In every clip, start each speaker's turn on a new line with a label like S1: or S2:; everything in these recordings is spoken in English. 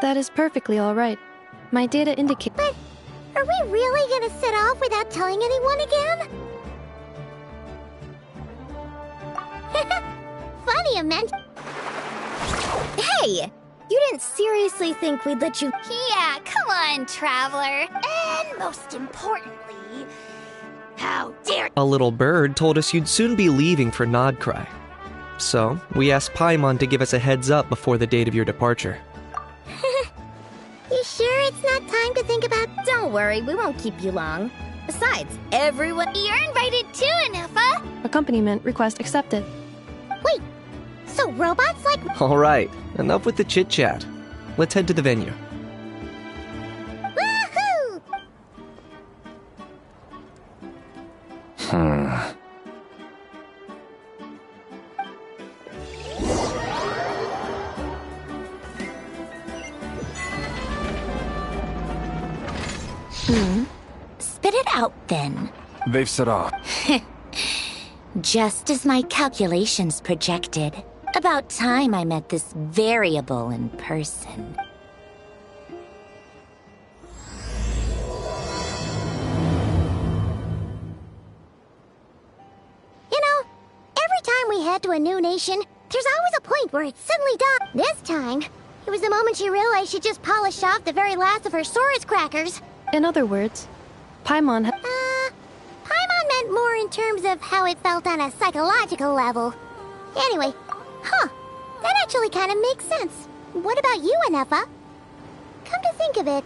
S1: That is perfectly alright. My data indicate—
S2: But are we really gonna set off without telling anyone again? Funny, mention.
S3: Hey! You didn't seriously think we'd let you—
S2: Yeah, come on, Traveler. And most importantly, how dare—
S4: A little bird told us you'd soon be leaving for Nodcry. So, we asked Paimon to give us a heads up before the date of your departure.
S2: You sure it's not time to think about—
S3: Don't worry, we won't keep you long. Besides, everyone—
S2: You're invited too, Anufa!
S1: accompaniment request accepted.
S2: Wait, so robots like—
S4: Alright, enough with the chit-chat. Let's head to the venue.
S2: Woohoo!
S3: Spit it out, then.
S5: They've set off.
S3: Just as my calculations projected. About time I met this variable in person.
S2: You know, every time we head to a new nation, there's always a point where it suddenly dies. This time, it was the moment she realized she just polished off the very last of her Saurus crackers.
S1: In other words, Paimon
S2: Paimon meant more in terms of how it felt on a psychological level. Anyway, that actually kind of makes sense. What about you, Anefa? Come to think of it,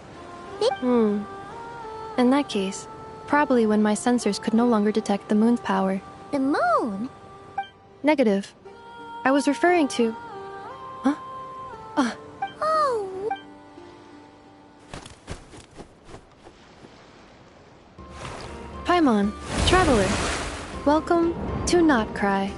S1: In that case, probably when my sensors could no longer detect the moon's power.
S2: the moon?
S1: Negative. I was referring to—
S2: Oh,
S1: Paimon, Traveler. Welcome to Notcry.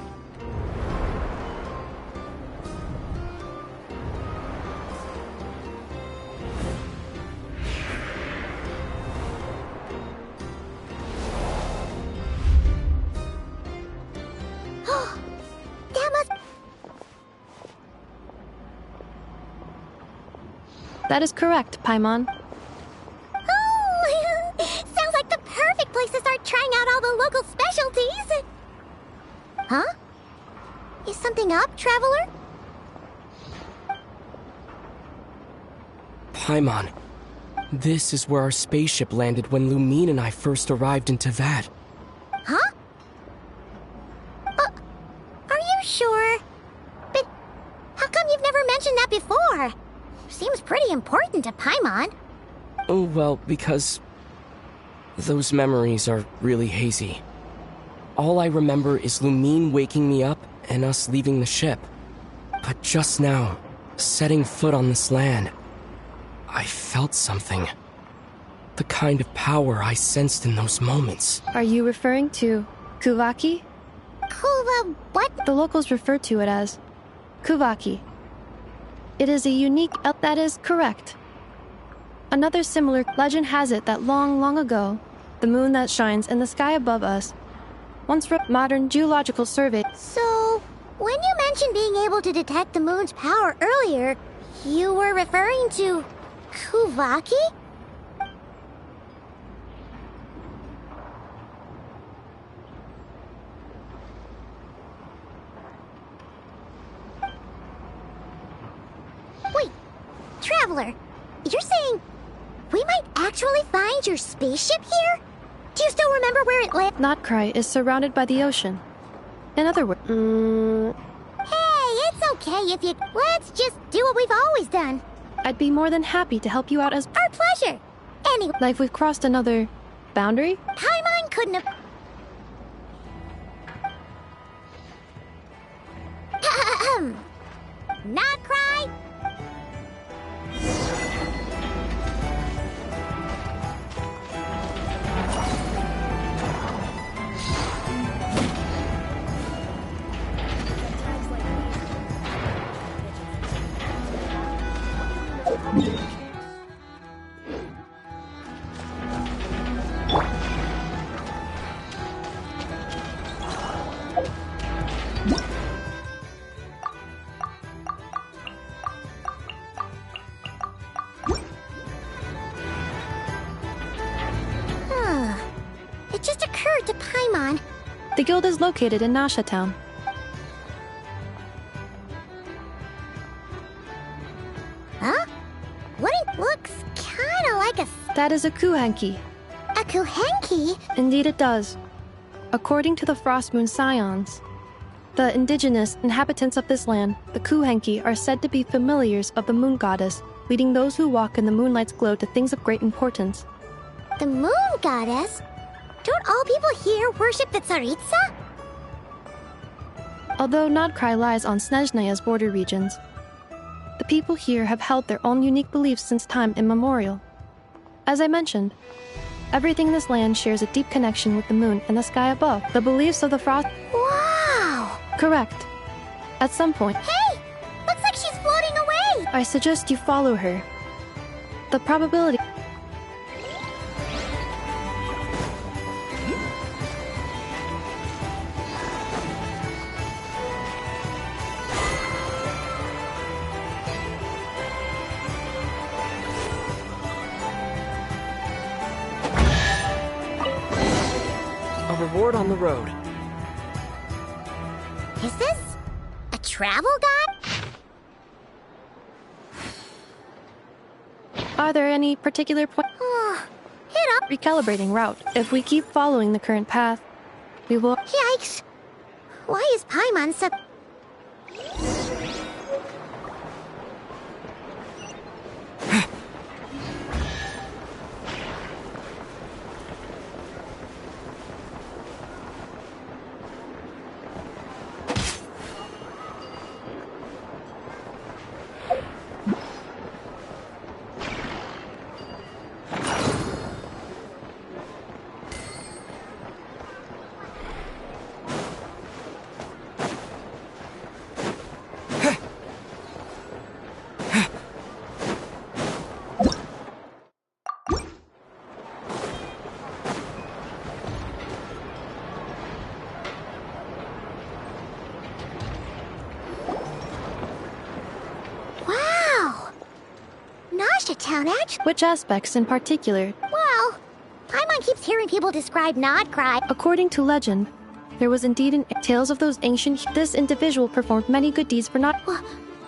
S2: that must—
S1: That is correct, Paimon.
S2: Oh, sounds like the perfect place to start trying out all the local specialties. Huh? Is something up, Traveler?
S6: Paimon, this is where our spaceship landed when Lumine and I first arrived into that.
S2: Huh? Are you sure? But how come you've never mentioned that before? Seems pretty important to Paimon.
S6: Oh, well, because those memories are really hazy. All I remember is Lumine waking me up and us leaving the ship. But just now, setting foot on this land, I felt something. The kind of power I sensed in those moments.
S1: Are you referring to Kuvaki?
S2: Kuva, what?
S1: The locals refer to it as Kuvaki. It is a unique— that is correct. Another similar legend has it that long ago, the moon that shines in the sky above us once wrote modern geological survey.
S2: So, when you mentioned being able to detect the moon's power earlier, you were referring to Kuvaki? Wait, Traveler, you're saying we might actually find your spaceship here? Do you still remember where it landed?
S1: Notcry is surrounded by the ocean. In other words—
S2: Hey, it's okay if you— Let's just do what we've always done.
S1: I'd be more than happy to help you out as—
S2: Our pleasure. Anyway,
S1: Like we've crossed another boundary?
S2: Paimon couldn't have— Not cry? to Paimon.
S1: The guild is located in Nasha Town.
S2: Huh? What it looks kinda like a
S1: That is a Kuhenki.
S2: Kuhenki?
S1: Indeed it does. According to the Frost Moon Scions, the indigenous inhabitants of this land, the Kuhenki, are said to be familiars of the moon goddess, leading those who walk in the moonlight's glow to things of great importance.
S2: The moon goddess? Don't all people here worship the Tsaritsa?
S1: Although Nodcry lies on Snezhneya's border regions, the people here have held their own unique beliefs since time immemorial. As I mentioned, everything in this land shares a deep connection with the moon and the sky above. The beliefs of the Frost...
S2: Wow!
S1: Correct. At some point...
S2: Hey! Looks like she's floating away!
S1: I suggest you follow her. The probability...
S6: A reward on the road.
S2: Is this a travel guide?
S1: Are there any particular points?
S2: Hit up.
S1: Recalibrating route. If we keep following the current path, we will...
S2: Yikes! Why is Paimon so... Town actually.
S1: Which aspects in particular?
S2: Well, Paimon keeps hearing people describe Nodcry.
S1: According to legend, there was indeed an tales of those ancient... This individual performed many good deeds for not...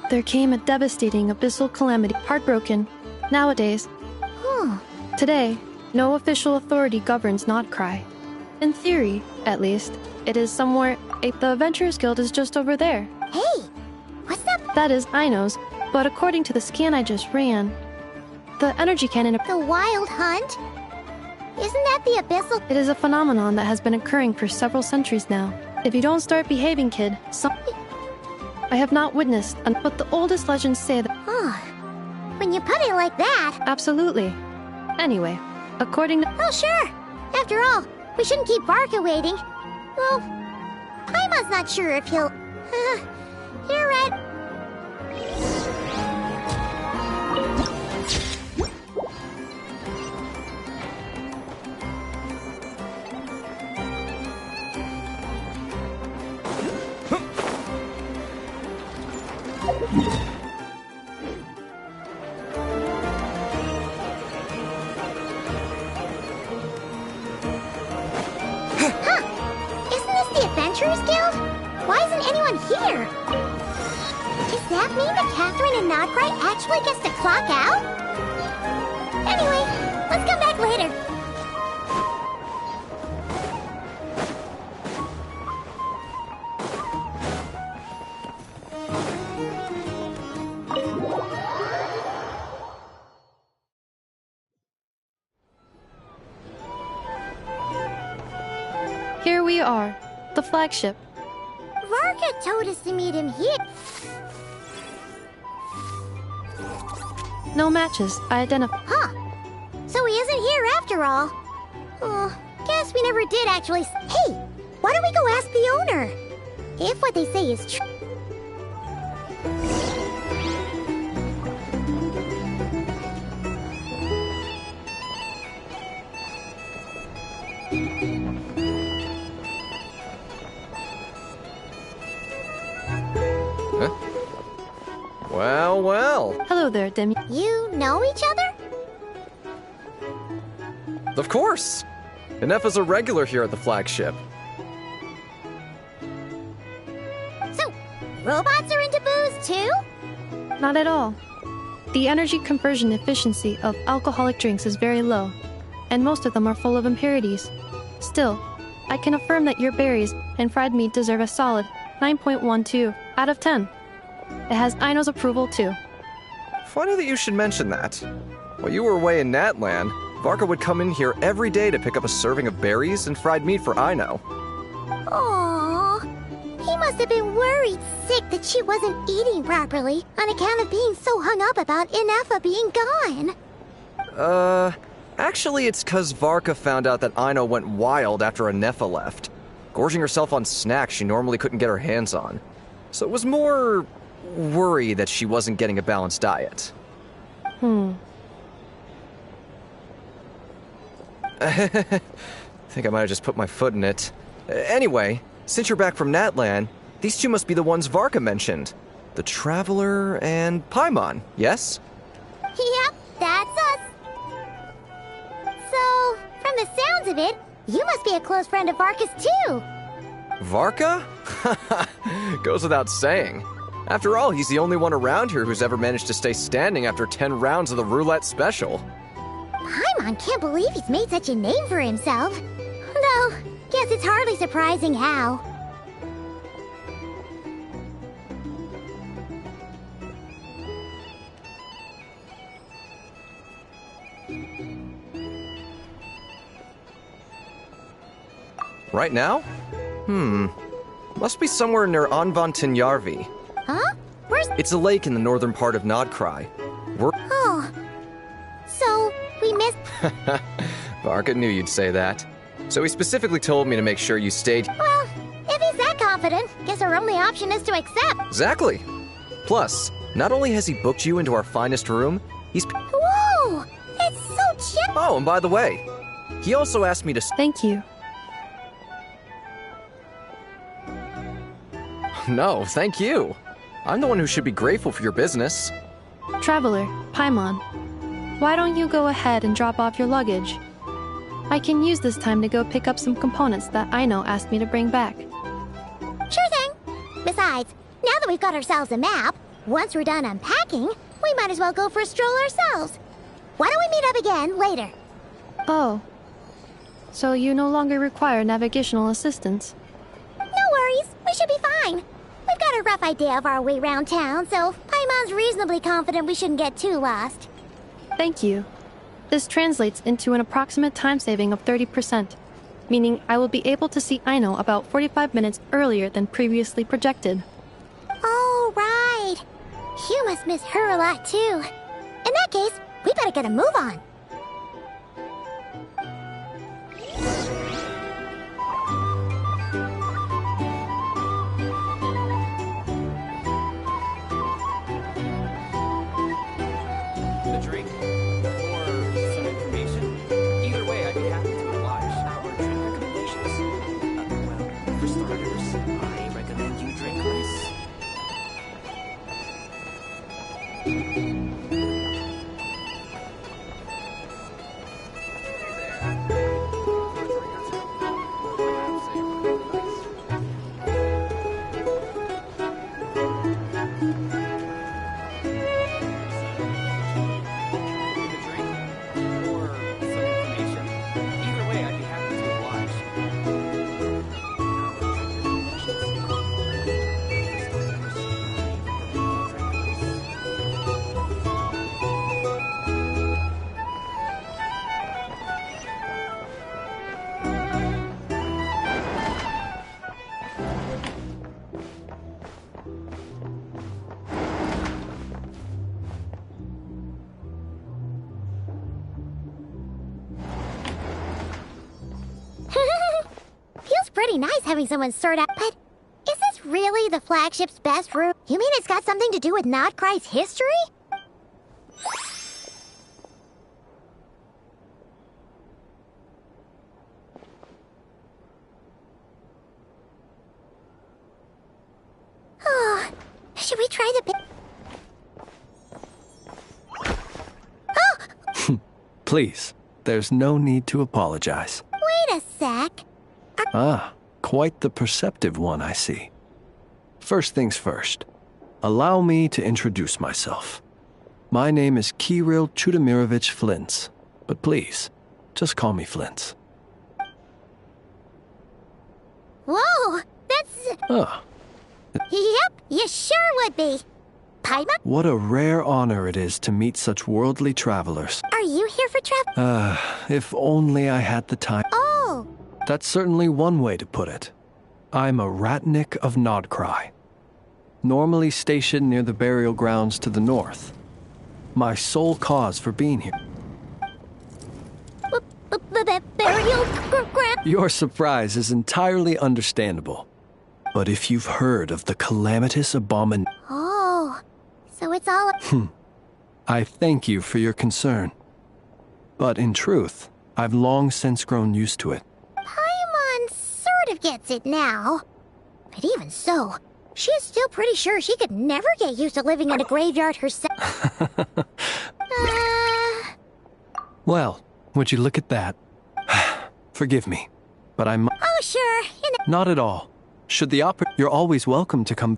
S1: There came a devastating abyssal calamity. Heartbroken. Nowadays, today, no official authority governs Nodcry. In theory, at least, it is somewhere... The Adventurers Guild is just over there.
S2: Hey, what's that?
S1: That is Ainos, but according to the scan I just ran, the energy cannon...
S2: The Wild Hunt? Isn't that the abyssal...
S1: It is a phenomenon that has been occurring for several centuries now. If you don't start behaving, kid, I have not witnessed, but the oldest legends say that...
S2: When you put it like that...
S1: Absolutely. Anyway, according to...
S2: Oh, sure. After all, we shouldn't keep Barca waiting. Well, Paimon's not sure if he'll... You're right. Adventurers Guild? Why isn't anyone here? Does that mean that Catherine and Nodcry actually gets to clock out? Anyway, let's come back later.
S1: Here we are. The flagship.
S2: Varka told us to meet him here.
S1: No matches. I identify.
S2: So he isn't here after all. Guess we never did actually. Hey, why don't we go ask the owner? If what they say is true.
S5: Well, well.
S1: Hello there, Demi.
S2: You know each other?
S5: Of course. Inefa's a regular here at the flagship.
S2: So, robots are into booze too?
S1: Not at all. The energy conversion efficiency of alcoholic drinks is very low, and most of them are full of impurities. Still, I can affirm that your berries and fried meat deserve a solid 9.12 out of 10. It has Aino's approval too.
S5: Funny that you should mention that. While you were away in Natlan, Varka would come in here every day to pick up a serving of berries and fried meat for Aino.
S2: Aww. He must have been worried sick that she wasn't eating properly on account of being so hung up about Inefa being gone.
S5: Actually it's 'cause Varka found out that Aino went wild after Inefa left, gorging herself on snacks she normally couldn't get her hands on. So it was more worry that she wasn't getting a balanced diet. I think I might have just put my foot in it. Anyway, since you're back from Natlan, these two must be the ones Varka mentioned. The Traveler and Paimon, yes?
S2: Yep, that's us. So, from the sounds of it, you must be a close friend of Varka's too.
S5: Varka? Goes without saying. After all, he's the only one around here who's ever managed to stay standing after 10 rounds of the roulette special.
S2: Paimon can't believe he's made such a name for himself. Though, guess it's hardly surprising how.
S5: Right now? Must be somewhere near Anvantinjarvi.
S2: Huh? Where's...
S5: It's a lake in the northern part of Nodkrai.
S2: Oh. So, we missed...
S5: Varka knew you'd say that. So he specifically told me to make sure you stayed...
S2: Well, if he's that confident, guess our only option is to accept.
S5: Exactly. Plus, not only has he booked you into our finest room, he's...
S2: Whoa! It's so
S5: Oh, and by the way, he also asked me to...
S1: Thank you.
S5: No, thank you. I'm the one who should be grateful for your business.
S1: Traveler, Paimon, why don't you go ahead and drop off your luggage? I can use this time to go pick up some components that Aino asked me to bring back.
S2: Sure thing. Besides, now that we've got ourselves a map, once we're done unpacking, we might as well go for a stroll ourselves. Why don't we meet up again later?
S1: Oh. So you no longer require navigational assistance?
S2: No worries, we should be fine. We've got a rough idea of our way around town, so Paimon's reasonably confident we shouldn't get too lost.
S1: Thank you. This translates into an approximate time saving of 30%, meaning I will be able to see Aino about 45 minutes earlier than previously projected.
S2: Oh, right. You must miss her a lot, too. In that case, we better get a move on. Pretty nice having someone sort out, but is this really the flagship's best room? You mean it's got something to do with Nodkrai's history? Oh, should we try the
S7: Please, there's no need to apologize.
S2: Wait a
S7: Ah, quite the perceptive one, I see. First things first, allow me to introduce myself. My name is Kirill Chudamirovich Flintz, but please, just call me Flintz.
S2: Whoa, that's...
S7: Ah,
S2: Yep, you sure would be. Paimon,
S7: what a rare honor it is to meet such worldly travelers.
S2: are you here for travel?
S7: If only I had the time.
S2: Oh,
S7: That's certainly one way to put it. I'm a Ratnik of Nodcry, normally stationed near the burial grounds to the north. My sole cause for being here.
S2: burial ground.
S7: Your surprise is entirely understandable. But if you've heard of the calamitous abomination,
S2: Oh, so it's all...
S7: I thank you for your concern. But in truth, I've long since grown used to it.
S2: Paimon sort of gets it now. But even so, she is still pretty sure she could never get used to living in a graveyard herself.
S7: Well, would you look at that? Forgive me, but I'm
S2: Oh, sure.
S7: not at all. Should the you're always welcome to come.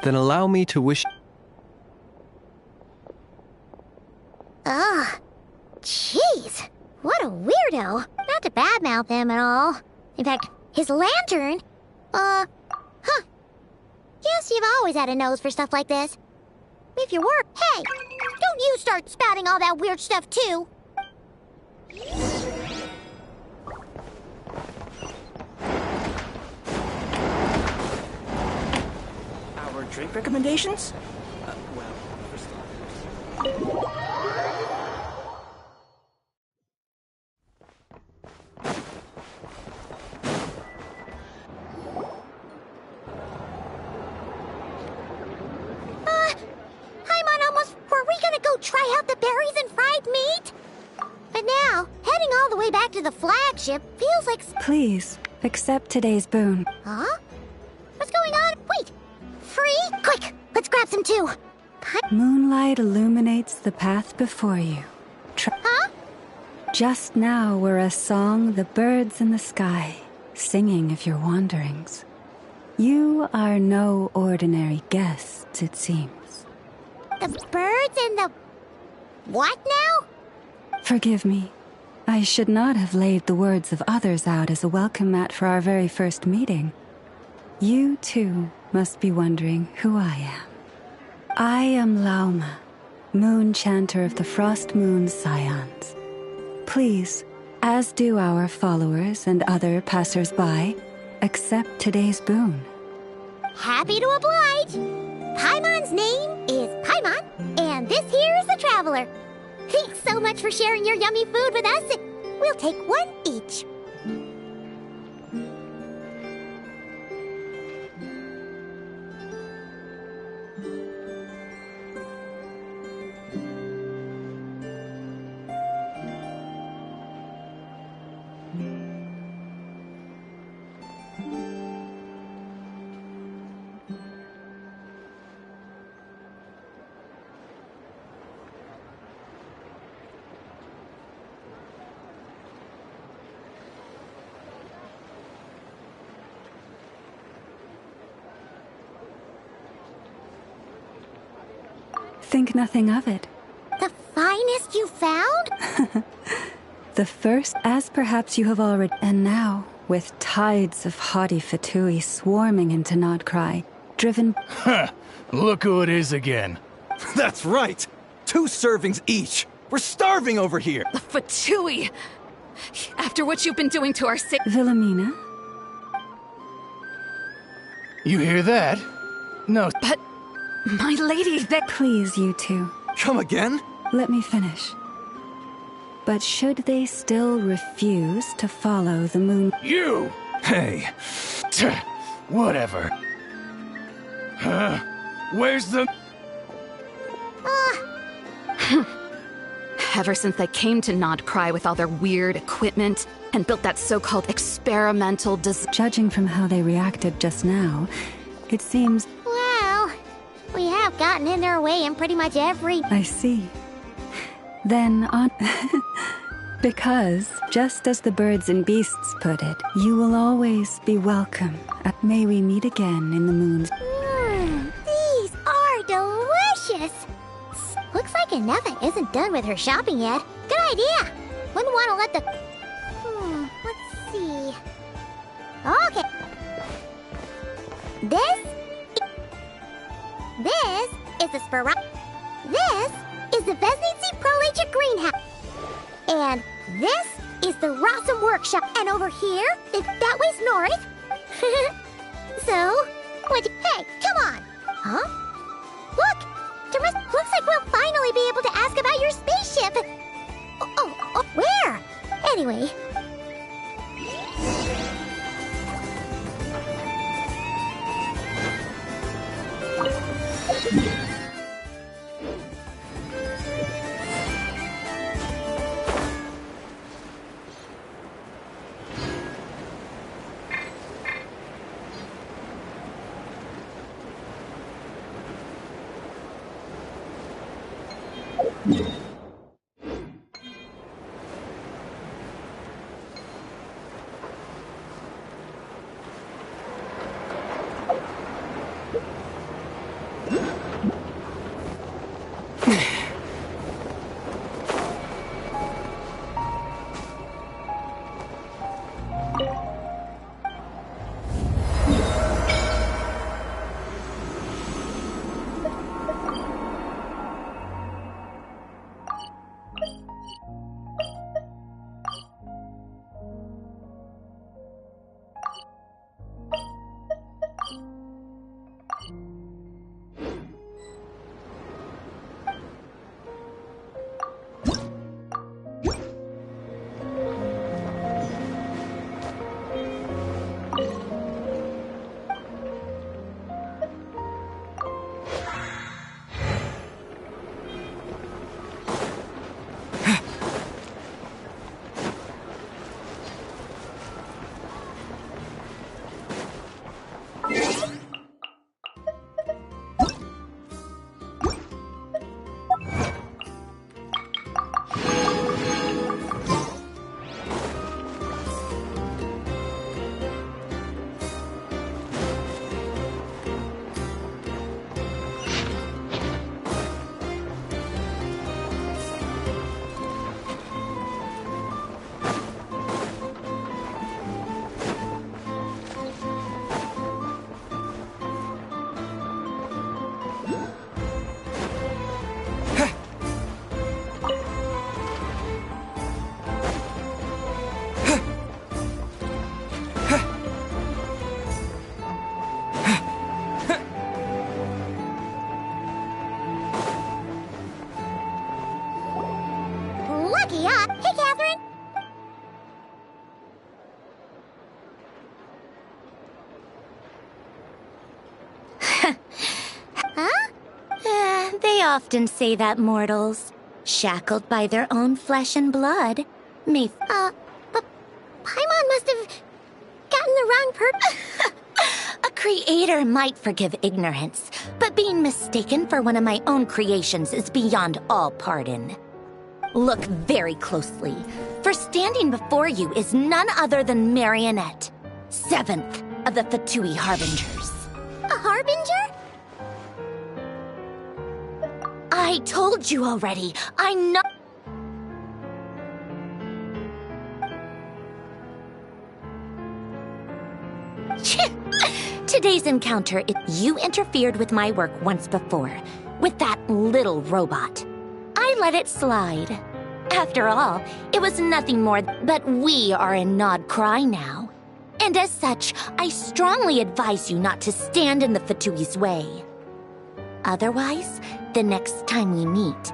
S7: Then allow me to wish.
S2: Ugh. Jeez. What a weirdo. Not to badmouth him at all. In fact, his lantern... Guess you've always had a nose for stuff like this. If you were... Hey! Don't you start spouting all that weird stuff, too!
S8: Our drink recommendations? Well, for starters.
S2: Paimon almost... Were we gonna go try out the berries and fried meat? But now, heading all the way back to the flagship feels like...
S9: Please, accept today's boon.
S2: Huh? What's going on? Wait! Free? Quick! Let's grab some too!
S9: Moonlight illuminates the path before you.
S2: Huh?
S9: Just now were a song the birds in the sky, singing of your wanderings. You are no ordinary guests, it seems.
S2: The birds and the... What now?
S9: Forgive me. I should not have laid the words of others out as a welcome mat for our very first meeting. You, too, must be wondering who I am. I am Lauma, moon chanter of the Frost Moon's scions. Please, as do our followers and other passers-by, accept today's boon.
S2: Happy to oblige! Paimon's name is Paimon, and this here is the Traveler. Thanks so much for sharing your yummy food with us. We'll take one each.
S9: Think nothing of it.
S2: The finest you found?
S9: The first, as perhaps you have already... And now, with tides of haughty Fatui swarming into Nodcry, driven...
S10: Look who it is again.
S8: That's right! 2 servings each! We're starving over here!
S11: Fatui! After what you've been doing to our
S9: Wilhelmina?
S10: You hear that? No.
S11: But... My lady, that...
S9: Please, you two.
S8: Come again?
S9: Let me finish. But should they still refuse to follow the moon...
S10: You! Hey. Whatever. Where's the...
S11: Ever since they came to Nodcry with all their weird equipment and built that so-called experimental
S9: Judging from how they reacted just now, it seems...
S2: Well, we have gotten in their way in pretty much every...
S9: I see. Then on... Because, just as the birds and beasts put it, you will always be welcome. May we meet again in the moon's...
S2: These are delicious! Looks like Inefa isn't done with her shopping yet. Good idea! Wouldn't want to let the... let's see... Okay. This is the This is the Vesnitsi Prolature Greenhouse. And this is the Rossum Workshop. And over here, that way's north. So, hey, come on. Huh? Look, looks like we'll finally be able to ask about your spaceship. Oh, where? Anyway. Hey, Catherine!
S3: They often say that mortals, shackled by their own flesh and blood, may...
S2: But Paimon must have gotten the wrong person.
S3: A creator might forgive ignorance, but being mistaken for one of my own creations is beyond all pardon. Look very closely, for standing before you is none other than Marionette, 7th of the Fatui Harbingers.
S2: A Harbinger?
S3: I told you already, I know... Today's encounter, you interfered with my work once before, with that little robot. I let it slide. After all, it was nothing more, but we are in Nod Cry now. And as such, I strongly advise you not to stand in the Fatui's way. Otherwise, the next time we meet,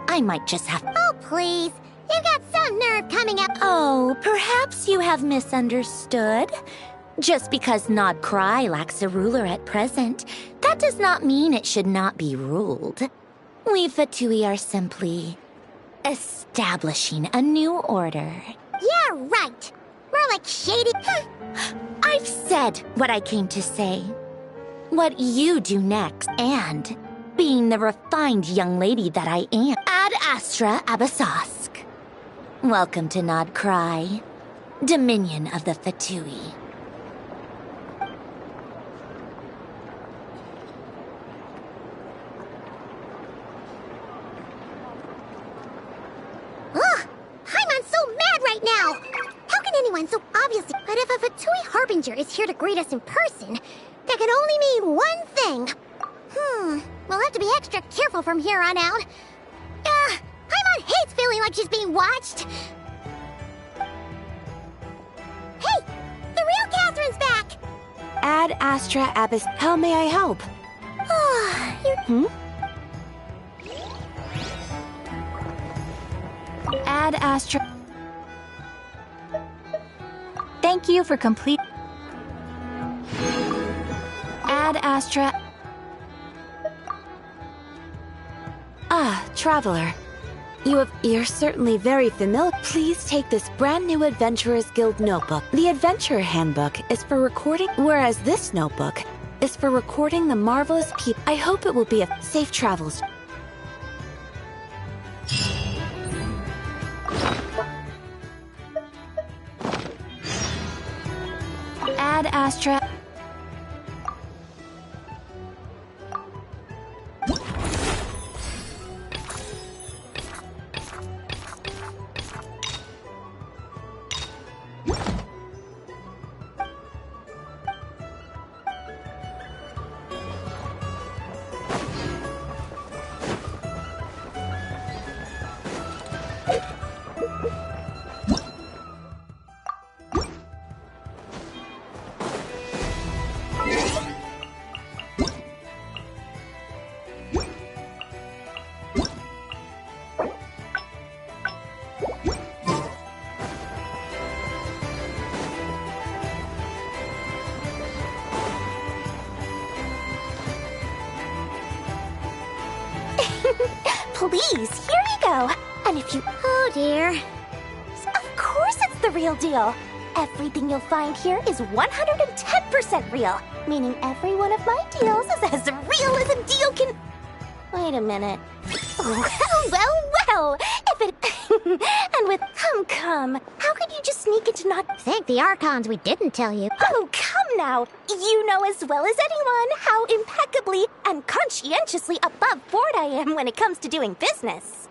S3: I might just have...
S2: Oh, please. You've got some nerve coming up.
S3: Oh, perhaps you have misunderstood. Just because Nod Cry lacks a ruler at present, that does not mean it should not be ruled. We Fatui are simply establishing a new order.
S2: Yeah, right. More like shady...
S3: I've said what I came to say. What you do next, and being the refined young lady that I am, Ad Astra Abasask. Welcome to Nod Cry, Dominion of the Fatui.
S2: Ugh! Paimon's so mad right now! How can anyone so obviously... But if a Fatui Harbinger is here to greet us in person, that can only mean one thing. We'll have to be extra careful from here on out. Paimon hates feeling like she's being watched. Hey! The real Catherine's back!
S3: Ad Astra Abyss. How may I help? Ad Astra. Thank you for complete. Ad Astra. Ah, Traveler. You're certainly very familiar. Please take this brand new Adventurers Guild notebook. The Adventurer Handbook is for recording, whereas this notebook is for recording the marvelous people. I hope it will be a safe travels. Ad Astra. Please, here you go. And if you...
S2: Oh dear.
S3: Of course it's the real deal. Everything you'll find here is 110% real. Meaning every one of my deals is as real as a deal can... Wait a minute. Well, if it... and with... Come. How could you just sneak into not...
S2: Thank the Archons we didn't tell you.
S3: Oh, come now. You know as well as anyone how impeccably and conscientiously above board I am when it comes to doing business.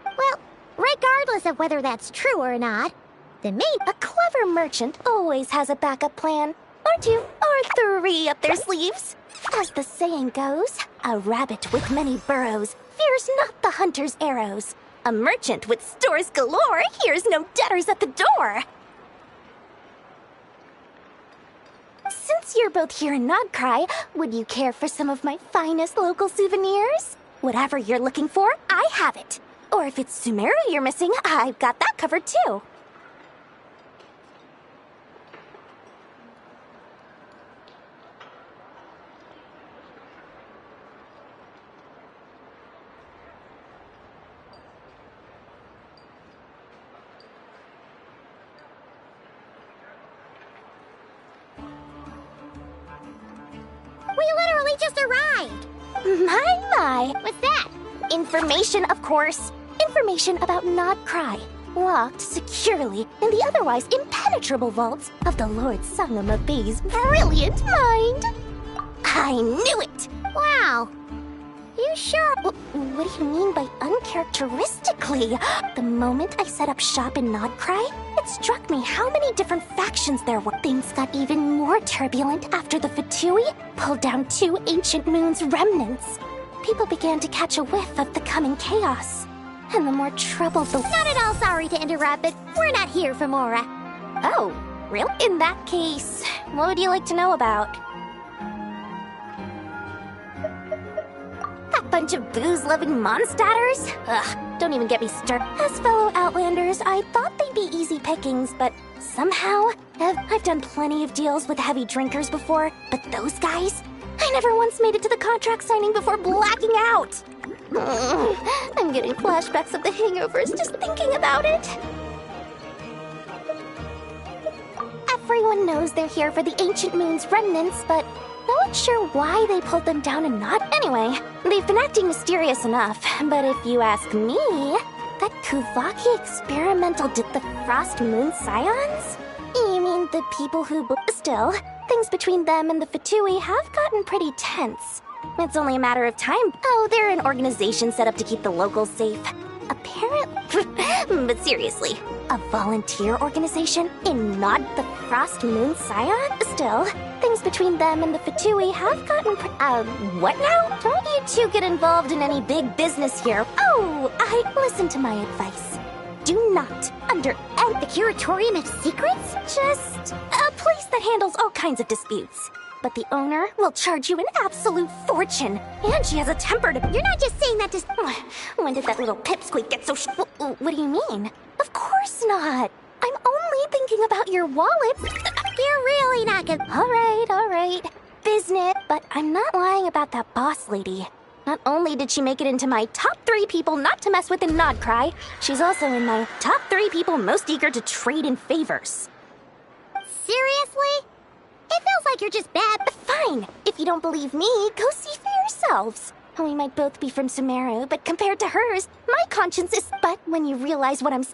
S2: Well, regardless of whether that's true or not, the main...
S3: A clever merchant always has a backup plan. Or two, or three up their sleeves. As the saying goes, a rabbit with many burrows fears not the hunter's arrows. A merchant with stores galore hears no debtors at the door. Since you're both here in Nodcry, would you care for some of my finest local souvenirs? Whatever you're looking for, I have it. Or if it's Sumeru you're missing, I've got that covered too.
S2: We literally just arrived!
S3: My.
S2: What's that?
S3: Information, of course. Information about Nodcry. Locked securely in the otherwise impenetrable vaults of the Lord Sangama Bay's brilliant mind. I knew it!
S2: Wow. You sure?
S3: What do you mean by uncharacteristically? The moment I set up shop in Nodcry, it struck me how many different factions there were. Things got even more turbulent after the Fatui pulled down 2 ancient moon's remnants. People began to catch a whiff of the coming chaos. And the more troubled the...
S2: Not at all sorry to interrupt, but we're not here for Mora.
S3: Oh, really? In that case, what would you like to know about? That bunch of booze-loving monsters? Ugh, don't even get me started. As fellow Outlanders, I thought they'd be easy pickings, but somehow, I've done plenty of deals with heavy drinkers before, but those guys? I never once made it to the contract signing before blacking out. I'm getting flashbacks of the hangovers just thinking about it. Everyone knows they're here for the Ancient Moon's remnants, but no not sure why they pulled them down and not. Anyway, they've been acting mysterious enough, but if you ask me, that Kuvaki experimental did the Frost Moon Scions? You mean the people who... Still, things between them and the Fatui have gotten pretty tense. It's only a matter of time. Oh, they're an organization set up to keep the locals safe. Apparently... But seriously, a volunteer organization in not the Frost Moon Scion? Still, things between them and the Fatui have gotten what now? Don't you two get involved in any big business here. Oh, listen to my advice. Do not, under the Curatorium of Secrets? Just a place that handles all kinds of disputes. But the owner will charge you an absolute fortune. And she has a temper to... You're not just saying that to... When did that little pipsqueak get so What do you mean? Of course not. I'm only thinking about your wallet.
S2: You're really not gonna...
S3: All right. Business. But I'm not lying about that boss lady. Not only did she make it into my top 3 people not to mess with in Nodcry, she's also in my top 3 people most eager to trade in favors.
S2: Seriously? It feels like you're just bad.
S3: Fine. If you don't believe me, go see for yourselves. We might both be from Sumeru, but compared to hers, my conscience is... But when you realize what I'm...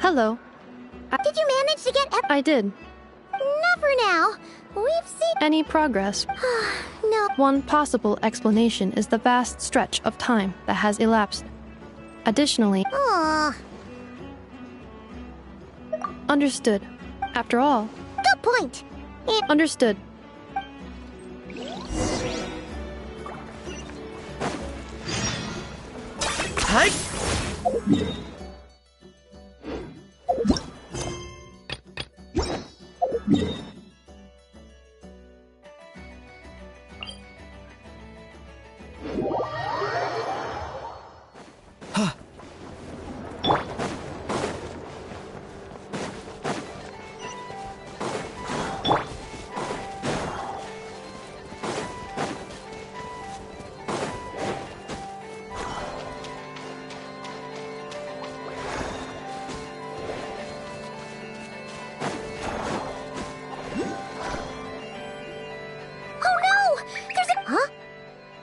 S1: Hello.
S2: Did you manage to get...
S1: I did.
S2: Not for now. We've seen...
S1: Any progress?
S2: No.
S1: One possible explanation is the vast stretch of time that has elapsed. Additionally...
S2: Aww.
S1: Understood. After all...
S2: Good point.
S1: Understood.
S4: Hi!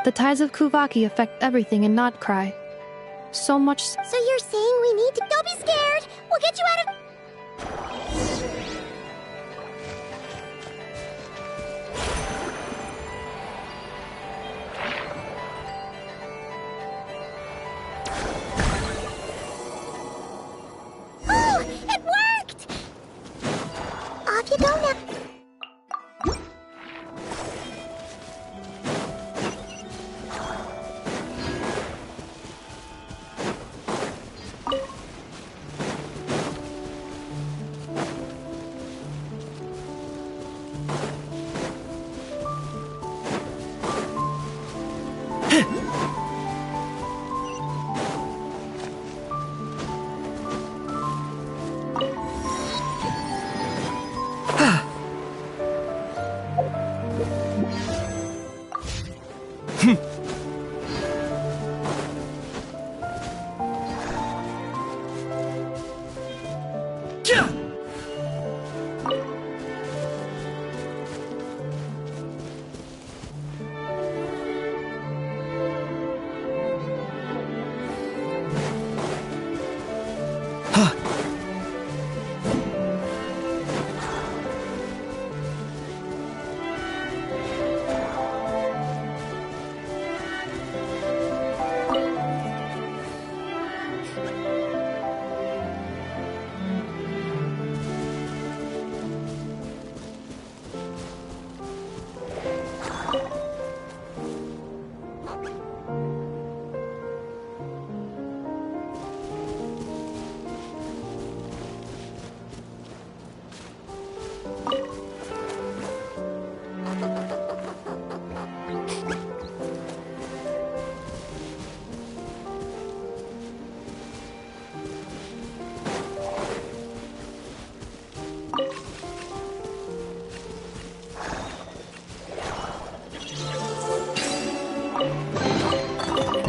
S1: The tides of Kuvaki affect everything in Nodcry. So much...
S2: So you're saying we need to... Don't be scared! We'll get you out of... Oh! It worked! Off you go now.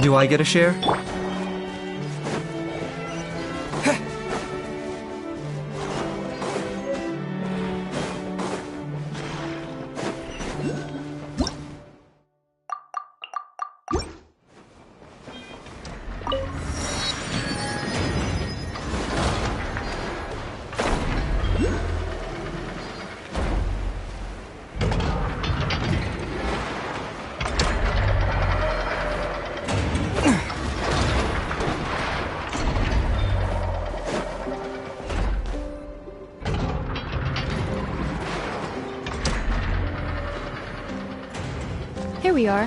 S4: Do I get a share?
S1: Here we are.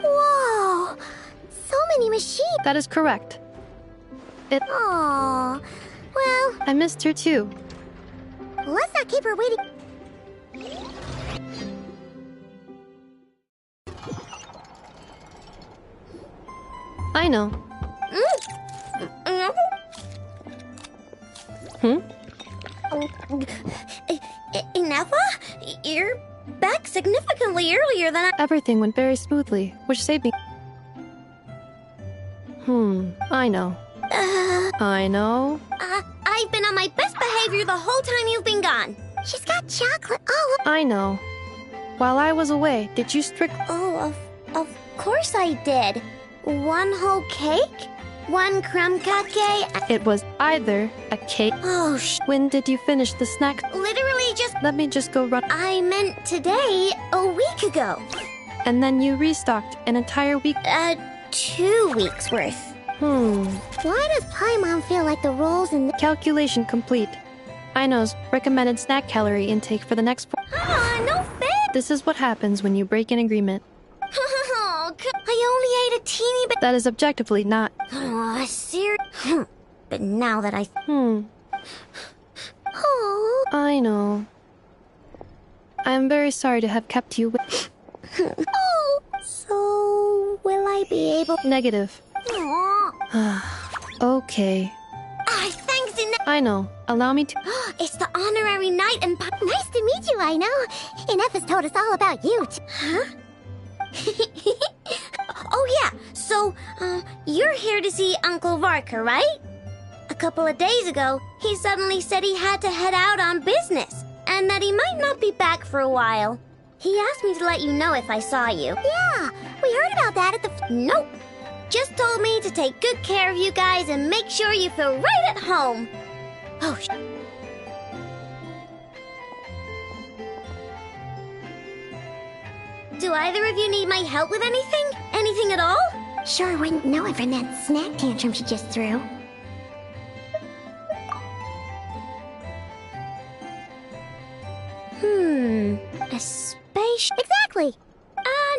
S2: Whoa! So many machines!
S1: That is correct.
S2: Aww. Well,
S1: I missed her too.
S2: let's not keep her waiting.
S1: I know.
S2: Ineffa? You're back significantly earlier than I...
S1: Everything went very smoothly, which saved me. I know. I know.
S2: I've been on my best behavior the whole time you've been gone. She's got chocolate all over.
S1: I know. While I was away, did you strictly...
S2: Oh, of course I did. One whole cake? One crumb cupcake?
S1: It was either a cake...
S2: Oh,
S1: When did you finish the snack?
S2: literally just...
S1: Let me just go run...
S2: I meant today, a week ago.
S1: And then you restocked an entire week...
S2: 2 weeks worth. Why does Paimon feel like the rolls in the...
S1: Calculation complete. Aino's recommended snack calorie intake for the next...
S2: no fair!
S1: This is what happens when you break an agreement.
S2: Oh, I only ate a teeny bit...
S1: That is objectively not...
S2: Oh, serious? But now that I... Oh.
S1: I know. I am very sorry to have kept you with...
S2: Oh. So, will I be able...
S1: Negative.
S2: Aw.
S1: Okay.
S2: Thanks,
S1: I know. Allow me to...
S2: It's the honorary knight and... Nice to meet you, I know. Ineffa's told us all about you. Huh? Oh, yeah. So, you're here to see Uncle Varka, right? A couple of days ago, he suddenly said he had to head out on business, and that he might not be back for a while. He asked me to let you know if I saw you. Yeah, we heard about that at the... Nope. Just told me to take good care of you guys and make sure you feel right at home. Oh, Do either of you need my help with anything? Anything at all? Sure wouldn't know it from that snack tantrum she just threw. A space... Exactly!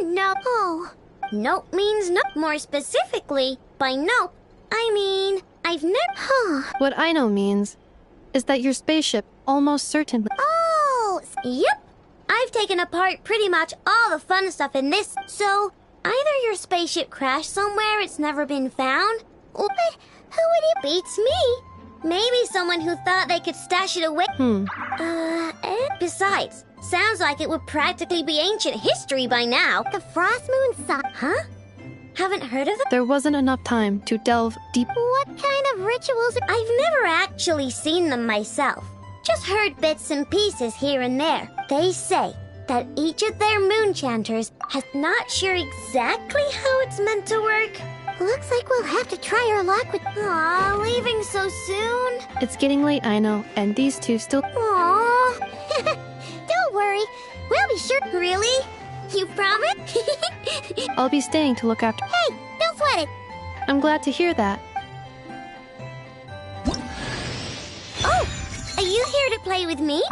S2: No. Oh. Nope means no. More specifically, by nope, I mean, I've never...
S1: What I know means is that your spaceship almost certainly...
S2: Oh! Yep! I've taken apart pretty much all the fun stuff in this, so either your spaceship crashed somewhere it's never been found, or... But who would it... Beats me! Maybe someone who thought they could stash it away... Besides, sounds like it would practically be ancient history by now. The Frost Moon song... Huh? Haven't heard of it?
S1: There wasn't enough time to delve deep...
S2: What kind of rituals... I've never actually seen them myself. Just heard bits and pieces here and there. They say that each of their moon chanters has not sure exactly how it's meant to work. Looks like we'll have to try our luck with... Aw, leaving so soon?
S1: It's getting late, I know, and these two still...
S2: Aw. Don't worry. We'll be sure... Really? You promise?
S1: I'll be staying to look after...
S2: Hey, don't sweat it.
S1: I'm glad to hear that.
S2: Oh, are you here to play with me?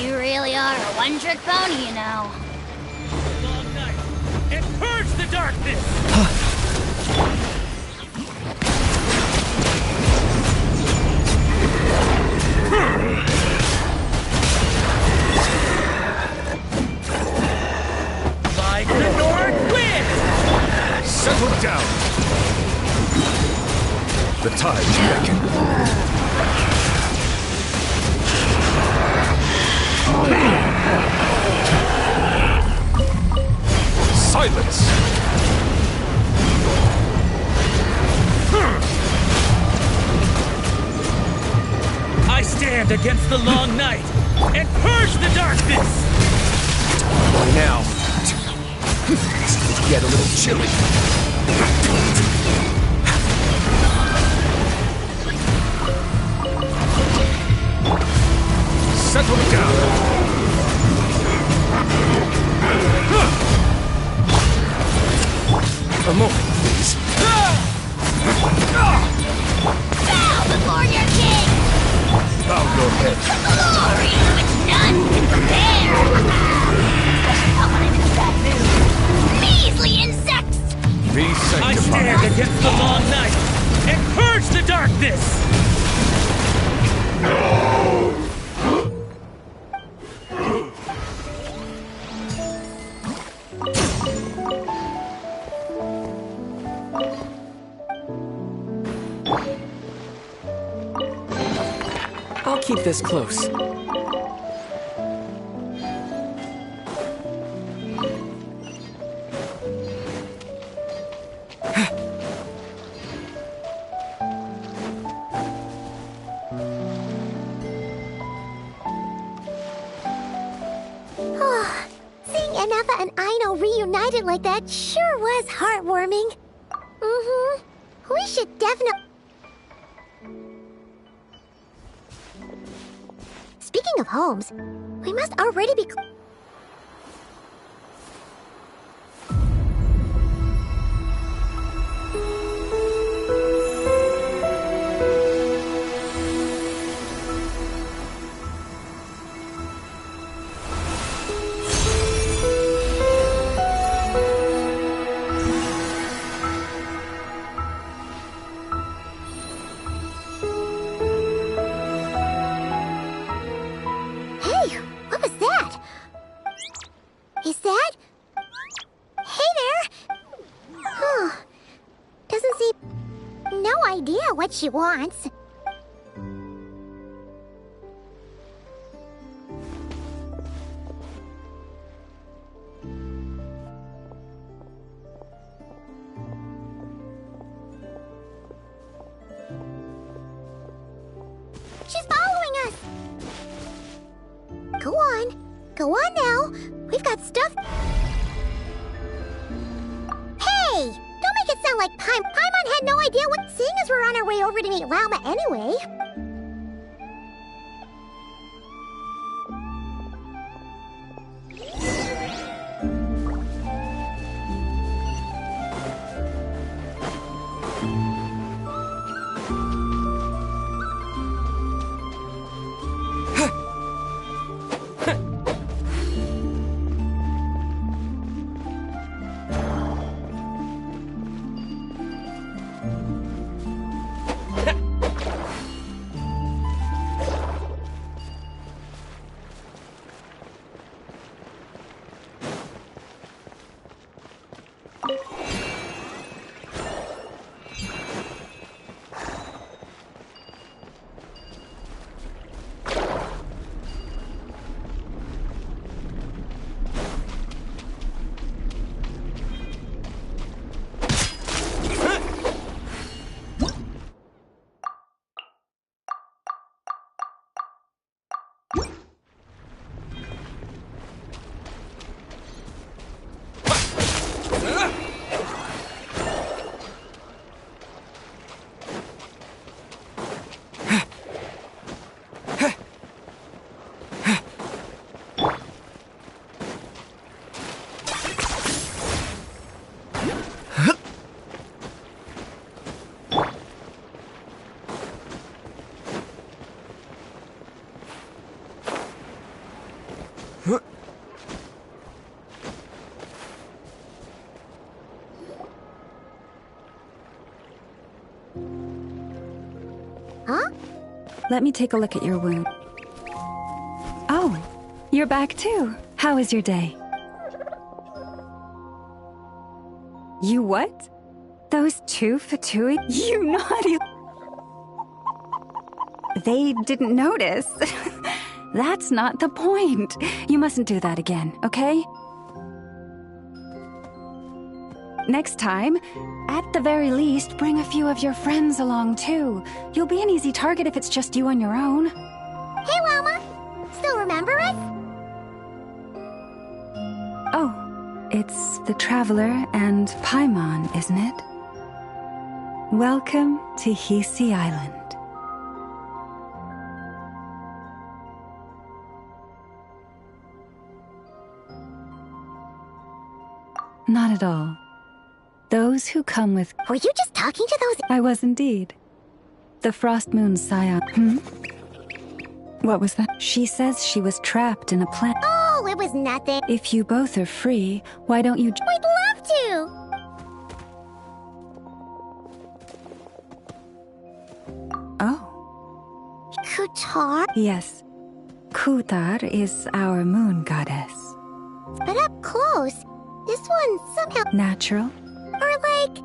S2: You really are a one-trick pony, you know.
S12: Long night, and purge the darkness! Like the north wind!
S10: Settle down. The tides beckon. Silence!
S12: I stand against the long night and purge the darkness!
S10: By now, it's get a little chilly. Settle down. A moment, please.
S2: Bow before your king!
S10: Bow your head.
S2: Glory which none can compare! Not when I'm in a bad mood. Measly insects!
S10: Be
S12: I
S10: sanctified.
S12: stand against the long night and purge the darkness!
S6: I'll keep this close.
S2: Seeing Anafa and Aino reunited like that sure was heartwarming. Mm-hmm. We should definitely... Speaking of homes, we must already be... Hey, what was that? Is that... Hey there! Huh. Doesn't seem... No idea what she wants. She's following us! Go on. Go on now. We've got stuff... Hey! Don't make it sound like Paimon had no idea what... Seeing as we're on our way over to meet Lauma anyway. Huh?
S9: Let me take a look at your wound. Oh, you're back too. How was your day? You what? Those two Fatui? You naughty... They didn't notice. That's not the point. You mustn't do that again, okay? Next time, at the very least, bring a few of your friends along too. You'll be an easy target if it's just you on your own.
S2: Hey, Llama! Still remember us?
S9: Oh, it's the Traveler and Paimon, isn't it? Welcome to Hisi Island. Not at all. Those who come with...
S2: Were you just talking to those...
S9: I was indeed. The Frost Moon Scion... What was that? She says she was trapped in a plant.
S2: Oh, it was nothing.
S9: If you both are free, why don't you...
S2: We'd love to!
S9: Oh.
S2: Kutar?
S9: Yes. Kutar is our moon goddess.
S2: But up close, this one somehow...
S9: Natural?
S2: Or like...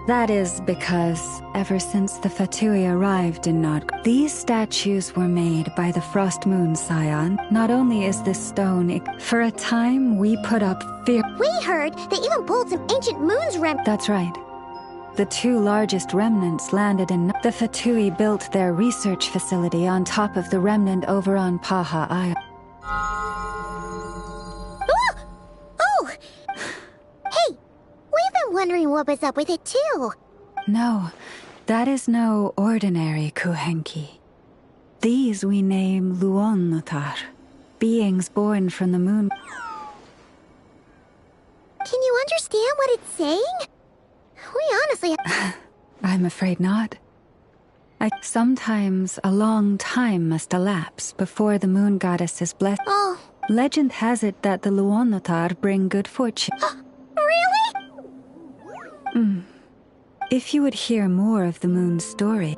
S9: That is because ever since the Fatui arrived in these statues were made by the Frost Moon Scion. Not only is this stone... For a time, we put up fear...
S2: We heard they even pulled some ancient moons
S9: That's right. The two largest remnants landed in... The Fatui built their research facility on top of the remnant over on Paha Isle.
S2: Oh! Hey! We've been wondering what was up with it too.
S9: No, that is no ordinary Kuhenki. These we name Luonnotar, beings born from the moon.
S2: Can you understand what it's saying? We honestly...
S9: I'm afraid not. Sometimes a long time must elapse before the moon goddess is blessed.
S2: Oh.
S9: Legend has it that the Luonnotar bring good fortune.
S2: Really?
S9: If you would hear more of the moon's story...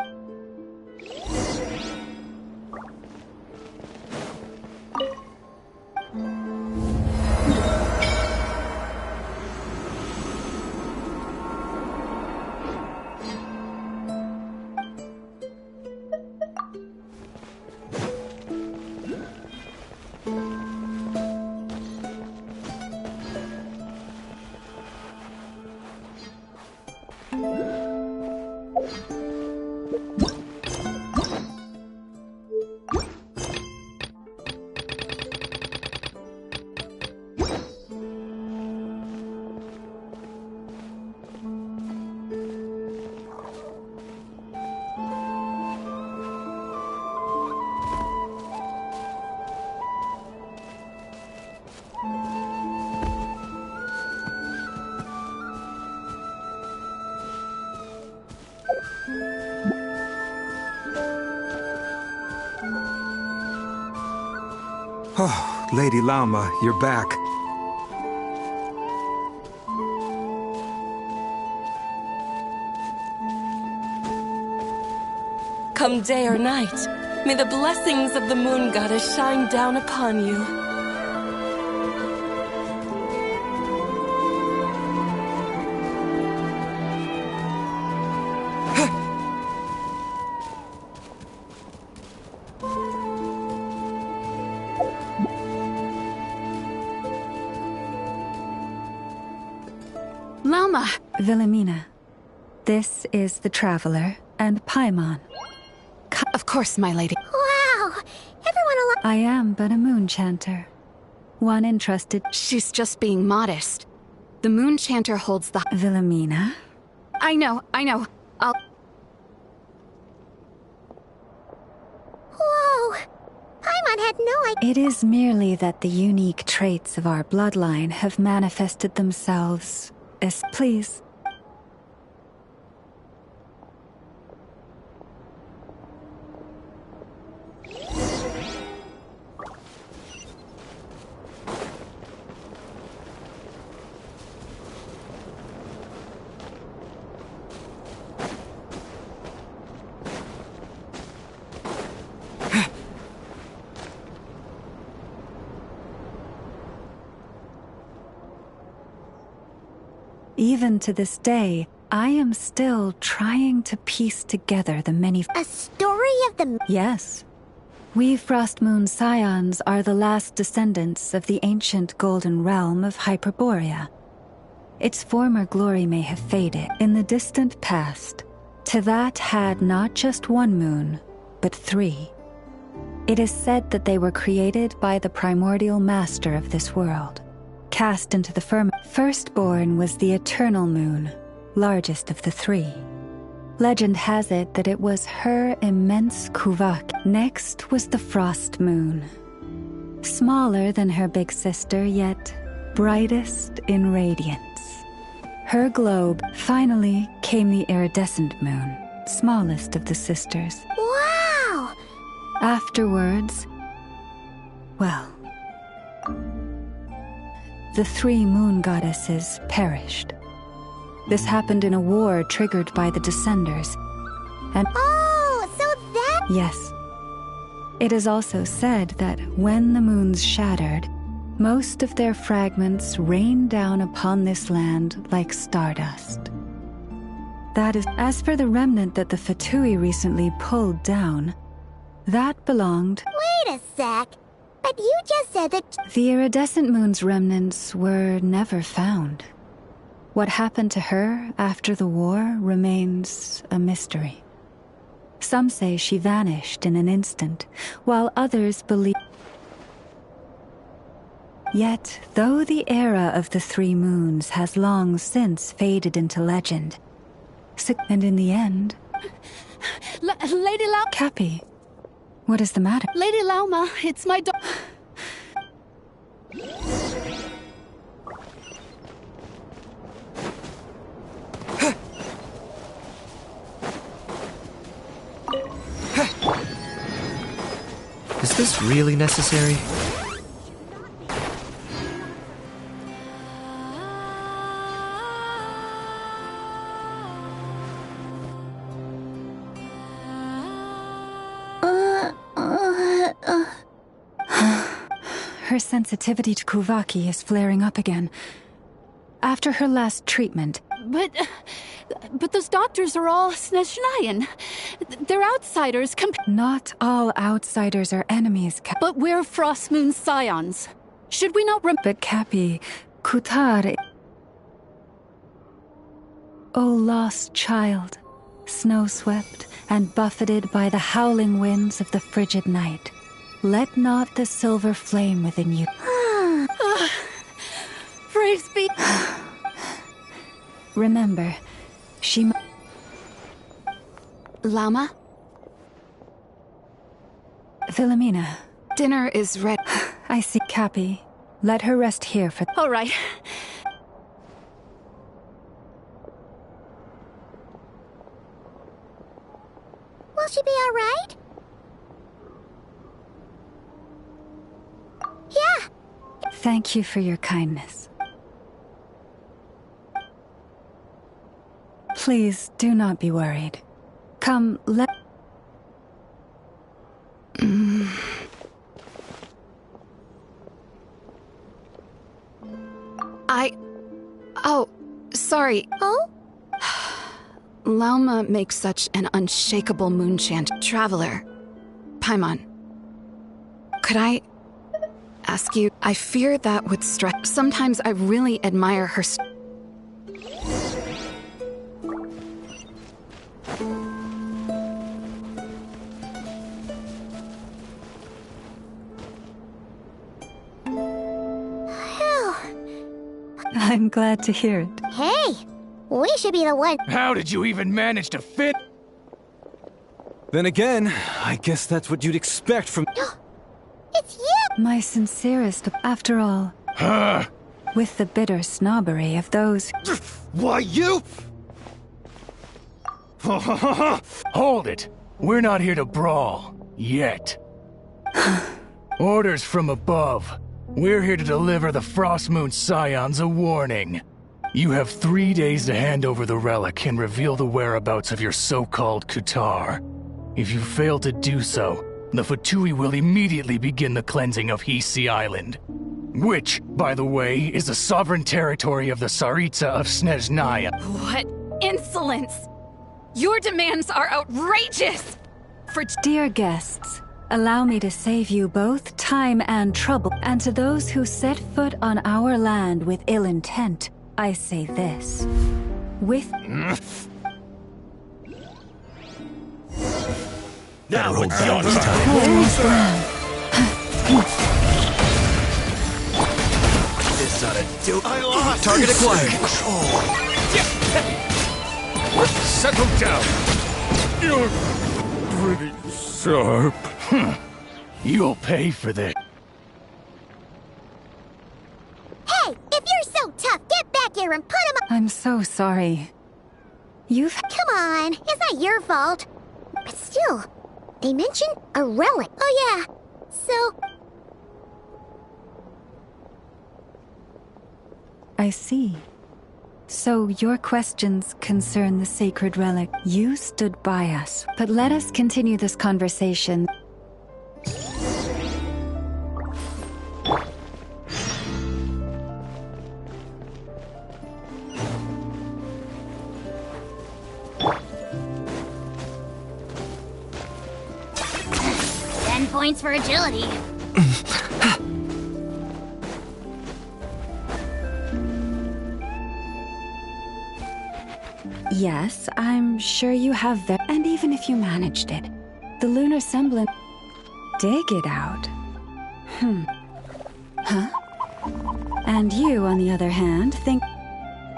S10: Oh, Lady Llama, you're back.
S13: Come day or night, may the blessings of the moon goddess shine down upon you.
S11: Llama!
S9: Wilhelmina, this is the Traveler and Paimon.
S11: Of course, my lady.
S2: Wow! Everyone
S9: I am but a moon chanter. One entrusted...
S11: She's just being modest. The moon chanter holds the...
S9: Wilhelmina?
S11: I know. I'll...
S2: Whoa! Paimon had no idea...
S9: It is merely that the unique traits of our bloodline have manifested themselves as... Please. Even to this day, I am still trying to piece together the many...
S2: A story of the...
S9: Yes. We Frost Moon Scions are the last descendants of the ancient golden realm of Hyperborea. Its former glory may have faded in the distant past. To that had not just one moon, but 3. It is said that they were created by the primordial master of this world. Cast into the firmament. Firstborn was the eternal moon, largest of the 3. Legend has it that it was her immense Kuvak. Next was the frost moon. Smaller than her big sister, yet brightest in radiance. Her globe. Finally came the iridescent moon, smallest of the sisters.
S2: Wow!
S9: Afterwards, well, the 3 moon goddesses perished. This happened in a war triggered by the Descenders. And
S2: oh, so that...
S9: Yes. It is also said that when the moons shattered, most of their fragments rained down upon this land like stardust. That is... As for the remnant that the Fatui recently pulled down, that belonged...
S2: Wait a sec. But you just said that...
S9: The iridescent moon's remnants were never found. What happened to her after the war remains a mystery. Some say she vanished in an instant, while others believe... Yet, though the era of the 3 moons has long since faded into legend, and in the end...
S14: Lady Lauma...
S9: Cappy, what is the matter?
S14: Lady Lauma, it's my daughter...
S4: Is this really necessary?
S9: Her sensitivity to Kuvaki is flaring up again. After her last treatment...
S14: But those doctors are all Snezhnayan. They're outsiders
S9: Not all outsiders are enemies,
S14: But we're Frost Moon Scions. Should we not
S9: But Cappy, Kutar... O lost child, snow-swept and buffeted by the howling winds of the frigid night, let not the silver flame within you...
S14: Praise be...
S9: Remember, she...
S11: Lauma?
S9: Philomena.
S11: Dinner is ready.
S9: I see. Cappy, let her rest here for...
S14: All right.
S2: Will she be all right? Yeah.
S9: Thank you for your kindness. Please, do not be worried. Come, let...
S11: Oh, sorry.
S2: Oh?
S11: Lauma makes such an unshakable moonchant. Traveler. Paimon. Could I ask you? I fear that would stretch. Sometimes I really admire her.
S9: I'm glad to hear it.
S2: Hey, we should be the one.
S12: How did you even manage to fit?
S8: Then again, I guess that's what you'd expect from...
S2: It's you!
S9: My sincerest, after all. With the bitter snobbery of those...
S8: Why, you...
S12: Hold it! We're not here to brawl. Yet. Orders from above. We're here to deliver the Frost Moon Scions a warning. You have 3 days to hand over the relic and reveal the whereabouts of your so-called Kutar. If you fail to do so, the Fatui will immediately begin the cleansing of Hisi Island. Which, by the way, is the sovereign territory of the Tsaritsa of Snezhnaya.
S11: What insolence! Your demands are outrageous!
S9: Dear guests, allow me to save you both time and trouble, and to those who set foot on our land with ill intent, I say this. With...
S15: Now it's your time.
S5: This ought to do.
S15: I lost.
S5: Target acquired.
S12: Settle down. You're pretty sharp. You'll pay for this.
S2: Hey, if you're so tough, get back here and put him up.
S9: I'm so sorry. You've...
S2: Come on, it's not your fault. But still, they mentioned a relic. Oh yeah, so...
S9: I see. So your questions concern the sacred relic. You stood by us, but let us continue this conversation.
S2: Points for agility.
S9: Yes, I'm sure you have that. And even if you managed it, the lunar semblance... Dig it out. Huh? And you, on the other hand, think...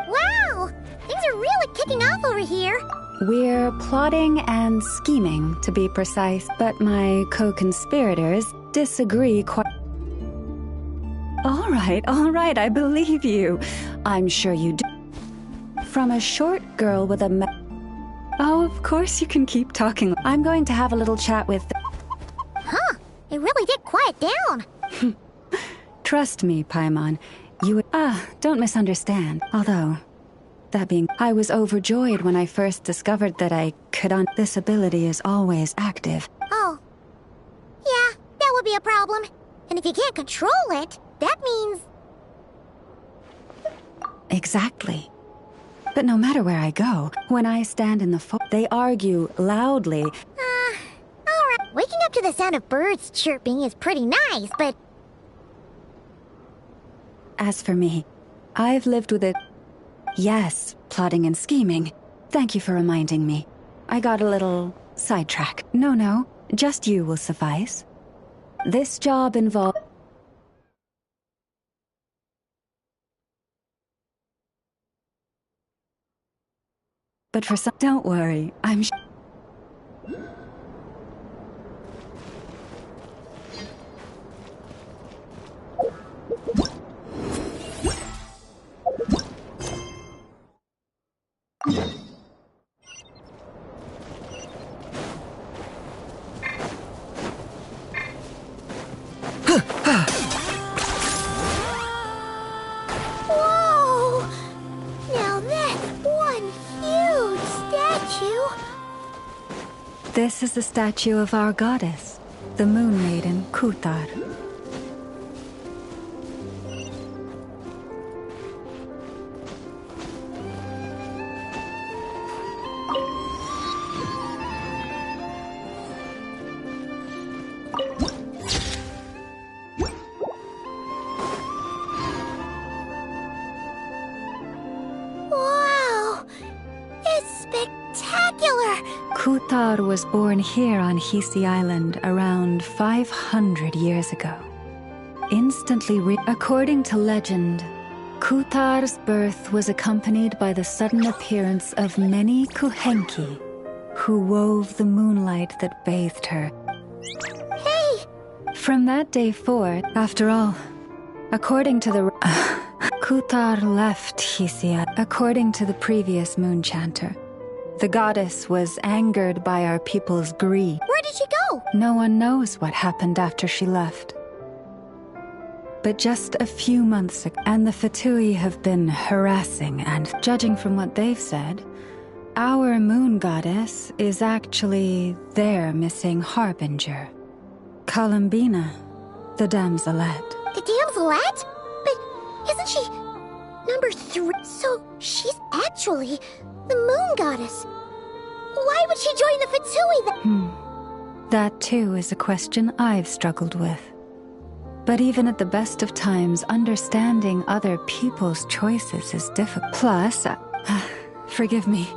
S2: Wow! Things are really kicking off over here.
S9: We're plotting and scheming, to be precise, but my co-conspirators disagree quite... All right, I believe you. I'm sure you do. From a short girl with a Oh, of course you can keep talking. I'm going to have a little chat with...
S2: Huh, it really did quiet down.
S9: Trust me, Paimon. You... don't misunderstand. Although... That being, I was overjoyed when I first discovered that I could this ability is always active.
S2: Oh. Yeah, that would be a problem. And if you can't control it, that means...
S9: Exactly. But no matter where I go, when I stand in the they argue loudly.
S2: Alright. Waking up to the sound of birds chirping is pretty nice, but...
S9: As for me, I've lived with it. Yes, plotting and scheming. Thank you for reminding me. I got a little sidetracked. No, just you will suffice. This job involves... But for some... Don't worry, I'm...
S2: Whoa! Now that's one huge statue.
S9: This is the statue of our goddess, the Moon Maiden Kuthar.
S2: Wow! It's spectacular!
S9: Kuthar was born here on Hisi Island around 500 years ago. According to legend, Kuthar's birth was accompanied by the sudden appearance of many Kuhenki, who wove the moonlight that bathed her.
S2: Hey!
S9: From that day forth, after all, according to the... Kuthar left Hisia. According to the previous moon chanter, the goddess was angered by our people's greed.
S2: Where did she go?
S9: No one knows what happened after she left. But just a few months ago, and the Fatui have been harassing, and judging from what they've said, our moon goddess is actually their missing harbinger, Columbina, the damselette.
S2: The damselette? But isn't she number 3? So she's actually the moon goddess. Why would she join the Fatui then?
S9: That too is a question I've struggled with. But even at the best of times, understanding other people's choices is difficult. Plus, forgive me,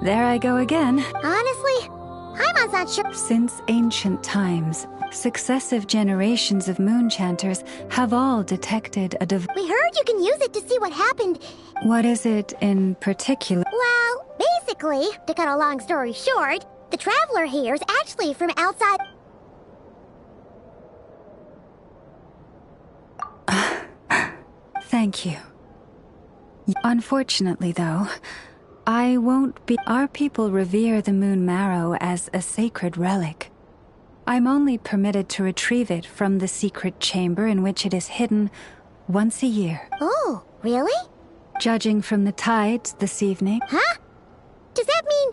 S9: there I go again.
S2: Honestly, Paimon's not sure.
S9: Since ancient times, successive generations of moonchanters have all detected a
S2: We heard you can use it to see what happened.
S9: What is it in particular?
S2: Well, basically, to cut a long story short, the traveler here is actually from outside.
S9: Thank you. Unfortunately, though, I won't be. Our people revere the moon marrow as a sacred relic. I'm only permitted to retrieve it from the secret chamber in which it is hidden once a year.
S2: Oh, really?
S9: Judging from the tides this evening.
S2: Huh? Does that mean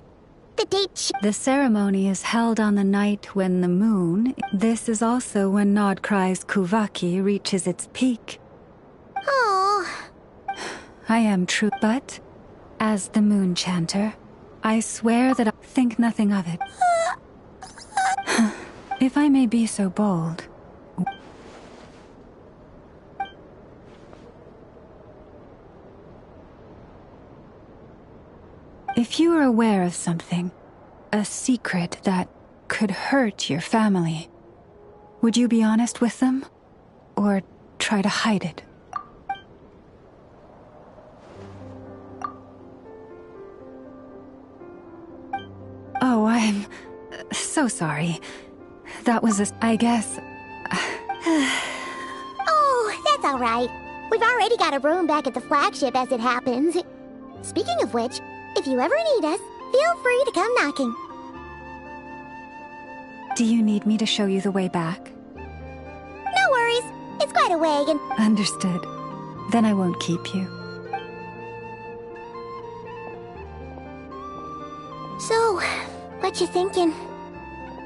S2: the date?
S9: The ceremony is held on the night when the moon. This is also when Nodcry's Kuvaki reaches its peak.
S2: Oh.
S9: I am true, but as the moon chanter, I swear that I think nothing of it. If I may be so bold. If you are aware of something, a secret that could hurt your family, would you be honest with them? Or try to hide it? Oh, I'm so sorry. That was I guess...
S2: Oh, that's all right. We've already got a room back at the flagship as it happens. Speaking of which, if you ever need us, feel free to come knocking.
S9: Do you need me to show you the way back?
S2: No worries. It's quite a way and...
S9: Understood. Then I won't keep you.
S2: So, what you thinking?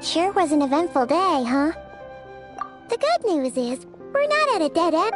S2: Sure was an eventful day, huh? The good news is, we're not at a dead end.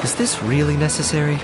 S4: Is this really necessary?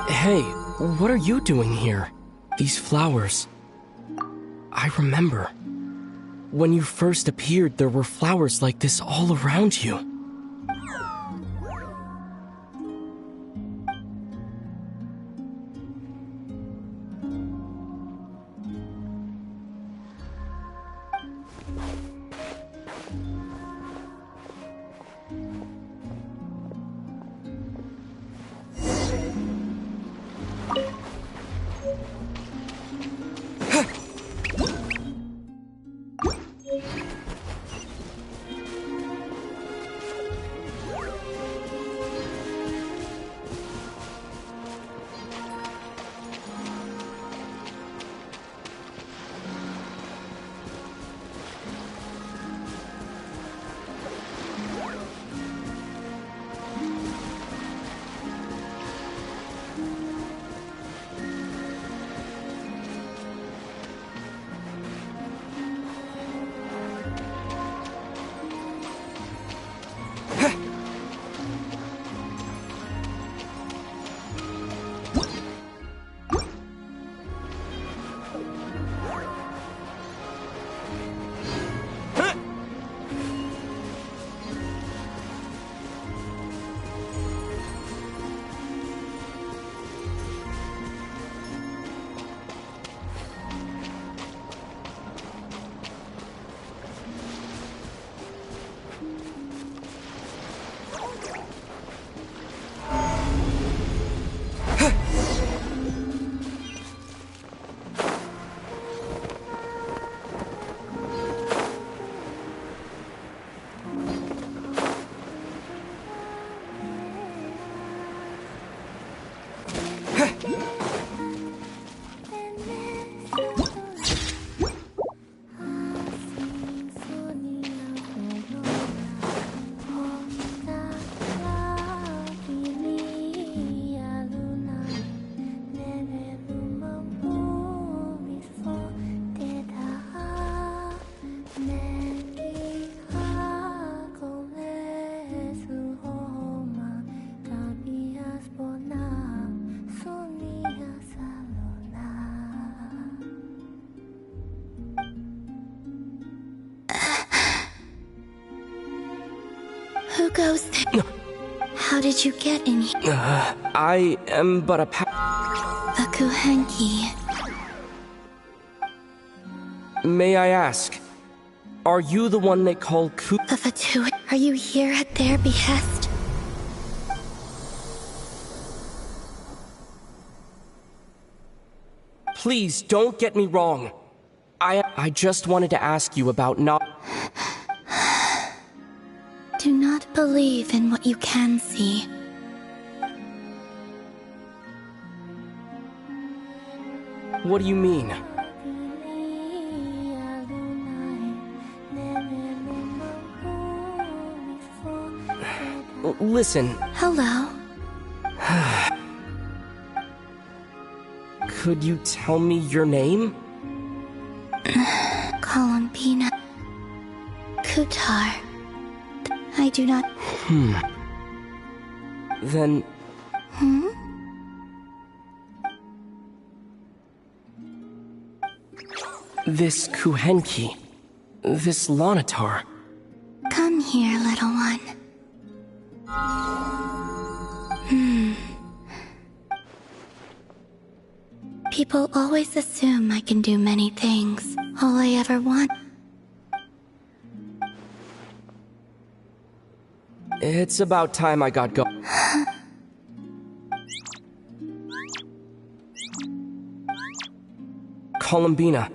S6: Hey, what are you doing here? These flowers. I remember. When you first appeared, there were flowers like this all around you.
S3: Who goes there? How did you get in here?
S6: I am but a
S3: A Kuhenki.
S6: May I ask, are you the one they call
S3: Of a two, are you here at their behest?
S6: Please, don't get me wrong. I just wanted to ask you about not...
S3: Do not believe in what you can see.
S6: What do you mean? Listen.
S3: Hello.
S6: Could you tell me your name?
S3: Columbina. Kutar. I do not...
S6: Then... This Kuhenki. This Lanatar.
S3: Come here, little one. People always assume I can do many things. All I ever want...
S6: It's about time I got go- Columbina.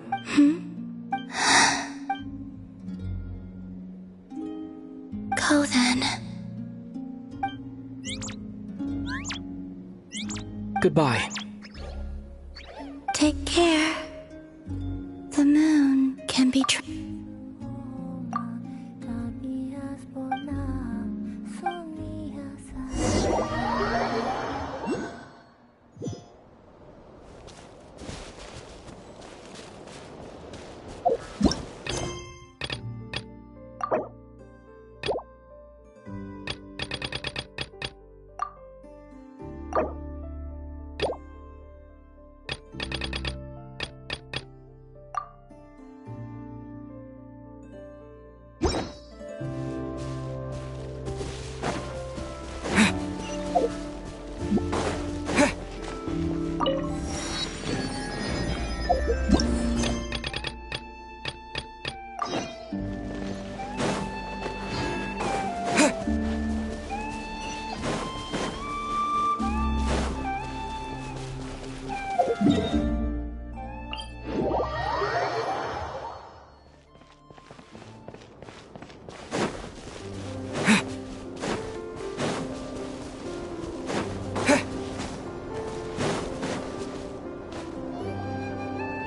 S3: Go then.
S6: Goodbye.
S3: Take care. The moon can be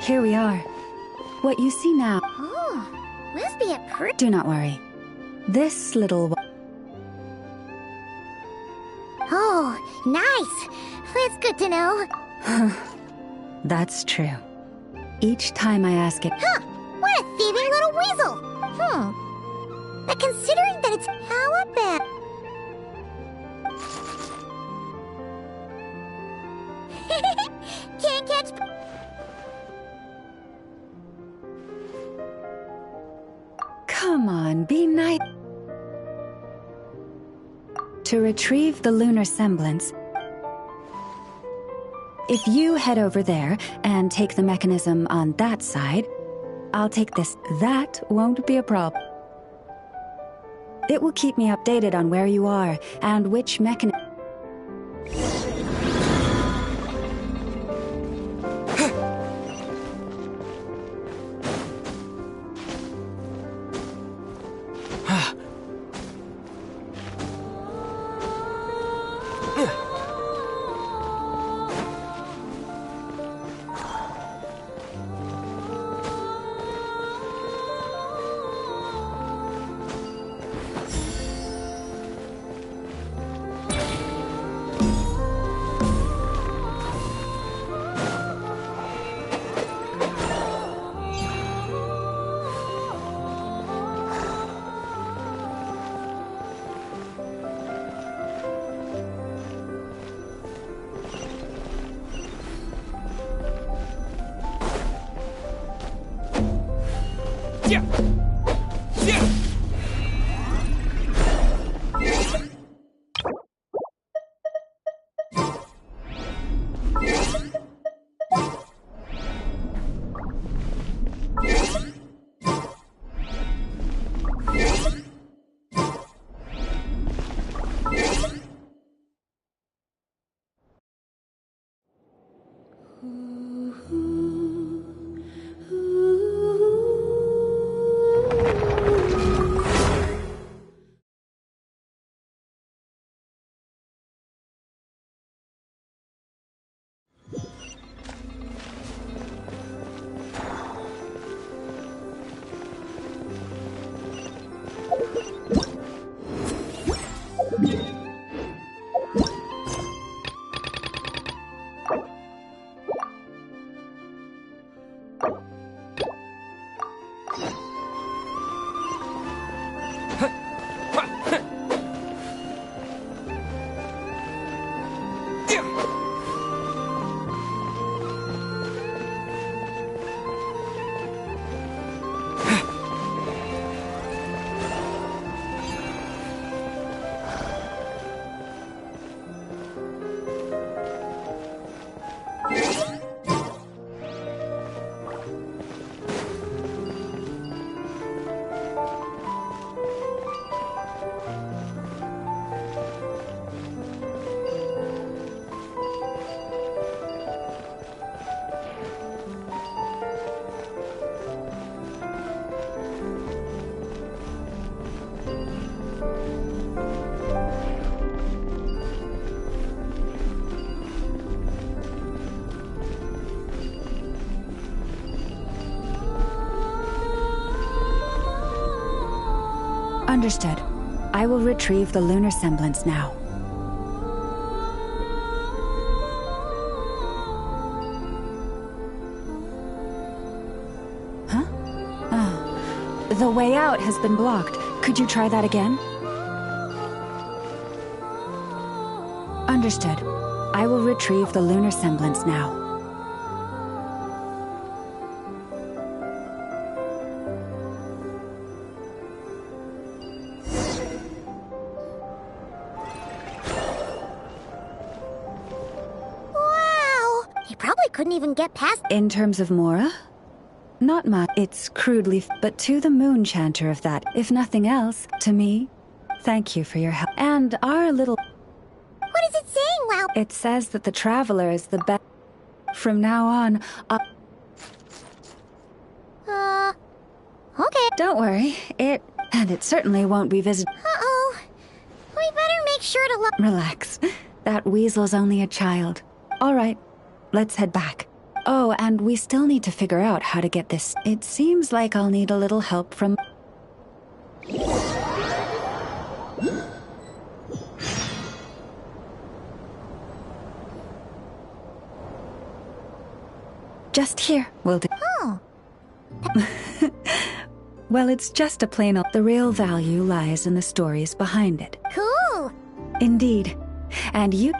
S9: Here we are. What you see now...
S2: Oh, must be a pretty...
S9: Do not worry. This little...
S2: Oh, nice. That's good to know.
S9: That's true. Each time I ask it...
S2: Huh, what a thieving little weasel. But considering that it's how bad... Can't catch...
S9: Come on, be nice. To retrieve the lunar semblance, if you head over there and take the mechanism on that side, I'll take this. That won't be a problem. It will keep me updated on where you are and which mechanism. Understood. I will retrieve the lunar semblance now. Huh? Oh. The way out has been blocked. Could you try that again? Understood. I will retrieve the lunar semblance now.
S2: Couldn't even get past...
S9: In terms of Mora? Not much. It's crudely... But to the moon chanter of that, if nothing else, to me, thank you for your help. And our little...
S2: What is it saying, Wow?
S9: It says that the Traveler is the best... From now on,
S2: okay.
S9: Don't worry. And it certainly won't be visited...
S2: Uh-oh. We better make sure to
S9: Relax. That weasel's only a child. All right. Let's head back. Oh, and we still need to figure out how to get this. It seems like I'll need a little help from... Just here, will do.
S2: Oh.
S9: Well, it's just a plain old... The real value lies in the stories behind it.
S2: Cool.
S9: Indeed. And you...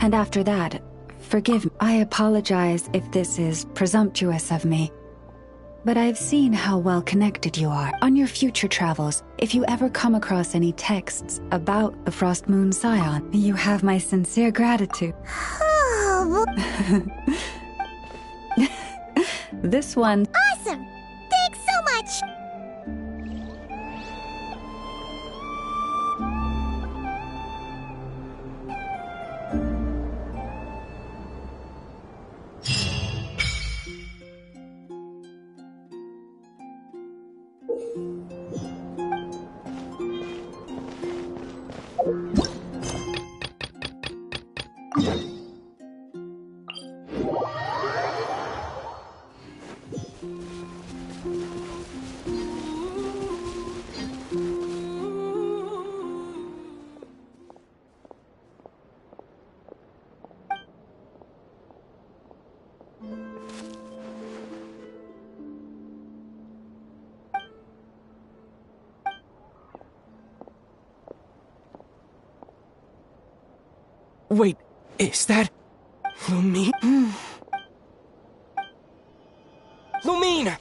S9: And after that, forgive me. I apologize if this is presumptuous of me. But I've seen how well connected you are. On your future travels, if you ever come across any texts about the Frost Moon Scion, you have my sincere gratitude. This one...
S2: Awesome! Thanks so much!
S6: Wait, is that... Lumine? Lumine!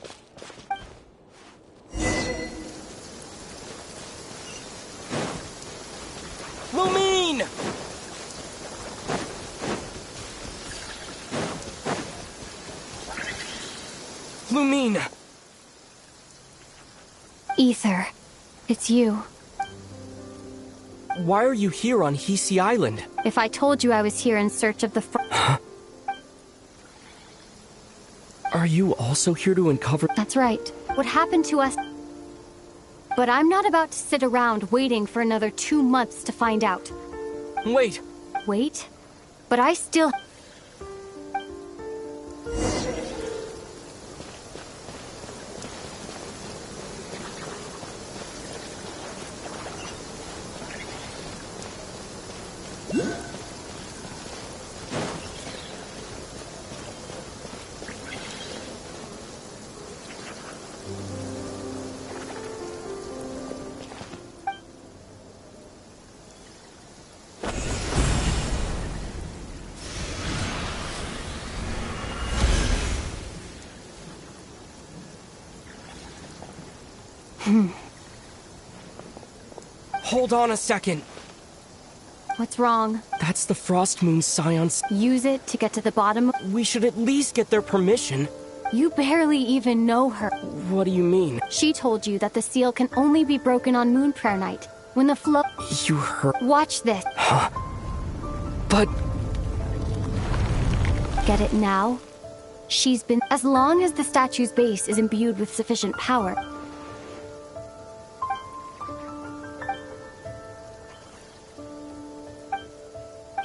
S6: Lumine! Lumine!
S1: Ether, it's you.
S6: Why are you here on Hisi Island?
S1: If I told you I was here in search of the
S6: Are you also here to uncover...
S1: That's right. What happened to us... But I'm not about to sit around waiting for another 2 months to find out.
S6: Wait!
S1: Wait? But I still...
S6: Hold on a second.
S1: What's wrong?
S6: That's the Frost Moon Scion's...
S1: Use it to get to the bottom of...
S6: We should at least get their permission.
S1: You barely even know her.
S6: What do you mean?
S1: She told you that the seal can only be broken on Moon Prayer Night, when the flow...
S6: You heard...
S1: Watch this.
S6: Huh? But...
S1: Get it now? She's been... As long as the statue's base is imbued with sufficient power...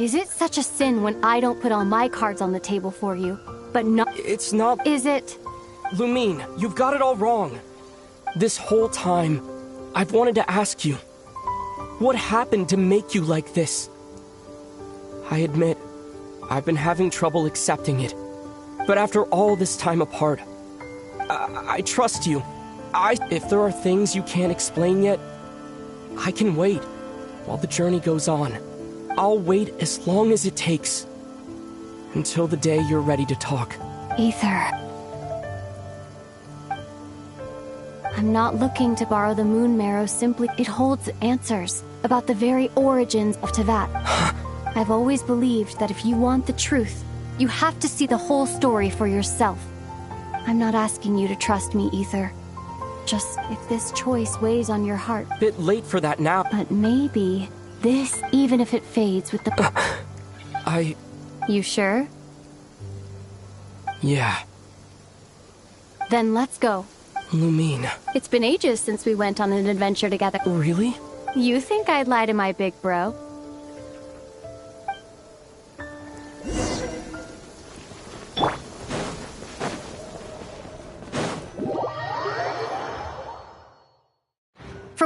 S1: Is it such a sin when I don't put all my cards on the table for you, but not...
S6: It's not...
S1: Is it?
S6: Lumine, you've got it all wrong. This whole time, I've wanted to ask you, what happened to make you like this? I admit, I've been having trouble accepting it. But after all this time apart, I trust you. If there are things you can't explain yet, I can wait while the journey goes on. I'll wait as long as it takes. Until the day you're ready to talk.
S1: Ether. I'm not looking to borrow the moon marrow simply. It holds answers about the very origins of Tevat. I've always believed that if you want the truth, you have to see the whole story for yourself. I'm not asking you to trust me, Ether. Just if this choice weighs on your heart.
S6: Bit late for that now.
S1: But maybe this, even if it fades with the... You sure?
S6: Yeah.
S1: Then let's go.
S6: Lumine.
S1: It's been ages since we went on an adventure together.
S6: Really?
S1: You think I'd lie to my big bro?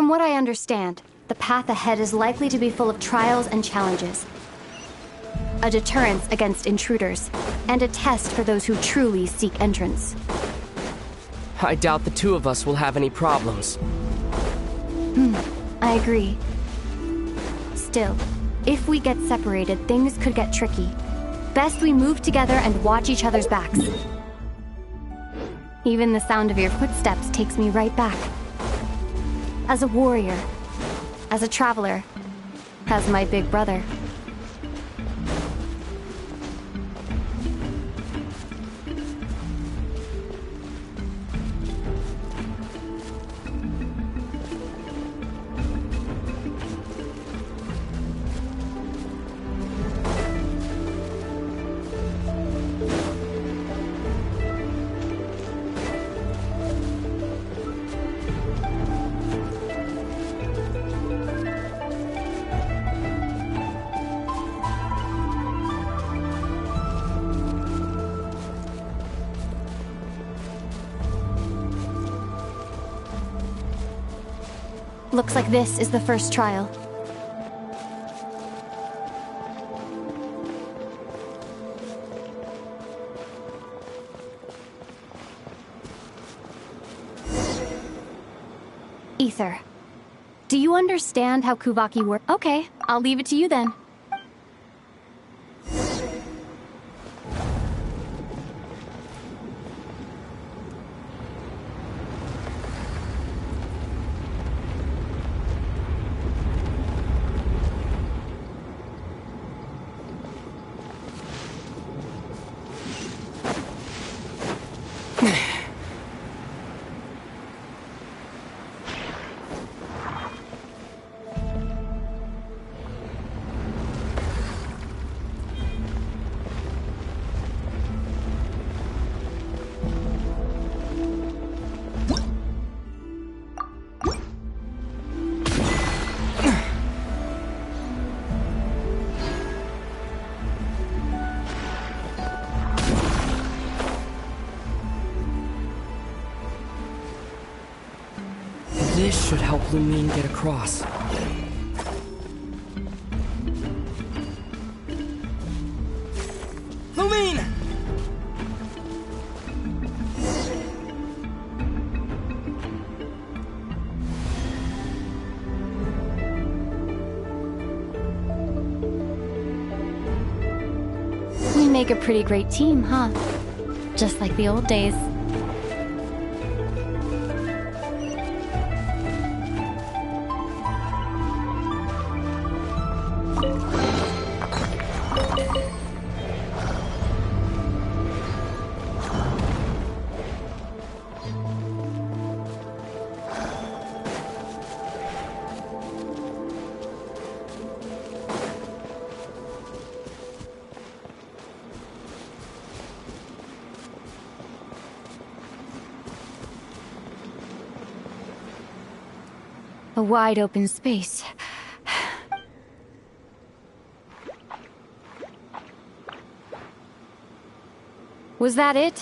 S16: From what I understand, the path ahead is likely to be full of trials and challenges. A deterrence against intruders, and a test for those who truly seek entrance.
S6: I doubt the two of us will have any problems.
S16: I agree. Still, if we get separated, things could get tricky. Best we move together and watch each other's backs. Even the sound of your footsteps takes me right back. As a warrior, as a traveler, as my big brother. Looks like this is the first trial. Ether. Do you understand how Kuvaki works? Okay, I'll leave it to you then.
S6: This should help Lumine get across. Lumine!
S16: We make a pretty great team, huh? Just like the old days. A wide open space. Was that it?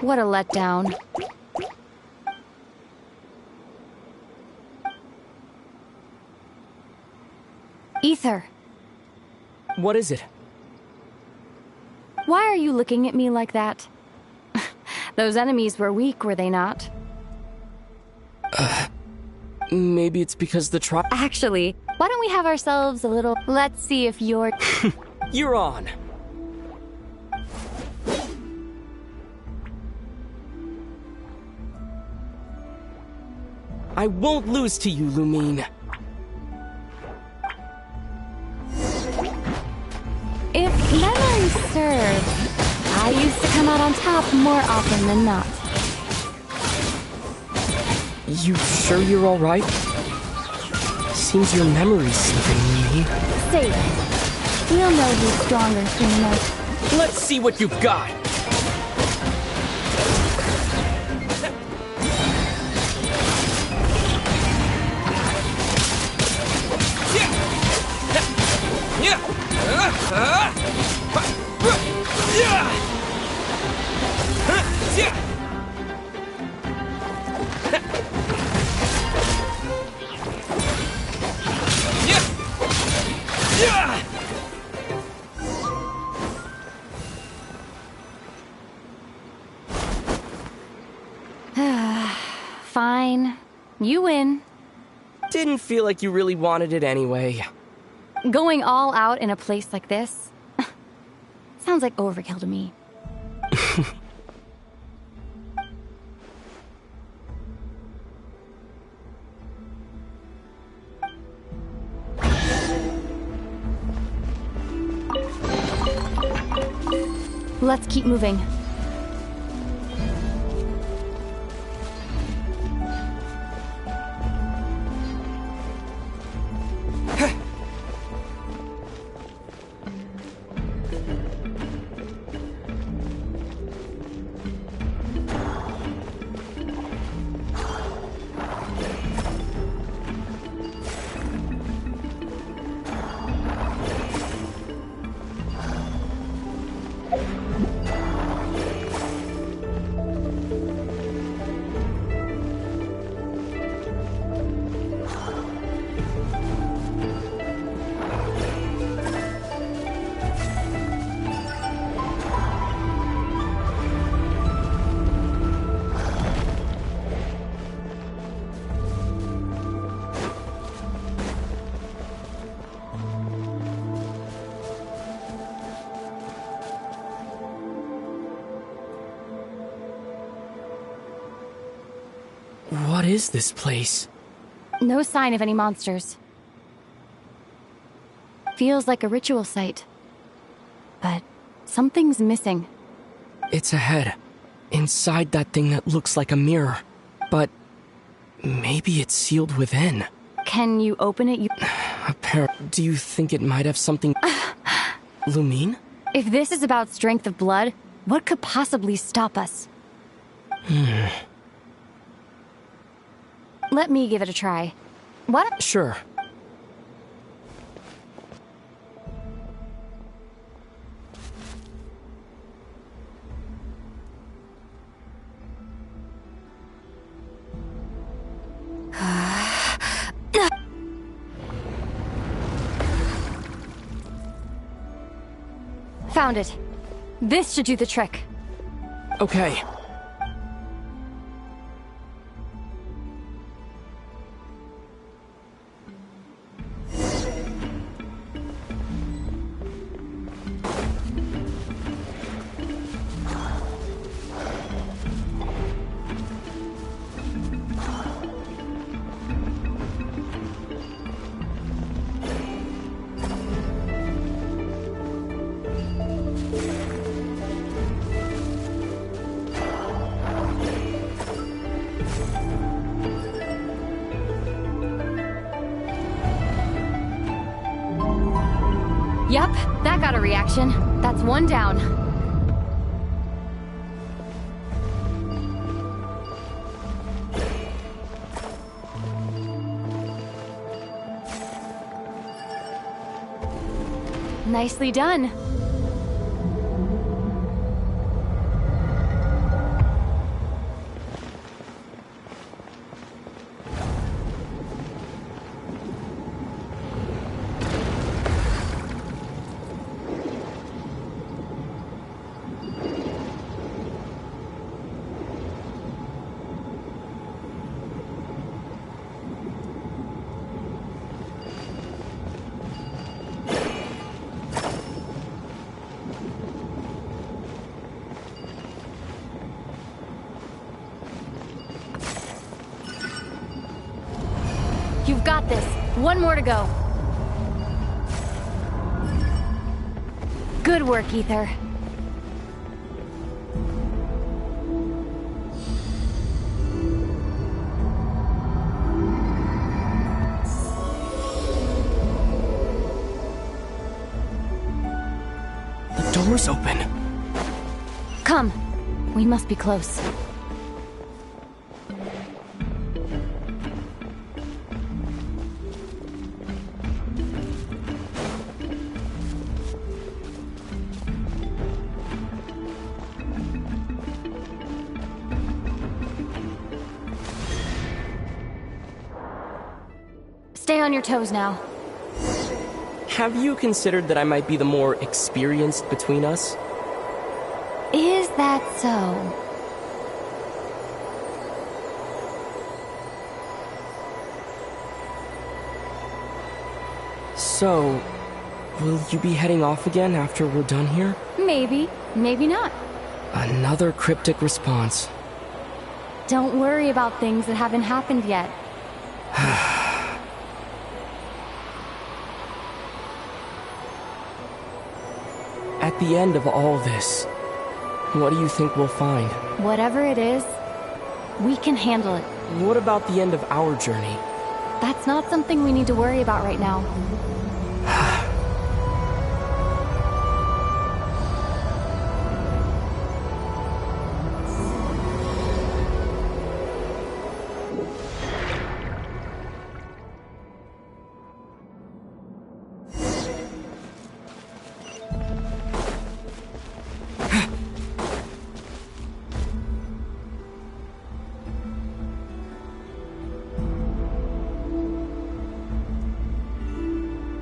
S16: What a letdown. Ether.
S6: What is it?
S16: Why are you looking at me like that? Those enemies were weak, were they not?
S6: Maybe it's because the
S16: Actually, why don't we have ourselves a little... Let's see if you're...
S6: You're on. I won't lose to you, Lumine.
S16: If memory serves, I used to come out on top more often than not.
S6: You sure you're alright? Seems your memory's slipping, Lumine.
S16: Save it. We'll know who's stronger soon enough.
S6: Let's see what you've got!
S16: Fine. You win.
S6: Didn't feel like you really wanted it anyway.
S16: Going all out in a place like this sounds like overkill to me. Let's keep moving.
S6: What is this place?
S16: No sign of any monsters. Feels like a ritual site. But something's missing.
S6: It's a head. Inside that thing that looks like a mirror. But maybe it's sealed within.
S16: Can you open it?
S6: Do you think it might have something... Lumine?
S16: If this is about strength of blood, what could possibly stop us? Let me give it a try. What?
S6: Sure.
S16: Found it. This should do the trick.
S6: Okay.
S16: Yup, that got a reaction. That's one down. Nicely done. You've got this. One more to go. Good work, Ether.
S6: The door's open.
S16: Come. We must be close. Stay on your toes now.
S6: Have you considered that I might be the more experienced between us?
S16: Is that so?
S6: So, will you be heading off again after we're done here?
S16: Maybe, maybe not.
S6: Another cryptic response.
S16: Don't worry about things that haven't happened yet.
S6: At the end of all this, what do you think we'll find?
S16: Whatever it is, we can handle it.
S6: What about the end of our journey?
S16: That's not something we need to worry about right now.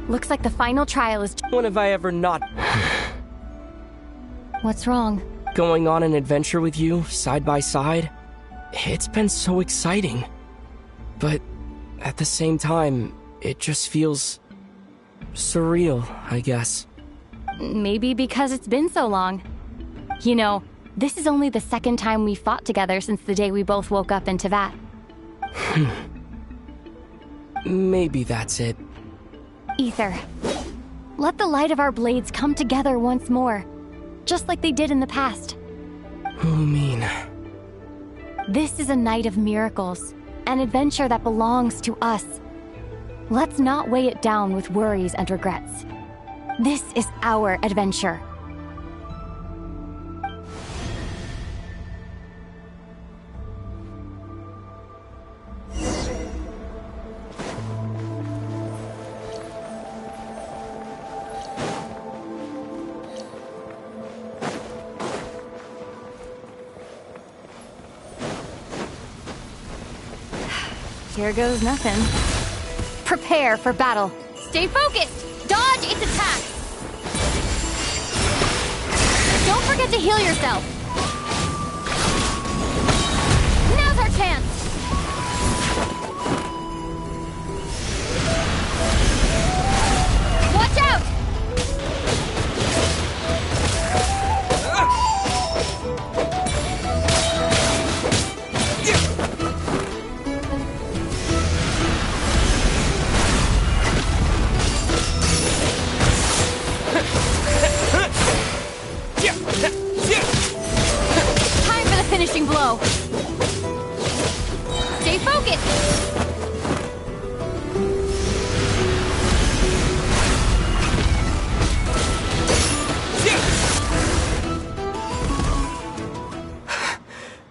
S16: Looks like the final trial is...
S6: When have I ever not...
S16: What's wrong?
S6: Going on an adventure with you, side by side? It's been so exciting. But at the same time, it just feels... surreal, I guess.
S16: Maybe because it's been so long. You know, this is only the second time we fought together since the day we both woke up in Tevat.
S6: Maybe that's it.
S16: Ether, let the light of our blades come together once more, just like they did in the past.
S6: Lumine.
S16: This is a night of miracles, an adventure that belongs to us. Let's not weigh it down with worries and regrets. This is our adventure. Here goes nothing. Prepare for battle. Stay focused! Dodge its attack! Don't forget to heal yourself! Now's our chance! Watch out! Finishing blow. Stay focused.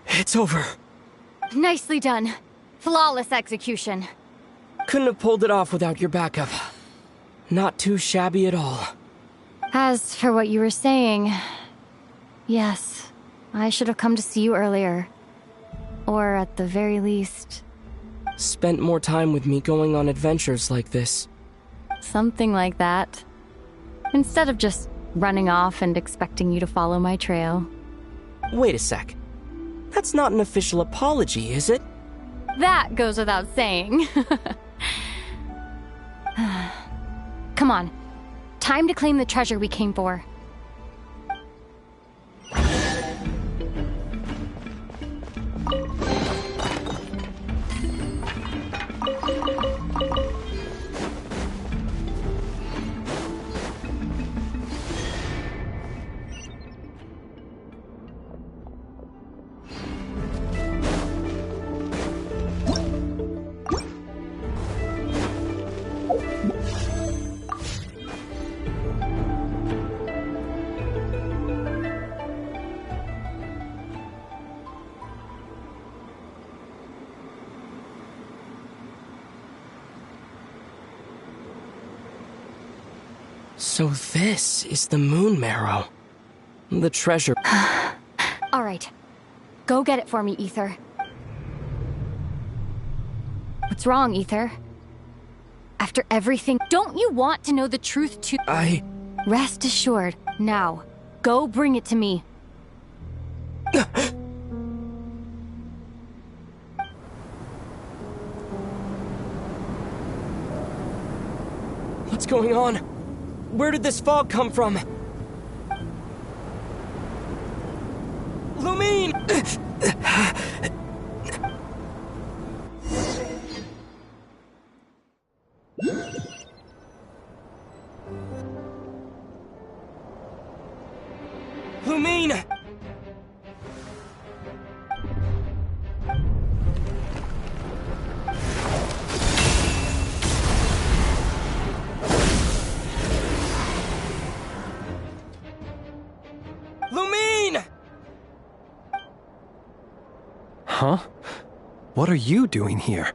S6: It's over.
S16: Nicely done. Flawless execution.
S6: Couldn't have pulled it off without your backup. Not too shabby at all.
S16: As for what you were saying, yes. I should have come to see you earlier. Or at the very least...
S6: Spent more time with me going on adventures like this.
S16: Something like that. Instead of just running off and expecting you to follow my trail.
S6: Wait a sec. That's not an official apology, is it?
S16: That goes without saying. Come on. Time to claim the treasure we came for.
S6: So this is the moon marrow. The treasure.
S16: All right. Go get it for me, Ether. What's wrong, Ether? After everything, don't you want to know the truth too? Rest assured. Now, go bring it to me.
S6: What's going on? Where did this fog come from? Lumine! Lumine! Lumine!
S7: Huh? What are you doing here?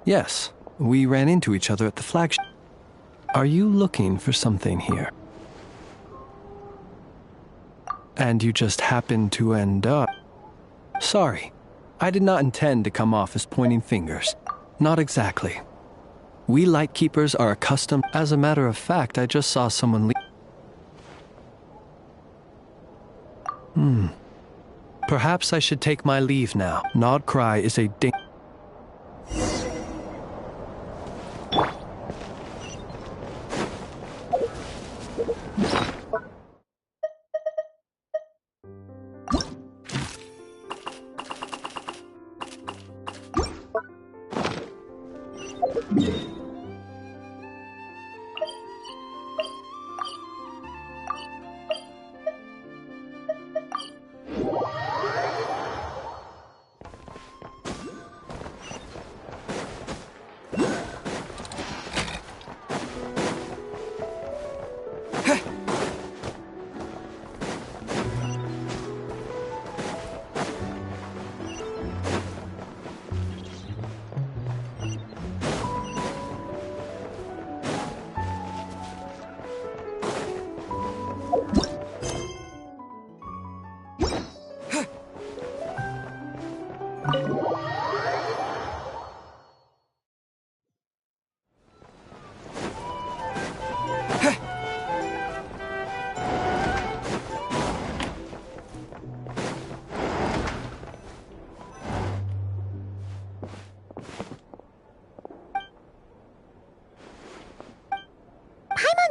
S7: Yes, we ran into each other at the flagship. Are you looking for something here? And you just happened to end up... Sorry, I did not intend to come off as pointing fingers. Not exactly. We Lightkeepers are accustomed... As a matter of fact, I just saw someone leave... Perhaps I should take my leave now. Nodcry is a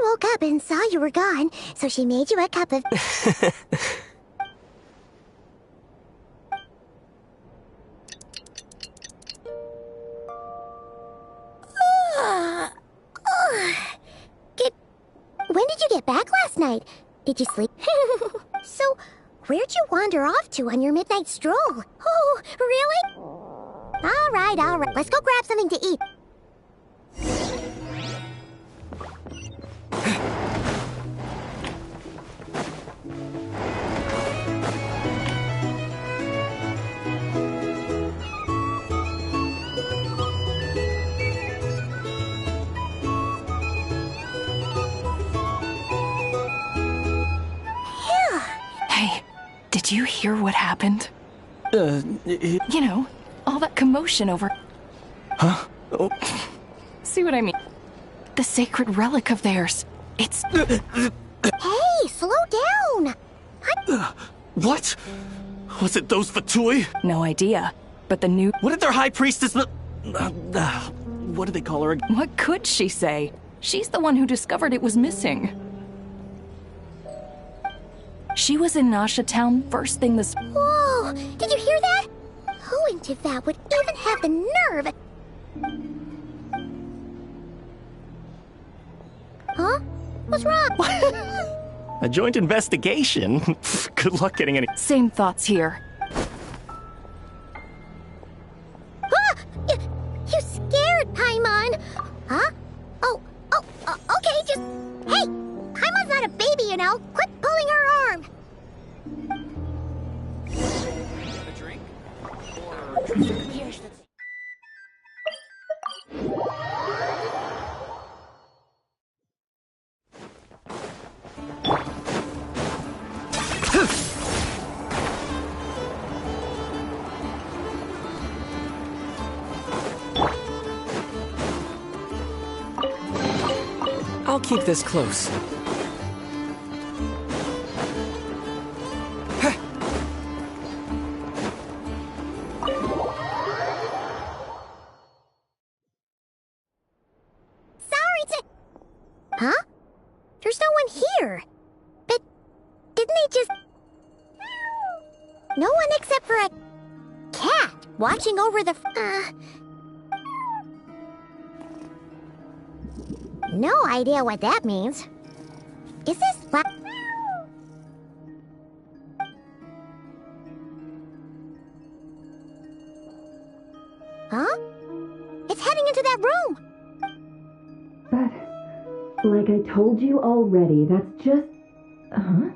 S2: woke up and saw you were gone, so she made you a cup of... When did you get back last night? Did you sleep? So, where'd you wander off to on your midnight stroll? Oh, really? All right. Let's go grab something to eat.
S11: Hey, did you hear what happened? You know, all that commotion over...
S6: Huh? Oh.
S11: See what I mean? The sacred relic of theirs. It's...
S2: Hey, slow down!
S17: What? Was it those Fatui?
S11: No idea, but the new...
S17: What did their high priestess... what do they call her?
S11: What could she say? She's the one who discovered it was missing. She was in Nasha Town first thing this...
S2: Whoa! Did you hear that? Who in Tivat would even have the nerve? Huh? What's wrong?
S17: A joint investigation? Good luck getting any...
S11: Same thoughts here.
S2: Ah! You scared Paimon! Huh? Okay, just... Hey! Paimon's not a baby, you know! Quit pulling her arm!
S5: A drink? Or...
S2: Here's the...
S6: I'll keep this close.
S2: just... No one except for a cat watching over the... No idea what that means. Is this what? Huh? It's heading into that room!
S18: But, like I told you already, that's just... Huh?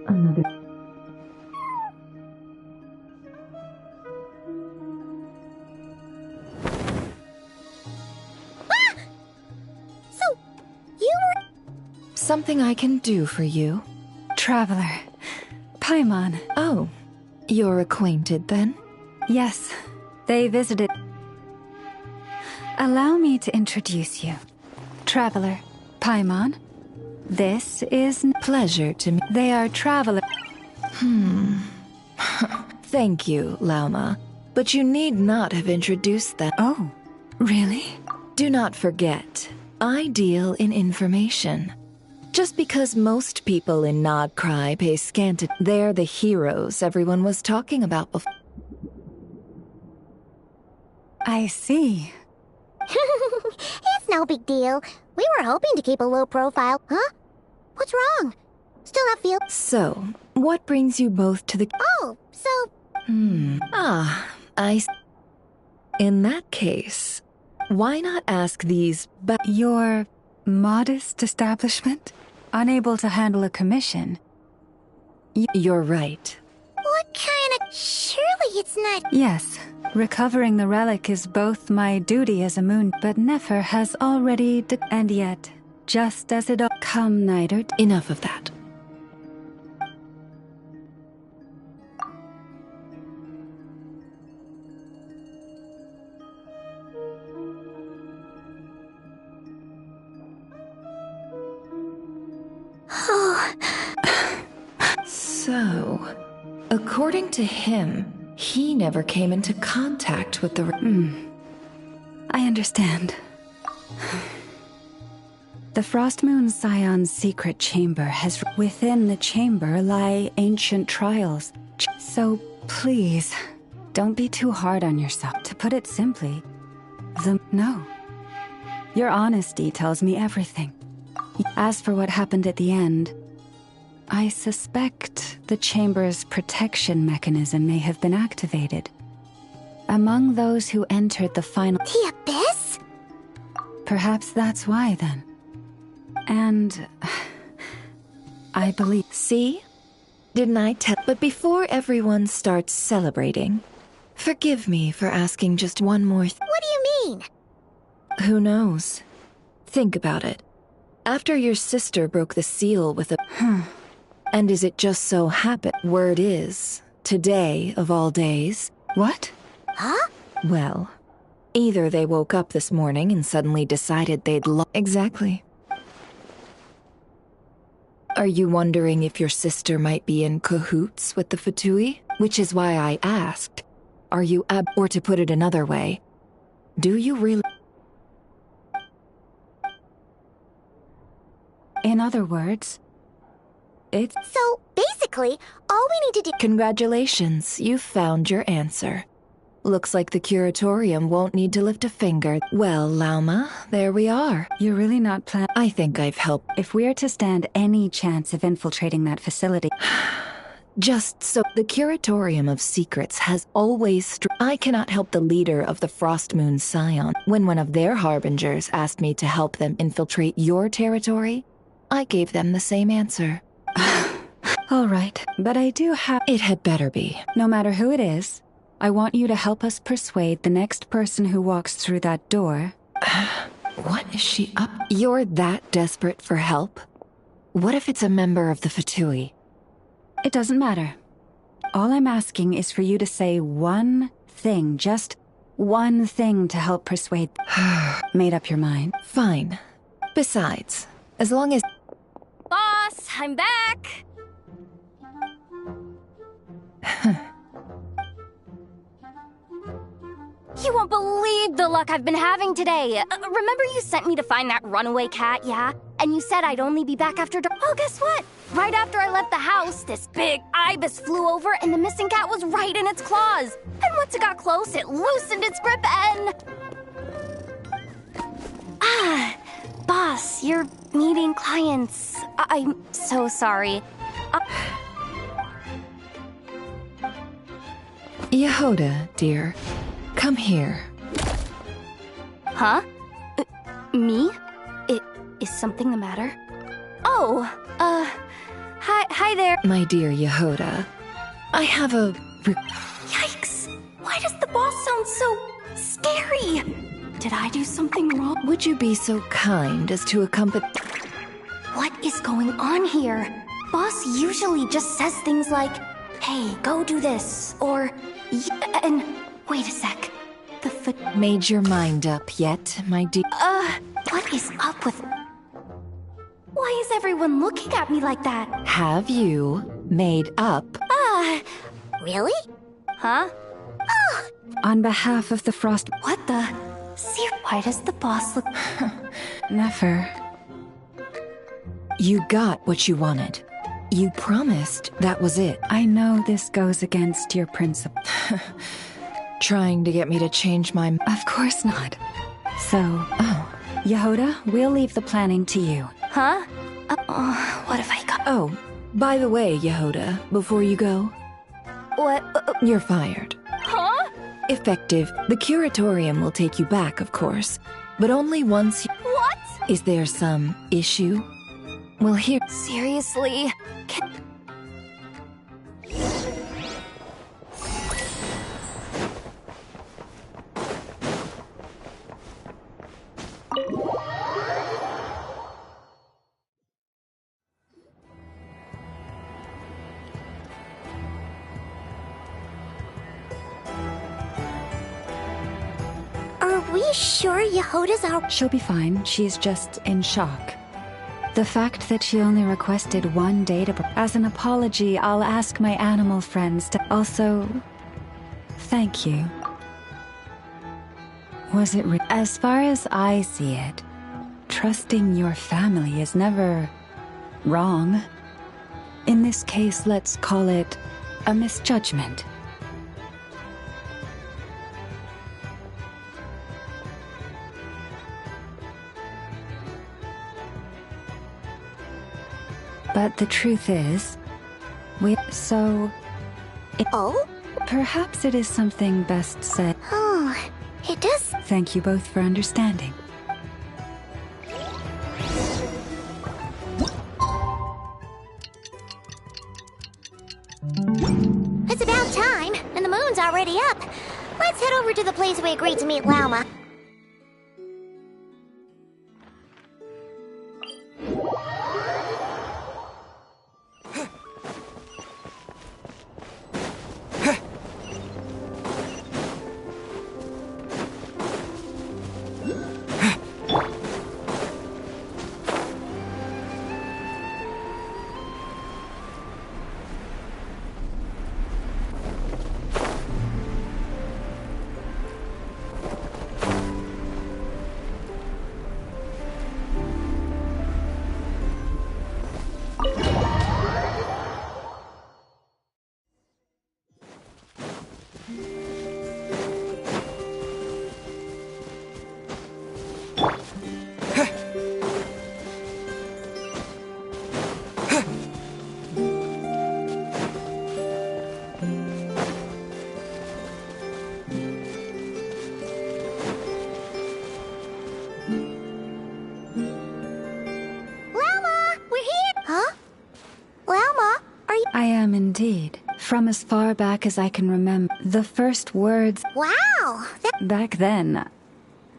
S18: Another...
S2: Ah! So, you were...
S19: Something I can do for you?
S9: Traveler. Paimon.
S19: Oh, you're acquainted then?
S9: Yes, they visited. Allow me to introduce you. Traveler, Paimon. This is...
S19: Pleasure to me.
S9: They are traveler...
S19: Thank you, Lauma. But you need not have introduced them.
S9: Oh, really?
S19: Do not forget, I deal in information. Just because most people in Nodcry pay scant, they're the heroes everyone was talking about before.
S9: I see.
S2: It's no big deal. We were hoping to keep a low profile. Huh? What's wrong? Still not feel...
S19: So, what brings you both to the...
S2: Oh, so...
S19: In that case, why not ask these...
S9: Your modest establishment? Unable to handle a commission?
S19: You're right.
S2: What kind of... Surely it's not...
S9: Yes. Recovering the relic is both my duty as a moon, but Nefer has already... And yet, just as it all... Come, Nighter...
S19: Enough of that. So, according to him, he never came into contact with the...
S9: I understand. The Frost Moon Scion's secret chamber has... Within the chamber lie ancient trials. So, please, don't be too hard on yourself. To put it simply, No. Your honesty tells me everything. As for what happened at the end... I suspect the chamber's protection mechanism may have been activated. Among those who entered the final...
S2: The Abyss?
S9: Perhaps that's why, then. And... I believe...
S19: See? Didn't I tell... But before everyone starts celebrating, forgive me for asking just one more...
S2: What do you mean?
S19: Who knows? Think about it. After your sister broke the seal with a... And is it just so happen? Word is, today of all days...
S9: What?
S2: Huh?
S19: Well, either they woke up this morning and suddenly decided they'd Exactly. Are you wondering if your sister might be in cahoots with the Fatui? Which is why I asked, are you or to put it another way, do you really...
S9: In other words... It's...
S2: So, basically, all we need to do...
S19: Congratulations, you've found your answer. Looks like the curatorium won't need to lift a finger. Well, Lauma, there we are.
S9: You're really not planning...
S19: I think I've helped.
S9: If we're to stand any chance of infiltrating that facility...
S19: Just so the Curatorium of Secrets has always... I cannot help the leader of the Frost Moon Scion. When one of their harbingers asked me to help them infiltrate your territory, I gave them the same answer.
S9: All right, but I do have...
S19: It had better be.
S9: No matter who it is, I want you to help us persuade the next person who walks through that door...
S19: What is she up? You're that desperate for help? What if it's a member of the Fatui?
S9: It doesn't matter. All I'm asking is for you to say one thing, just one thing to help persuade... Made up your mind?
S19: Fine. Besides, as long as...
S16: Boss, I'm back! You won't believe the luck I've been having today. Remember you sent me to find that runaway cat, yeah? and you said I'd only be back after dark. Oh, guess what? Right after I left the house, this big ibis flew over and the missing cat was right in its claws. And once it got close, it loosened its grip and... Boss, you're meeting clients. I'm so sorry.
S19: Yehoda, dear, come here.
S16: Huh? Me? Is something the matter? Oh, hi there.
S19: My dear Yehoda, I have a...
S16: Yikes! Why does the boss sound so scary? Did I do something wrong?
S19: Would you be so kind as to accompany...
S16: What is going on here? Boss usually just says things like, hey, go do this, or... and... wait a sec. The foot...
S19: Made your mind up yet, my dear...
S16: What is up with... Why is everyone looking at me like that?
S19: Have you made up?
S2: Really?
S16: Huh?
S9: On behalf of the Frost...
S16: What the... Why does the boss look...
S9: Nefer.
S19: You got what you wanted. You promised that was it.
S9: I know this goes against your principle.
S19: Trying to get me to change my...
S9: Of course not. So... Yehoda, we'll leave the planning to you.
S16: Huh? What have I got?
S19: Oh, by the way, Yehoda, before you go...
S16: What?
S19: You're fired.
S16: Huh?
S19: Effective. The curatorium will take you back, of course. But only once you...
S16: What?
S19: Is there some issue? We'll hear...
S16: Seriously?
S2: Are we sure Yehoda's our...
S9: She'll be fine. She's just in shock. The fact that she only requested one data... As an apology, I'll ask my animal friends to... Also... Thank you. Was it as far as I see it, trusting your family is never... wrong. In this case, let's call it a misjudgment. But the truth is, perhaps it is something best said.
S2: Oh, it does.
S9: Thank you both for understanding.
S2: It's about time, and the moon's already up. Let's head over to the place we agreed to meet Lauma.
S9: I am indeed. From as far back as I can remember, the first words...
S2: Wow!
S9: Back then,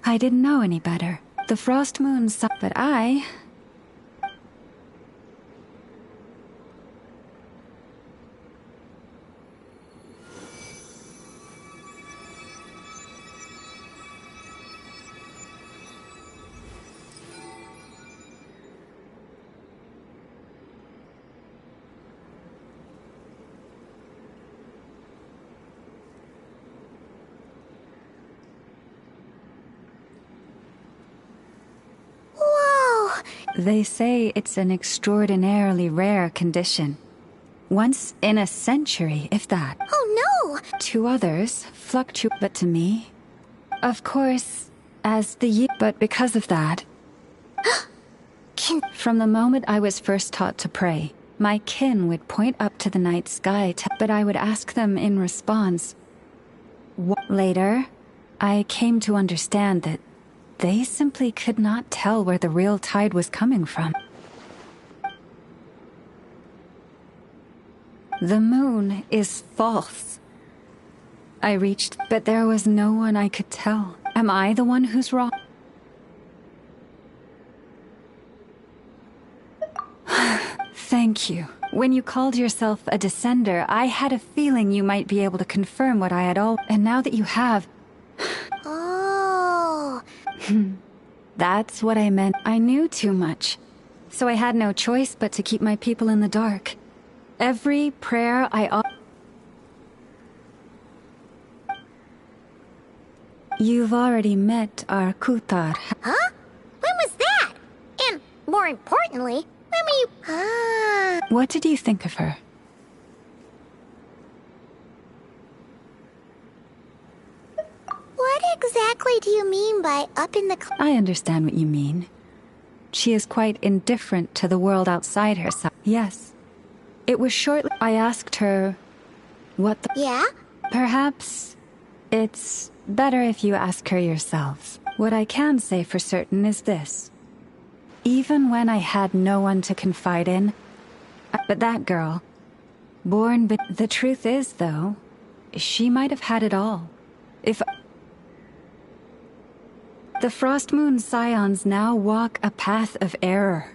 S9: I didn't know any better. The Frost Moon saw... But I... They say it's an extraordinarily rare condition. Once in a century, if that.
S2: Oh no!
S9: To others, fluctuate, but to me, of course, as the year. But because of that, from the moment I was first taught to pray, my kin would point up to the night sky, but I would ask them in response. Later, I came to understand that they simply could not tell where the real tide was coming from. The moon is false. I reached, but there was no one I could tell. Am I the one who's wrong? Thank you. When you called yourself a descender, I had a feeling you might be able to confirm what I had all. And now that you have...
S2: Oh.
S9: That's what I meant. I knew too much. So I had no choice but to keep my people in the dark. Every prayer You've already met our Kutar.
S2: Huh? When was that? And more importantly, when were you... Ah.
S9: What did you think of her?
S2: What exactly do you mean by up in the...
S9: I understand what you mean. She is quite indifferent to the world outside herself. Yes. It was shortly I asked her what the...
S2: Yeah?
S9: Perhaps it's better if you ask her yourself. What I can say for certain is this. Even when I had no one to confide in, but that girl, but the truth is, though, she might have had it all. If... The Frost Moon Scions now walk a path of error.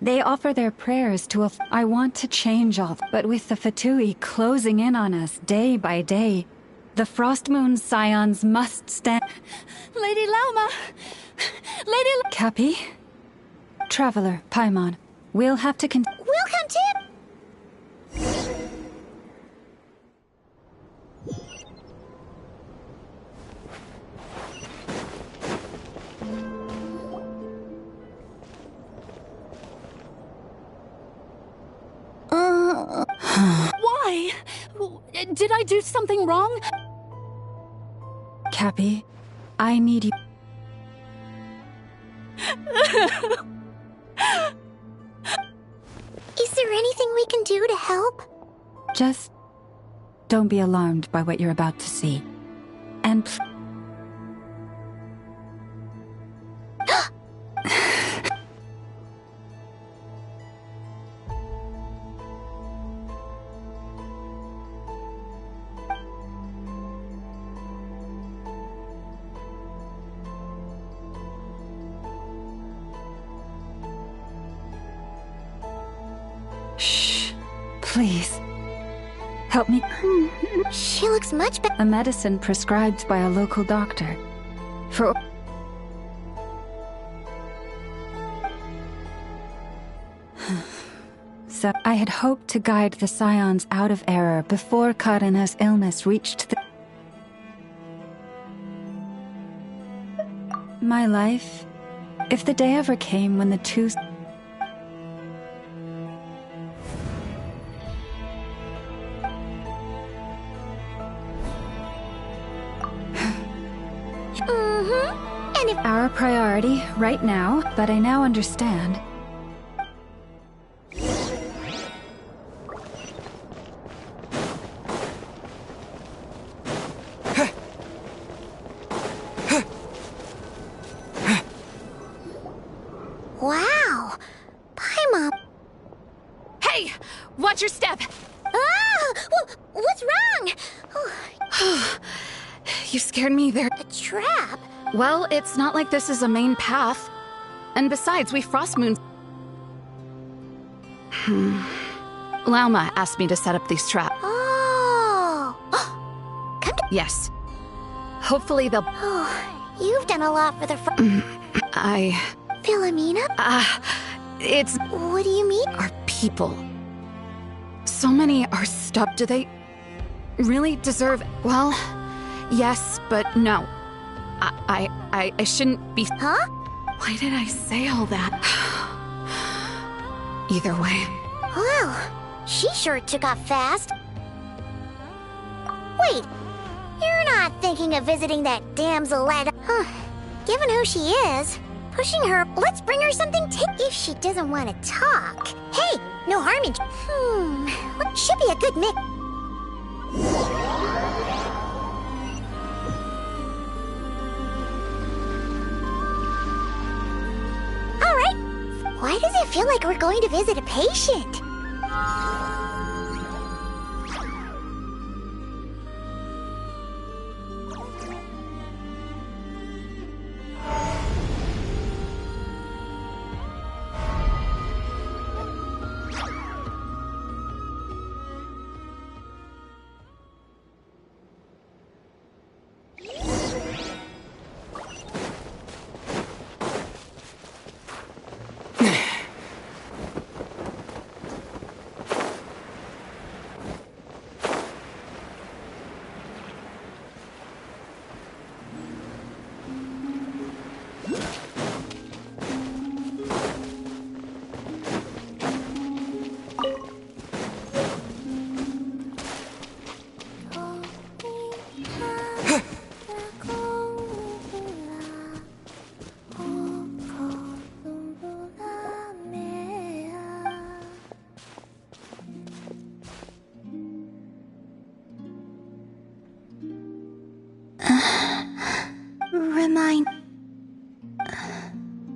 S9: They offer their prayers to a... I want to change all, but with the Fatui closing in on us day by day, the Frost Moon Scions must stand...
S14: Lady Lauma! Lady...
S9: Cappy? Traveler, Paimon, we'll have to
S2: We'll come too!
S14: Why? Did I do something wrong?
S9: Cappy, I need you.
S2: Is there anything we can do to help?
S9: Just don't be alarmed by what you're about to see. And please, help me.
S2: She looks much better.
S9: A medicine prescribed by a local doctor. For... So, I had hoped to guide the Scions out of error before Karina's illness reached the... My life, if the day ever came when the two...
S2: And if
S9: Our priority, right now, but I now understand.
S2: Wow! Paimon!
S11: Hey! Watch your step!
S2: Ah! What's wrong?
S11: You scared me there.
S2: A trap?
S11: Well, it's not like this is a main path. And besides, we Frost Moons... Lauma asked me to set up these traps.
S2: Oh! Come to...
S11: Yes. Hopefully they'll...
S2: Oh, you've done a lot for the Philomena?
S11: It's...
S2: What do you mean?
S11: Our people. So many are stuck. Do they really deserve... Well, yes, but no. I shouldn't be...
S2: Huh?
S11: Why did I say all that? either way.
S2: Wow, she sure took off fast. Wait, you're not thinking of visiting that damselette? Huh. Given who she is, pushing her, let's bring her something if she doesn't want to talk. Hey, no harm in... what should be a good mix. Alright, why does it feel like we're going to visit a patient?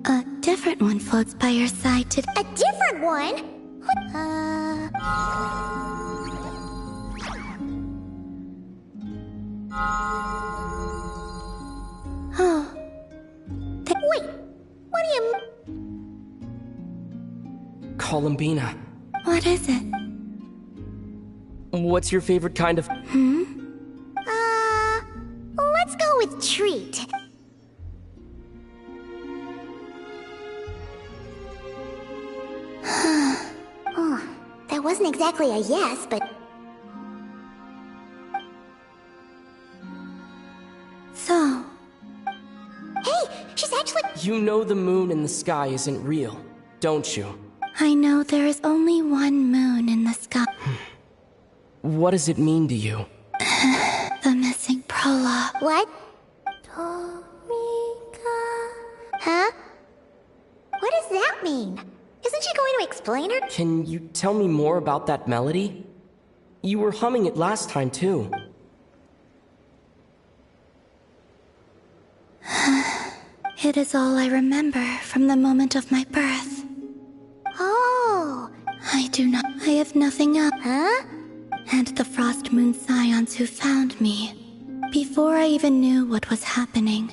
S2: A different one floats by your side today. A different one? What? Oh. Wait, what do you...
S6: Columbina.
S2: What is it?
S6: What's your favorite kind of...
S2: Let's go with treat. Oh, that wasn't exactly a yes, but... So... Hey, she's actually...
S6: You know the moon in the sky isn't real, don't you?
S2: I know there is only one moon in the sky.
S6: What does it mean to you?
S2: The missing prologue. What? Huh? What does that mean? Isn't she going to explain her?
S6: Can you tell me more about that melody? You were humming it last time, too.
S2: It is all I remember from the moment of my birth. Oh! I have nothing else. Huh? And the Frost Moon Scions who found me. Before I even knew what was happening.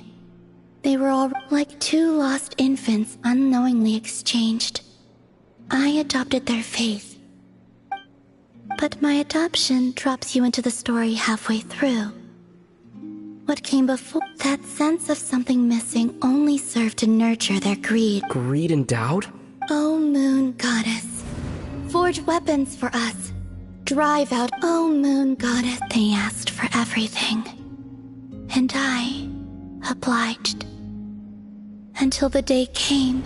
S2: They were all like two lost infants unknowingly exchanged. I adopted their faith. But my adoption drops you into the story halfway through. What came before, that sense of something missing only served to nurture their greed.
S6: Greed and doubt?
S2: Oh, Moon Goddess. Forge weapons for us. Drive out, oh Moon Goddess. They asked for everything. And I obliged. Until the day came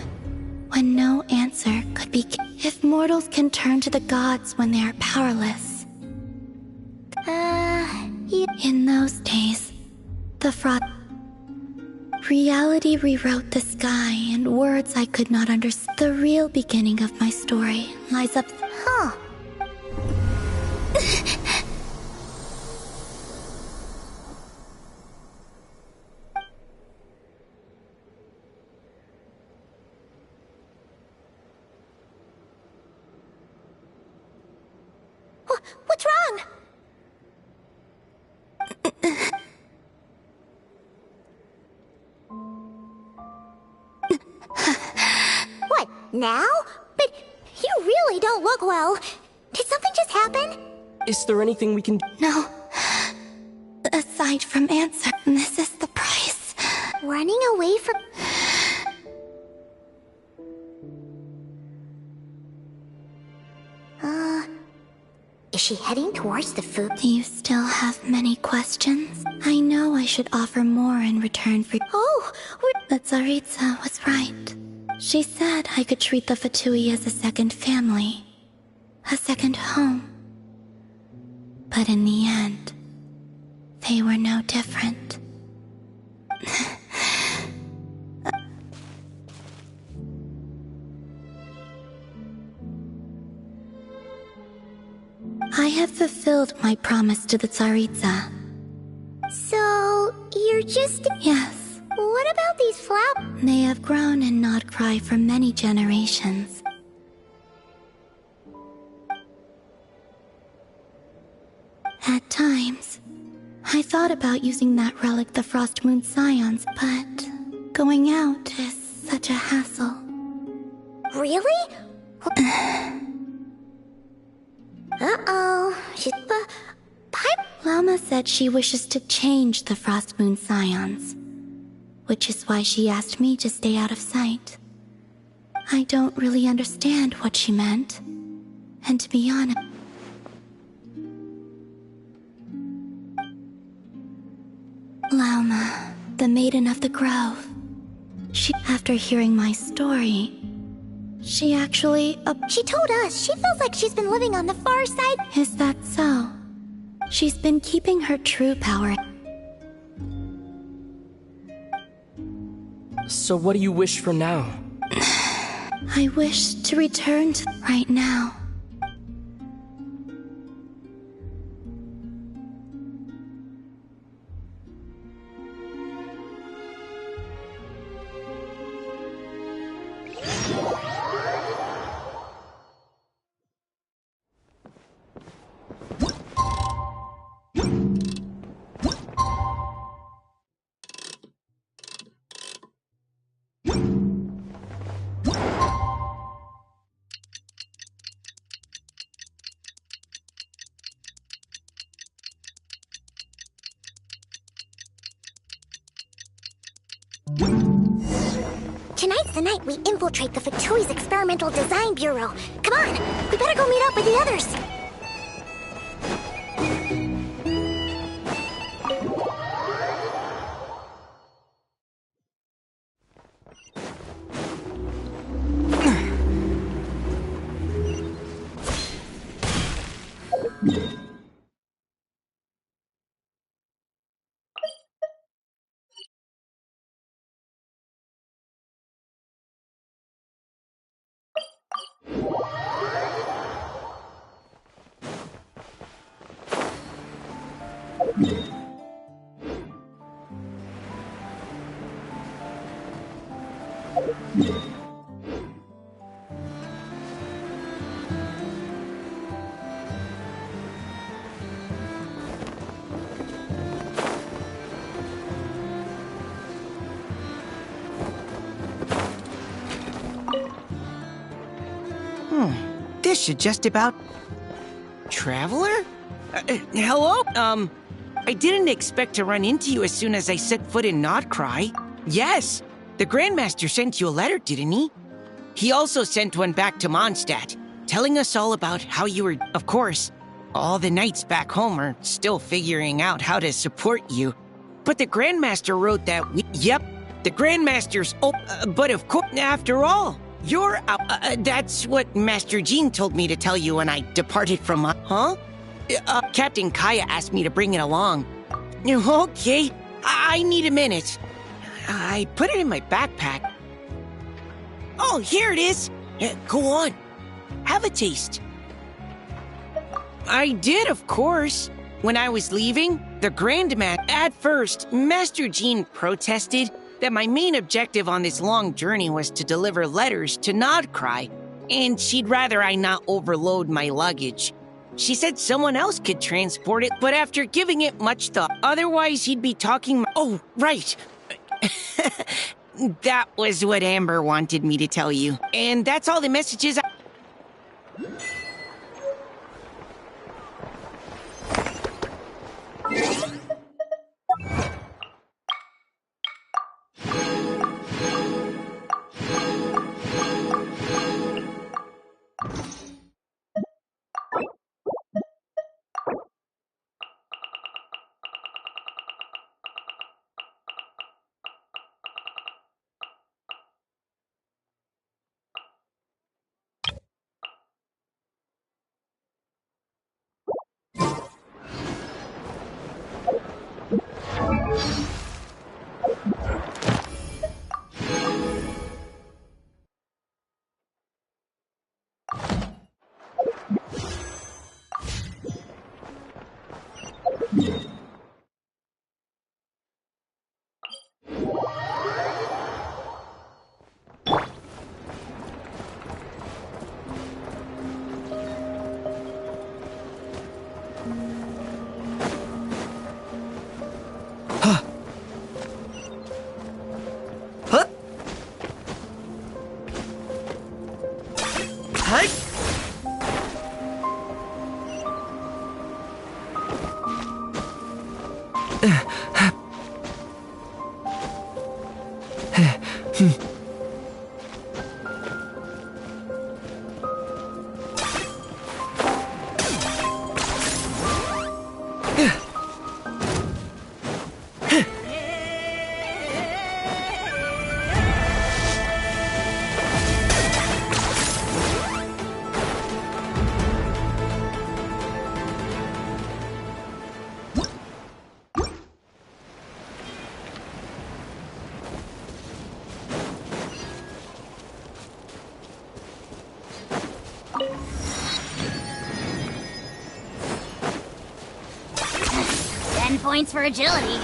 S2: when no answer could be if mortals can turn to the gods when they are powerless. In those days, the fraud... Reality rewrote the sky and words I could not understand. The real beginning of my story lies up... Huh. What's wrong? What, now? But you really don't look well. Did something just happen?
S6: Is there anything we can do?
S2: No. Aside from answer, this is the price. Running away from... Is she heading towards the food? Do you still have many questions? I know I should offer more in return for... Oh, the Tsaritsa was right. She said I could treat the Fatui as a second family, a second home. But in the end, they were no different. I have fulfilled my promise to the Tsaritsa. So, you're just... Yes. What about these flowers? They have grown in Nodcry for many generations. At times, I thought about using that relic the Frost Moon Scions, but going out is such a hassle. Really? Uh-oh. Lama said she wishes to change the Frost Moon Scions, which is why she asked me to stay out of sight. I don't really understand what she meant, and to be honest... Lauma, the Maiden of the Grove. After hearing my story, she actually... She told us she feels like she's been living on the far side. Is that so? She's been keeping her true power.
S6: So what do you wish for now?
S2: I wish to return to right now. Tonight's the night we infiltrate the Fatui's Experimental Design Bureau. Come on, we better go meet up with the others.
S20: This should just about... Traveler? Hello? I didn't expect to run into you as soon as I set foot in Nodcry. Yes, the Grandmaster sent you a letter, didn't he? He also sent one back to Mondstadt, telling us all about how you were... Of course, all the knights back home are still figuring out how to support you. But the Grandmaster wrote that we... Yep, the Grandmaster's... Oh, but of course, after all... You're that's what Master Jean told me to tell you when I departed from Huh? Captain Kaya asked me to bring it along. Okay, I need a minute. I put it in my backpack. Oh, here it is. Go on. Have a taste. I did, of course. When I was leaving, the Grandmaster... At first, Master Jean protested that my main objective on this long journey was to deliver letters to Nodcry, and she'd rather I not overload my luggage. She said someone else could transport it, but after giving it much thought, otherwise he'd be talking... Oh, right. That was what Amber wanted me to tell you. And that's all the messages I...
S2: Points for agility.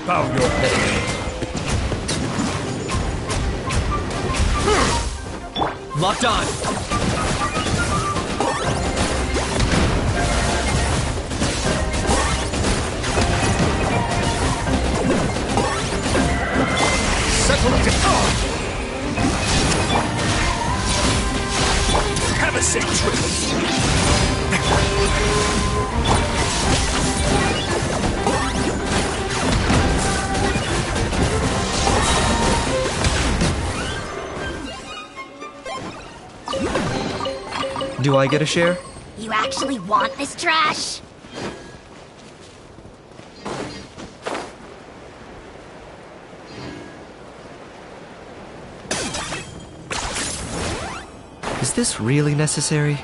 S15: Bow your head.
S4: Locked on!
S15: Settle it! Have a safe trip!
S4: Do I get a share?
S2: You actually want this trash?
S4: Is this really necessary?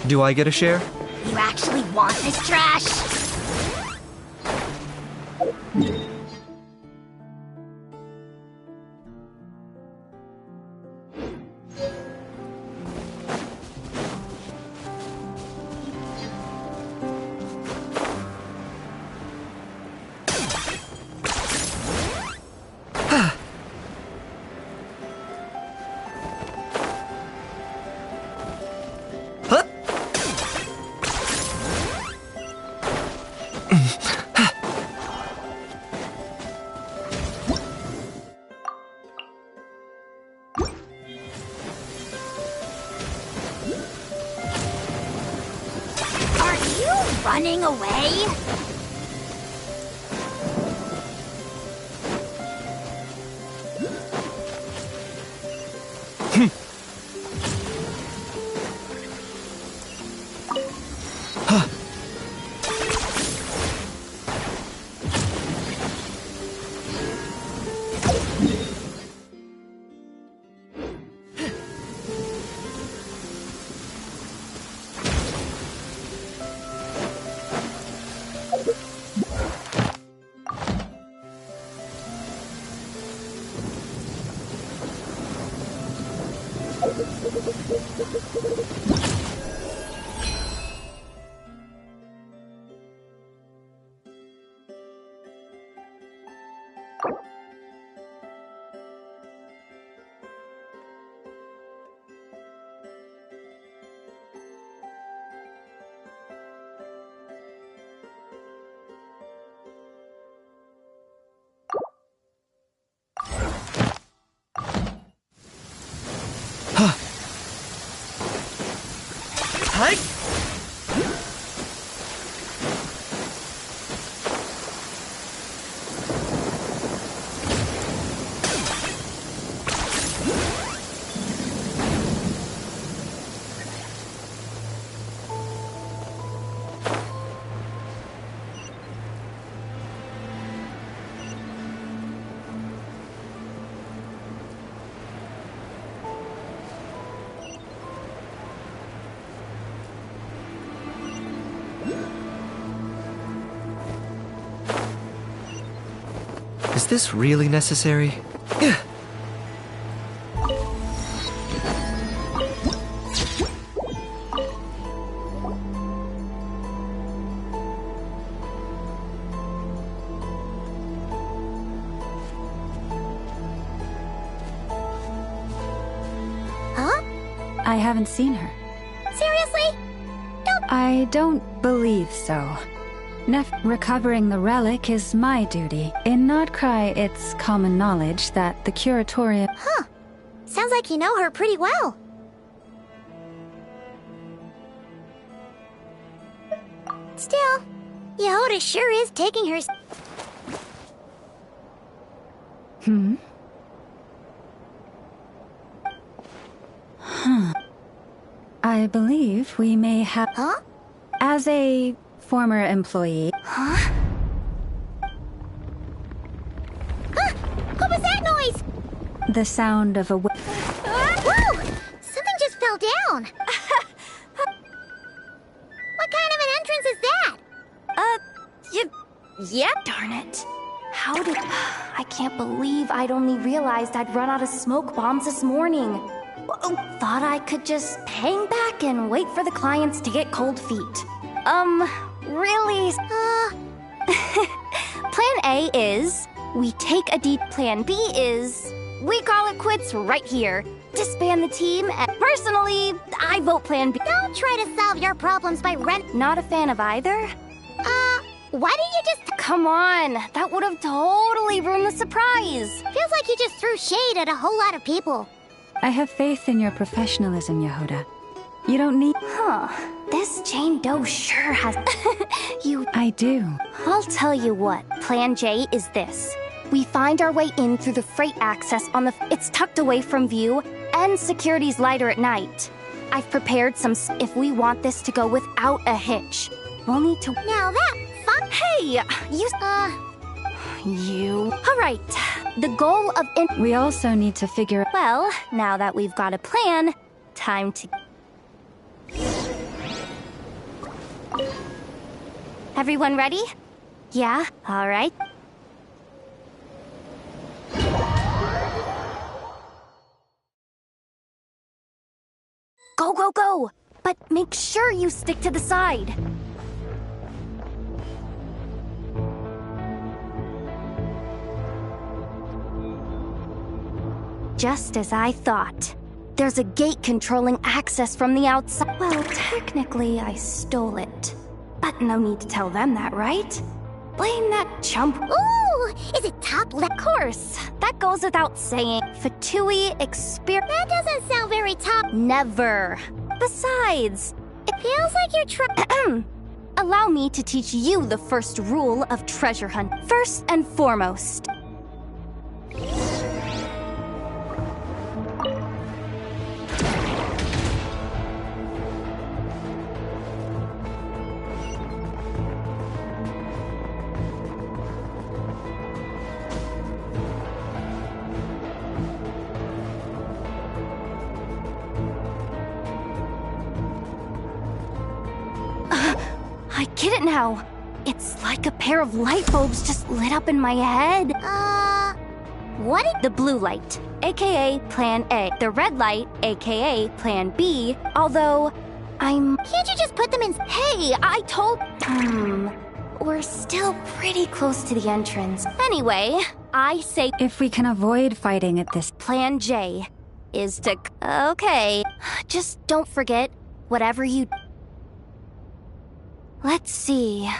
S4: Do I get a share?
S2: You actually want this trash? Running away?
S4: Is this really necessary?
S2: Huh?
S9: I haven't seen her.
S2: Seriously?
S9: I don't believe so. Recovering the relic is my duty. In Nodcry, it's common knowledge that the curatorium...
S2: Huh. Sounds like you know her pretty well. Still, Yehoda sure is taking her...
S9: Huh. I believe we may have...
S2: Huh?
S9: As a former employee...
S2: Huh? What was that noise?
S9: The sound of a...
S2: Whoa! Something just fell down. What kind of an entrance is that?
S16: Yeah, darn it. How did... I can't believe I'd only realized I'd run out of smoke bombs this morning. Thought I could just hang back and wait for the clients to get cold feet. Really? Plan A is... we take a deep. Plan B is... we call it quits right here. Disband the team, and personally, I vote Plan B.
S2: Don't try to solve your problems by
S16: Not a fan of either?
S2: Why didn't you just...
S16: Come on, that would have totally ruined the surprise.
S2: Feels like you just threw shade at a whole lot of people.
S9: I have faith in your professionalism, Yehoda. You don't need...
S16: Huh. This Jane Doe sure has...
S9: I do.
S16: I'll tell you what. Plan J is this. We find our way in through the freight access on the... It's tucked away from view, and security's lighter at night. I've prepared some... If we want this to go without a hitch, we'll need to...
S2: Now that...
S16: Hey! You... Alright. The goal of...
S9: We also need to figure...
S16: Well, now that we've got a plan, time to... Everyone ready? Yeah? Alright. Go, go, go! But make sure you stick to the side. Just as I thought. There's a gate controlling access from the outside. Well, technically, I stole it. But no need to tell them that, right? Blame that chump.
S2: Ooh! Is it top left?
S16: Of course. That goes without saying. Fatui experience.
S2: That doesn't sound very top.
S16: Never. Besides,
S2: it feels like you're trying...
S16: Allow me to teach you the first rule of treasure hunt. First and foremost. I get it now. It's like a pair of light bulbs just lit up in my head.
S2: What?
S16: The blue light, aka Plan A. The red light, aka Plan B, although I'm...
S2: Can't you just put them in...
S16: Hey, I told... We're still pretty close to the entrance. Anyway, I say...
S9: If we can avoid fighting at this...
S16: Plan J is to... Okay, just don't forget, whatever you... Let's see...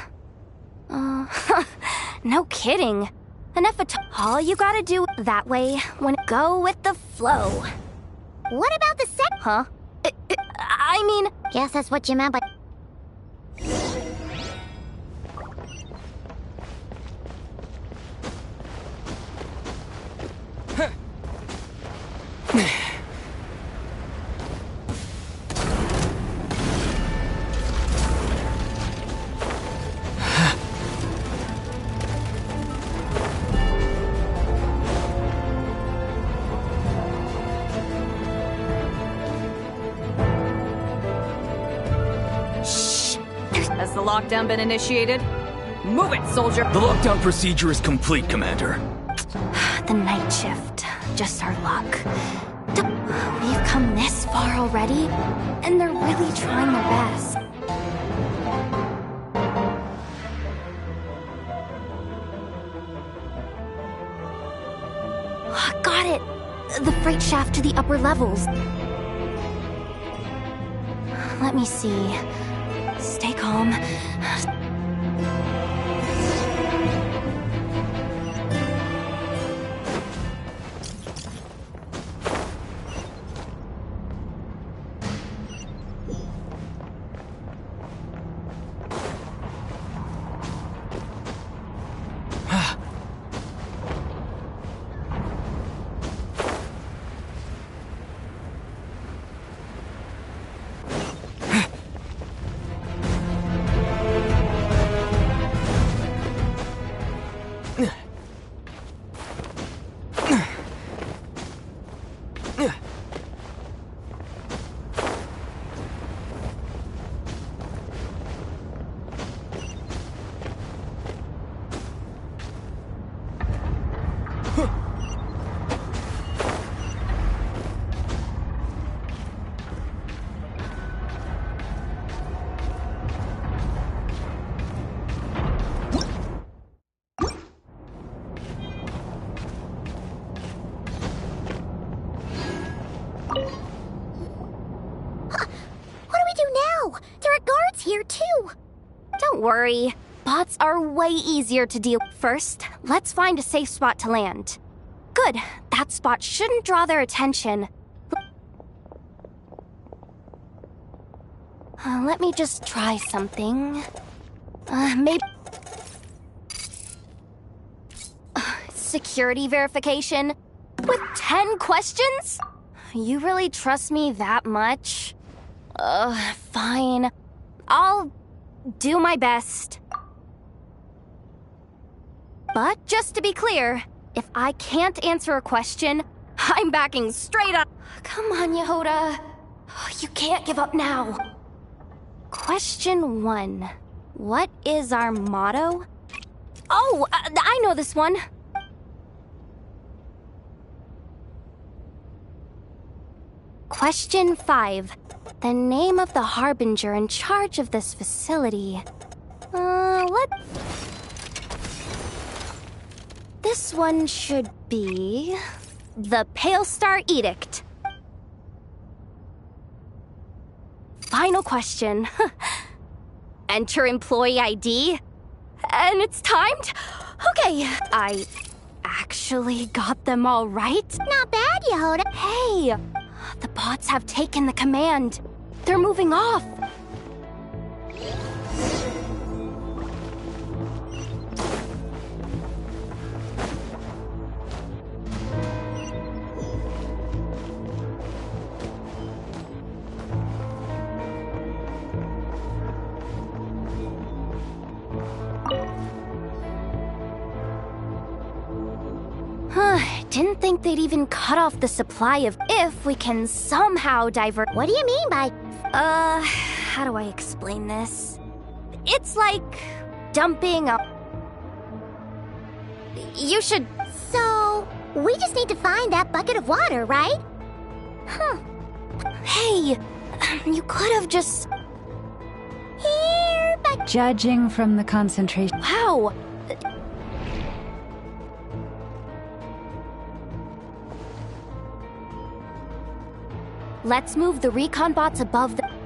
S16: no kidding. Enough of all you gotta do that way when go with the flow.
S2: What about the sec...
S16: Huh? I mean...
S2: Guess that's what you meant by...
S21: Has the lockdown been initiated? Move it, soldier!
S15: The lockdown procedure is complete, Commander.
S16: The night shift. Just our luck. We've come this far already, and they're really trying their best. Got it! The freight shaft to the upper levels. Let me see. Stay calm. Here too. Don't worry. Bots are way easier to deal with. First, let's find a safe spot to land. Good. That spot shouldn't draw their attention. Let me just try something. Maybe... security verification? With 10 questions? You really trust me that much? Fine. I'll do my best. But just to be clear, if I can't answer a question, I'm backing straight up. Come on, Yehoda. You can't give up now. Question 1. What is our motto? Oh, I know this one. Question 5. The name of the Harbinger in charge of this facility. This one should be... the Pale Star Edict. Final question. Enter employee ID. And it's timed? Okay, I actually got them all right.
S2: Not bad, Yehoda.
S16: Hey! The bots have taken the command. They're moving off. Didn't think they'd even cut off the supply of if we can somehow divert.
S2: What do you mean by...
S16: How do I explain this? It's like dumping a... You should...
S2: So, We just need to find that bucket of water, right? Huh.
S16: Hey, you could have just...
S2: Here, but...
S9: Judging from the concentration...
S16: Wow! Let's move the recon bots above the...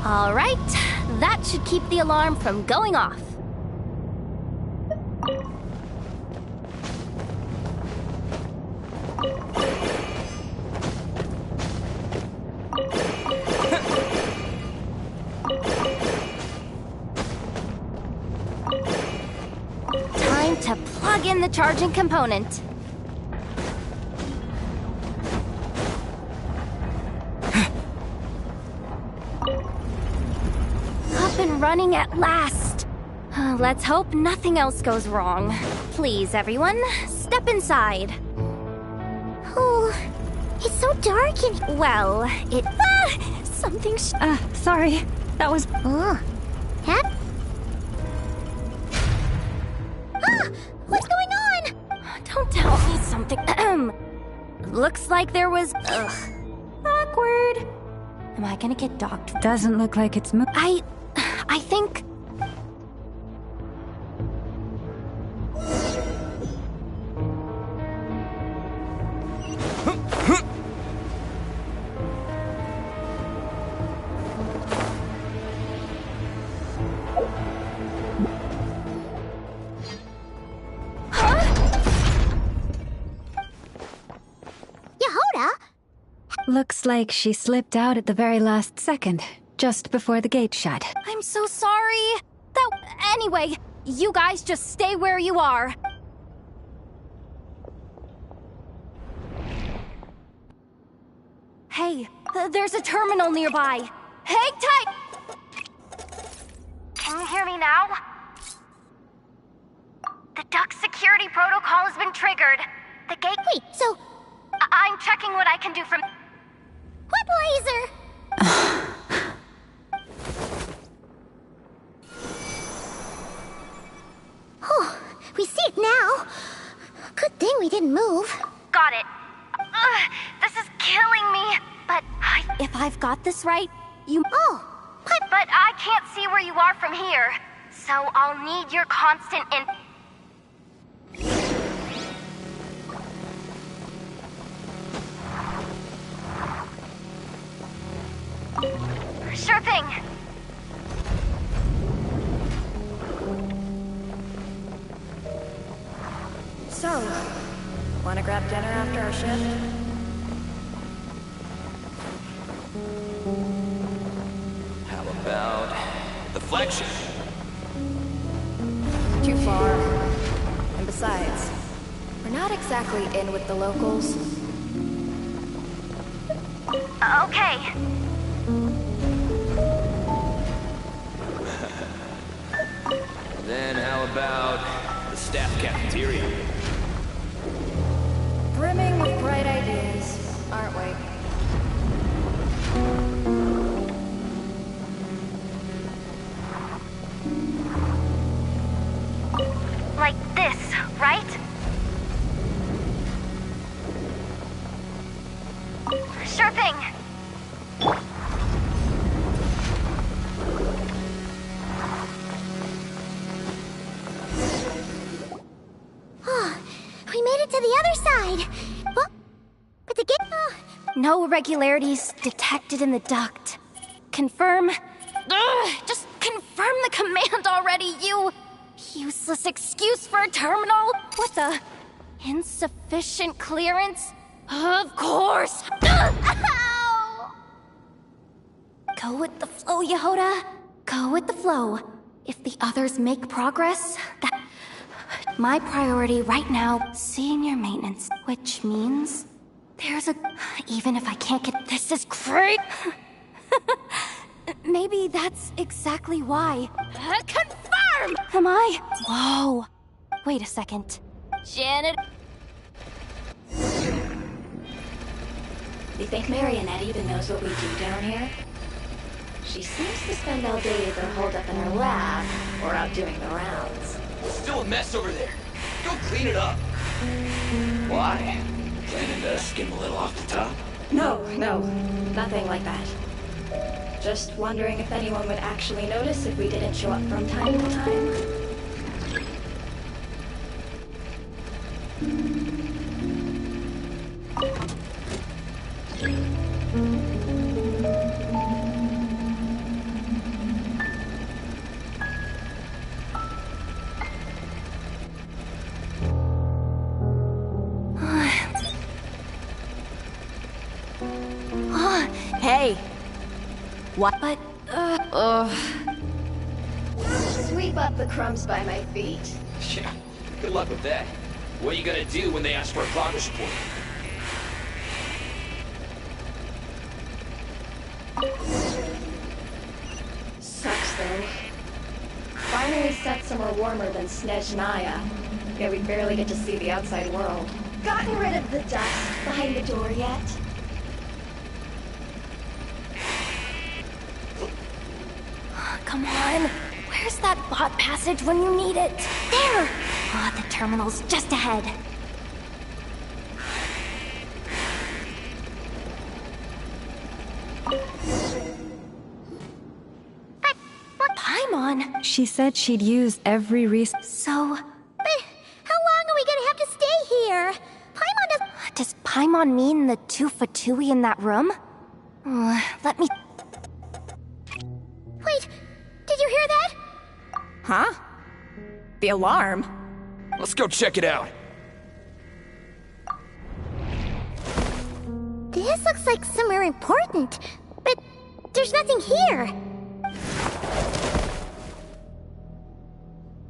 S16: All right, that should keep the alarm from going off. Time to plug in the charging component. Running at last. Let's hope nothing else goes wrong. Please, everyone, step inside.
S2: Oh, it's so dark in...
S16: Well, it... something
S9: sorry. That was...
S2: Huh? What's going on?
S16: Don't tell me something... Looks like there was... Awkward. Am I gonna get docked?
S9: Doesn't look like it's moving.
S16: I think...
S2: Yehoda?
S9: Looks like she slipped out at the very last second, just before the gate shut.
S16: I'm so sorry. Anyway, you guys just stay where you are. Hey, there's a terminal nearby. Hang tight! Can you hear me now? The duck security protocol has been triggered. The gate...
S2: Wait, so...
S16: I'm checking what I can do from...
S2: What laser? Oh, we see it now. Good thing we didn't move.
S16: Got it. This is killing me. But if I've got this right, you...
S2: Oh,
S16: but I can't see where you are from here. So I'll need your constant Sure thing.
S10: So, wanna grab dinner after our shift?
S15: How about the flagship?
S10: Too far. And besides, we're not exactly in with the locals.
S16: Okay.
S15: Then how about the staff cafeteria?
S10: Brimming with bright ideas, aren't we?
S16: Like this, right? Sure thing.
S2: We made it to the other side. But the gate...
S16: No irregularities detected in the duct. Confirm. Just confirm the command already, you... Useless excuse for a terminal? What the... Insufficient clearance? Of course! Ow! Go with the flow, Yehoda. Go with the flow. If the others make progress, that... My priority right now, senior maintenance, which means there's a... Even if I can't get... This is great! Maybe that's exactly why. Confirm! Am I? Whoa. Wait a second. Janet...
S10: You think Marionette even knows what we do down here? She seems to spend all day either holed up in her lab or out doing the rounds.
S15: Still a mess over there. Go clean it up. Why? Planning to skim a little off the top?
S10: No, nothing like that. Just wondering if anyone would actually notice if we didn't show up from time to time.
S16: Hey! What? But,
S10: Sweep up the crumbs by my feet.
S15: Yeah, good luck with that. What are you gonna do when they ask for a progress report?
S10: Sucks though. Finally set somewhere warmer than Snezhnaya. Yet we barely get to see the outside world. Gotten rid of the dust behind the door yet?
S16: Come on. Where's that bot passage when you need it? There! Oh, the terminal's just ahead. Paimon!
S9: She said she'd use every resource.
S16: So...
S2: How long are we gonna have to stay here? Paimon
S16: Does Paimon mean the two Fatui in that room? Let me...
S2: Wait, did you hear that?
S21: Huh? The alarm?
S15: Let's go check it out.
S2: This looks like somewhere important, but there's nothing here.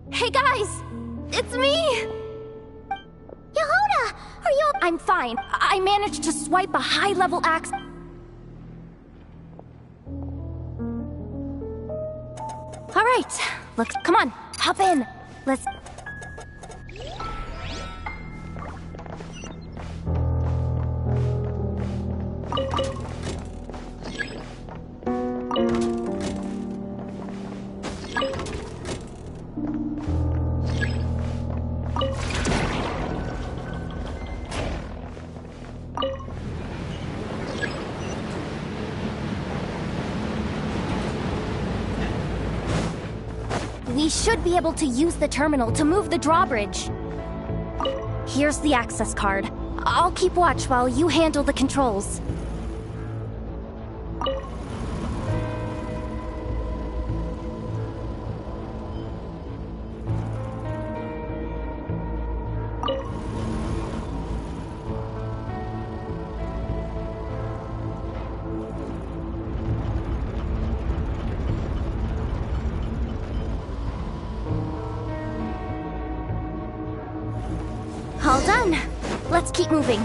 S16: Hey guys! It's me!
S2: Yehuda! Are you...
S16: I'm fine. I managed to swipe a high-level axe... Alright, look, come on, hop in. Let's... We should be able to use the terminal to move the drawbridge. Here's the access card. I'll keep watch while you handle the controls. All done. Let's keep moving.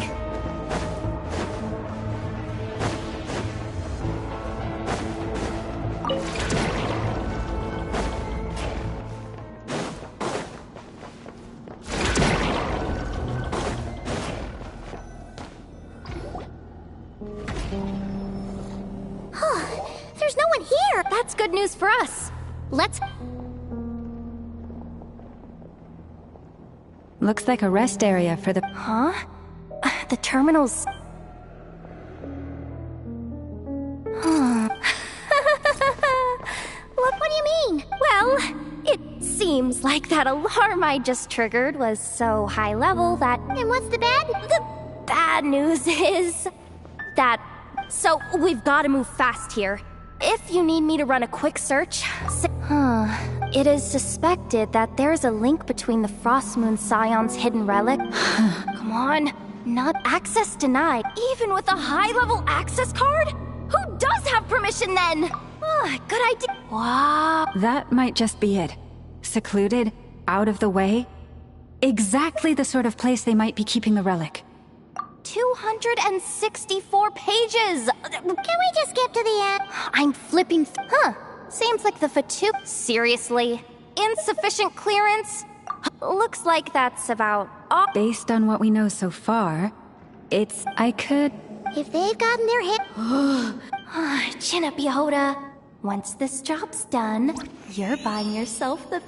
S2: There's no one here!
S16: That's good news for us. Let's...
S9: Looks like a rest area for the...
S16: Huh? The terminal's...
S2: What do you mean?
S16: Well, it seems like that alarm I just triggered was so high level that...
S2: And what's the bad?
S16: The bad news is... that... So, we've gotta move fast here. If you need me to run a quick search... It is suspected that there's a link between the Frostmoon Scion's hidden relic... Come on. Not access denied. Even with a high-level access card? Who does have permission then? Good idea. Wow.
S9: That might just be it. Secluded, out of the way. Exactly the sort of place they might be keeping the relic.
S16: 264 pages!
S2: Can we just skip to the end?
S16: I'm flipping seems like the Fatu... Seriously? Insufficient clearance? Looks like that's about all...
S9: Based on what we know so far, I could...
S2: If they've gotten their hit...
S16: Chin up, Yehoda. Once this job's done, you're buying yourself the...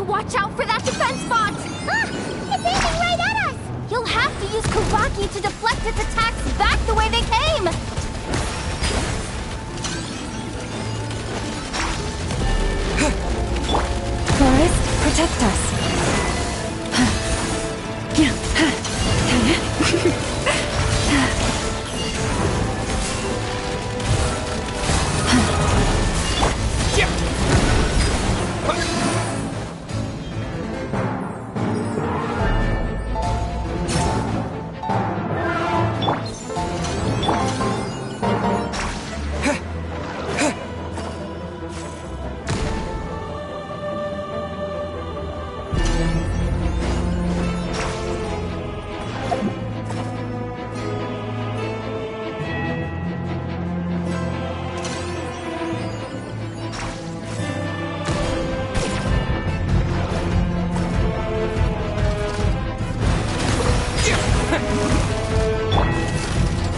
S16: Watch out for that defense bot!
S2: It's aiming right at us!
S16: You'll have to use Kubaki to deflect its attacks back the way they came!
S9: Forest, protect us.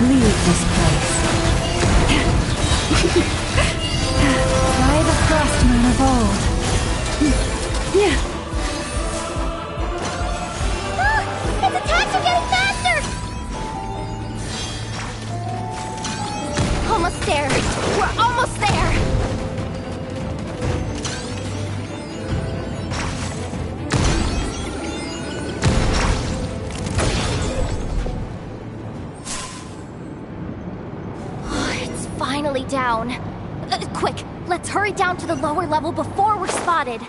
S9: Leave this place. By the frost moon of old.
S2: Its attacks are getting faster!
S16: Almost there! We're almost there! Finally down. Quick, let's hurry down to the lower level before we're spotted.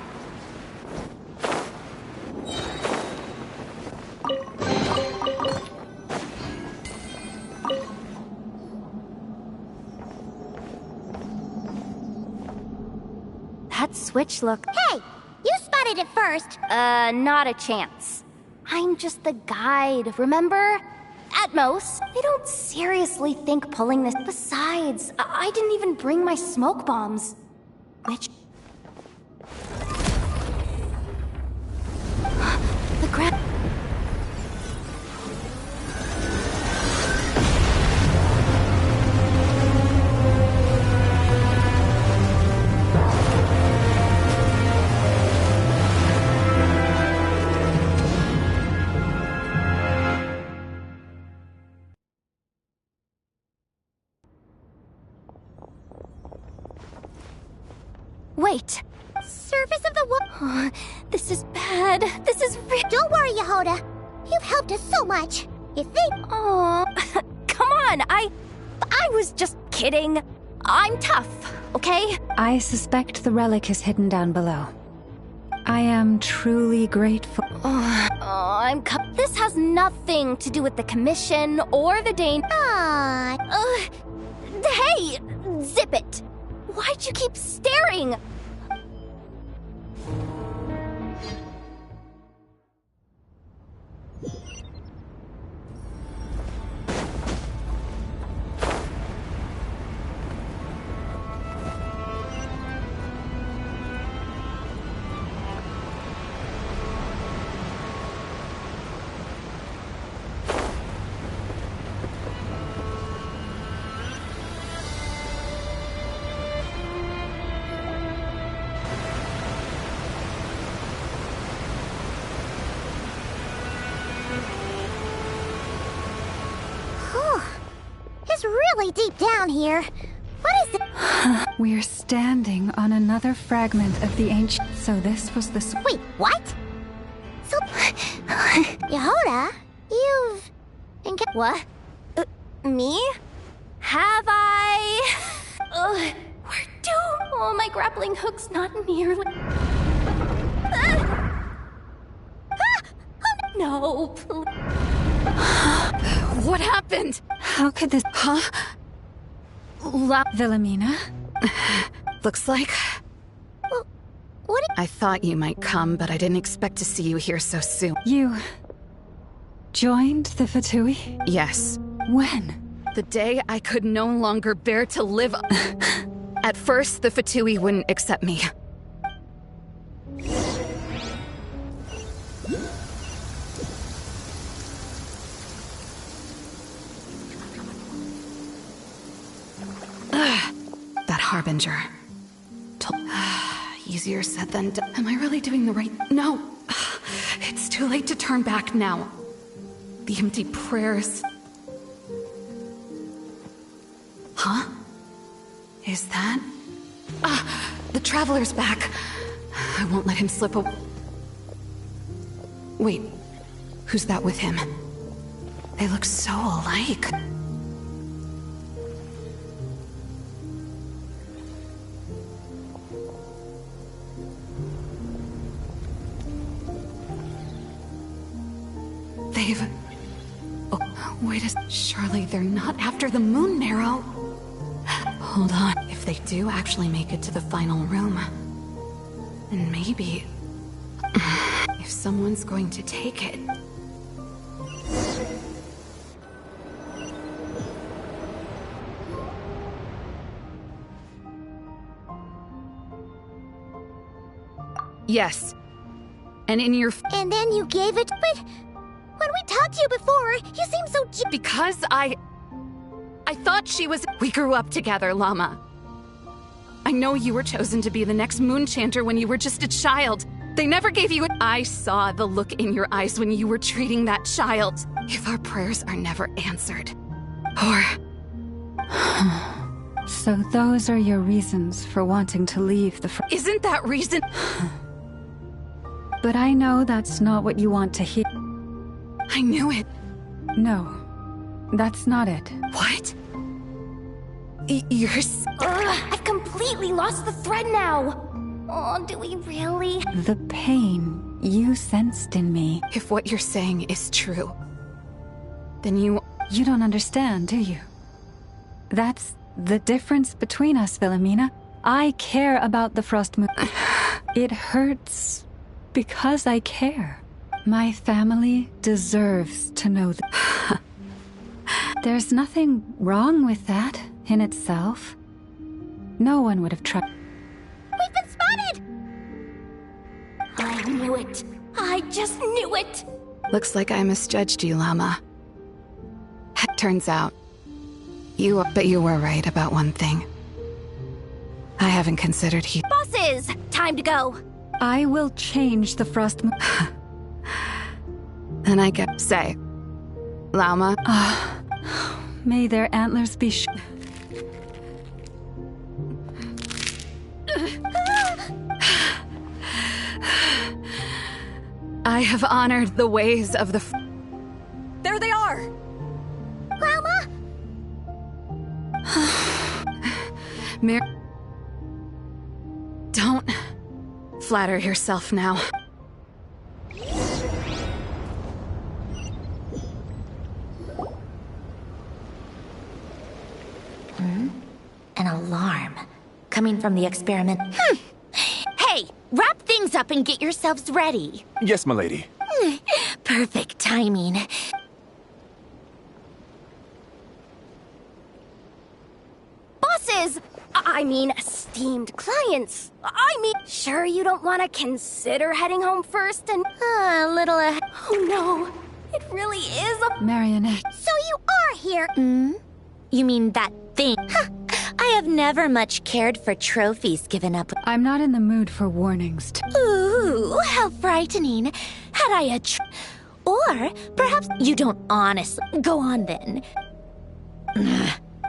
S16: That switch look...
S2: Hey! You spotted it first!
S16: Not a chance. I'm just the guide, remember? At most, they don't seriously think pulling this. Besides, I didn't even bring my smoke bombs. Which... The ground... Wait!
S2: Surface of the
S16: wall. This is bad. This is real.
S2: Don't worry, Yehoda. You've helped us so much. If they...
S16: Oh, come on. I was just kidding. I'm tough, okay?
S9: I suspect the relic is hidden down below. I am truly grateful.
S16: This has nothing to do with the commission or the Dane. Hey! Zip it! Why'd you keep staring?
S2: It's really deep down here. What is it?
S9: We're standing on another fragment of the ancient... So this was the...
S2: Wait, what? So... Yehoda, you've...
S16: What? Me? Have I... We're doomed. Oh, my grappling hook's not nearly. No, please.
S11: What happened?
S9: How could this...
S11: Huh?
S9: Wilhelmina?
S11: Looks like...
S2: What?
S11: I thought you might come, but I didn't expect to see you here so soon.
S9: You... joined the Fatui?
S11: Yes.
S9: When?
S11: The day I could no longer bear to live... At first, the Fatui wouldn't accept me. That Harbinger. Easier said than done. Am I really doing the right... No! It's too late to turn back now. The empty prayers... Huh? Is that... the Traveler's back. I won't let him slip away. Wait, who's that with him? They look so alike. They've... Oh, wait a... Surely they're not after the Moon Marrow. Hold on. If they do actually make it to the final room, then maybe... If someone's going to take it... Yes. And in your...
S2: And then you gave it... But... When we talked to you before, you seemed so...
S11: Because I thought she was... We grew up together, Llama. I know you were chosen to be the next Moonchanter when you were just a child. They never gave you... I saw the look in your eyes when you were treating that child. If our prayers are never answered... Or...
S9: So those are your reasons for wanting to leave the...
S11: Isn't that reason...
S9: But I know that's not what you want to hear.
S11: I knew it.
S9: No, that's not it.
S11: What? You're...
S16: I've completely lost the thread now. Oh, do we really?
S9: The pain you sensed in me.
S11: If what you're saying is true, then you...
S9: You don't understand, do you? That's the difference between us, Wilhelmina. I care about the Frost Moon. It hurts because I care. My family deserves to know that. There's nothing wrong with that in itself. No one would have tried.
S2: We've been spotted!
S16: I knew it. I just knew it.
S11: Looks like I misjudged you, Llama. Turns out, but you were right about one thing. I haven't considered he...
S16: Bosses! Time to go.
S9: I will change the Frost Moon.
S11: Then I get... Say, Llama...
S9: May their antlers be
S11: I have honored the ways of the...
S16: There they are!
S2: Llama?
S11: Don't flatter yourself now.
S3: An alarm. Coming from the experiment. Hey, wrap things up and get yourselves ready.
S8: Yes, milady.
S3: Perfect timing.
S16: Bosses! I mean, esteemed clients. I mean, sure you don't want to consider heading home first and...
S2: A little...
S16: Oh no, it really is a...
S9: Marionette.
S2: So you are here!
S3: You mean that thing? I have never much cared for trophies given up.
S9: I'm not in the mood for warnings.
S3: Ooh, how frightening. Had I or perhaps you don't honestly... Go on then.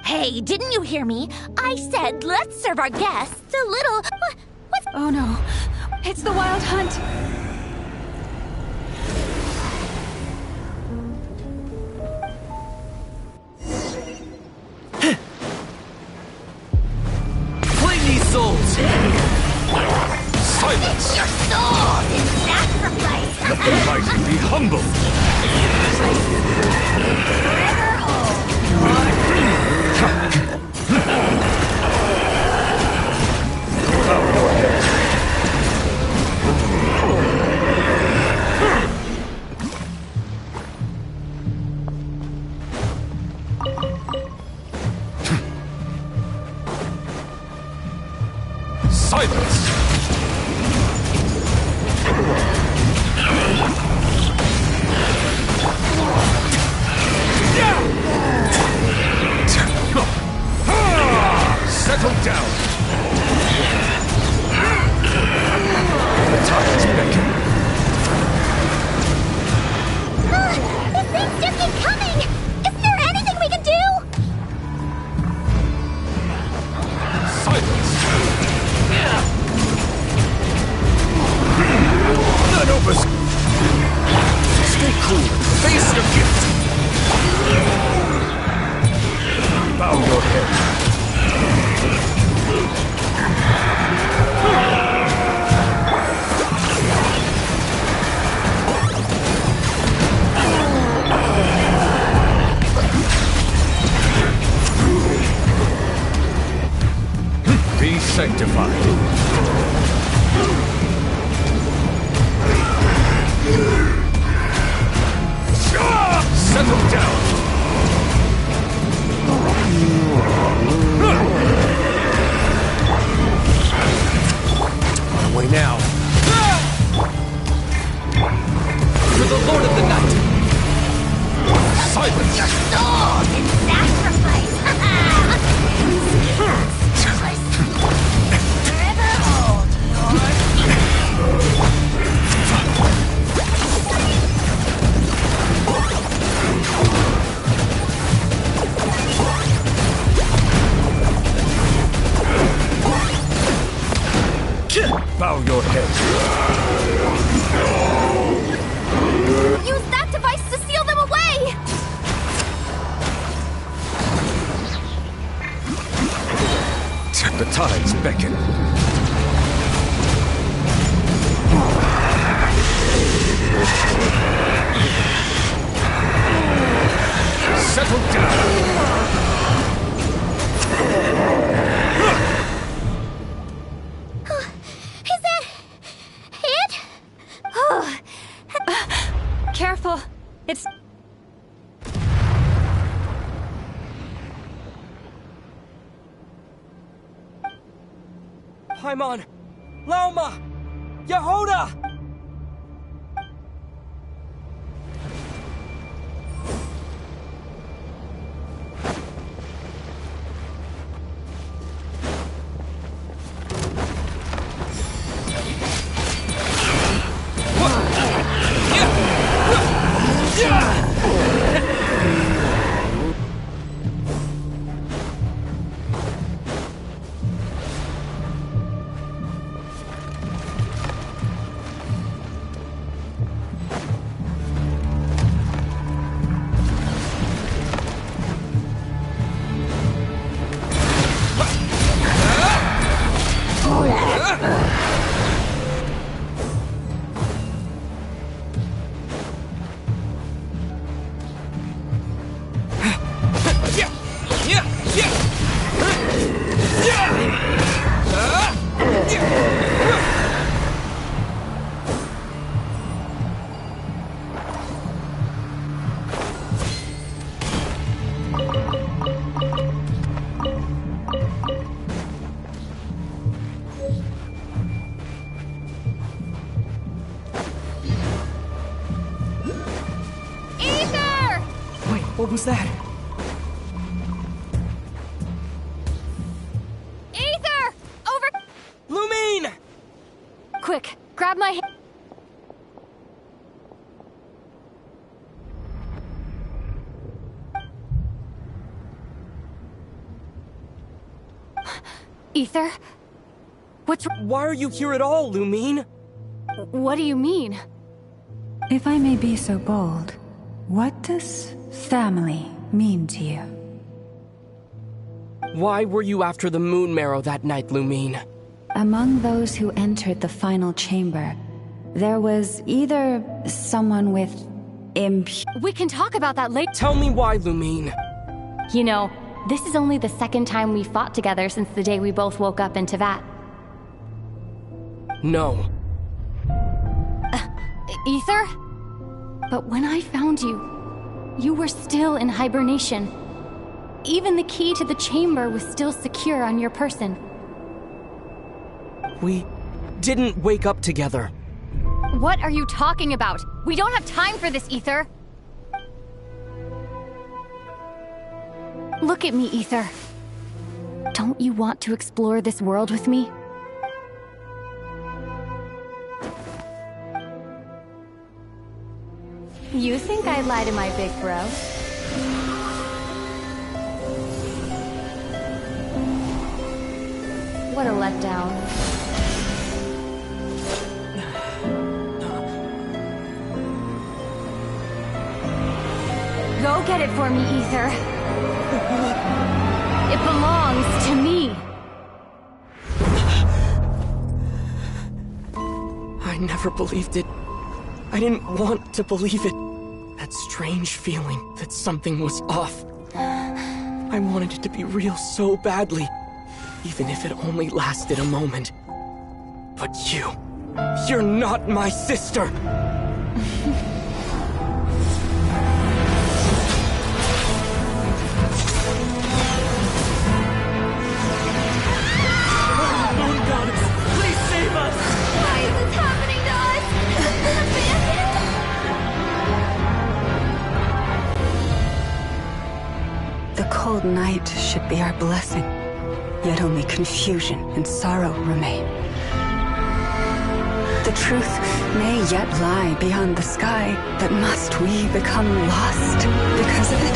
S3: Hey, didn't you hear me? I said let's serve our guests a little... What's...
S9: Oh no, it's the Wild Hunt!
S12: Rumble! Silence! Settle down! The tide's beckon.
S2: These things just keep coming! Isn't there anything we can do?
S12: Silence! None of us! Stay cool. Face your gift! Bow your head. Be sanctified. Settle down. Away now. To the Lord of the Night. Silence.
S2: Your soul in sacrifice! Forever hold your
S12: Bow your head.
S2: Use that device to seal them away!
S12: The tides beckon. Settle down.
S2: Is that it?
S16: Careful. It's...
S6: Paimon! Lauma! Yehoda! What was that?
S16: Aether! Over...
S6: Lumine!
S16: Quick, grab my hand. Aether?
S6: Why are you here at all, Lumine?
S16: What do you mean?
S9: If I may be so bold, what does family mean to you?
S6: Why were you after the Moon Marrow that night, Lumine?
S9: Among those who entered the final chamber, there was either someone with
S16: We can talk about that later.
S6: Tell me why, Lumine.
S16: You know, this is only the second time we fought together since the day we both woke up in Teyvat.
S6: No.
S16: Ether? But when I found you, you were still in hibernation. Even the key to the chamber was still secure on your person.
S6: We didn't wake up together.
S16: What are you talking about? We don't have time for this, Ether. Look at me, Ether. Don't you want to explore this world with me? You think I'd lie to my big bro? What a letdown. Go get it for me, Ether. It belongs to me.
S6: I never believed it. I didn't want to believe it. That strange feeling that something was off. I wanted it to be real so badly, even if it only lasted a moment. But you're not my sister!
S15: Moon Goddess, please save us!
S2: Why is this happening to us?
S9: The cold night should be our blessing, yet only confusion and sorrow remain. The truth may yet lie beyond the sky, but must we become lost because of it?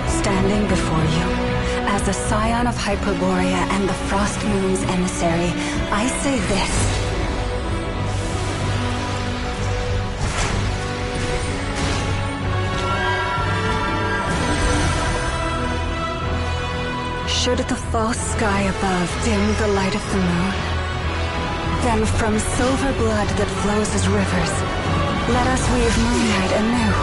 S9: Standing before you, as a scion of Hyperborea and the Frost Moon's emissary, I say this. Should the false sky above dim the light of the moon, then from silver blood that flows as rivers, let us weave moonlight anew.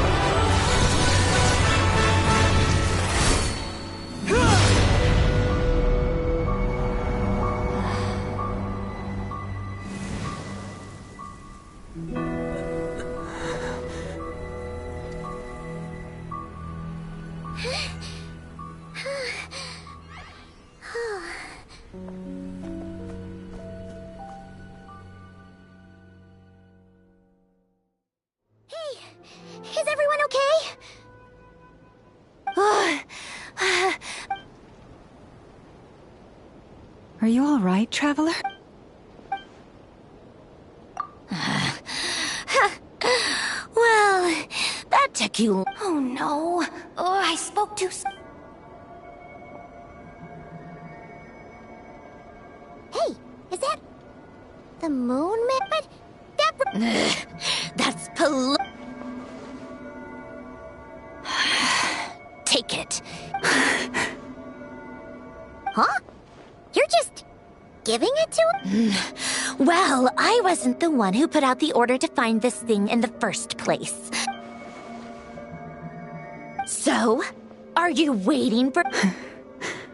S2: Is everyone okay?
S9: Are you all right, traveler?
S3: Well, that took you... Oh no. Oh, I spoke too...
S2: Hey, is that... the moon man? But that...
S3: That's Take it.
S2: Huh? You're just... giving it to him?
S3: Well, I wasn't the one who put out the order to find this thing in the first place. So, are you waiting for...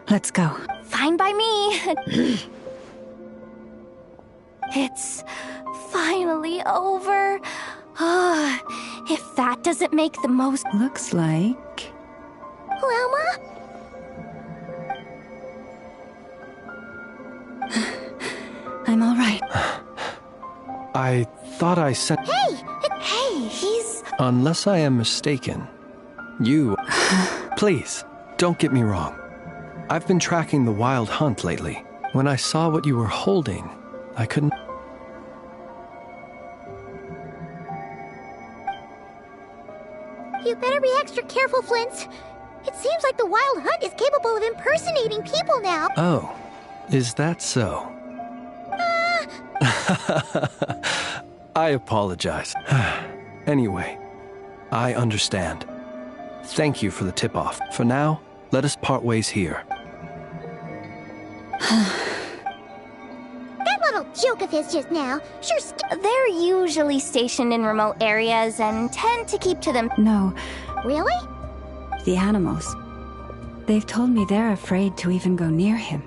S9: Let's go.
S16: Fine by me. It's finally over. If that doesn't make the most...
S9: Looks like...
S2: Loma?
S9: I'm all right.
S7: I thought I sent...
S2: Hey, he's...
S7: Unless I am mistaken, you... Please, don't get me wrong. I've been tracking the wild hunt lately. When I saw what you were holding, I couldn't...
S2: You better be extra careful, Flint. It seems like the Wild Hunt is capable of impersonating people now.
S7: Oh, is that so? I apologize. Anyway, I understand. Thank you for the tip-off. For now, let us part ways here.
S2: That little spoke of his just now. Sure,
S16: They're usually stationed in remote areas and tend to keep to them.
S9: No.
S2: Really?
S9: The animals. They've told me they're afraid to even go near him.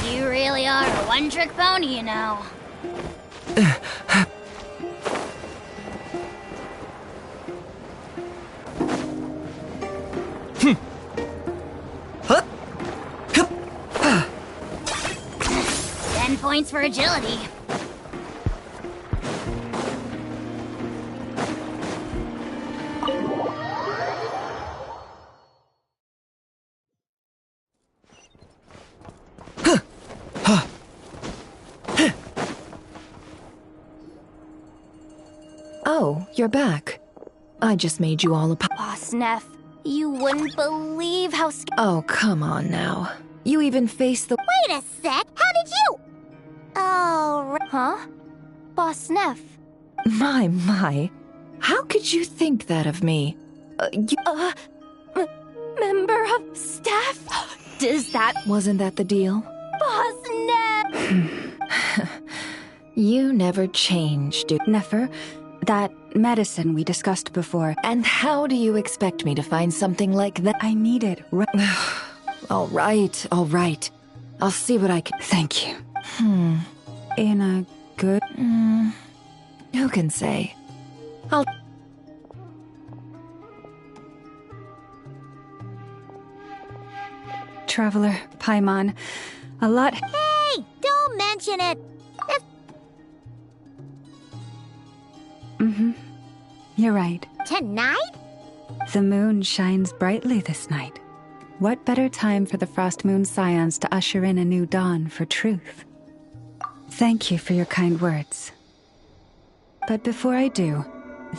S2: You really are a one-trick pony, you know. Points for agility.
S19: Oh, you're back. I just made you all a
S16: Boss Neff, you wouldn't believe how
S19: Oh, come on now. You even faced the-
S2: Wait a sec, how did you? Oh,
S16: huh? Boss Neff.
S19: My. How could you think that of me?
S16: Member of staff? Does that...
S19: Wasn't that the deal?
S16: Boss Neff!
S19: You never change, do
S9: Nefer, that medicine we discussed before.
S19: And how do you expect me to find something like that?
S9: I need it.
S19: All right. I'll see what I can...
S9: Thank you. In a good...
S19: Who can say? I'll...
S9: Traveler, Paimon, a lot...
S2: Hey! Don't mention it!
S9: You're right.
S2: Tonight?
S9: The moon shines brightly this night. What better time for the Frost Moon Scions to usher in a new dawn for truth? Thank you for your kind words. But before I do,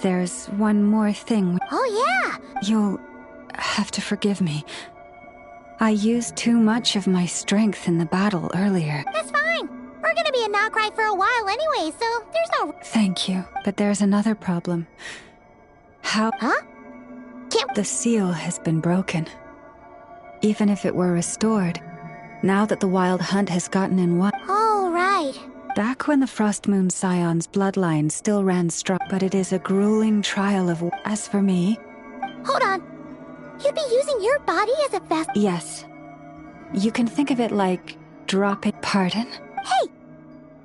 S9: there's one more thing.
S2: Oh, yeah!
S9: You'll have to forgive me. I used too much of my strength in the battle earlier.
S2: That's fine. We're gonna be in Nocry for a while anyway, so there's no...
S9: Thank you, but there's another problem. How...
S2: Huh?
S9: The seal has been broken. Even if it were restored, now that the Wild Hunt has gotten in one...
S2: Oh, right.
S9: Back when the Frost Moon Scion's bloodline still ran strong, but it is a grueling trial of... As for me...
S2: Hold on. You'd be using your body as a vessel?
S9: Yes. You can think of it like dropping... Pardon?
S2: Hey!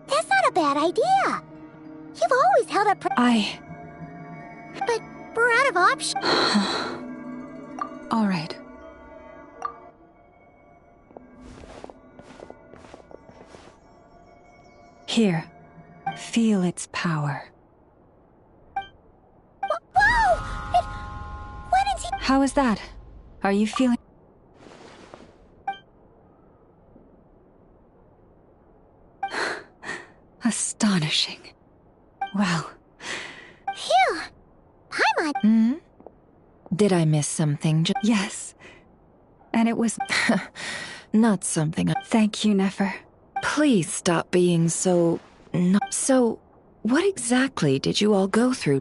S2: That's not a bad idea. You've always held up... But we're out of options.
S9: All right. Here, feel its power.
S2: Whoa! When is he?
S9: How is that? Are you feeling... Astonishing. Well...
S2: Phew! Paimon!
S19: Did I miss something?
S9: Yes. And it was...
S19: Not something...
S9: Thank you, Nefer.
S19: Please stop being so... So, what exactly did you all go through?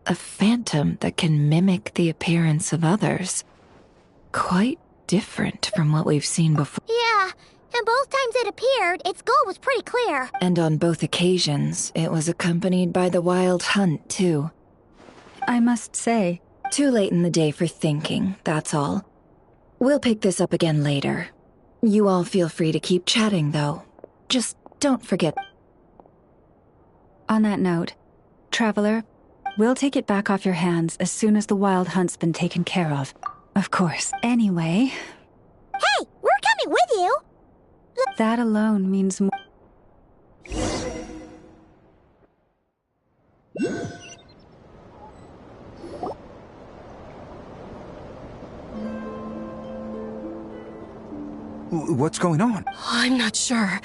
S19: A phantom that can mimic the appearance of others. Quite different from what we've seen before.
S2: Yeah, and both times it appeared, its goal was pretty clear.
S19: And on both occasions, it was accompanied by the wild hunt, too.
S9: I must say...
S19: Too late in the day for thinking, that's all. We'll pick this up again later. You all feel free to keep chatting, though. Just don't forget...
S9: On that note, Traveler, we'll take it back off your hands as soon as the wild hunt's been taken care of. Of course. Anyway...
S2: Hey, we're coming with you!
S9: That alone means more...
S8: What's going on?
S13: I'm not sure.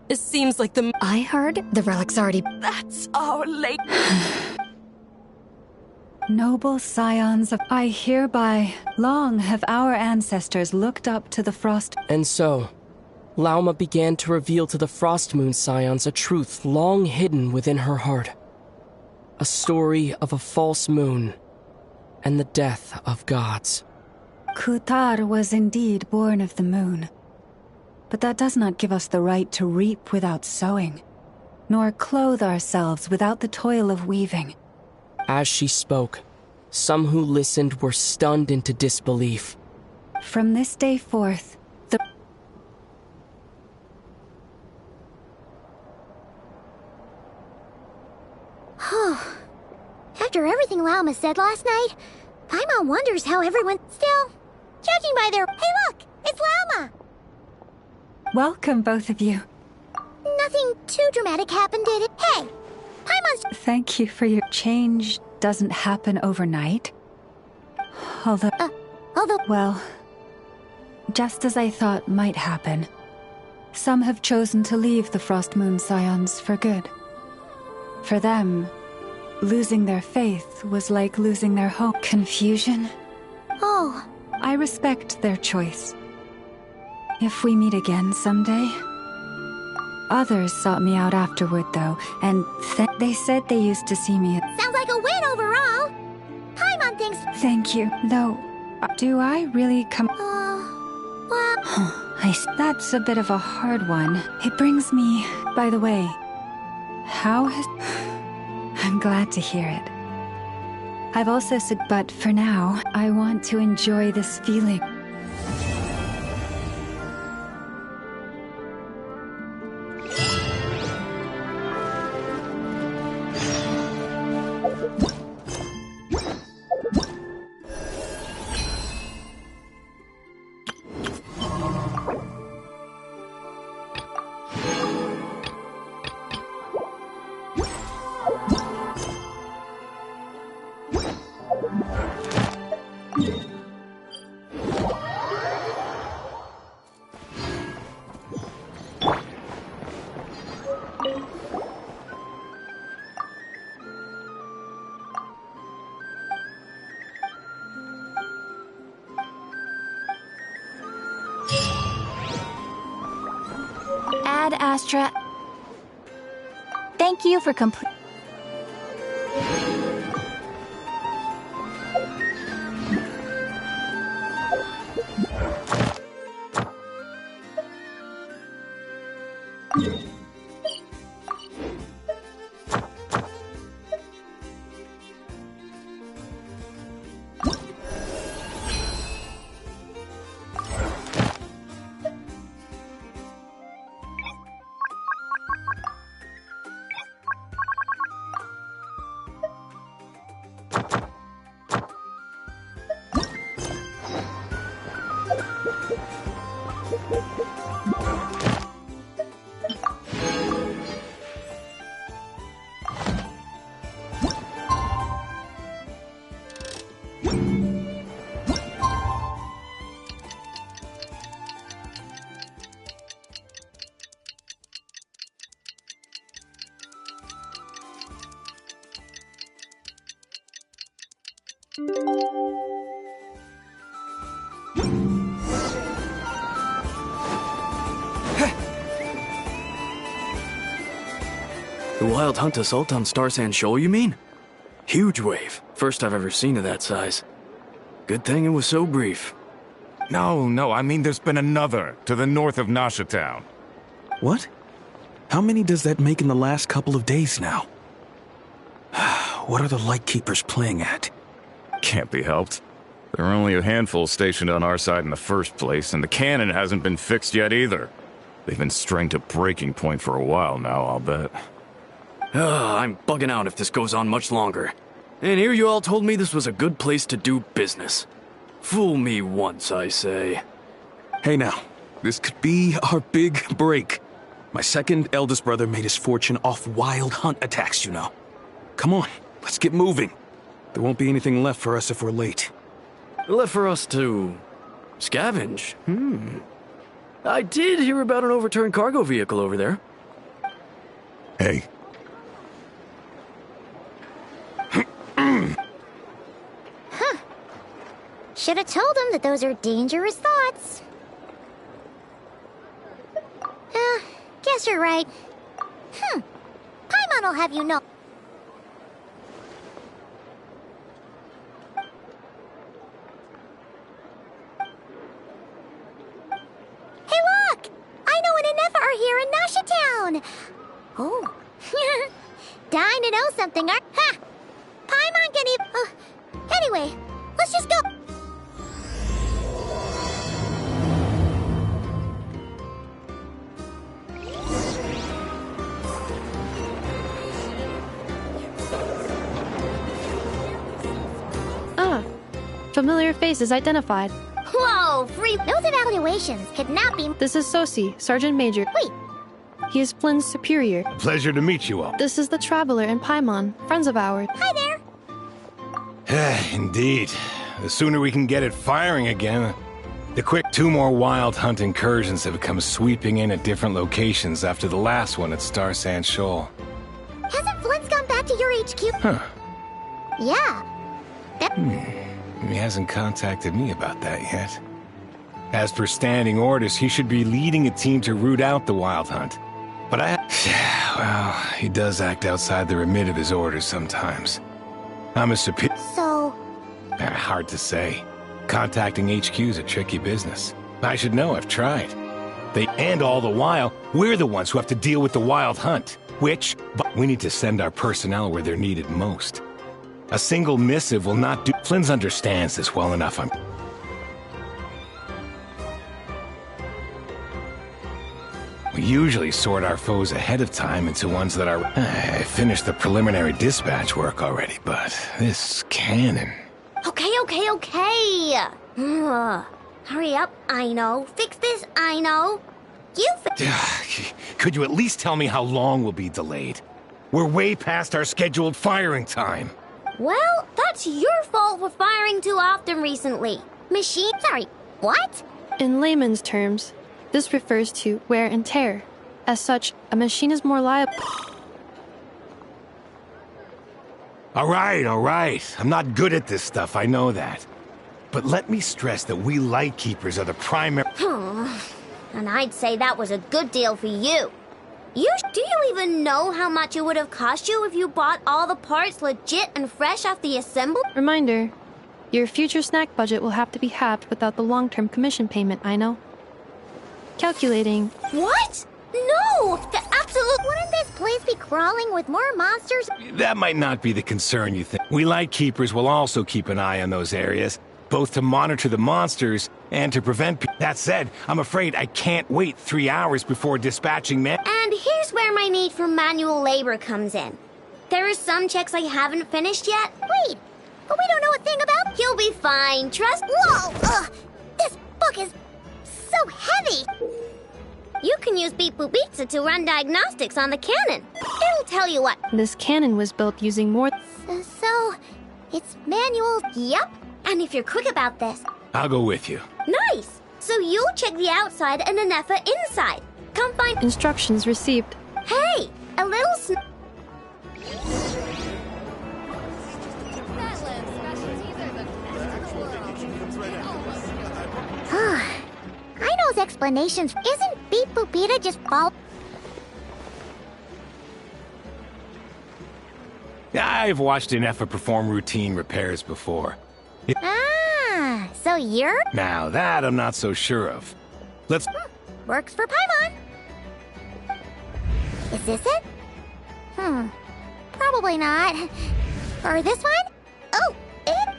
S13: It seems like
S16: I heard the relic's already...
S13: That's our late...
S9: Noble scions of... I hereby... Long have our ancestors looked up to the Frost...
S6: And so, Lauma began to reveal to the Frost Moon Scions a truth long hidden within her heart. A story of a false moon and the death of gods.
S9: Kutar was indeed born of the moon. But that does not give us the right to reap without sowing, nor clothe ourselves without the toil of weaving.
S6: As she spoke, some who listened were stunned into disbelief.
S9: From this day forth, the...
S2: After everything Lauma said last night, Paimon wonders how everyone... Still, judging by their... Hey look! It's Lauma!
S9: Welcome, both of you.
S2: Nothing too dramatic happened, did it? Hey! Paimon's...
S9: Thank you for your... Change doesn't happen overnight. Although... Well... Just as I thought might happen, some have chosen to leave the Frost Moon Scions for good. For them, losing their faith was like losing their hope. Confusion?
S2: Oh.
S9: I respect their choice. If we meet again someday... Others sought me out afterward, though, and they said they used to see me at...
S2: Sounds like a win overall! Paimon thinks...
S9: Thank you, though... Do I really come...
S2: well...
S9: That's a bit of a hard one. It brings me... By the way, how has... I'm glad to hear it. I've also said... But for now, I want to enjoy this feeling.
S16: Ad Astra. Thank you for complete.
S1: The wild hunt assault on Star Sand Shoal, you mean? Huge wave. First I've ever seen of that size. Good thing it was so brief.
S22: No, I mean there's been another to the north of Nasha Town.
S1: What? How many does that make in the last couple of days now? What are the Lightkeepers playing at?
S22: Can't be helped. There are only a handful stationed on our side in the first place, and the cannon hasn't been fixed yet either. They've been strained to breaking point for a while now, I'll bet.
S1: I'm bugging out if this goes on much longer. And here you all told me this was a good place to do business. Fool me once, I say. Hey now, this could be our big break. My second eldest brother made his fortune off wild hunt attacks, you know. Come on, let's get moving. There won't be anything left for us if we're late. Left for us to scavenge? I did hear about an overturned cargo vehicle over there.
S22: Hey.
S2: Huh. Should have told him that those are dangerous thoughts. Guess you're right. Paimon will have you know. Hey, look! Aino and Anefa are here in Nasha Town! Oh. Dying to know something, Ha! Paimon can even... anyway, let's just go.
S23: Familiar faces identified.
S2: Whoa, free... Those evaluations could not be...
S23: This is Sosi, Sergeant Major.
S2: Wait.
S23: He is Flynn's superior.
S12: Pleasure to meet you all.
S23: This is the Traveler and Paimon, friends of ours.
S2: Hi there.
S12: Indeed. The sooner we can get it firing again, the quick. 2 more wild hunt incursions have come sweeping in at different locations after the last one at Star Sand Shoal.
S2: Hasn't Flynn's gone back to your HQ?
S12: Huh.
S2: Yeah.
S12: He hasn't contacted me about that yet. As per standing orders, he should be leading a team to root out the wild hunt. But well, he does act outside the remit of his orders sometimes. I'm a superior...
S2: So...
S12: Hard to say. Contacting HQ's a tricky business. I should know, I've tried. And all the while, we're the ones who have to deal with the wild hunt. But we need to send our personnel where they're needed most. A single missive will not do... Flynn's understands this well enough, We usually sort our foes ahead of time into ones that are... I finished the preliminary dispatch work already, but this cannon...
S2: Okay. Hurry up, Aino. Fix this, Aino.
S12: Could you at least tell me how long we'll be delayed? We're way past our scheduled firing time.
S2: Well, that's your fault for firing too often recently. Sorry, what?
S23: In layman's terms, this refers to wear and tear. As such, a machine is more liable...
S12: All right. I'm not good at this stuff, I know that. But let me stress that we Lightkeepers are the primary...
S2: And I'd say that was a good deal for you. Do you even know how much it would have cost you if you bought all the parts legit and fresh off the assembly?
S23: Reminder, your future snack budget will have to be halved without the long-term commission payment, I know. Calculating.
S2: What? No! Absolute... Wouldn't this place be crawling with more monsters?
S12: That might not be the concern you think. We Lightkeepers will also keep an eye on those areas, both to monitor the monsters and to prevent... That said, I'm afraid I can't wait 3 hours before dispatching men...
S2: And here's where my need for manual labor comes in. There are some checks I haven't finished yet. Wait, but we don't know a thing about... You'll be fine, trust... Whoa! This book is so heavy! You can use Beep Boop Pizza to run diagnostics on the cannon. It'll tell you what...
S23: This cannon was built using more...
S2: So, it's manual... Yep. And if you're quick about this...
S5: I'll go with you.
S2: Nice! So you'll check the outside and Anefa inside. Come find...
S23: Instructions received.
S2: Hey! A little I know explanations. Isn't Beep Boopita just fall...
S5: I've watched Anefa perform routine repairs before.
S2: Ah, so you're...
S5: Now that I'm not so sure of. Let's...
S2: Works for Paimon. Is this it? Probably not. Or this one? Oh, it...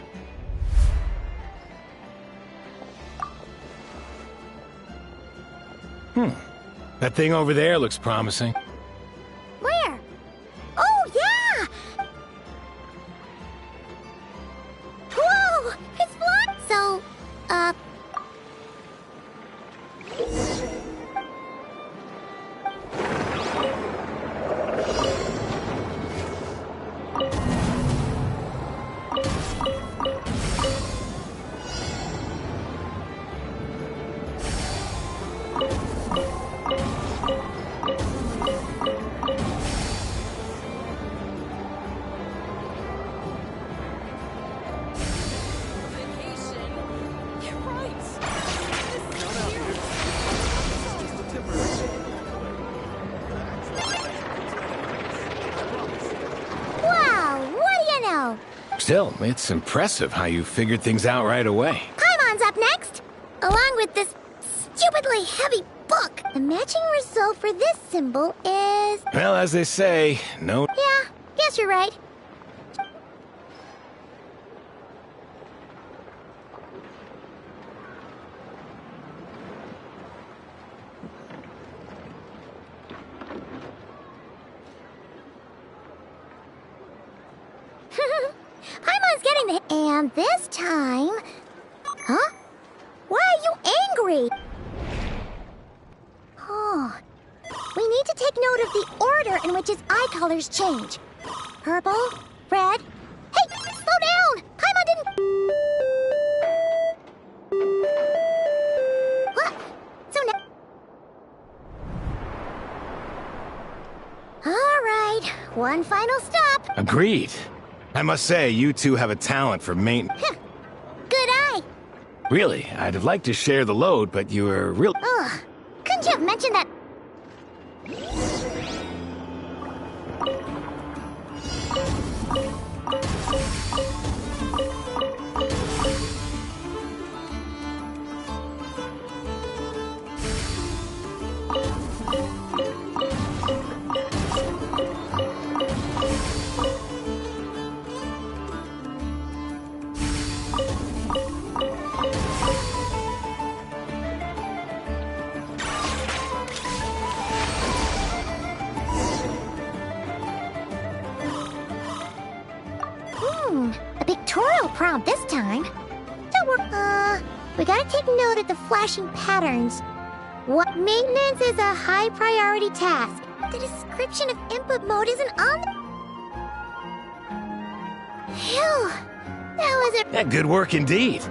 S5: That thing over there looks promising.
S2: Where? Oh, yeah! Whoa! It's blood! So,
S5: Still, it's impressive how you figured things out right away.
S2: Paimon's up next! Along with this stupidly heavy book. The matching result for this symbol is...
S5: Well, as they say, no...
S2: Yeah, guess you're right. Paimon's getting the... And this time... Huh? Why are you angry? Oh. We need to take note of the order in which his eye colors change. Purple, red... Hey, slow down! Paimon didn't... What? So now... All right, one final stop.
S5: Agreed. I must say, you two have a talent for maintenance.
S2: Good eye.
S5: Really, I'd have liked to share the load, but you were real...
S2: Ugh, couldn't you have mentioned that... A pictorial prompt this time. Don't worry. We gotta take note of the flashing patterns. What maintenance is a high priority task? The description of input mode isn't on the... Phew. That was a...
S5: Yeah, good work indeed.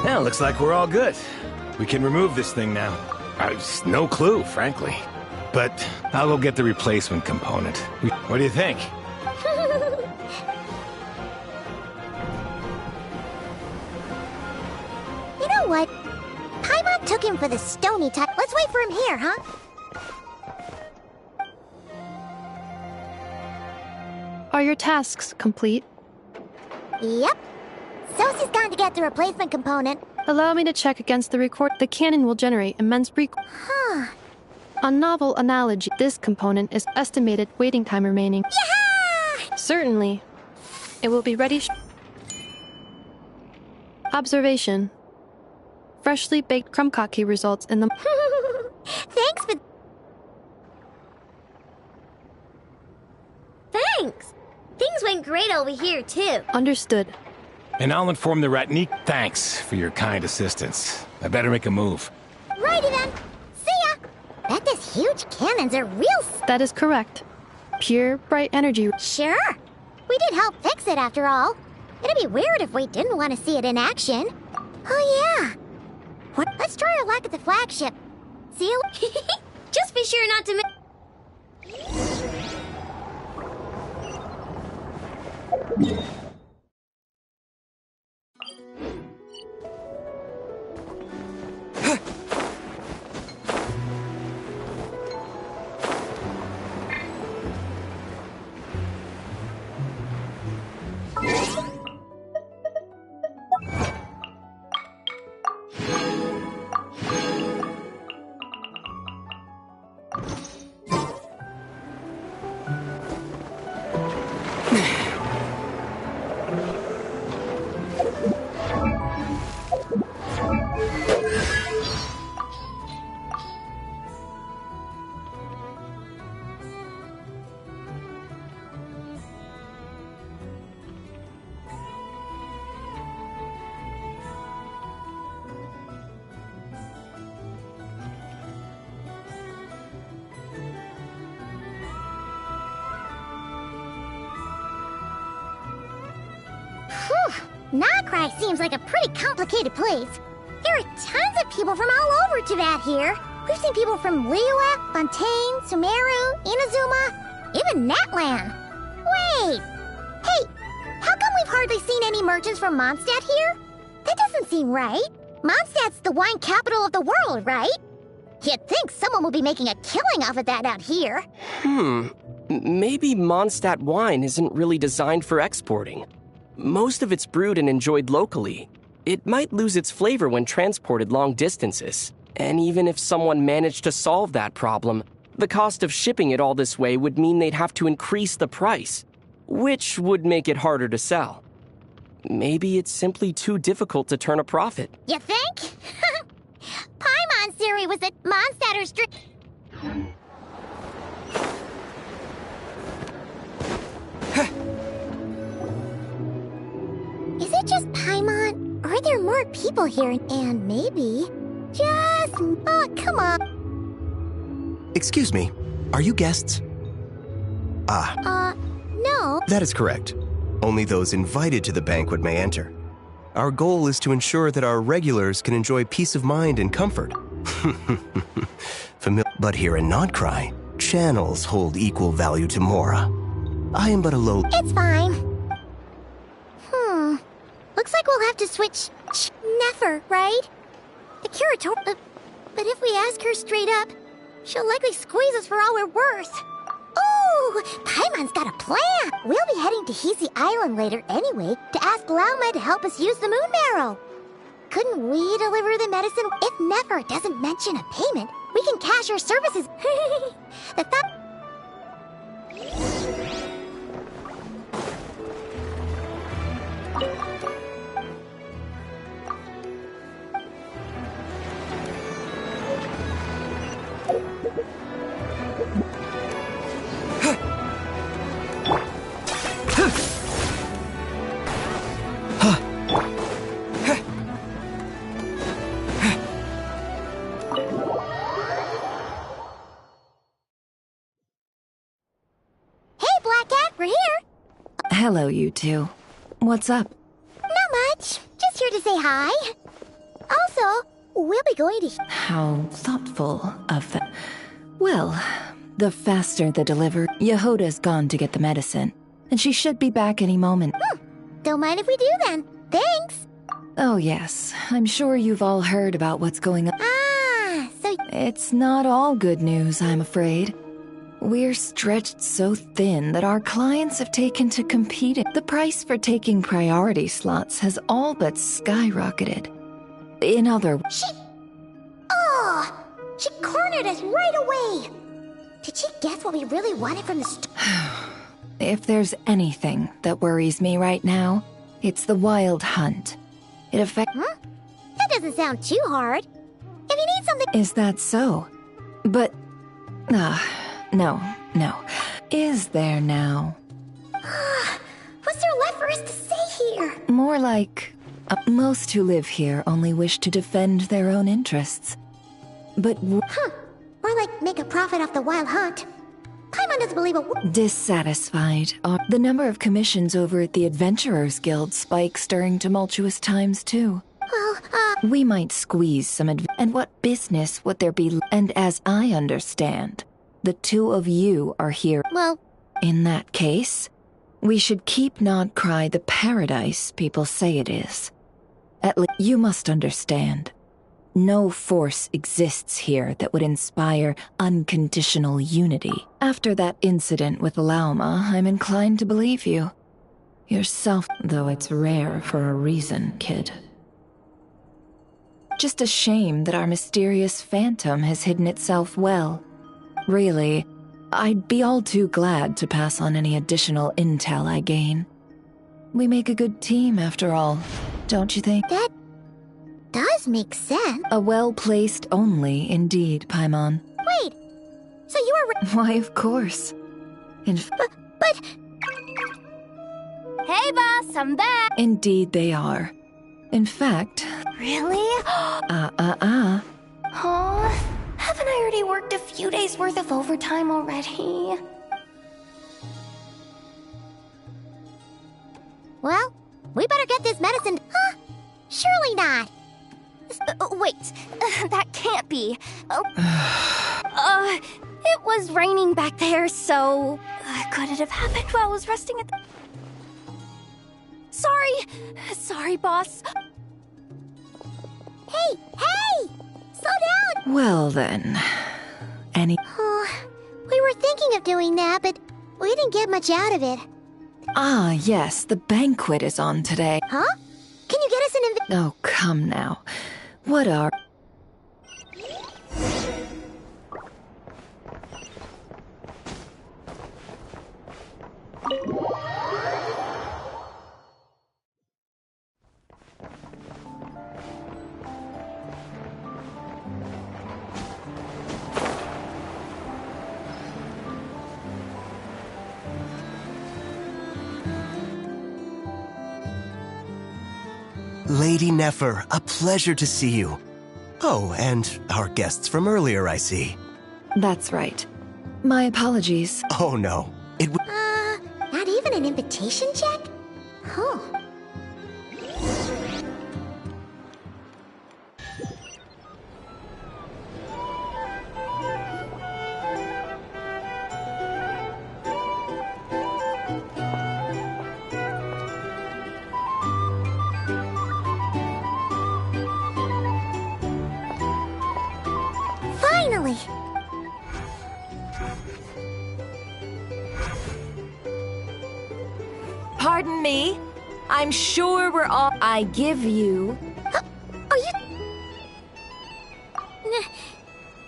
S5: Well, looks like we're all good. We can remove this thing now. I've no clue, frankly. But I'll go get the replacement component. What do you think?
S2: You know what? Paimon took him for the stony type. Let's wait for him here, huh?
S23: Are your tasks complete?
S2: Yep. Sosie's gone to get the replacement component.
S23: Allow me to check against the record. The cannon will generate immense
S2: Huh.
S23: A novel analogy. This component is estimated waiting time remaining.
S2: Yeah!
S23: Certainly. It will be ready. Observation. Freshly baked krumkake results in the...
S2: Thanks for... Thanks! Things went great over here, too.
S23: Understood.
S5: And I'll inform the Ratnik. Thanks for your kind assistance. I better make a move.
S2: Righty then. See ya! Bet these huge cannons are real...
S23: That is correct. Pure, bright energy.
S2: Sure. We did help fix it, after all. It'd be weird if we didn't want to see it in action. Oh, yeah. What? Let's try our luck at the flagship. See you... Just be sure not to... Nokrai seems like a pretty complicated place. There are tons of people from all over Tibet here. We've seen people from Liyue, Fontaine, Sumeru, Inazuma, even Netland. Wait! Hey, how come we've hardly seen any merchants from Mondstadt here? That doesn't seem right. Mondstadt's the wine capital of the world, right? You'd think someone would be making a killing off of that out here.
S6: Maybe Mondstadt wine isn't really designed for exporting. Most of it's brewed and enjoyed locally. It might lose its flavor when transported long distances. And even if someone managed to solve that problem, the cost of shipping it all this way would mean they'd have to increase the price, which would make it harder to sell. Maybe it's simply too difficult to turn a profit.
S2: You think? Paimon's theory was that Mondstadters drink... Is it just Paimon? Or are there more people here? And maybe... Just... Oh, come on.
S14: Excuse me, are you guests?
S2: No.
S14: That is correct. Only those invited to the banquet may enter. Our goal is to ensure that our regulars can enjoy peace of mind and comfort. But here in Nodcry, channels hold equal value to Mora. I am but a low...
S2: It's fine. Looks like we'll have to switch... Nefer, right? The curator... But if we ask her straight up, she'll likely squeeze us for all we're worth. Ooh! Paimon's got a plan! We'll be heading to Hisi Island later anyway to ask Lauma to help us use the moon marrow. Couldn't we deliver the medicine? If Nefer doesn't mention a payment, we can cash our services. The thought...
S19: Hello, you two. What's up?
S2: Not much. Just here to say hi. Also, we'll be going to...
S19: How thoughtful of them. Well, the faster the delivery... Yehoda's gone to get the medicine, and she should be back any moment.
S2: Don't mind if we do then. Thanks.
S19: Oh, yes. I'm sure you've all heard about what's going on.
S2: So...
S19: It's not all good news, I'm afraid. We're stretched so thin that our clients have taken to competing. The price for taking priority slots has all but skyrocketed. In other words,
S2: She cornered us right away! Did she guess what we really wanted from the start?
S19: if there's anything that worries me right now, it's the wild hunt. It affects.
S2: Huh? That doesn't sound too hard. If you need something.
S19: Is that so? But. No. Is there now?
S2: What's there left for us to say here?
S19: More like. Most who live here only wish to defend their own interests. But.
S2: Or like make a profit off the wild hunt. Paimon doesn't believe a
S19: Dissatisfied. The number of commissions over at the Adventurers Guild spikes during tumultuous times, too. We might squeeze some and what business would there be? And as I understand, the two of you are here.
S2: Well,
S19: in that case, we should keep Nodcry the paradise people say it is. At least you must understand. No force exists here that would inspire unconditional unity. After that incident with Lauma, I'm inclined to believe you. Yourself, though it's rare for a reason, kid. Just a shame that our mysterious phantom has hidden itself well. Really, I'd be all too glad to pass on any additional intel I gain. We make a good team, after all, don't you think?
S2: That does make sense.
S19: A well-placed only, indeed, Paimon.
S2: Wait, so you are...
S19: Why, of course.
S2: But...
S16: Hey, boss, I'm back!
S19: Indeed they are. In fact...
S16: Really?
S2: Oh, haven't I already worked a few days worth of overtime already? Well, we better get this medicine. Huh? Surely not.
S16: Wait, that can't be. It was raining back there, so could it have happened while I was resting at the... Sorry, boss.
S2: Hey! Slow down!
S19: Well then...
S2: We were thinking of doing that, but we didn't get much out of it.
S19: Ah, yes, the banquet is on today.
S2: Huh? Can you get us an
S19: Oh, come now. What are...
S14: Lady Nefer, a pleasure to see you. Oh, and our guests from earlier, I see.
S19: That's right. My apologies.
S14: Oh, no. It would...
S2: Not even an invitation check? Huh. Finally!
S19: Pardon me? I'm sure we're all... I give you...
S2: Are you...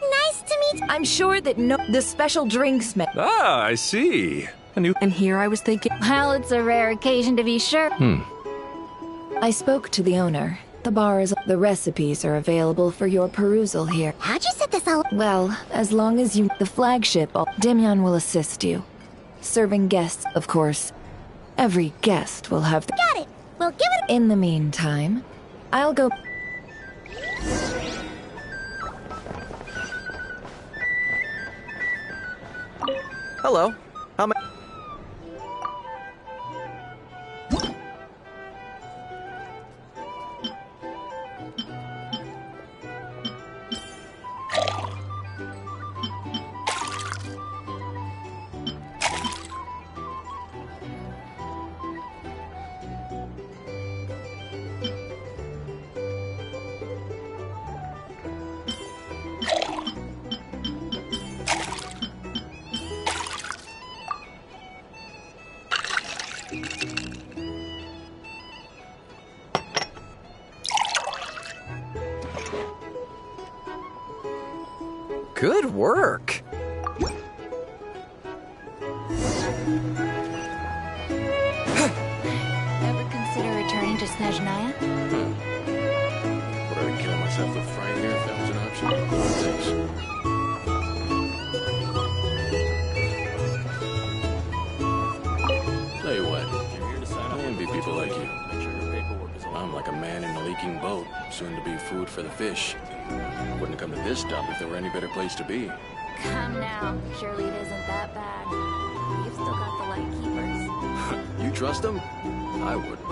S2: Nice to meet...
S19: I'm sure that the special drinks
S22: Ah, I see.
S13: And here I was thinking...
S16: Well, it's a rare occasion to be sure.
S19: I spoke to the owner. The bar is... The recipes are available for your perusal here.
S2: How'd you set this all...
S19: Well, as long as you... The flagship... Demyon will assist you. Serving guests, of course. Every guest will have...
S2: Got it! We'll give it...
S19: In the meantime, I'll go...
S4: Hello. How may... Good work.
S2: Ever consider returning to Snezhnaya?
S1: Would I kill myself with frying here if that was an option? Thanks. Tell you what, I envy people like you. I'm like a man in a leaking boat, soon to be food for the fish. Wouldn't come to this dump if there were any better place to be.
S2: Come now. Surely it isn't that bad. You've still got the light keepers.
S1: You trust them? I wouldn't.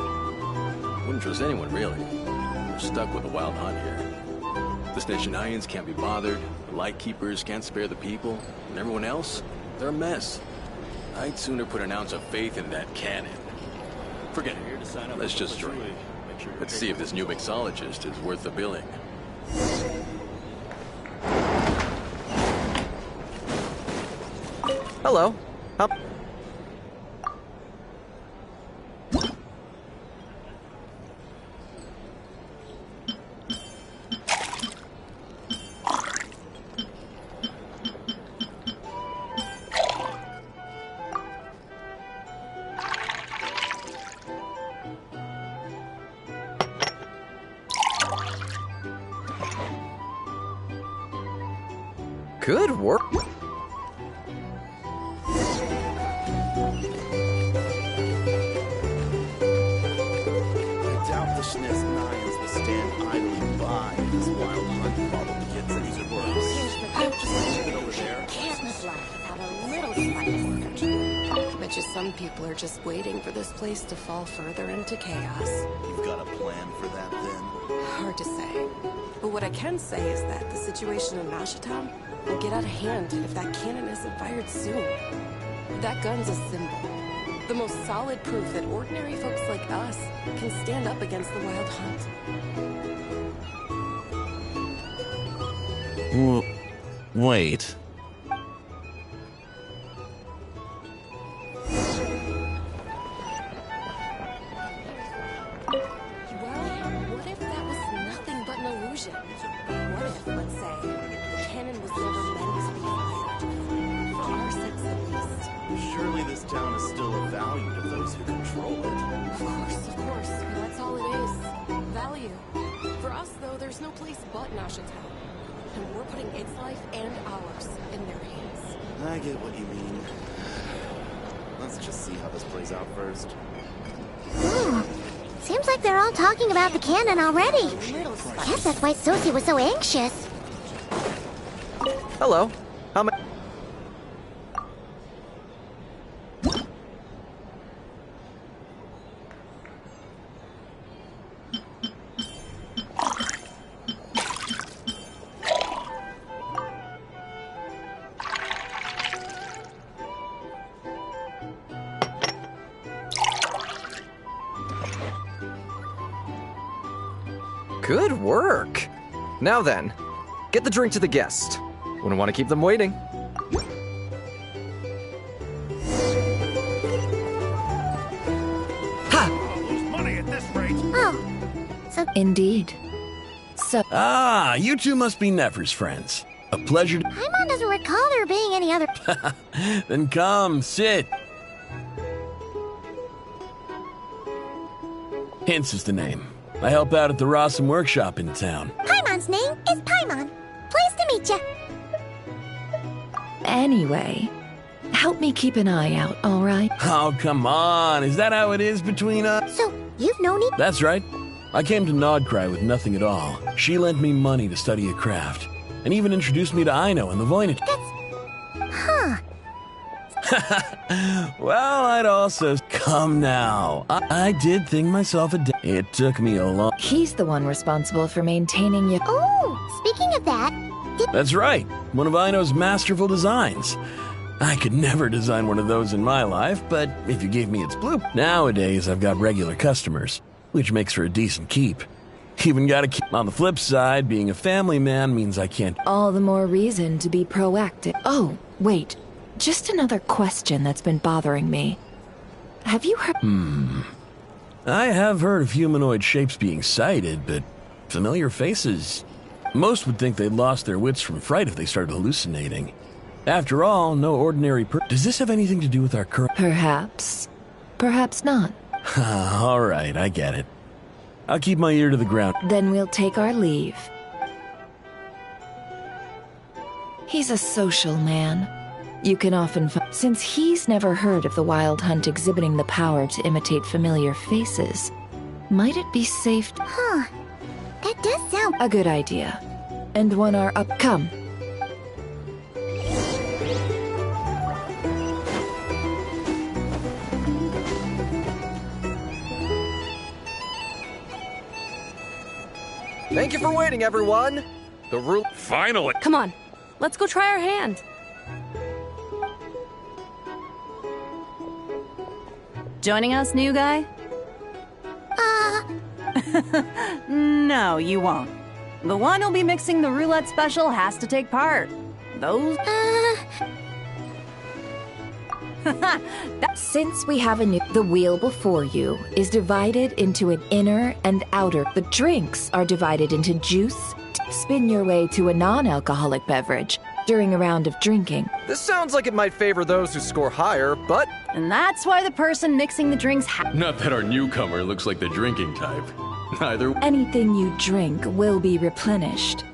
S1: Wouldn't trust anyone, really. We're stuck with a wild hunt here. The Snezhnayans can't be bothered, the Lightkeepers can't spare the people, and everyone else, they're a mess. I'd sooner put an ounce of faith in that cannon. Forget it. Let's just drink. Let's see if this new mixologist is worth the billing.
S4: Hello. Good work.
S17: Snezhnayans will stand idly by this wild hunt while the kids and these works. Just leave it over there.
S2: Can't live life without a little spice.
S13: Bet you some people are just waiting for this place to fall further into chaos.
S17: You've got a plan for that, then?
S13: Hard to say. But what I can say is that the situation in Nashatown will get out of hand if that cannon isn't fired soon. That gun's a symbol. The most solid proof that ordinary folks like us can stand up against the Wild Hunt.
S18: Wait.
S13: Well, what if that was nothing but an illusion? What if, let's say, the cannon was never meant to be fired? For our sakes at least.
S17: Surely this town is still of value to those who control it.
S13: Of course. That's all it is. Value. For us, though, there's no place but Nashatown. And we're putting its life and ours in their hands.
S17: I get what you mean. Let's just see how this plays out first.
S2: Seems like they're all talking about the cannon already. Guess that's why Sosie was so anxious.
S4: Hello. How many? Good work. Now then, get the drink to the guest. Wouldn't want to keep them waiting.
S19: Indeed. So.
S20: Ah, you two must be Nefer's friends. A pleasure to.
S2: Paimon doesn't recall there being any other.
S20: Then come, sit. Hints is the name. I help out at the Rossum workshop in town.
S2: Paimon's name is Paimon. Pleased to meet you.
S19: Anyway, help me keep an eye out, all right?
S20: Oh, come on. Is that how it is between us?
S2: So, you've known each.
S20: That's right. I came to Nodcry with nothing at all. She lent me money to study a craft, and even introduced me to Aino and the Voynich.
S2: Huh.
S20: Well, I'd also... Come now. I did think myself a... It took me a long...
S19: He's the one responsible for maintaining you.
S2: Oh, speaking of that...
S20: That's right. One of Aino's masterful designs. I could never design one of those in my life, but if you gave me its blueprint... Nowadays, I've got regular customers, which makes for a decent keep. Even gotta keep... On the flip side, being a family man means I can't...
S19: All the more reason to be proactive. Oh, wait. Just another question that's been bothering me. Have you heard...
S20: I have heard of humanoid shapes being sighted, but familiar faces... Most would think they'd lost their wits from fright if they started hallucinating. After all, no ordinary Does this have anything to do with our current...
S19: Perhaps. Perhaps not.
S20: All right, I get it. I'll keep my ear to the ground.
S19: Then we'll take our leave. He's a social man. You can often find... Since he's never heard of the Wild Hunt exhibiting the power to imitate familiar faces, might it be safe...
S2: Huh. That does sound...
S19: A good idea. And one are up... Come.
S10: Thank you for waiting, everyone. The rule...
S22: Finally!
S11: Come on, let's go try our hand.
S21: Joining us, new guy? No, you won't. The one who'll be mixing the roulette special has to take part. Those...
S19: Since we have a new... The wheel before you is divided into an inner and outer. The drinks are divided into juice. Spin your way to a non-alcoholic beverage during a round of drinking.
S10: This sounds like it might favor those who score higher, but...
S21: And that's why the person mixing the drinks
S24: Not that our newcomer looks like the drinking type. Neither...
S19: Anything you drink will be replenished.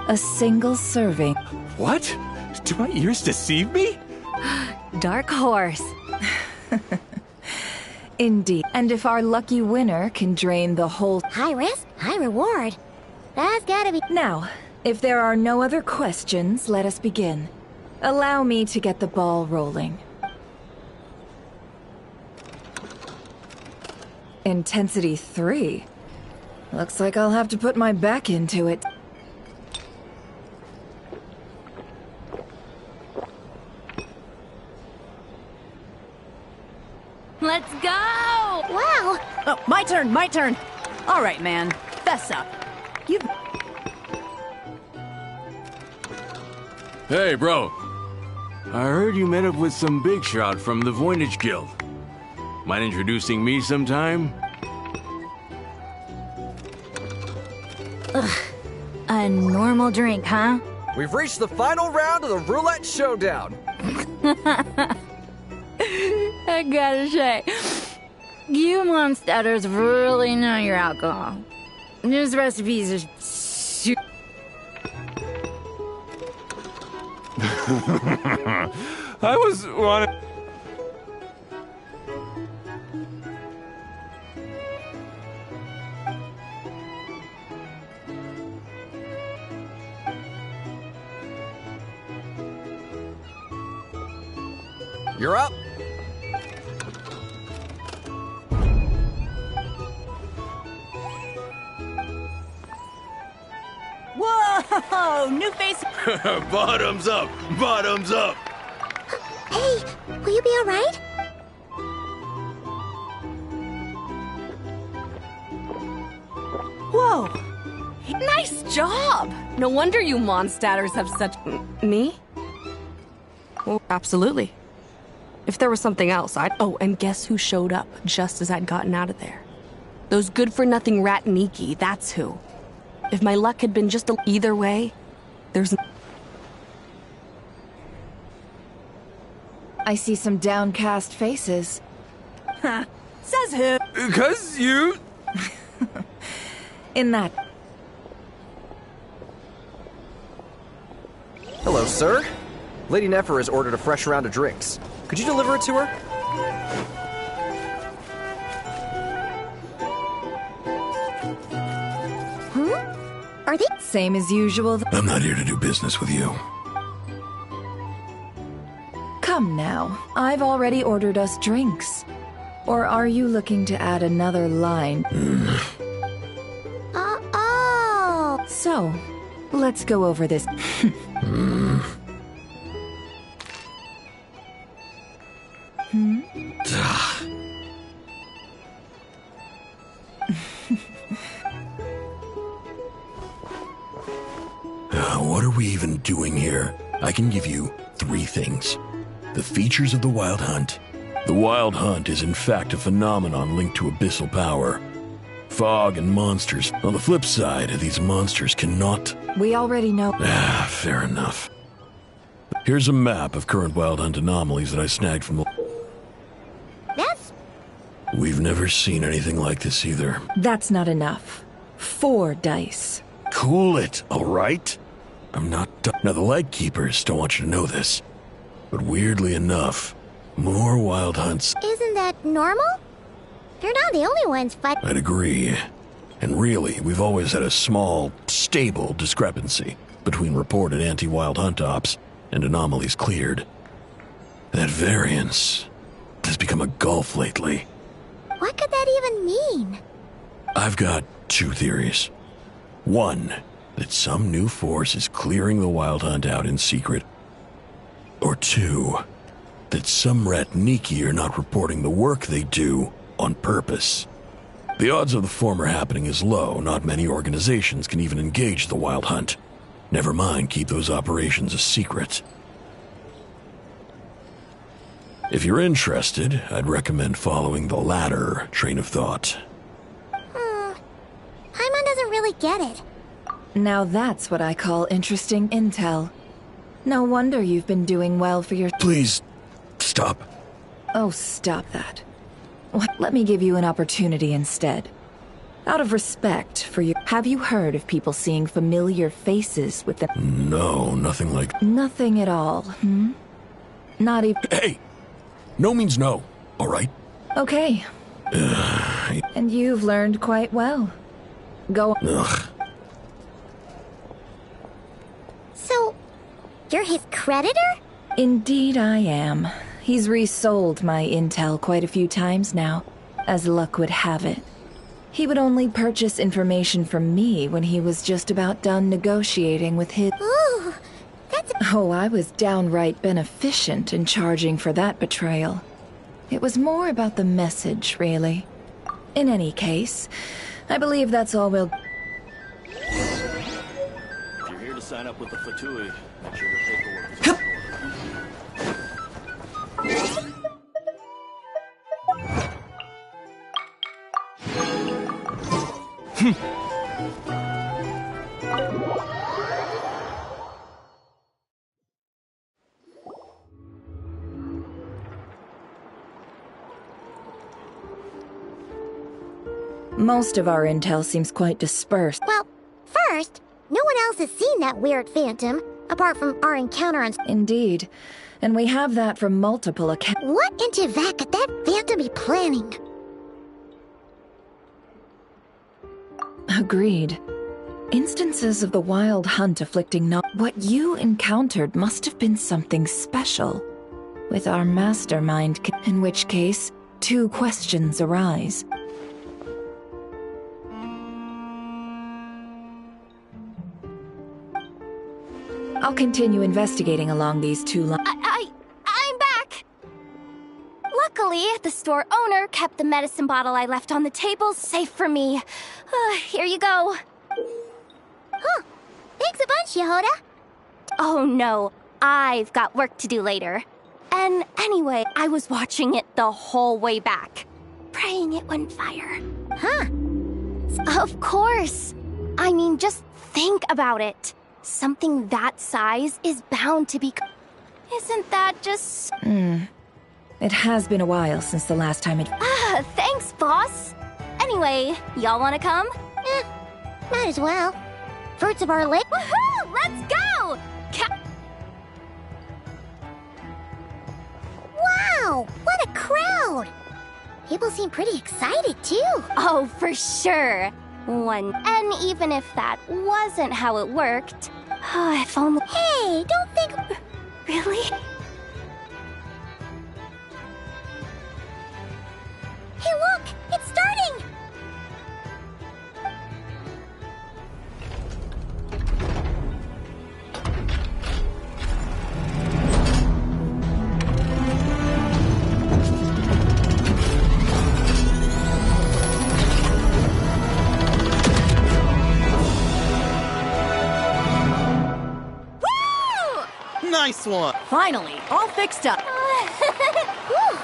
S19: A single serving.
S5: What? Do my ears deceive me?
S21: Dark horse.
S19: Indeed. And if our lucky winner can drain the whole...
S2: High risk, high reward. That's gotta be...
S19: Now, if there are no other questions, let us begin. Allow me to get the ball rolling. Intensity 3. Looks like I'll have to put my back into it.
S21: Let's go!
S2: Wow!
S21: Oh, my turn. All right, man. Fess up. You...
S1: Hey, bro. I heard you met up with some big shot from the Voynich Guild. Mind introducing me sometime?
S21: Ugh. A normal drink, huh?
S10: We've reached the final round of the roulette showdown.
S21: I gotta say, you monsters really know your alcohol. These recipes are
S5: I was wanting...
S10: You're up.
S21: Whoa! New face.
S1: Bottoms up! Bottoms up!
S2: Hey, will you be alright?
S11: Whoa! Nice job! No wonder you monstatters have such... Me? Well, absolutely. If there was something else, I'd... Oh, and guess who showed up just as I'd gotten out of there? Those good-for-nothing Ratniki, that's who. If my luck had been just either way, there's...
S19: I see some downcast faces.
S21: Ha! Says who?
S5: 'Cause you...
S19: In that...
S10: Hello, sir. Lady Nefer has ordered a fresh round of drinks. Could you deliver it to her?
S2: Are they...
S19: Same as usual.
S24: I'm not here to do business with you.
S19: Come now. I've already ordered us drinks. Or are you looking to add another line?
S2: Oh!
S19: So, let's go over this.
S20: What are we even doing here? I can give you 3 things. The features of the Wild Hunt. The Wild Hunt is in fact a phenomenon linked to abyssal power. Fog and monsters. On the flip side, these monsters cannot...
S19: We already know.
S20: Fair enough. Here's a map of current Wild Hunt anomalies that I snagged from the...
S2: That's...
S20: We've never seen anything like this either.
S19: That's not enough. 4 dice.
S20: Cool it, all right? I'm not... Now, the Lightkeepers don't want you to know this. But weirdly enough, more Wild Hunts...
S2: Isn't that normal? They're not the only ones fighting.
S20: I'd agree. And really, we've always had a small, stable discrepancy between reported anti-Wild Hunt ops and anomalies cleared. That variance has become a gulf lately.
S2: What could that even mean?
S20: I've got 2 theories. One, that some new force is clearing the Wild Hunt out in secret. Or 2, that some Ratniki are not reporting the work they do on purpose. The odds of the former happening is low. Not many organizations can even engage the Wild Hunt. Never mind keep those operations a secret. If you're interested, I'd recommend following the latter train of thought.
S2: Paimon doesn't really get it.
S19: Now that's what I call interesting intel. No wonder you've been doing well for your...
S20: Please, stop.
S19: Oh, stop that. Let me give you an opportunity instead. Out of respect for you, have you heard of people seeing familiar faces with them?
S20: No, nothing like...
S19: Nothing at all, hmm? Not even...
S20: Hey! No means no, all right?
S19: Okay. And you've learned quite well. Go on.
S20: Ugh.
S2: So, you're his creditor?
S19: Indeed I am. He's resold my intel quite a few times now, as luck would have it. He would only purchase information from me when he was just about done negotiating with his...
S2: Ooh, that's...
S19: Oh, I was downright beneficent in charging for that betrayal. It was more about the message, really. In any case, I believe that's all we'll...
S17: If you're here to sign up with the Fatui, make sure your paperwork is in order.
S19: Most of our intel seems quite dispersed.
S2: Well, first, no one else has seen that weird phantom, apart from our encounter on...
S19: Indeed. And we have that from multiple accounts.
S2: What in Teyvat could that phantom be planning?
S19: Agreed. Instances of the Wild Hunt afflicting what you encountered must have been something special. With our mastermind, in which case, 2 questions arise. I'll continue investigating along these 2 lines.
S16: I'm back! Luckily, the store owner kept the medicine bottle I left on the table safe for me. Here you go.
S2: Huh. Thanks a bunch, Yehoda.
S16: Oh no, I've got work to do later. And anyway, I was watching it the whole way back. Praying it wouldn't fire.
S2: Huh.
S16: Of course. I mean, just think about it. Something that size is bound to be... Isn't that just...
S19: It has been a while since the last time it...
S16: Thanks, boss. Anyway, y'all wanna come?
S2: Might as well. Fruits of our labor.
S16: Woohoo! Let's go!
S2: Wow! What a crowd! People seem pretty excited, too.
S16: Oh, for sure. And even if that wasn't how it worked, if only...
S2: Hey, don't think...
S16: Really?
S2: Hey, look! It's starting!
S17: Nice one!
S11: Finally, all fixed up.
S2: Whew.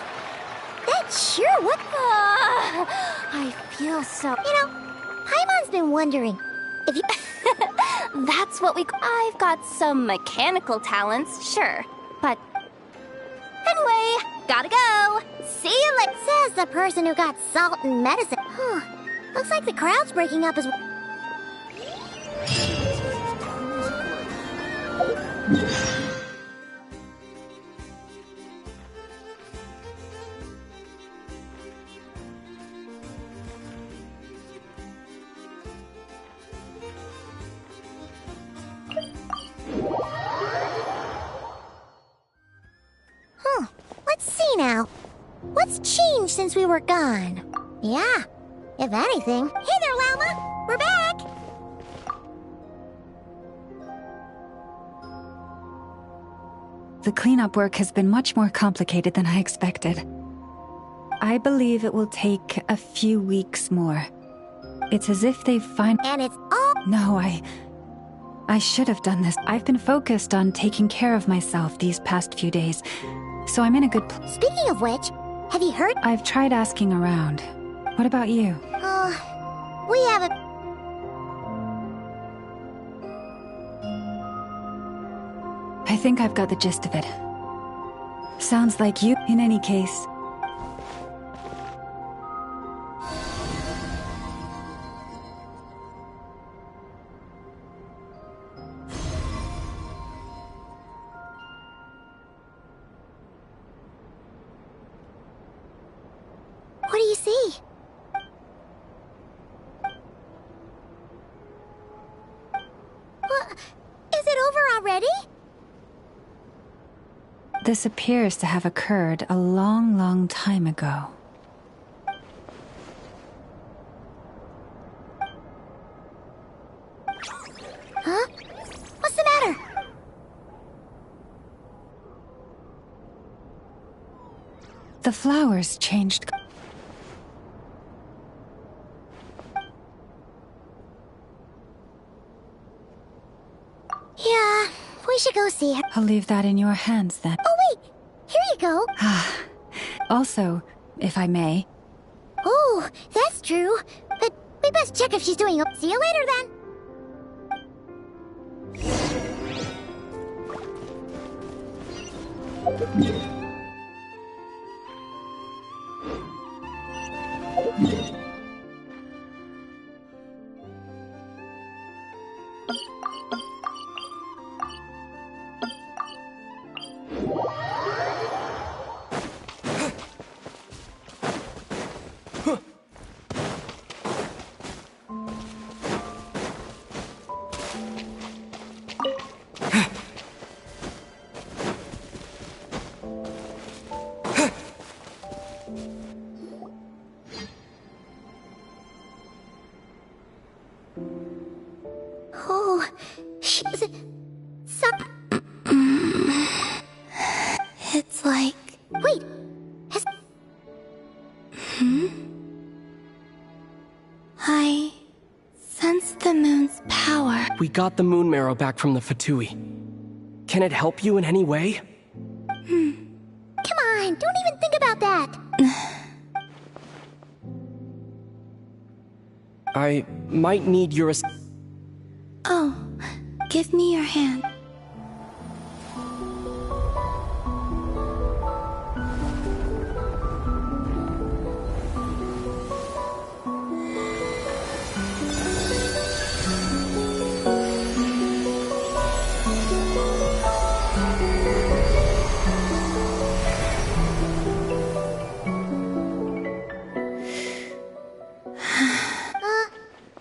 S2: That Sure, what? I feel so... You know, Paimon's been wondering if you...
S16: That's what we... I've got some mechanical talents, sure. But... Anyway, gotta go. See you later.
S2: Says the person who got salt and medicine. Huh. Looks like the crowd's breaking up as well. Huh. Let's see now. What's changed since we were gone? Yeah, if anything. Hey there, Llama! We're back!
S9: The cleanup work has been much more complicated than I expected. I believe it will take a few weeks more. It's as if they've
S2: And it's all...
S9: No, I should have done this. I've been focused on taking care of myself these past few days, so I'm in a good place.
S2: Speaking of which, have you heard?
S9: I've tried asking around. What about you?
S2: We haven't...
S9: I think I've got the gist of it. Sounds like you, in any case.
S2: What do you see? What? Is it over already?
S9: This appears to have occurred a long, long time ago.
S2: Huh? What's the matter?
S9: The flowers changed.
S2: Yeah, we should go see her.
S9: I'll leave that in your hands then.
S2: Oh, wait! Here you go.
S9: Also, if I may.
S2: Oh, that's true. But we best check if she's doing it. See you later then. Oh, she's... It's like... Wait!
S3: I sense the moon's power.
S6: We got the moon marrow back from the Fatui. Can it help you in any way?
S2: Come on, don't even think about that!
S6: I might need your
S3: Oh, give me your hand.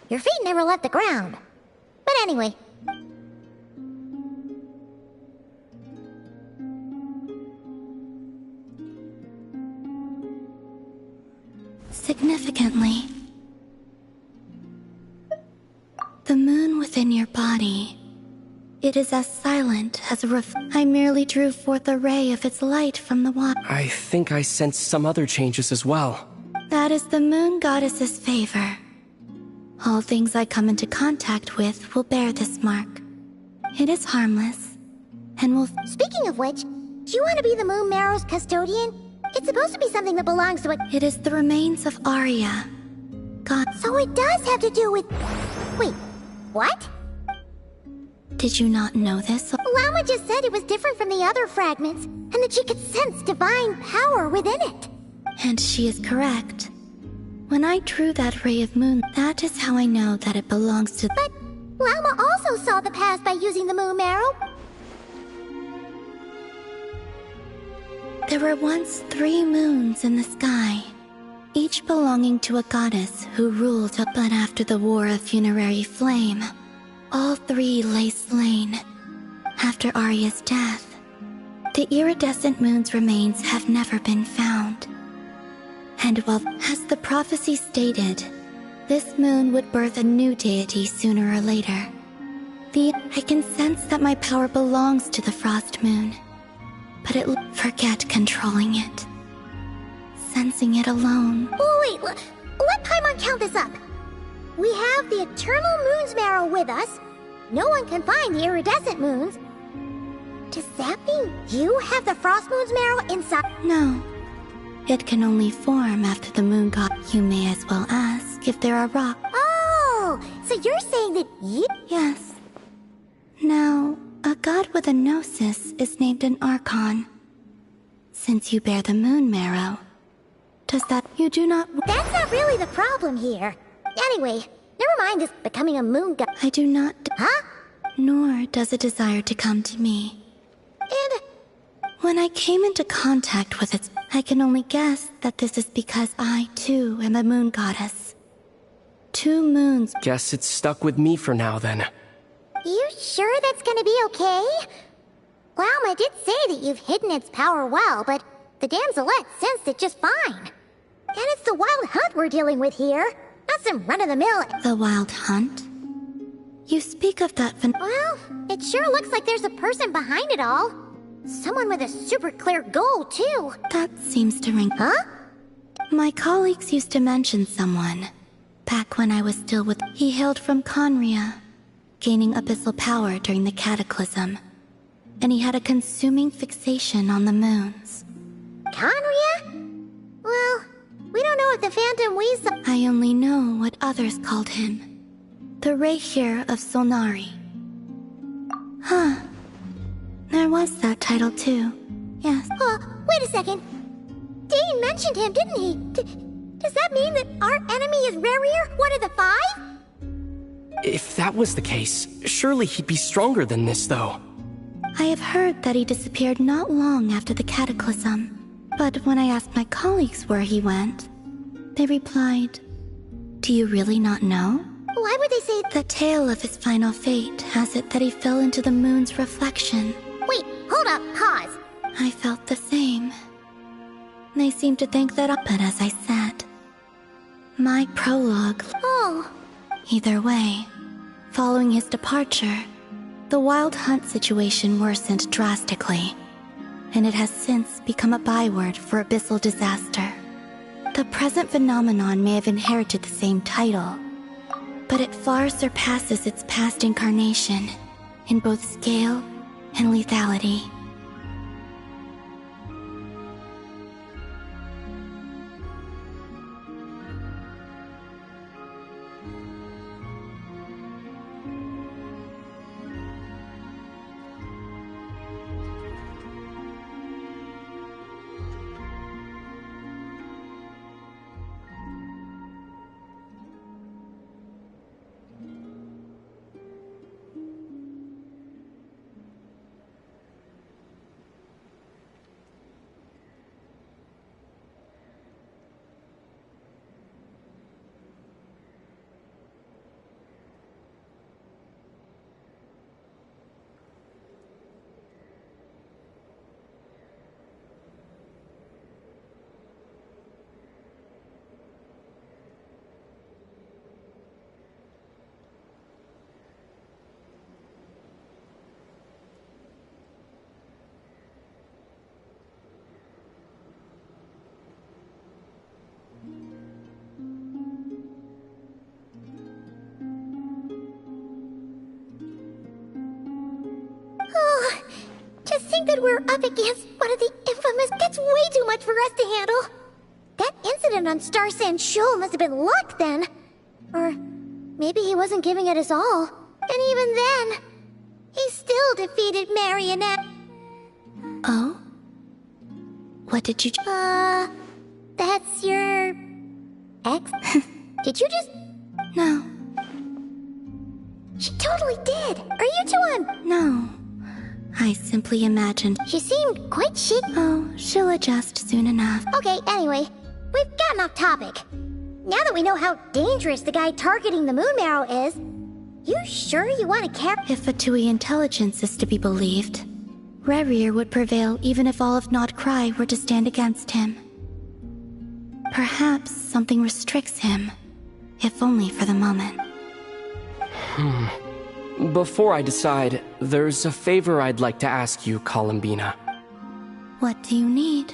S2: Your feet never left the ground. But anyway.
S3: Significantly, the moon within your body, it is as silent as a I merely drew forth a ray of its light from the water.
S6: I think I sense some other changes as well.
S3: That is the moon goddess's favor. All things I come into contact with will bear this mark. It is harmless, and will...
S2: Speaking of which, do you want to be the Moon Marrow's custodian? It's It's supposed to be something that belongs to a...
S3: It is the remains of Arya. God.
S2: So it does have to do with... Wait, what?
S3: Did you not know this?
S2: Llama just said it was different from the other fragments, and that she could sense divine power within it.
S3: And she is correct. When I drew that ray of moon, that is how I know that it belongs to...
S2: But Llama also saw the past by using the moon marrow.
S3: There were once 3 moons in the sky, each belonging to a goddess who ruled. But after the War of Funerary Flame, all 3 lay slain. After Arya's death, the iridescent moon's remains have never been found. And while, as the prophecy stated, this moon would birth a new deity sooner or later, I can sense that my power belongs to the Frost Moon. But forget controlling it. Sensing it alone.
S2: Oh, wait, let Paimon count this up. We have the Eternal Moon's marrow with us. No one can find the iridescent moons. Does that mean you have the Frost Moon's marrow inside?
S3: No. It can only form after the moon god. You may as well ask if there are rocks.
S2: Oh, so you're saying that you...
S3: Yes. Now, a god with a gnosis is named an Archon. Since you bear the moon marrow, does that... You do not...
S2: That's not really the problem here. Anyway, never mind this becoming a moon god.
S3: I do not...
S2: Huh?
S3: Nor does it desire to come to me.
S2: And...
S3: When I came into contact with it, I can only guess that this is because I, too, am a moon goddess. 2 moons...
S6: Guess it's stuck with me for now, then.
S2: You sure that's gonna be okay? Llama did say that you've hidden its power well, but the damselette sensed it just fine. And it's the wild hunt we're dealing with here, not some run-of-the-mill...
S3: The wild hunt? You speak of that
S2: Well, it sure looks like there's a person behind it all. Someone with a super clear goal, too.
S3: That seems to ring...
S2: Huh?
S3: My colleagues used to mention someone. Back when I was still with... He hailed from Conria, gaining abyssal power during the Cataclysm. And he had a consuming fixation on the moons.
S2: Conria? Well, we don't know if the Phantom we saw...
S3: I only know what others called him. The Rayhir of Solnari. Huh. There was that title too. Yes.
S2: Wait a second. Dane mentioned him, didn't he? Does that mean that our enemy is Rarier, one of the 5?
S6: If that was the case, surely he'd be stronger than this, though.
S3: I have heard that he disappeared not long after the Cataclysm. But when I asked my colleagues where he went, they replied, "Do you really not know?"
S2: Why would they say...
S3: The tale of his final fate has it that he fell into the moon's reflection.
S2: Wait, hold up, pause.
S3: I felt the same. They seemed to think that but as I said, my prologue...
S2: Oh.
S3: Either way, following his departure, the wild hunt situation worsened drastically, and it has since become a byword for abyssal disaster. The present phenomenon may have inherited the same title, but it far surpasses its past incarnation in both scale and lethality.
S2: Oh, to think that we're up against one of the That's way too much for us to handle. That incident on Star Sand Shoal must have been luck then. Or maybe he wasn't giving it his all. And even then, he still defeated Marionette.
S3: Oh? What did you...
S2: That's your... ex? Did you just...
S3: No.
S2: She totally did. Are you two on...
S3: No. I simply imagined...
S2: She seemed quite shaky.
S3: Oh, she'll adjust soon enough.
S2: Okay, anyway, we've gotten off topic. Now that we know how dangerous the guy targeting the Moon Marrow is, you sure you want to care?
S3: If Fatui intelligence is to be believed, Rerir would prevail even if all of Nod Cry were to stand against him. Perhaps something restricts him, if only for the moment.
S6: Before I decide, there's a favor I'd like to ask you, Columbina.
S3: What do you need?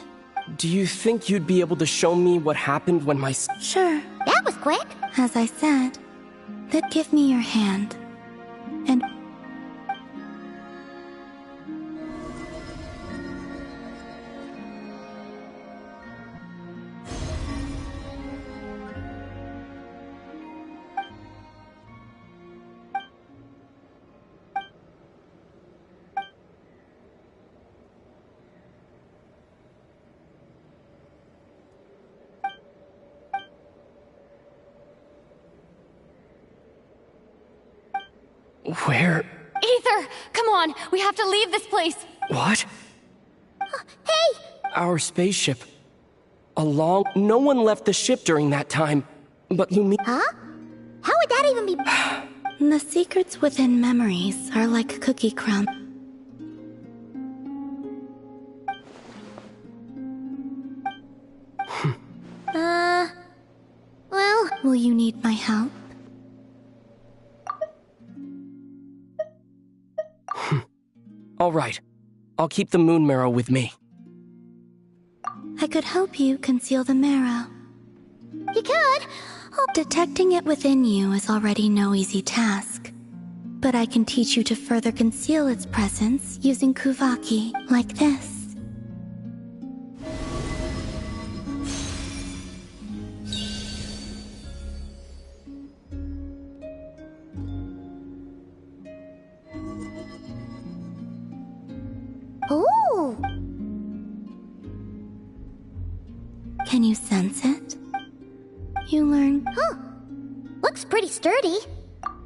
S6: Do you think you'd be able to show me what happened when my...
S3: Sure.
S2: That was quick.
S3: As I said, then give me your hand. And...
S6: Where?
S16: Ether! Come on! We have to leave this place!
S6: What?
S2: Hey!
S6: Our spaceship. No one left the ship during that time. But Lumi...
S2: Huh? How would that even be...
S3: The secrets within memories are like cookie crumbs.
S2: Well...
S3: Will you need my help?
S6: All right. I'll keep the Moon Marrow with me.
S3: I could help you conceal the marrow.
S2: You could?
S3: Detecting it within you is already no easy task. But I can teach you to further conceal its presence using Kuvaki, like this.
S2: Ooh!
S3: Can you sense it? You learn...
S2: Huh. Looks pretty sturdy.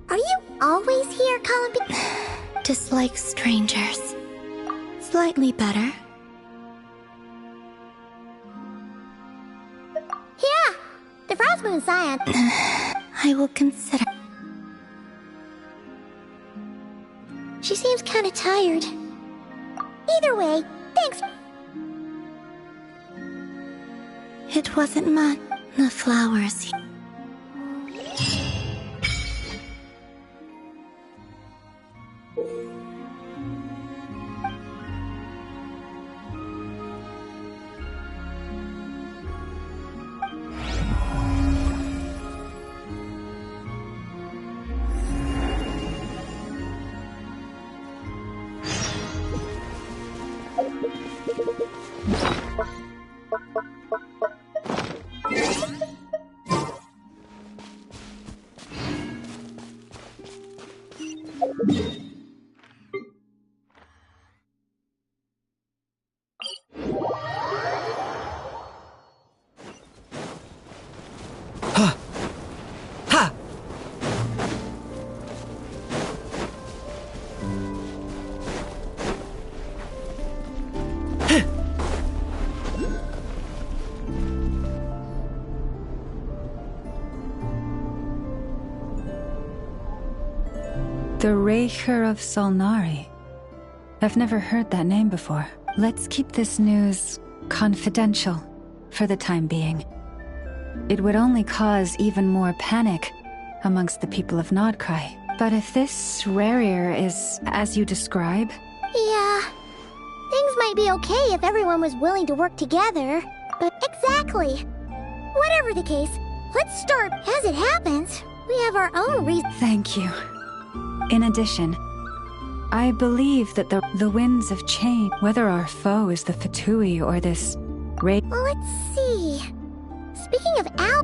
S2: Are you always here, Columbine?
S3: Dislike strangers. Slightly better.
S2: Yeah! The Frost Moon Scion.
S3: I will consider...
S2: She seems kinda tired. Either way, thanks.
S3: It wasn't much. The flowers...
S9: The Raker of Solnari. I've never heard that name before. Let's keep this news confidential for the time being. It would only cause even more panic amongst the people of Nodcry. But if this Rerir is as you describe...
S2: Yeah. Things might be okay if everyone was willing to work together. But exactly. Whatever the case, let's start as it happens. We have our own reasons.
S9: Thank you. In addition, I believe that the winds of change, whether our foe is the Fatui or this raid.
S2: Well, let's see. Speaking of Al...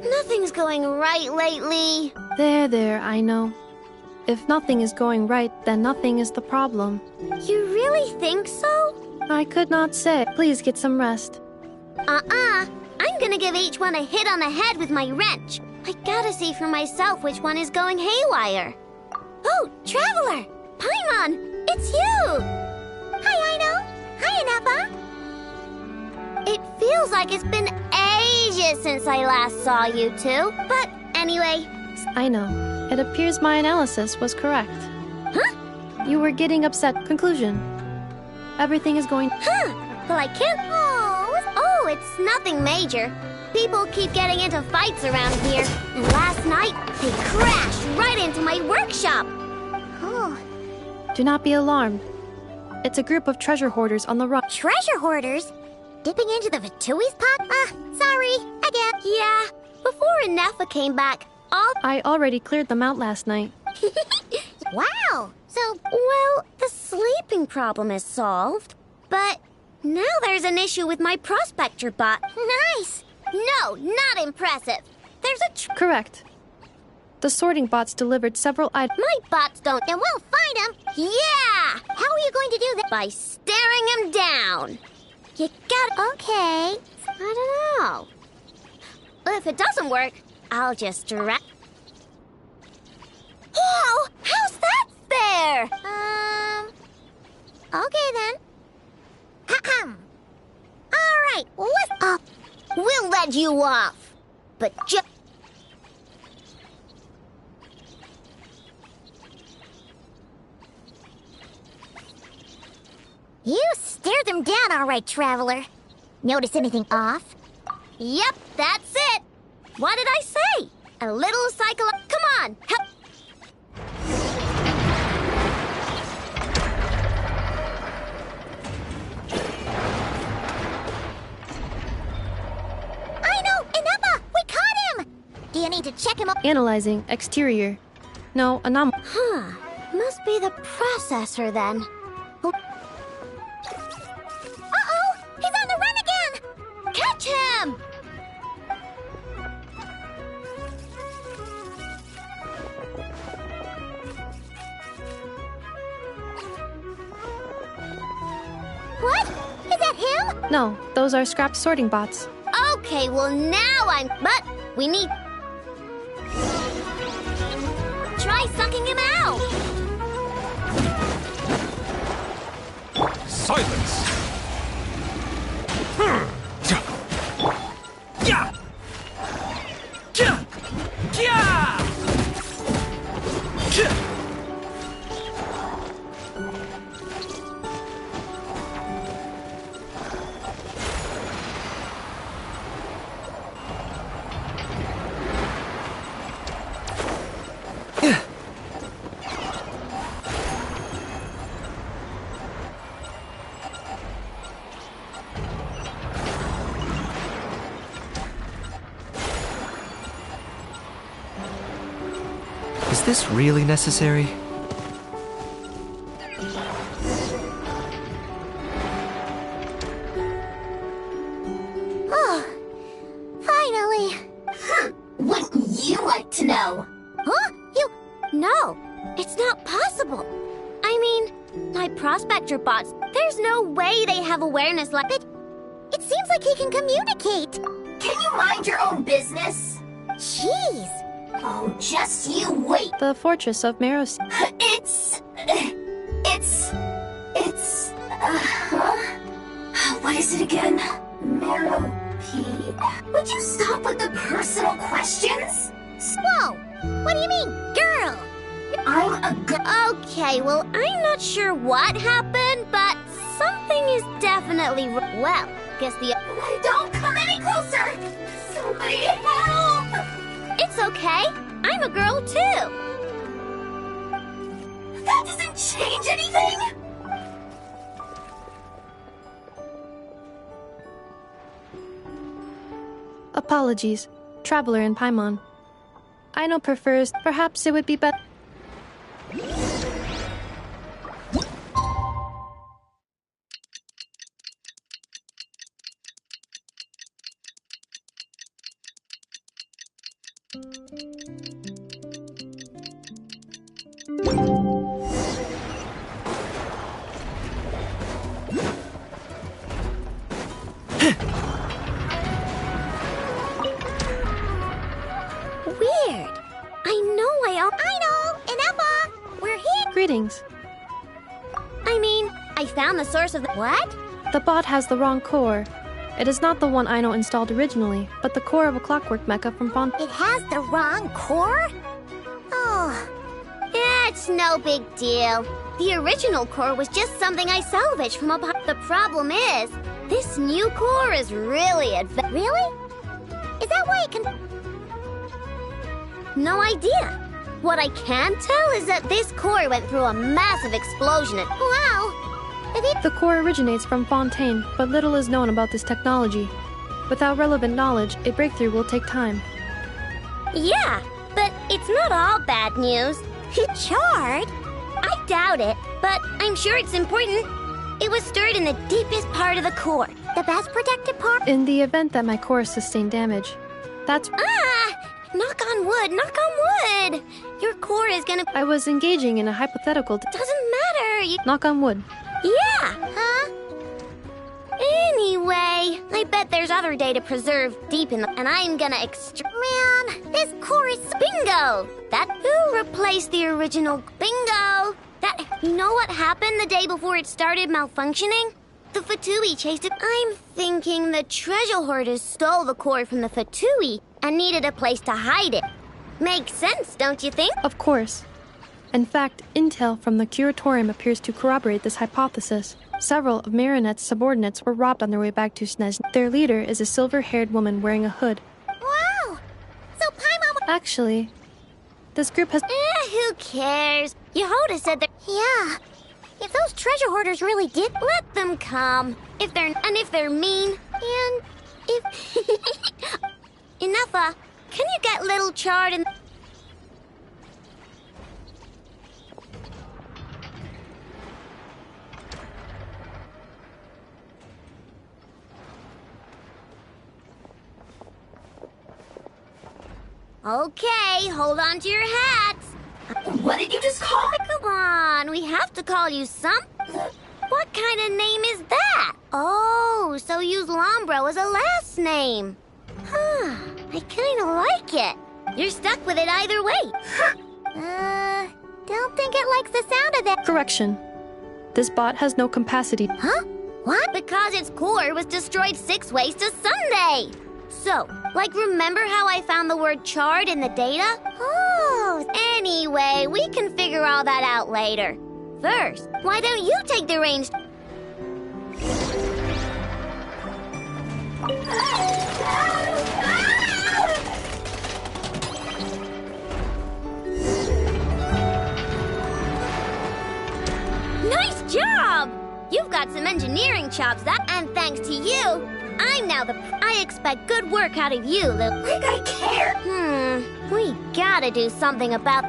S2: Nothing's going right lately.
S23: There, I know. If nothing is going right, then nothing is the problem.
S2: You really think so?
S23: I could not say. Please get some rest.
S2: I'm gonna give each one a hit on the head with my wrench. I gotta see for myself which one is going haywire. Oh, Traveler! Paimon! It's you! Hi, Aino! Hi, Anepa! It feels like it's been ages since I last saw you two, but anyway...
S23: I know. It appears my analysis was correct.
S2: Huh?
S23: You were getting upset. Conclusion. Everything is going...
S2: Huh? Well, I can't... Oh, it's nothing major. People keep getting into fights around here. And last night, they crashed right into my workshop. Oh.
S23: Do not be alarmed. It's a group of treasure hoarders on the rock.
S2: Treasure hoarders? Dipping into the Vitui's pot? Sorry, again. Yeah, before Anefa came back,
S23: I already cleared them out last night.
S2: Wow! So, well, the sleeping problem is solved, but now there's an issue with my prospector bot. Nice! No, not impressive. There's a
S23: Correct. The sorting bots delivered several items.
S2: My bots don't, and we'll find them. Yeah! How are you going to do that? By staring them down. You got... Okay. I don't know. If it doesn't work, I'll just direct... Whoa! How's that fair? Okay then. Alright, what's up? We'll let you off. But just... You stared them down all right, Traveler. Notice anything off? Yep, that's it. What did I say? A little cycle... Come on, help... I know! Anepa! We caught him! Do you need to check him up?
S23: Analyzing exterior. No, anomaly.
S2: Huh. Must be the processor then. Uh-oh! He's on the run again! Catch him! What? Is that him?
S23: No, those are scrapped sorting bots.
S2: Okay, well now I'm... But we need... Try sucking him out!
S5: Silence!
S4: Is this really necessary?
S2: Oh, finally. Wouldn't you like to know? Huh? You... No, it's not possible. I mean, my prospector bots, there's no way they have awareness like it. It seems like he can communicate.
S7: Can you mind your own business?
S2: Jeez.
S7: Oh, just you wait.
S23: The fortress of Meros.
S7: It's... What is it again? Millipede. Would you stop with the personal questions?
S2: Whoa! What do you mean, girl?
S7: I'm a girl.
S2: Okay, well, I'm not sure what happened, but something is definitely well, guess the...
S7: Don't come any closer! Somebody help!
S2: It's okay. I'm a girl, too.
S7: That doesn't change anything!
S23: Apologies, Traveler in Paimon. Aino prefers, perhaps it would be better.
S2: Weird. I know, and Emma, we're here.
S23: Greetings.
S2: I mean, I found the source of the... What?
S23: The bot has the wrong core. It is not the one Aino installed originally, but the core of a clockwork mecha from Font.
S2: It has the wrong core? Oh, it's no big deal. The original core was just something I salvaged from a... The problem is, this new core is really Really? Is that why it can... No idea. What I can tell is that this core went through a massive explosion and... Wow!
S23: The core originates from Fontaine, but little is known about this technology. Without relevant knowledge, a breakthrough will take time.
S2: Yeah, but it's not all bad news. Charred? I doubt it, but I'm sure it's important. It was stored in the deepest part of the core. The best protected part?
S23: In the event that my core sustained damage. That's...
S2: Knock on wood, knock on wood! Your core is gonna...
S23: I was engaging in a hypothetical...
S2: Doesn't matter,
S23: Knock on wood.
S2: Yeah, huh? Anyway, I bet there's other data preserved deep in the... And I'm gonna Man, this core is... Bingo! Who replaced the original... Bingo! You know what happened the day before it started malfunctioning? The Fatui chased it. I'm thinking the treasure hoarders stole the core from the Fatui and needed a place to hide it. Makes sense, don't you think?
S23: Of course. In fact, intel from the Curatorium appears to corroborate this hypothesis. Several of Marinette's subordinates were robbed on their way back to Snezh. Their leader is a silver-haired woman wearing a hood.
S2: Wow! So Paimon...
S23: Actually, this group has...
S2: who cares? Yehoda said that... Yeah. If those treasure hoarders really did... Let them come. If they're mean, and if... Enough, can you get little Chard and... Okay, hold on to your hats.
S7: What did you just call me?
S2: Come on, we have to call you something. What kind of name is that? Oh, so use Lombro as a last name. Huh, I kinda like it. You're stuck with it either way. Don't think it likes the sound of that.
S23: Correction. This bot has no capacity.
S2: Huh? What? Because its core was destroyed 6 ways to Sunday. So, remember how I found the word charred in the data? Oh, anyway, we can figure all that out later. First, why don't you take the reins? Nice job! You've got some engineering chops, and thanks to you, I'm now I expect good work out of you, little...
S7: Like I care!
S2: We gotta do something about...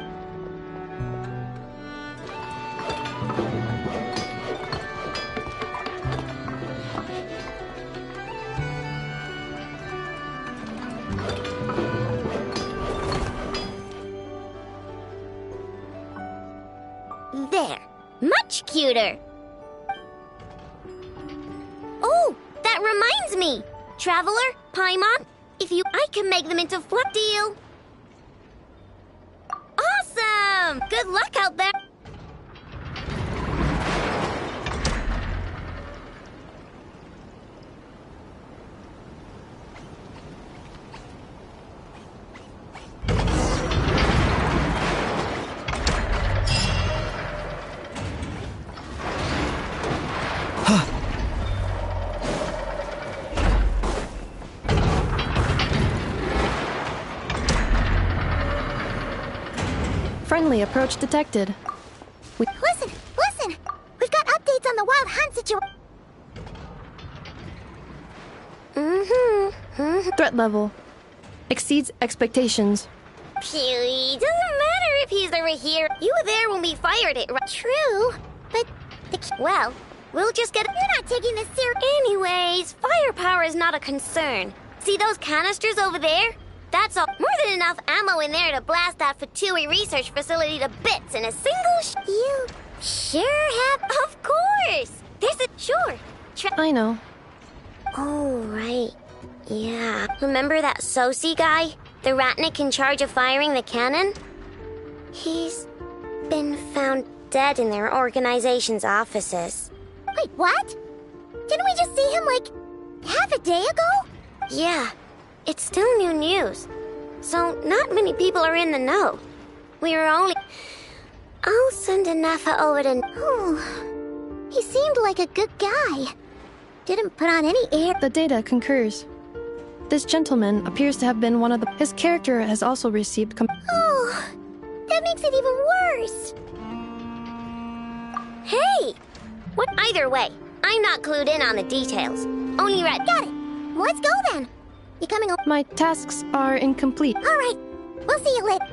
S2: There. Much cuter. Oh, that reminds me. Traveler, Paimon, I can make them into flat deal. Awesome! Good luck out there.
S23: Friendly approach detected.
S2: Listen! We've got updates on the wild hunt situation.
S23: Threat level exceeds expectations.
S2: Phew, doesn't matter if he's over here. You were there when we fired it, right? True, but well, we'll just get. You're not taking this serious. Anyways, firepower is not a concern. See those canisters over there? That's all. More than enough ammo in there to blast that Fatui research facility to bits in a single. You sure have. Of course. There's a sure.
S23: I know.
S2: Oh right. Yeah. Remember that Sosi guy? The Ratnik in charge of firing the cannon? He's been found dead in their organization's offices. Wait, what? Didn't we just see him, like, half a day ago? Yeah. It's still new news. So, not many people are in the know. We were only... I'll send Anafa over to... Oh, he seemed like a good guy. Didn't put on any air...
S23: The data concurs. This gentleman appears to have been one of the... His character has also received...
S2: Oh, that makes it even worse. Hey! What? Either way, I'm not clued in on the details. Only right. Got it. Let's go then. You coming over?
S23: My tasks are incomplete.
S2: All right. We'll see you later.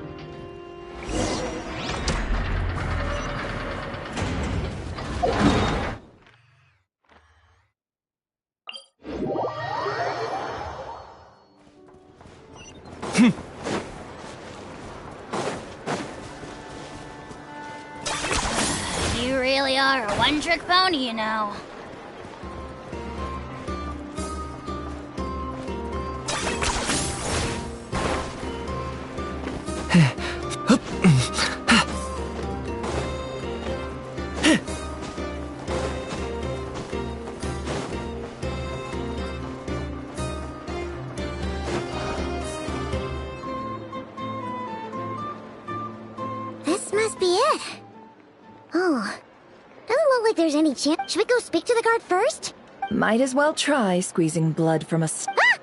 S8: You really are a one-trick pony, you know.
S2: This must be it. Oh, doesn't look like there's any chance. Should we go speak to the guard first?
S19: Might as well try squeezing blood from a...
S2: Ah!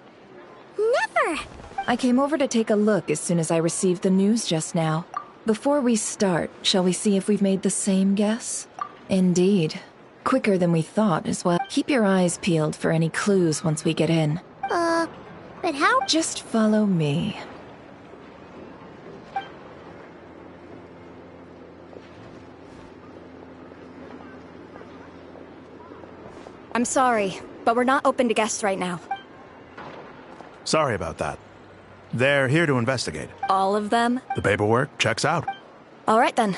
S2: Never!
S19: I came over to take a look as soon as I received the news just now. Before we start, shall we see if we've made the same guess? Indeed. Quicker than we thought as well. Keep your eyes peeled for any clues once we get in.
S2: But how?
S19: Just follow me.
S12: I'm sorry, but we're not open to guests right now.
S14: Sorry about that. They're here to investigate.
S12: All of them?
S14: The paperwork checks out.
S12: All right then.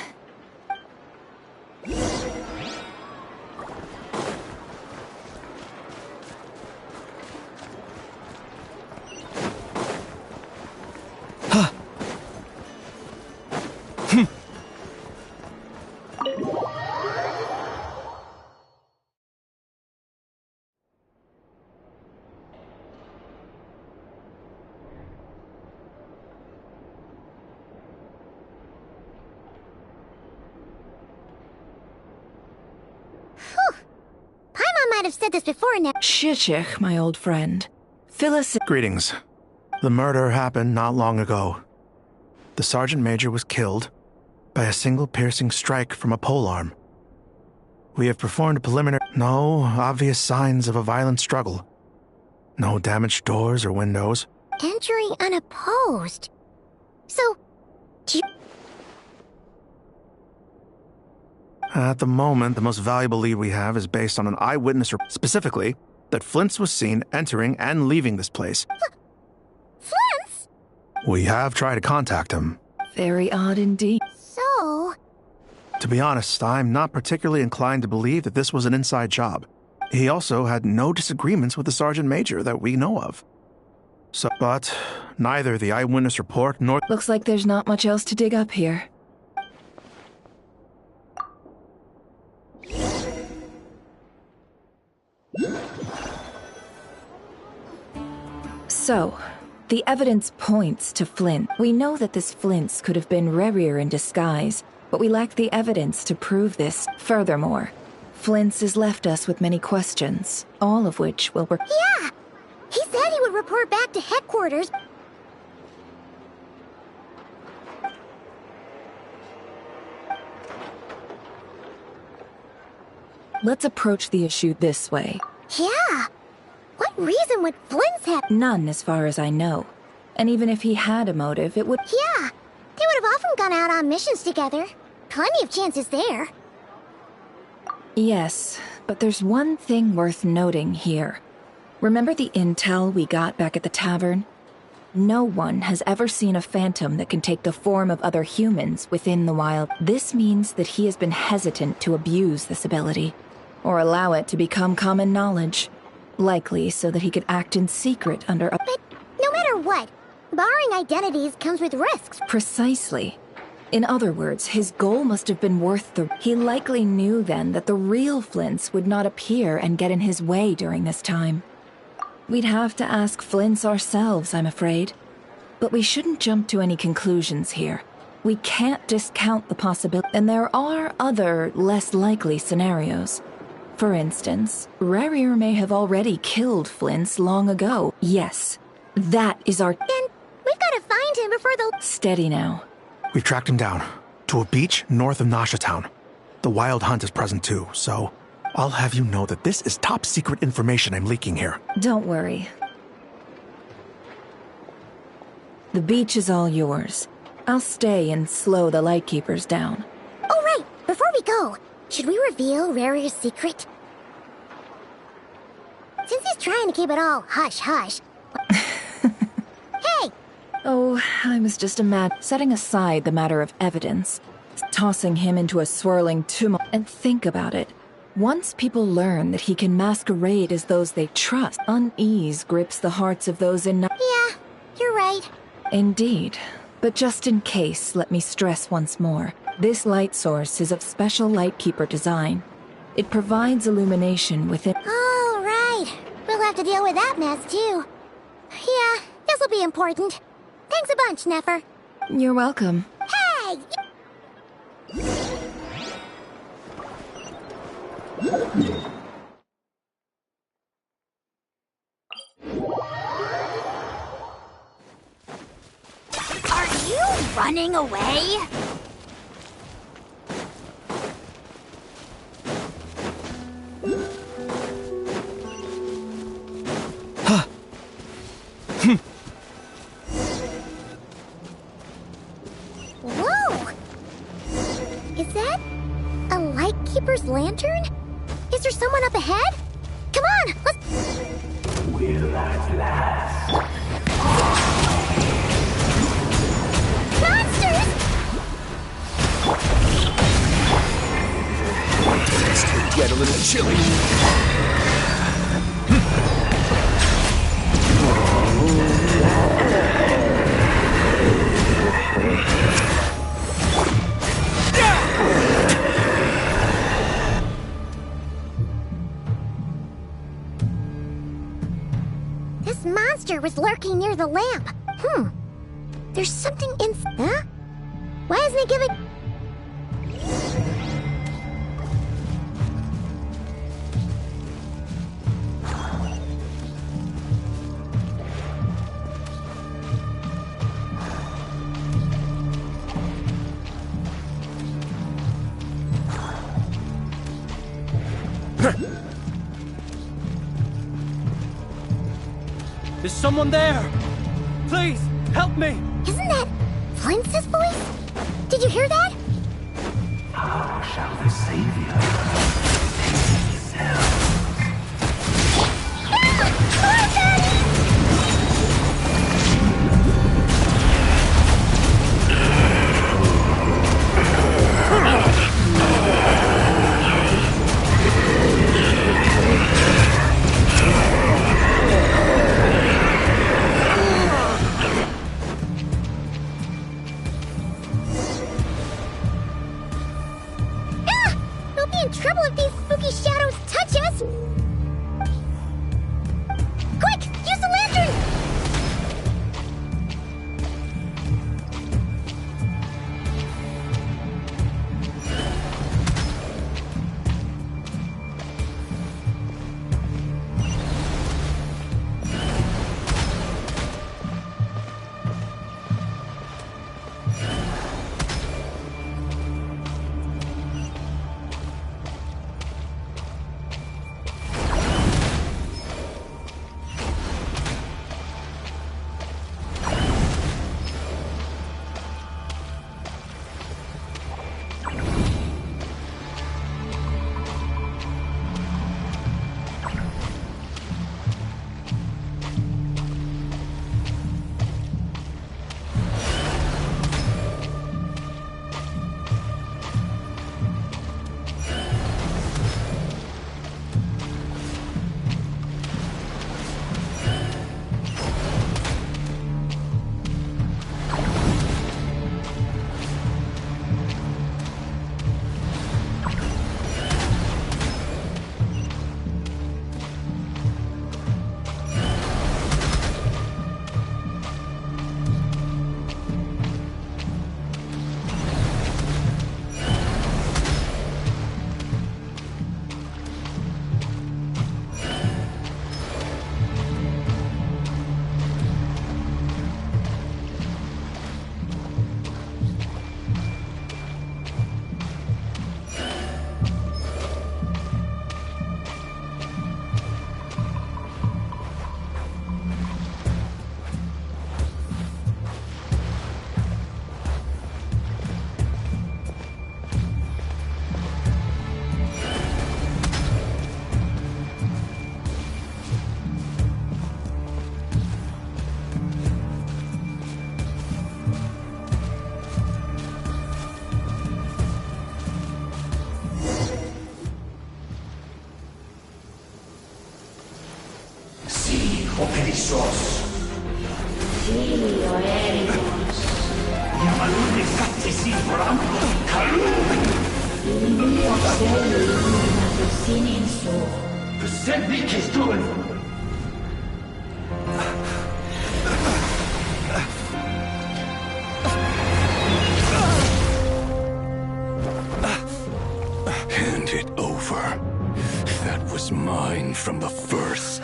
S2: Paimon might have said this before now.
S19: Shishich, my old friend. Phyllis...
S14: Greetings. The murder happened not long ago. The Sergeant Major was killed by a single piercing strike from a polearm. We have performed preliminary... No obvious signs of a violent struggle. No damaged doors or windows.
S2: Entering unopposed. So, do you...
S14: At the moment, the most valuable lead we have is based on an eyewitness report, specifically that Flint's was seen entering and leaving this place.
S2: Flint's?
S14: We have tried to contact him.
S19: Very odd indeed.
S2: So...
S14: To be honest, I'm not particularly inclined to believe that this was an inside job. He also had no disagreements with the Sergeant Major that we know of. So, but neither the eyewitness report nor...
S19: Looks like there's not much else to dig up here. So, the evidence points to Flint. We know that this Flint's could have been Rerir in disguise, but we lack the evidence to prove this. Furthermore, Flint's has left us with many questions, all of which will work.
S2: Yeah! He said he would report back to headquarters.
S19: Let's approach the issue this way.
S2: Yeah. What reason would Flynn's have?
S19: None, as far as I know. And even if he had a motive, it would...
S2: Yeah. They would have often gone out on missions together. Plenty of chances there.
S19: Yes, but there's one thing worth noting here. Remember the intel we got back at the tavern? No one has ever seen a phantom that can take the form of other humans within the wild. This means that he has been hesitant to abuse this ability, or allow it to become common knowledge. Likely so that he could act in secret under a...
S2: But no matter what, barring identities comes with risks.
S19: Precisely. In other words, his goal must have been worth the... He likely knew then that the real Flints would not appear and get in his way during this time. We'd have to ask Flints ourselves, I'm afraid. But we shouldn't jump to any conclusions here. We can't discount the possibility, and there are other, less likely scenarios. For instance, Rerir may have already killed Flints long ago. Yes, that is our...
S2: Then we've got to find him before the...
S19: Steady now.
S14: We've tracked him down to a beach north of Nasha Town. The Wild Hunt is present too, so I'll have you know that this is top secret information I'm leaking here.
S19: Don't worry. The beach is all yours. I'll stay and slow the Lightkeepers down.
S2: Oh, right. Before we go, should we reveal Rarir's secret? Since he's trying to keep it all hush-hush. Hey!
S19: Oh, I was just setting aside the matter of evidence, tossing him into a swirling tumult. And think about it. Once people learn that he can masquerade as those they trust, unease grips the hearts of those in...
S2: Yeah, you're right.
S19: Indeed. But just in case, let me stress once more. This light source is of special Lightkeeper design. It provides illumination within...
S2: Oh, right. We'll have to deal with that mess, too. Yeah, this'll be important. Thanks a bunch, Nefer.
S19: You're welcome.
S2: Hey!
S8: Are you running away?
S2: Whoa! Is that a Lightkeeper's lantern? Is there someone up ahead? Come on, let's...
S13: Will at last.
S2: Monsters!
S13: It's get a little chilly.
S2: This monster was lurking near the lamp. There's something in... Huh? Why isn't it giving...
S15: Is someone there? Please, help me!
S2: Isn't that Flints' voice? Did you hear that?
S13: How shall the Savior himself? Hand it over. That was mine from the first.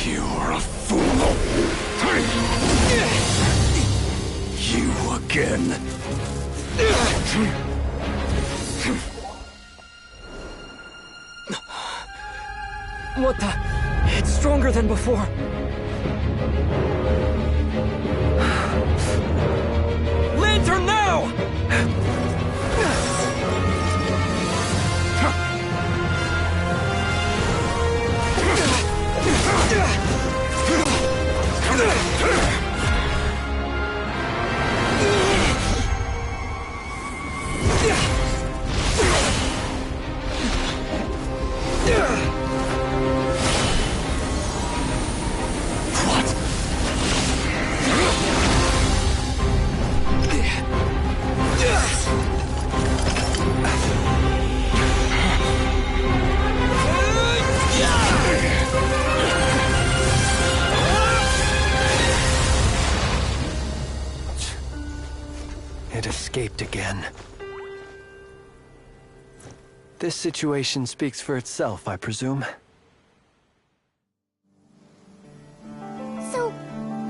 S13: You're a fool. You again.
S15: What the? It's stronger than before. Lantern now!
S1: It escaped again. This situation speaks for itself, I presume.
S2: So,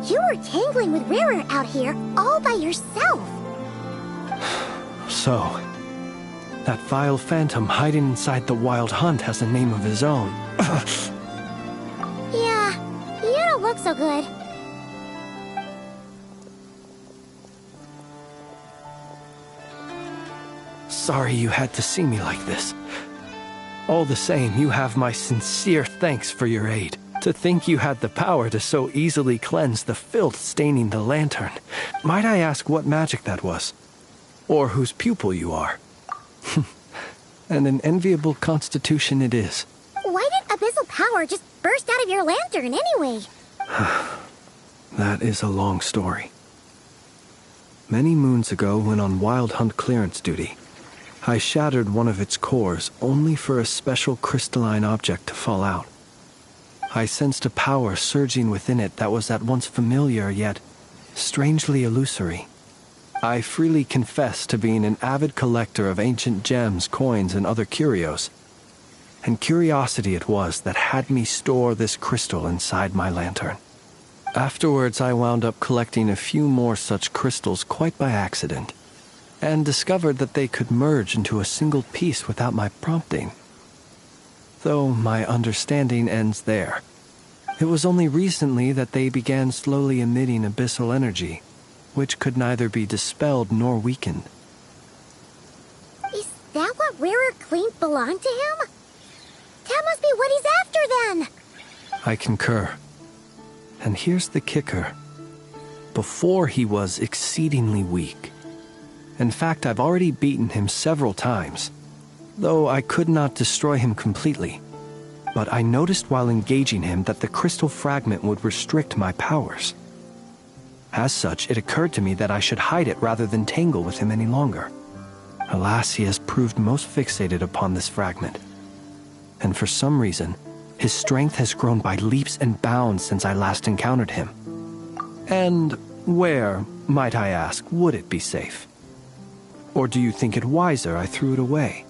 S2: you were tangling with Rarer out here all by yourself.
S1: So, that vile phantom hiding inside the Wild Hunt has a name of his own.
S2: Yeah, you don't look so good.
S1: Sorry you had to see me like this. All the same, you have my sincere thanks for your aid. To think you had the power to so easily cleanse the filth staining the lantern. Might I ask what magic that was? Or whose pupil you are? And an enviable constitution it is.
S2: Why did abyssal power just burst out of your lantern anyway?
S1: That is a long story. Many moons ago, when on Wild Hunt clearance duty, I shattered one of its cores only for a special crystalline object to fall out. I sensed a power surging within it that was at once familiar yet strangely illusory. I freely confess to being an avid collector of ancient gems, coins, and other curios. And curiosity it was that had me store this crystal inside my lantern. Afterwards, I wound up collecting a few more such crystals quite by accident, and discovered that they could merge into a single piece without my prompting. Though my understanding ends there. It was only recently that they began slowly emitting abyssal energy, which could neither be dispelled nor weakened.
S2: Is that what Rarer claimed belonged to him? That must be what he's after then!
S1: I concur. And here's the kicker. Before he was exceedingly weak. In fact, I've already beaten him several times, though I could not destroy him completely. But I noticed while engaging him that the crystal fragment would restrict my powers. As such, it occurred to me that I should hide it rather than tangle with him any longer. Alas, he has proved most fixated upon this fragment. And for some reason, his strength has grown by leaps and bounds since I last encountered him. And where, might I ask, would it be safe? Or do you think it wiser I threw it away?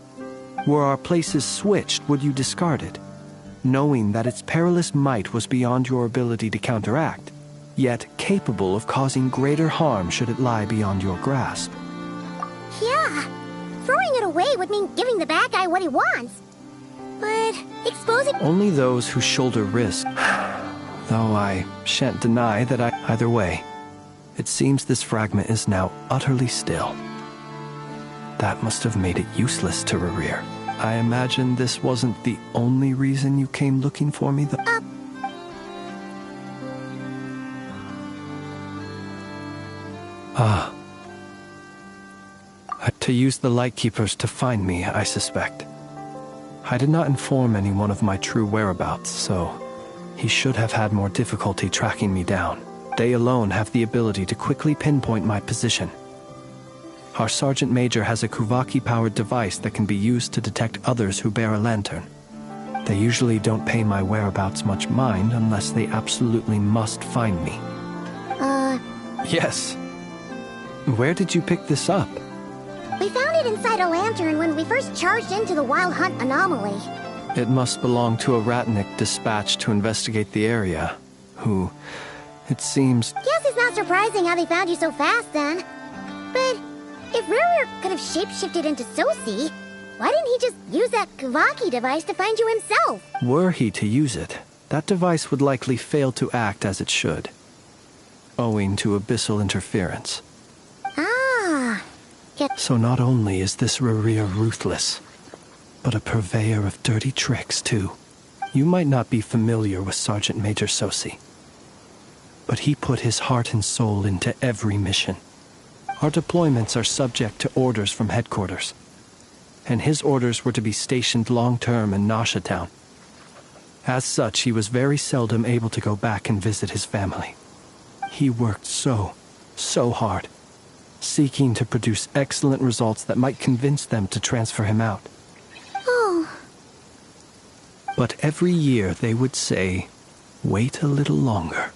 S1: Were our places switched, would you discard it, knowing that its perilous might was beyond your ability to counteract, yet capable of causing greater harm should it lie beyond your grasp?
S2: Yeah, throwing it away would mean giving the bad guy what he wants. But exposing...
S1: Only those who shoulder risk. Though I shan't deny that either way, it seems this fragment is now utterly still. That must have made it useless to Rarer. I imagine this wasn't the only reason you came looking for me, though. To use the Lightkeepers to find me, I suspect. I did not inform anyone of my true whereabouts, so he should have had more difficulty tracking me down. They alone have the ability to quickly pinpoint my position. Our Sergeant Major has a Kuvaki-powered device that can be used to detect others who bear a lantern. They usually don't pay my whereabouts much mind unless they absolutely must find me. Yes. Where did you pick this up?
S2: We found it inside a lantern when we first charged into the Wild Hunt anomaly.
S1: It must belong to a Ratnik dispatched to investigate the area, who, it seems...
S2: Guess it's not surprising how they found you so fast, then. But if Rurir could have shapeshifted into Sosi, why didn't he just use that Kavaki device to find you himself?
S1: Were he to use it, that device would likely fail to act as it should, owing to abyssal interference. So not only is this Rurir ruthless, but a purveyor of dirty tricks, too. You might not be familiar with Sergeant Major Sosi, but he put his heart and soul into every mission. Our deployments are subject to orders from headquarters, and his orders were to be stationed long-term in Nasha Town. As such, he was very seldom able to go back and visit his family. He worked so hard, seeking to produce excellent results that might convince them to transfer him out.
S2: Oh.
S1: But every year they would say, "Wait a little longer.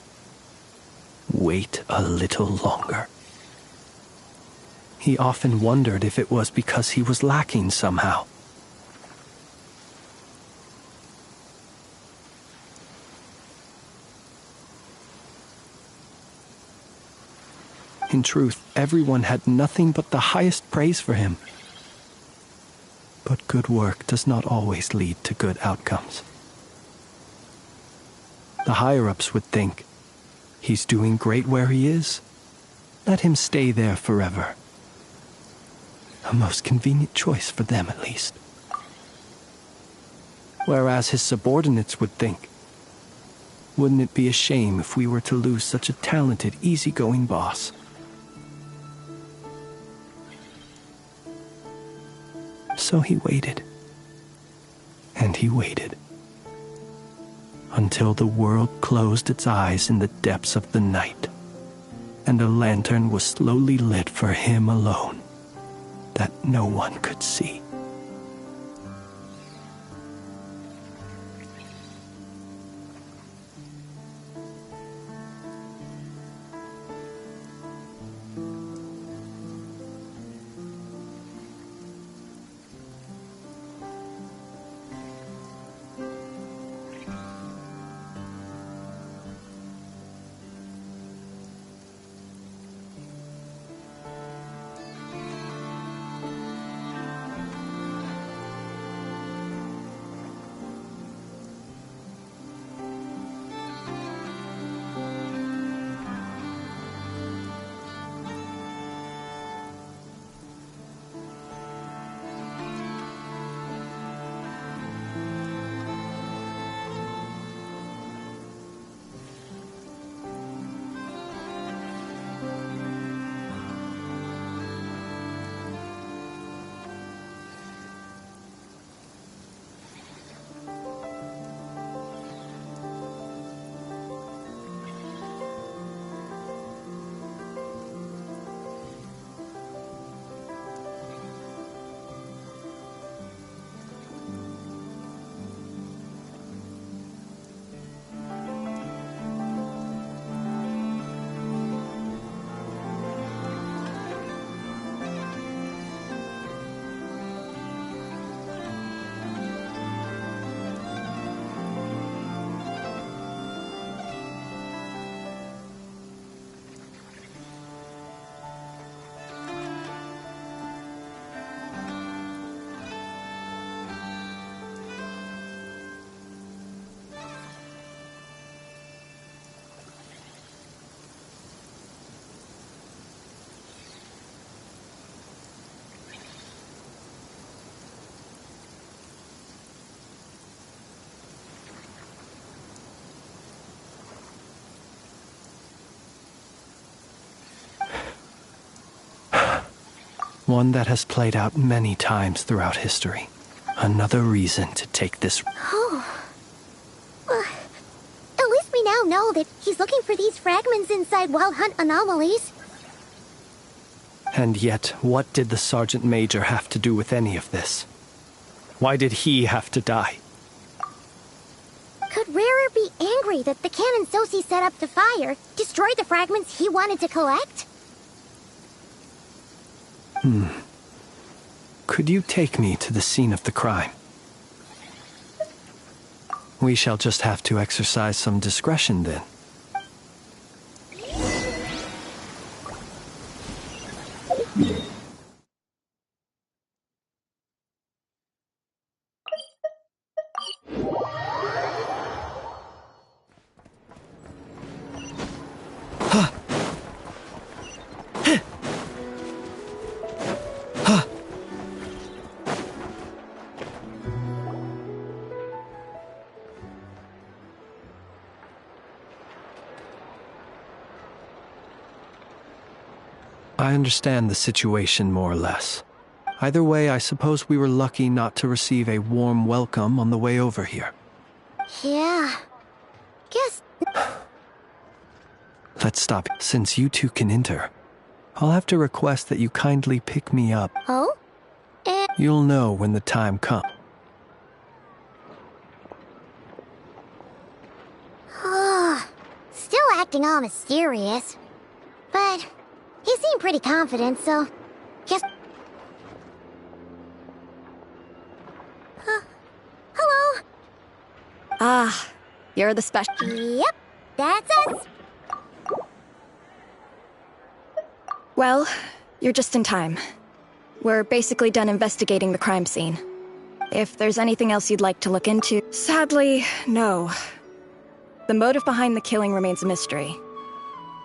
S1: Wait a little longer." He often wondered if it was because he was lacking somehow. In truth, everyone had nothing but the highest praise for him. But good work does not always lead to good outcomes. The higher-ups would think, he's doing great where he is. Let him stay there forever. A most convenient choice for them, at least. Whereas his subordinates would think, wouldn't it be a shame if we were to lose such a talented, easygoing boss? So he waited. And he waited. Until the world closed its eyes in the depths of the night, and a lantern was slowly lit for him alone, that no one could see. One that has played out many times throughout history. Another reason to take this...
S2: Oh. Well, at least we now know that he's looking looking for these fragments inside Wild Hunt anomalies.
S1: And yet, what did the Sergeant Major have to do with any of this? Why did he have to die?
S2: Could Rarer be angry that the cannon Sosi set up the fire destroyed the fragments he wanted to collect?
S1: Could you take me to the scene of the crime? We shall just have to exercise some discretion then. I understand the situation more or less. Either way, I suppose we were lucky not to receive a warm welcome on the way over here.
S2: Yeah. Guess...
S1: Let's stop. Since you two can enter, I'll have to request that you kindly pick me up.
S2: Oh?
S1: You'll know when the time comes.
S2: Still acting all mysterious. But he seemed pretty confident, so... Guess... Hello?
S12: Ah, you're the special...
S2: Yep, that's us.
S12: Well, you're just in time. We're basically done investigating the crime scene. If there's anything else you'd like to look into... Sadly, no. The motive behind the killing remains a mystery.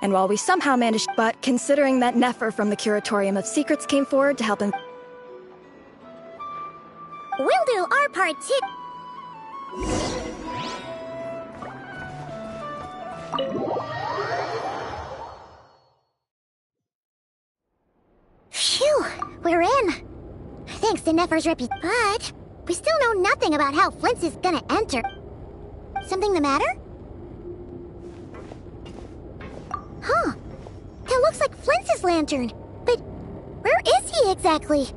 S12: And while we somehow managed... But considering that Nefer from the Curatorium of Secrets came forward to help him...
S2: We'll do our part too. Phew, we're in. Thanks to Nefer's reputation. But we still know nothing about how Flint's is gonna enter. Something the matter? Huh. That looks like Flint's lantern. But where is he exactly?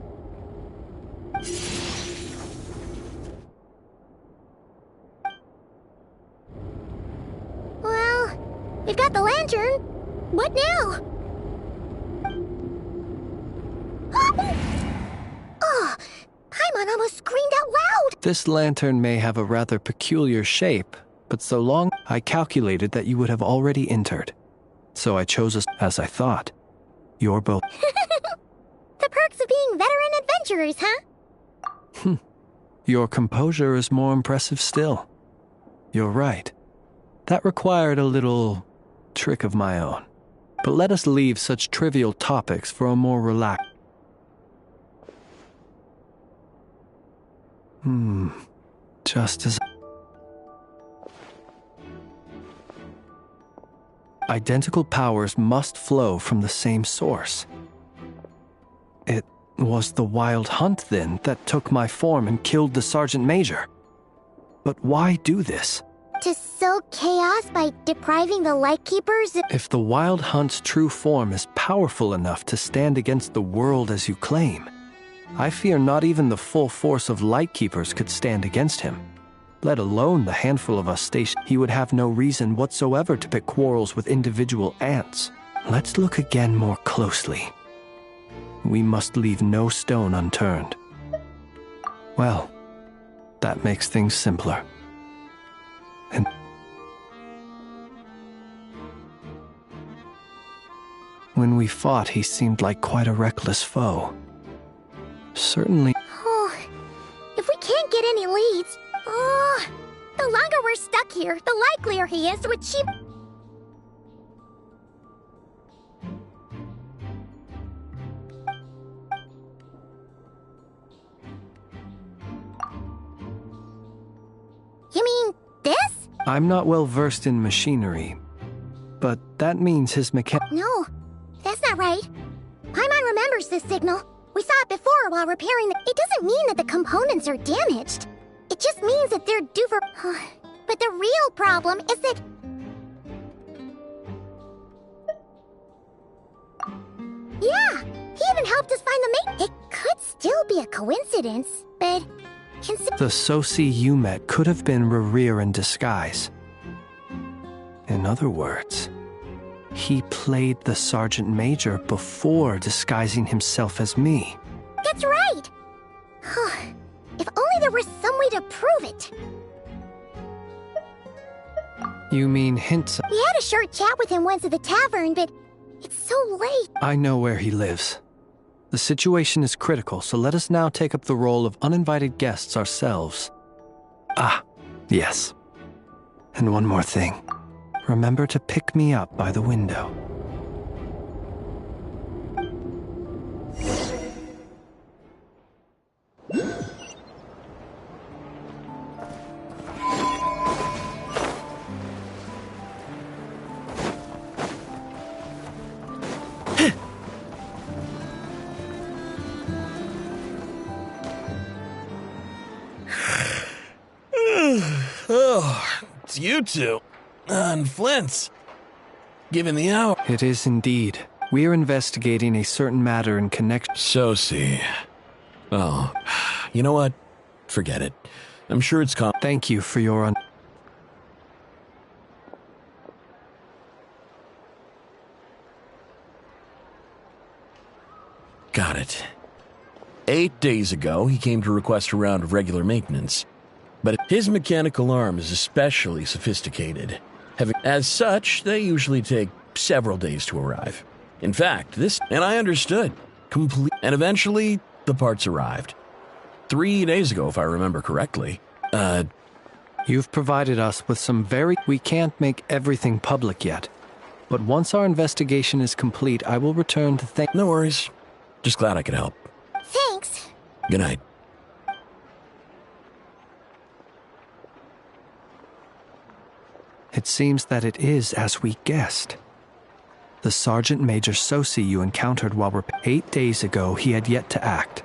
S2: Well, we've got the lantern. What now? Oh, Paimon almost screamed out loud.
S1: This lantern may have a rather peculiar shape, but so long I calculated that you would have already entered. So I chose us as I thought. You're both...
S2: The perks of being veteran adventurers, huh?
S1: Your composure is more impressive still. You're right. That required a little trick of my own. But let us leave such trivial topics for a more relaxed... Just as... Identical powers must flow from the same source. It was the Wild Hunt, then, that took my form and killed the Sergeant Major. But why do this?
S2: To sow chaos by depriving the Lightkeepers?
S1: If the Wild Hunt's true form is powerful enough to stand against the world as you claim, I fear not even the full force of Lightkeepers could stand against him. Let alone the handful of us stationed. He would have no reason whatsoever to pick quarrels with individual ants. Let's look again more closely. We must leave no stone unturned. Well, that makes things simpler. And when we fought, he seemed like quite a reckless foe. Certainly.
S2: Oh, if we can't get any leads, the longer we're stuck here, the likelier he is to achieve... You mean this?
S1: I'm not well versed in machinery, but that means his
S2: No, that's not right. Paimon remembers this signal. We saw it before while repairing the... It doesn't mean that the components are damaged. It just means that they're due for... But the real problem is that... still be a coincidence, but
S1: the Sosi you met could have been Rerir in disguise. In other words, he played the Sergeant Major before disguising himself as me.
S2: That's right! If only there was some way to prove it.
S1: You mean hints?
S2: We had a short chat with him once at the tavern, but it's so late.
S1: I know where he lives. The situation is critical, so let us now take up the role of uninvited guests ourselves. Ah, yes. And one more thing. Remember to pick me up by the window.
S20: Oh, it's you two. And Flint's. Given the hour.
S1: It is indeed. We are investigating a certain matter in connection.
S20: Sosi. Oh, you know what? Forget it. I'm sure it's
S1: Thank you for your
S20: Got it. 8 days ago, he came to request a round of regular maintenance. But his mechanical arm is especially sophisticated. As such, they usually take several days to arrive. In fact, and I understood. And eventually, the parts arrived. 3 days ago, if I remember correctly.
S1: You've provided us with some We can't make everything public yet. But once our investigation is complete, I will return to thank...
S20: No worries. Just glad I could help.
S2: Thanks.
S20: Good night.
S1: It seems that it is as we guessed. The Sergeant Major Sosi you encountered while 8 days ago, he had yet to act.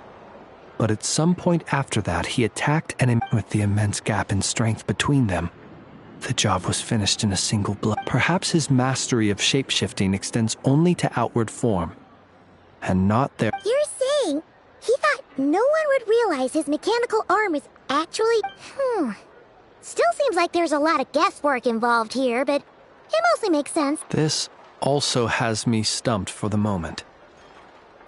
S1: But at some point after that, he attacked and with the immense gap in strength between them, the job was finished in a single blow. Perhaps his mastery of shapeshifting extends only to outward form, and not their...
S2: You're saying he thought no one would realize his mechanical arm is actually... Still seems like there's a lot of guesswork involved here, but it mostly makes sense.
S1: This also has me stumped for the moment.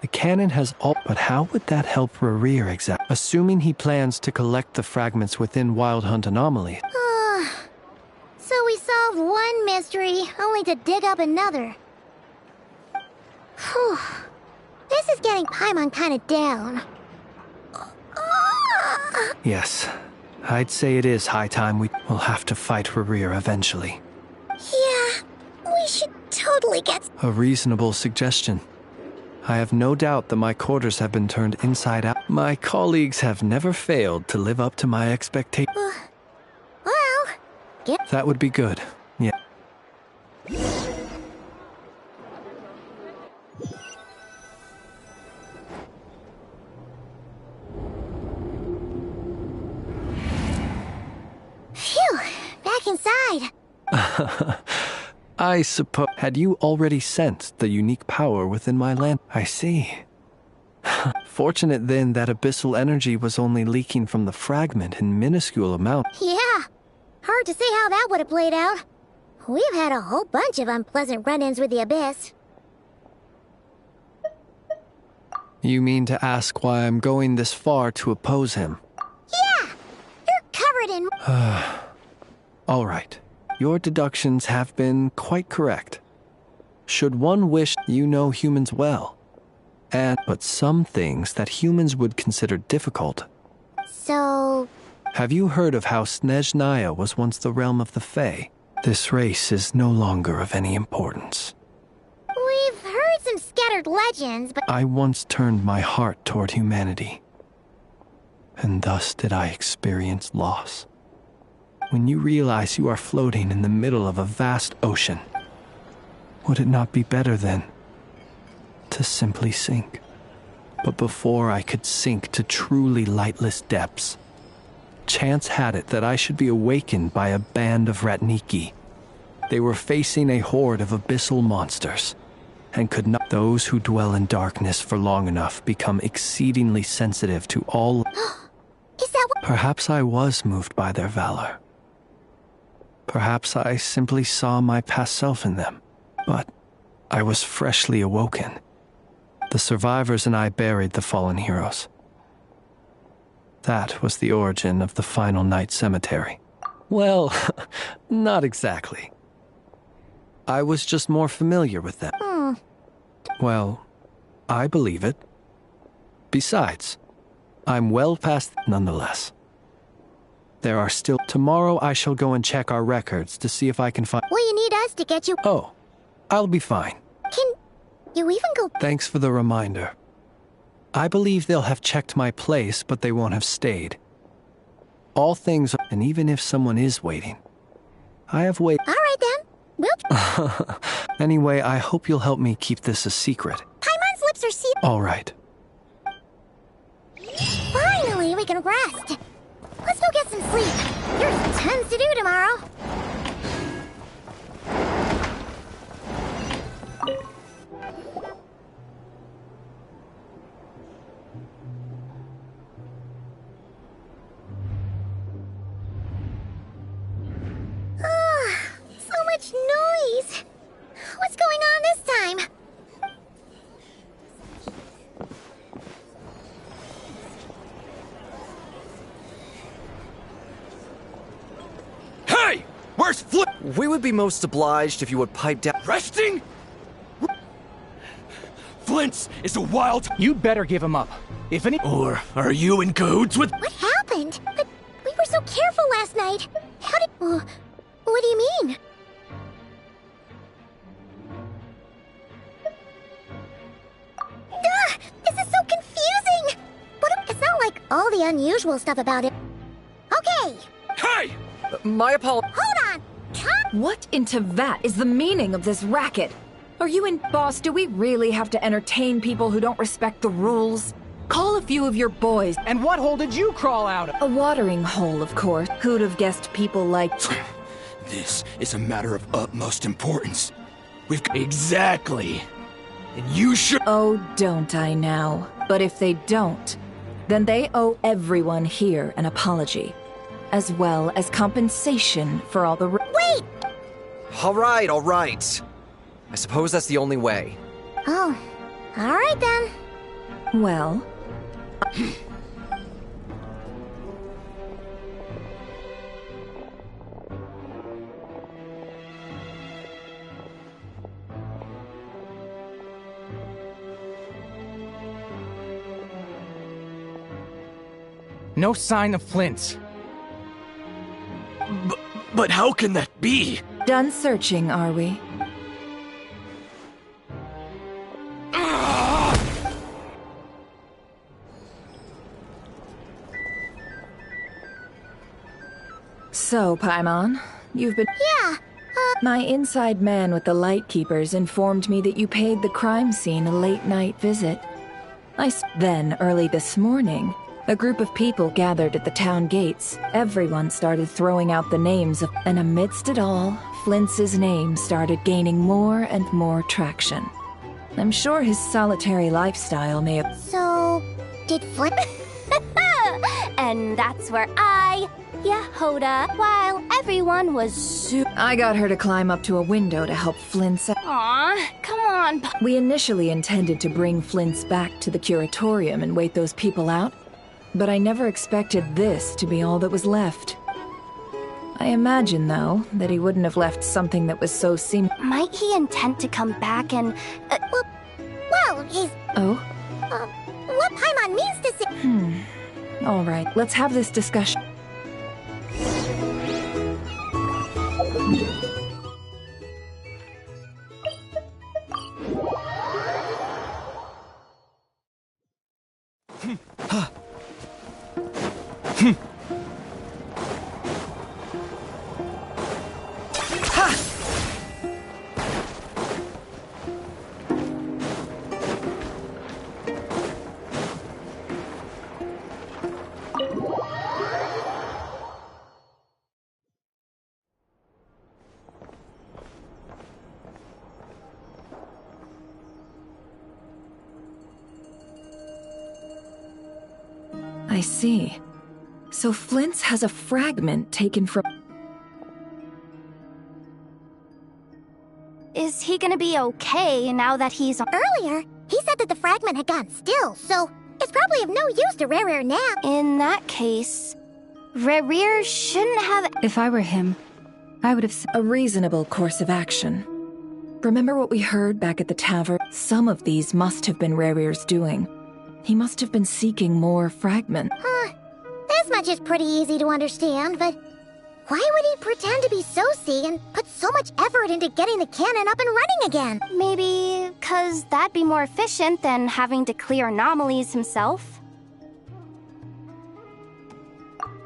S1: The cannon has all... But how would that help Rerir exactly? Assuming he plans to collect the fragments within Wild Hunt Anomaly.
S2: So we solved one mystery, only to dig up another. Whew. This is getting Paimon kind of down.
S1: Yes, I'd say it is high time we will have to fight Rerir eventually.
S2: Yeah, we should totally get...
S1: A reasonable suggestion. I have no doubt that my quarters have been turned inside out. My colleagues have never failed to live up to my expectations. That would be good, yeah.
S2: Phew, back inside.
S1: I suppose... Had you already sensed the unique power within my land? I see. Fortunate then that abyssal energy was only leaking from the fragment in minuscule amounts.
S2: Yeah, hard to say how that would have played out. We've had a whole bunch of unpleasant run-ins with the Abyss.
S1: You mean to ask why I'm going this far to oppose him?
S2: Yeah! You're covered in...
S1: All right. Your deductions have been quite correct. Should one wish, you know humans well. But some things that humans would consider difficult.
S2: So...
S1: Have you heard of how Snezhnaya was once the realm of the Fae? This race is no longer of any importance.
S2: We've heard some scattered legends, but...
S1: I once turned my heart toward humanity. And thus did I experience loss. When you realize you are floating in the middle of a vast ocean, would it not be better then to simply sink? But before I could sink to truly lightless depths, chance had it that I should be awakened by a band of Ratniki. They were facing a horde of abyssal monsters. and could not. Those who dwell in darkness for long enough become exceedingly sensitive to all.
S2: Is that what?
S1: Perhaps I was moved by their valor. Perhaps I simply saw my past self in them. But I was freshly awoken. The survivors and I buried the fallen heroes. That was the origin of the final night cemetery. Well, not exactly. I was just more familiar with them. Well, I believe it. Besides, I'm well past nonetheless. There are still... Tomorrow I shall go and check our records to see if I can find...
S2: Will you need us to get you...
S1: Oh, I'll be fine.
S2: Can you even go...
S1: Thanks for the reminder. I believe they'll have checked my place, but they won't have stayed. All things... And even if someone is waiting, I have waited...
S2: All right, then. We'll...
S1: Anyway, I hope you'll help me keep this a secret.
S2: Paimon's lips are sealed.
S1: All right.
S2: Finally, we can rest. Let's go get some sleep. There's tons to do tomorrow. So much noise. What's going on this time?
S15: Hey! Where's Flip?
S10: We would be most obliged if you would pipe down.
S15: Resting? Flint's is a wild...
S18: You'd better give him up. If any...
S15: Or are you in cahoots with...
S2: What happened? But we were so careful last night. How did... what do you mean? This is so confusing! But it's not like all the unusual stuff about it. Okay!
S15: Hey!
S10: My apologies.
S2: Hold on!
S19: What in Tevat is the meaning of this racket? Are you in... Boss, do we really have to entertain people who don't respect the rules? Call a few of your boys.
S18: And what hole did you crawl out of?
S19: A watering hole, of course. Who'd have guessed people like...
S15: This is a matter of utmost importance. We've... Exactly. And you should...
S19: Oh, don't I now? But if they don't, then they owe everyone here an apology, as well as compensation for all the...
S2: Wait!
S10: All right, all right. I suppose that's the only way.
S2: Oh, all right then.
S19: Well...
S18: No sign of Flint's.
S15: But how can that be?
S19: Done searching, are we? So, Paimon, you've been...
S2: Yeah,
S19: My inside man with the Lightkeepers informed me that you paid the crime scene a late-night visit. Then, early this morning, a group of people gathered at the town gates. Everyone started throwing out the names of... And amidst it all, Flint's name started gaining more and more traction. I'm sure his solitary lifestyle may have...
S2: So, did Flint...
S16: And that's where Yehoda, while everyone was
S19: I got her to climb up to a window to help Flint's...
S16: Aw, come on.
S19: We initially intended to bring Flint's back to the curatorium and wait those people out, but I never expected this to be all that was left. I imagine, though, that he wouldn't have left something that was so
S16: Might he intend to come back and...
S2: well, he's...
S19: Oh?
S2: What Paimon means to say...
S19: All right, let's have this discussion. I see. So Flint's has a fragment taken from...
S2: Is he gonna be okay now that he's... Earlier, he said that the fragment had gone still, so it's probably of no use to Rerir now. In that case, Rerir shouldn't have...
S9: If I were him, I would have...
S19: A reasonable course of action. Remember what we heard back at the tavern? Some of these must have been Rerir's doing. He must have been seeking more fragments.
S2: This much is pretty easy to understand, but why would he pretend to be Soci and put so much effort into getting the cannon up and running again? Maybe 'cause that'd be more efficient than having to clear anomalies himself.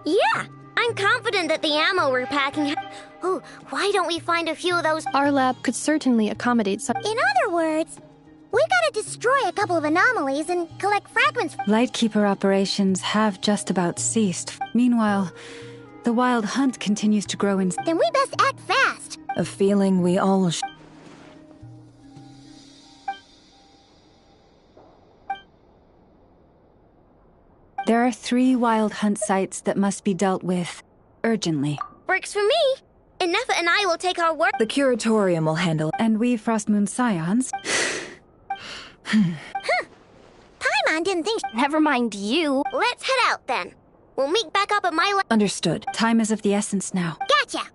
S17: Yeah, I'm confident that the ammo we're packing... Ooh, why don't we find a few of those...
S23: Our lab could certainly accommodate some...
S2: In other words, we gotta destroy a couple of anomalies and collect fragments.
S9: Lightkeeper operations have just about ceased. Meanwhile, the wild hunt continues to grow in...
S2: Then we best act fast.
S19: A feeling we all
S9: There are 3 wild hunt sites that must be dealt with urgently.
S17: Works for me. And Neffa and I will take our work...
S19: The Curatorium will handle...
S9: And we Frostmoon Scions...
S2: Paimon didn't think...
S17: Never mind you. Let's head out, then. We'll meet back up at my...
S19: Understood.
S9: Time is of the essence now.
S2: Gotcha!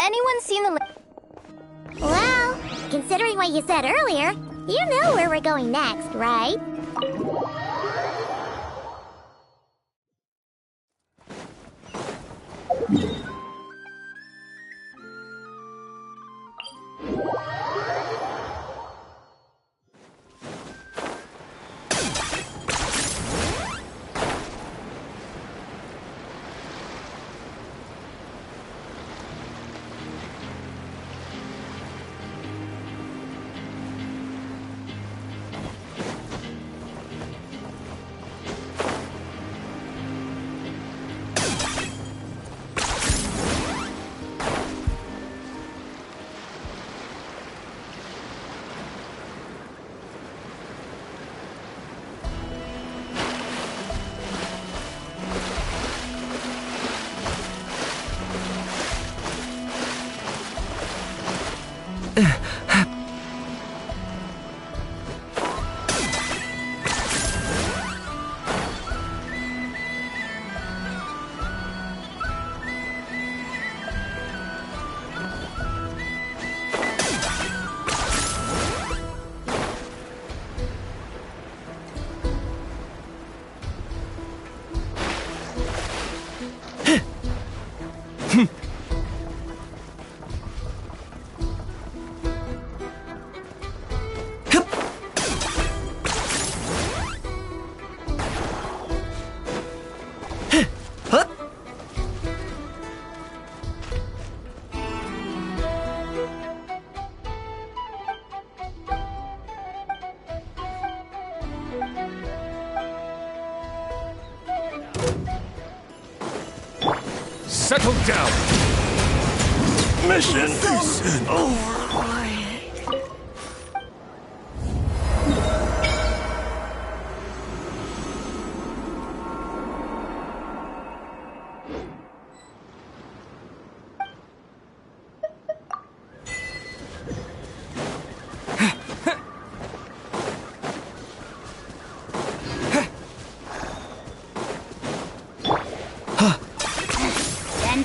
S17: Anyone seen the...
S2: Well, considering what you said earlier, you know where we're going next, right?
S5: Settle down!
S13: Mission over.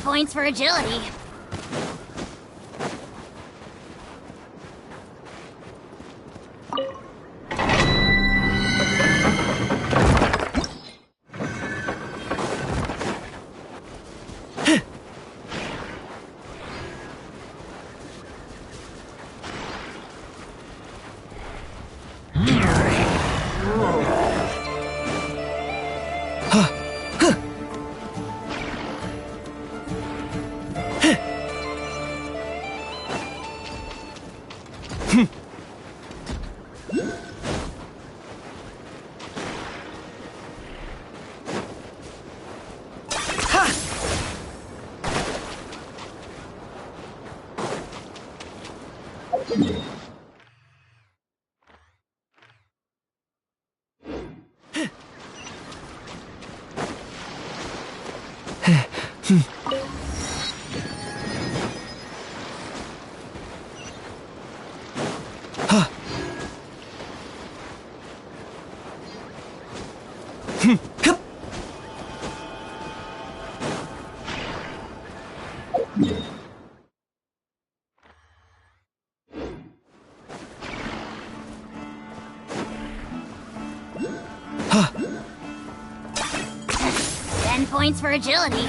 S8: Points for agility. Points for agility.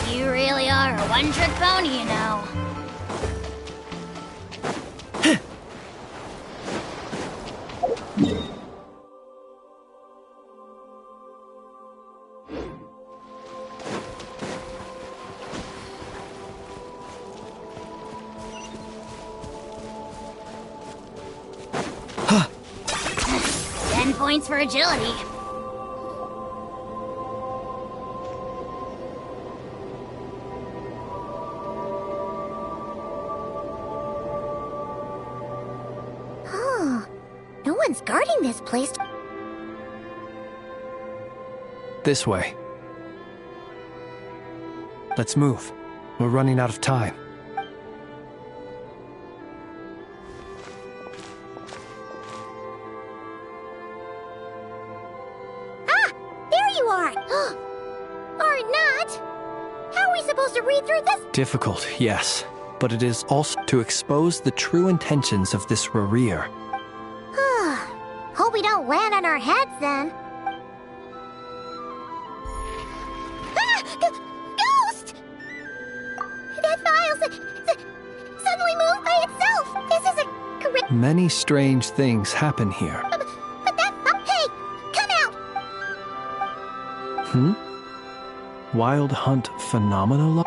S8: You really are a one-trick pony, you know. Points for agility.
S2: Oh, no one's guarding this place.
S1: This way. Let's move. We're running out of time. Difficult, yes, but it is also to expose the true intentions of this Rarir.
S2: Hope we don't land on our heads then. Ghost! That file suddenly moved by itself. This is a correct.
S1: Many strange things happen here.
S2: But that. Hey, come out!
S1: Wild Hunt Phenomena?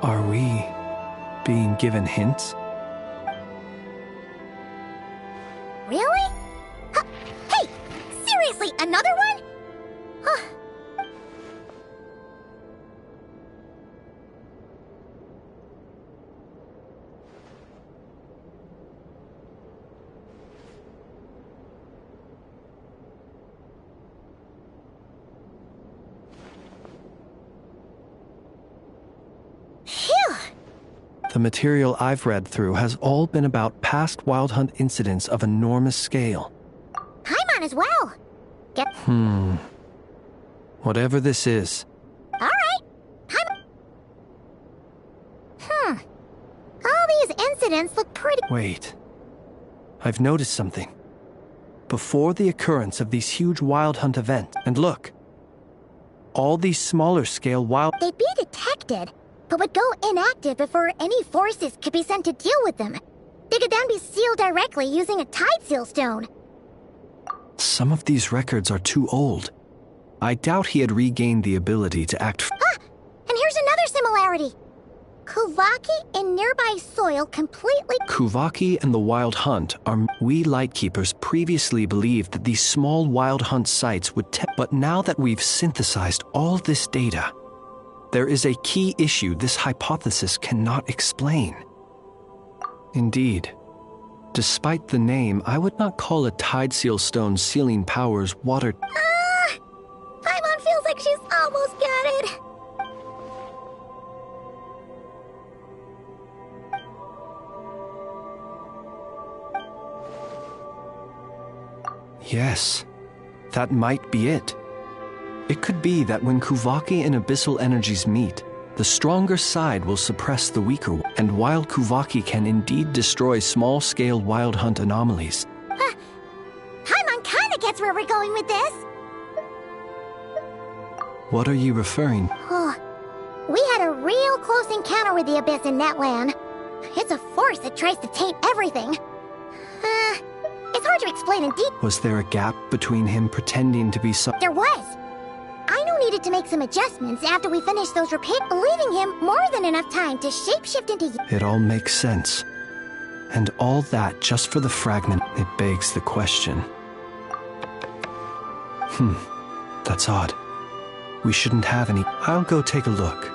S1: Are we being given hints?
S2: Really? Hey! Seriously, another one?
S1: The material I've read through has all been about past Wild Hunt incidents of enormous scale.
S2: Paimon as well.
S1: Whatever this is.
S2: All right. All these incidents look pretty.
S1: Wait. I've noticed something. Before the occurrence of these huge Wild Hunt events, and look. All these smaller scale wild...
S2: They'd be detected, but would go inactive before any forces could be sent to deal with them. They could then be sealed directly using a tide seal stone.
S1: Some of these records are too old. I doubt he had regained the ability to act...
S2: And here's another similarity. Kuvaki in nearby soil completely...
S1: Kuvaki and the Wild Hunt are... We Lightkeepers previously believed that these small Wild Hunt sites would... But now that we've synthesized all this data, there is a key issue this hypothesis cannot explain. Indeed. Despite the name, I would not call a tide seal stone sealing powers water...
S2: Paimon feels like she's almost got it.
S1: Yes, that might be it. It could be that when Kuvaki and Abyssal energies meet, the stronger side will suppress the weaker one, and while Kuvaki can indeed destroy small-scale Wild Hunt anomalies...
S2: Paimon kinda gets where we're going with this.
S1: What are you referring?
S2: We had a real close encounter with the Abyss in Netland. It's a force that tries to taint everything. It's hard to explain in deep.
S1: Was there a gap between him pretending to be
S2: There was. Aino needed to make some adjustments after we finished those repairs, leaving him more than enough time to shapeshift into you.
S1: It all makes sense. And all that just for the fragment. It begs the question. That's odd. We shouldn't have any. I'll go take a look.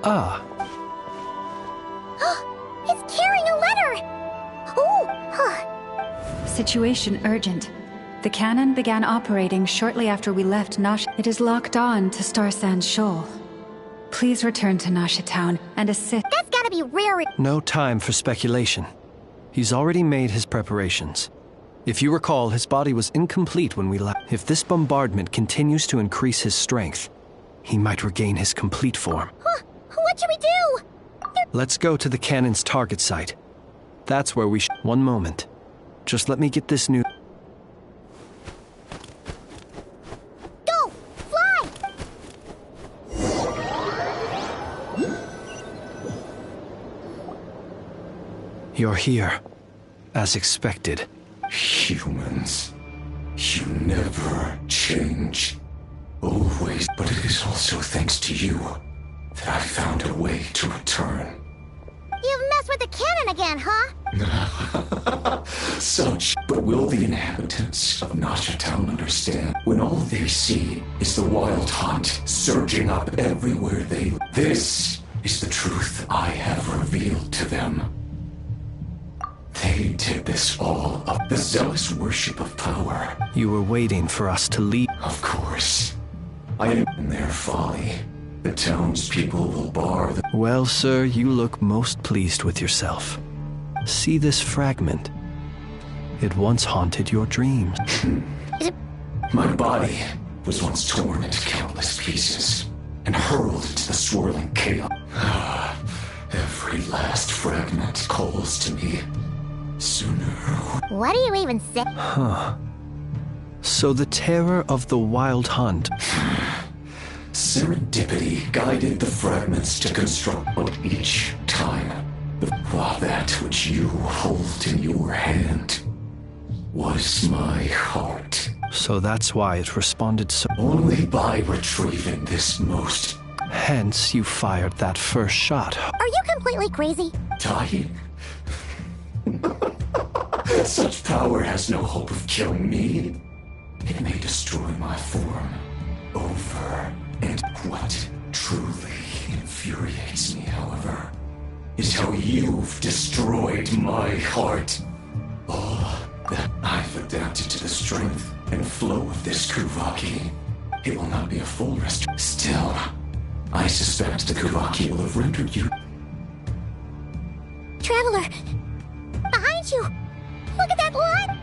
S1: Ah.
S2: It's carrying a letter! Ooh!
S9: Situation urgent. The cannon began operating shortly after we left Nash. It is locked on to Star Sand Shoal. Please return to Nasha Town and assist.
S2: That's gotta be rare.
S1: No time for speculation. He's already made his preparations. If you recall, his body was incomplete when we left. If this bombardment continues to increase his strength, he might regain his complete form.
S2: What should we do?
S1: Let's go to the cannon's target site. That's where we should. One moment. Just let me get this new.
S2: Go! Fly!
S1: You're here, as expected.
S13: Humans, you never change. Always. But it is also thanks to you that I found a way to return.
S2: You've messed with the cannon again, huh?
S13: Such. But will the inhabitants of Nasha Town understand when all they see is the wild hunt surging up everywhere they... This is the truth I have revealed to them. They did this all of the zealous worship of power.
S1: You were waiting for us to leave.
S13: Of course. I am in their folly. The townspeople will bar the...
S1: Well, sir, you look most pleased with yourself. See this fragment. It once haunted your dreams.
S13: My body was once torn into countless pieces and hurled into the swirling chaos. Every last fragment calls to me. Sooner.
S2: What do you even say?
S1: So the terror of the wild hunt.
S13: Serendipity guided the fragments to construct what each time. While that which you hold in your hand was my heart.
S1: So that's why it responded so...
S13: Only by retrieving this most...
S1: Hence you fired that first shot.
S2: Are you completely crazy?
S13: Dying? Such power has no hope of killing me. It may destroy my form. Over and what truly infuriates me, however, is how you've destroyed my heart. All that I've adapted to the strength and flow of this Kuvaki. It will not be a full rest. Still, I suspect the Kuvaki will have rendered you...
S2: Traveler! Behind you! Look at that line!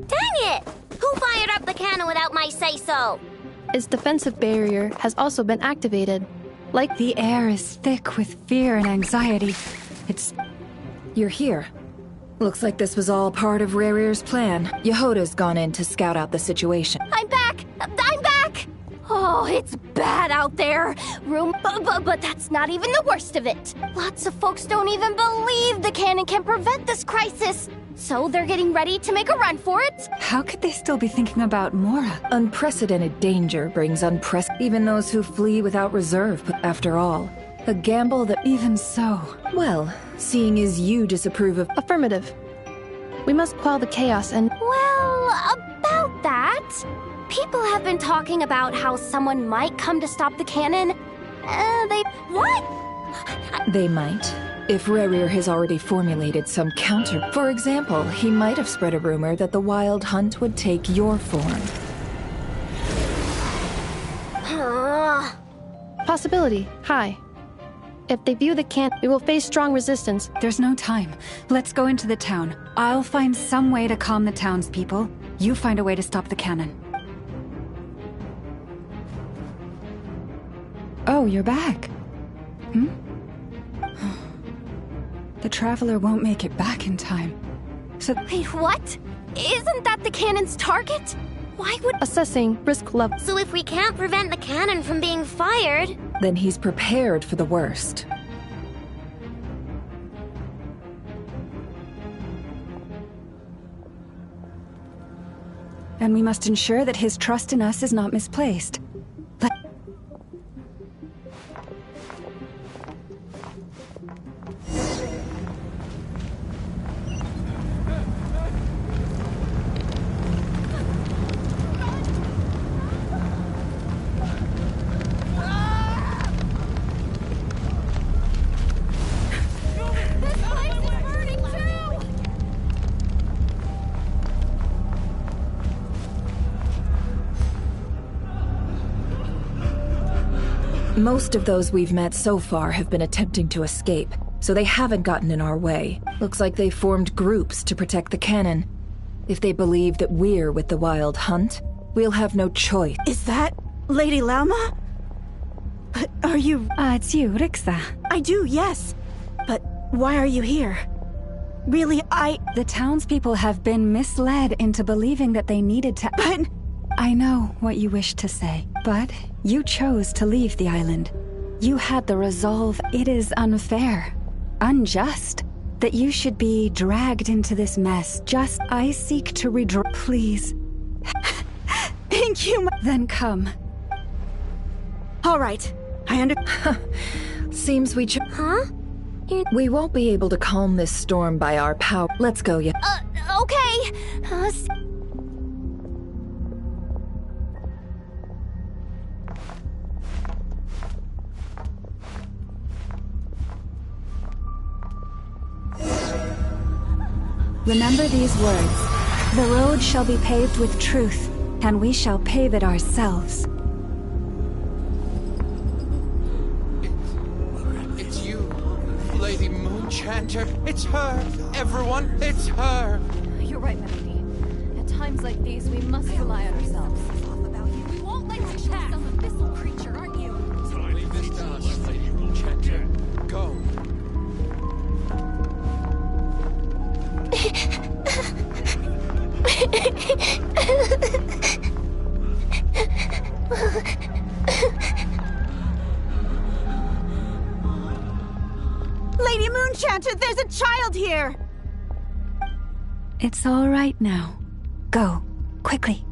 S17: Dang it! Who fired up the cannon without my say-so?
S23: Its defensive barrier has also been activated. Like
S9: the air is thick with fear and anxiety. It's...
S19: You're here. Looks like this was all part of Rarir's plan. Yehoda's gone in to scout out the situation.
S16: I'm back! I'm back! Oh, it's bad out there. But that's not even the worst of it. Lots of folks don't even believe the cannon can prevent this crisis. So they're getting ready to make a run for it?
S9: How could they still be thinking about Mora?
S19: Unprecedented danger brings even those who flee without reserve, but after all, a gamble that...
S9: Even so...
S19: Well, seeing as you disapprove of...
S23: Affirmative. We must quell the chaos and...
S16: Well, about that... People have been talking about how someone might come to stop the cannon. What?
S19: They might. If Rarir has already formulated some counter... For example, he might have spread a rumor that the Wild Hunt would take your form.
S23: Possibility. High. If they view the cannon, we will face strong resistance.
S9: There's no time. Let's go into the town. I'll find some way to calm the townspeople. You find a way to stop the cannon. Oh, you're back. The Traveler won't make it back in time. So...
S16: Wait, what? Isn't that the cannon's target? Why would... Assessing risk level.
S17: So if we can't prevent the cannon from being fired...
S19: Then he's prepared for the worst.
S9: And we must ensure that his trust in us is not misplaced.
S19: Most of those we've met so far have been attempting to escape, so they haven't gotten in our way. Looks like they formed groups to protect the cannon. If they believe that we're with the Wild Hunt, we'll have no choice.
S11: Is that Lady Lauma? Are you...
S9: it's you, Rixa.
S11: I do, yes. But why are you here? Really,
S9: The townspeople have been misled into believing that they needed to...
S11: But...
S9: I know what you wish to say, but you chose to leave the island. You had the resolve. It is unfair, unjust, that you should be dragged into this mess. I seek to redraw. Please.
S11: Thank you.
S9: Then come.
S11: All right.
S19: Seems we
S17: Huh?
S19: We won't be able to calm this storm by our power. Let's go,
S16: Okay.
S9: Remember these words. The road shall be paved with truth, and we shall pave it ourselves.
S15: It's you, Lady Moonchanter. It's her. Everyone, it's her.
S21: You're right, Melody. At times like these, we must rely on ourselves.
S16: We won't let you pass. Some abyssal creature, aren't you?
S15: Leave this to us, Lady Moonchanter. Go.
S11: Lady Moonchanter, there's a child here!
S9: It's all right now. Go, quickly.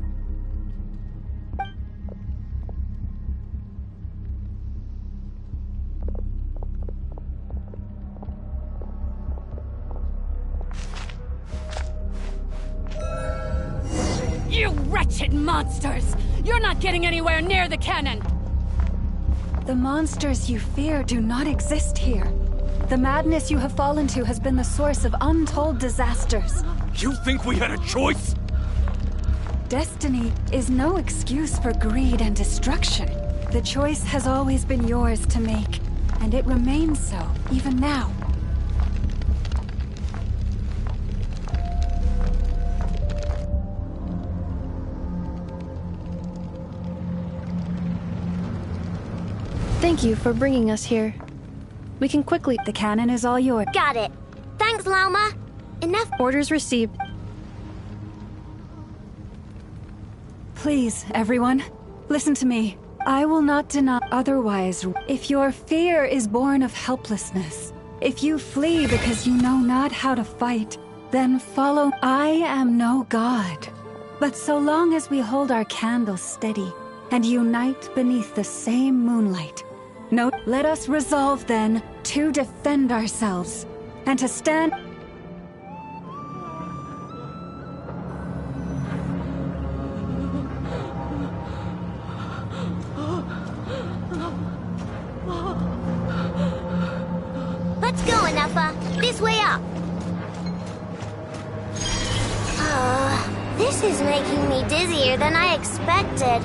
S21: You wretched monsters! You're not getting anywhere near the cannon!
S9: The monsters you fear do not exist here. The madness you have fallen to has been the source of untold disasters.
S15: You think we had a choice?
S9: Destiny is no excuse for greed and destruction. The choice has always been yours to make, and it remains so, even now.
S23: Thank you for bringing us here. We can quickly...
S9: The cannon is all yours.
S17: Got it. Thanks, Lauma. Enough.
S23: Orders received.
S9: Please, everyone, listen to me. I will not deny otherwise. If your fear is born of helplessness, if you flee because you know not how to fight, then follow. I am no god. But so long as we hold our candles steady and unite beneath the same moonlight, let us resolve then to defend ourselves and to stand.
S17: Let's go, Anafa. This way up. This is making me dizzier than I expected.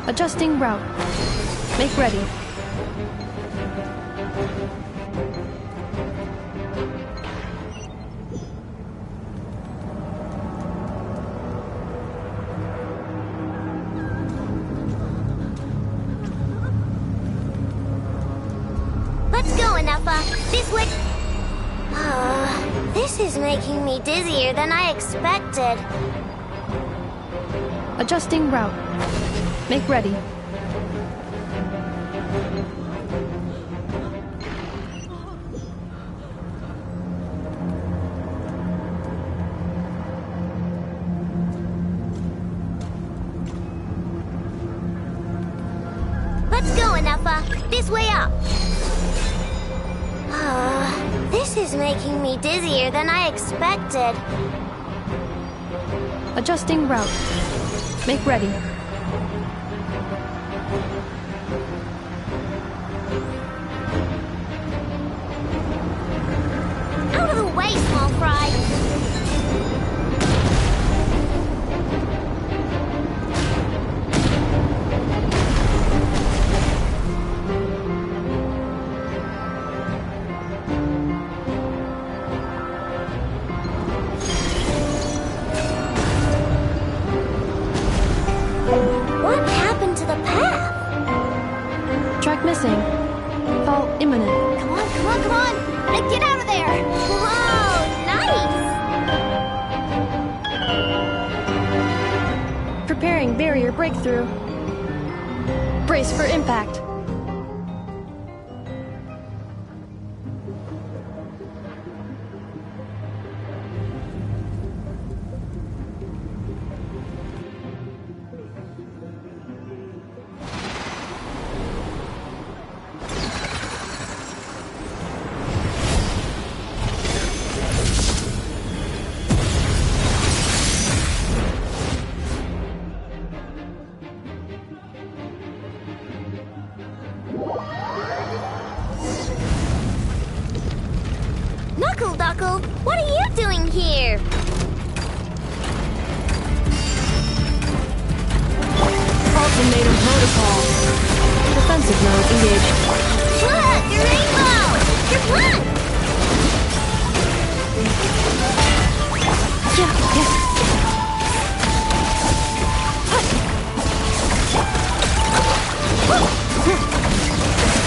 S23: Adjusting route. Make ready.
S17: Let's go, Enuffa. This way. This is making me dizzier than I expected.
S23: Adjusting route. Make ready.
S17: Let's go, Enuffa. This way up. This is making me dizzier than I expected.
S23: Adjusting route. Make ready.
S17: Out of the way, small fry. What happened to the path?
S23: Track missing. Fall imminent.
S17: Come on, come on, come on! Get out of there! Whoa, nice!
S23: Preparing barrier breakthrough. Brace for impact.
S17: Knuckle Duckle, what are you doing here?
S23: Ultimatum protocol. Defensive mode engaged.
S17: Look, your rainbow! Your blood!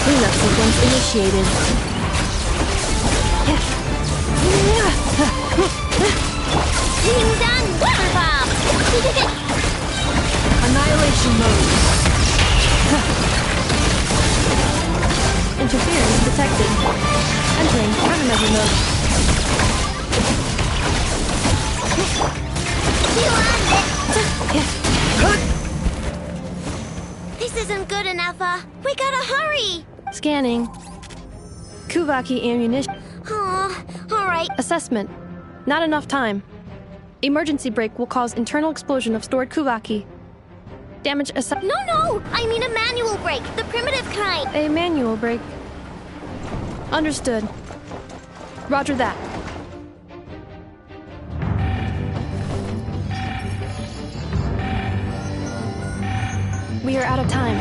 S23: Cleanup sequence initiated.
S17: Team done! Water bomb!
S23: Annihilation mode. Interference detected. Entering countermeasure mode.
S17: This isn't good, Enuffa. We gotta hurry!
S23: Scanning. Kuvaki ammunition.
S17: Alright.
S23: Assessment. Not enough time. Emergency brake will cause internal explosion of stored Kuvaki. Damage
S17: No! I mean a manual brake, the primitive kind.
S23: A manual brake. Understood. Roger that. We are out of time.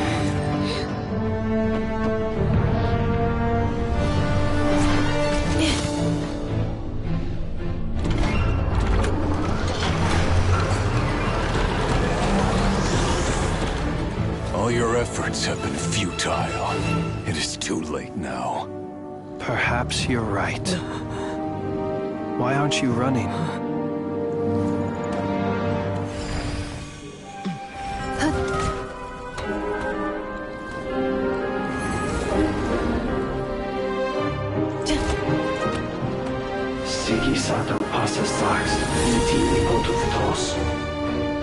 S13: All your efforts have been futile. It is too late now.
S1: Perhaps you're right. Why aren't you running?
S13: Sigisato passa sax, iti ipotutos.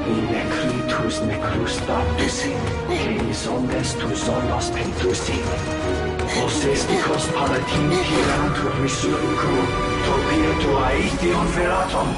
S13: In necritus necrus baptisi, canis omnes tu zonos pentusi. Os esticos palatini tiratur resuricum, topia tua ition veratum.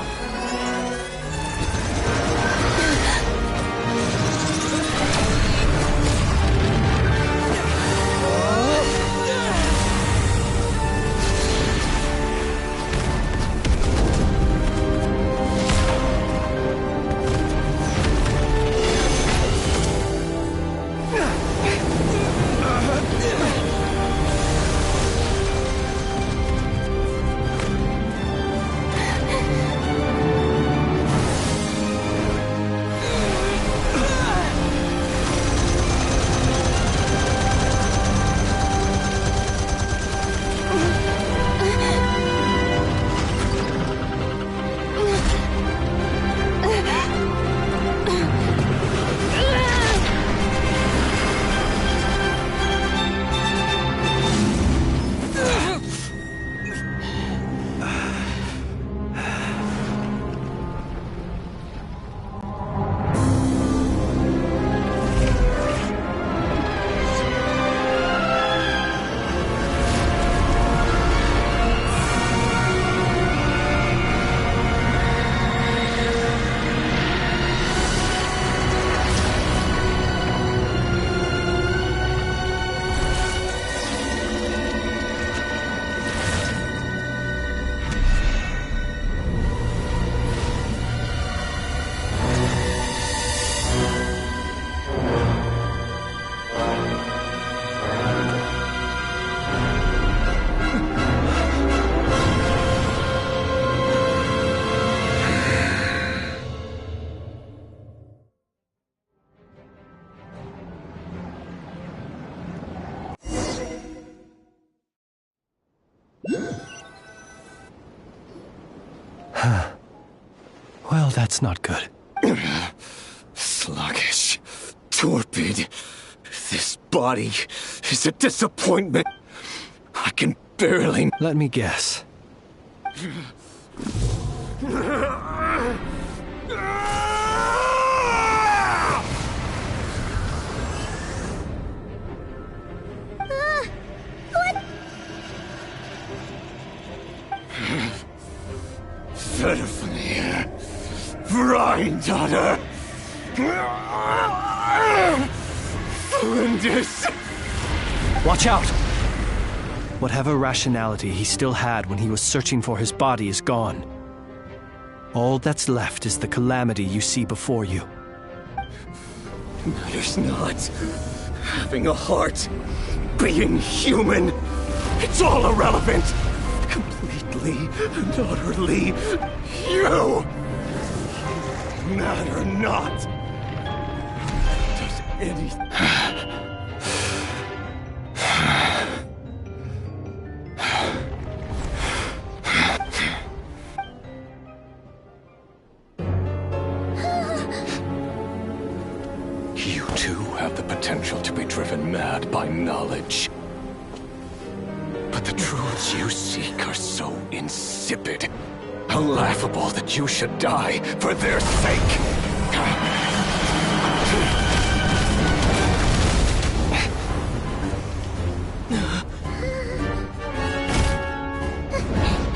S1: that's not good.
S15: Sluggish. Torpid. This body is a disappointment. I can barely...
S1: Let me guess.
S2: What?
S15: Fedifnir. Rhine-daughter. Flinders.
S1: Watch out! Whatever rationality he still had when he was searching for his body is gone. All that's left is the calamity you see before you.
S15: Matters not. Having a heart. Being human. It's all irrelevant. Completely and utterly you. Matter not. Does anything... You too have the potential to be driven mad by knowledge. But the truths you seek are so insipid, laughable that you should die for their sake.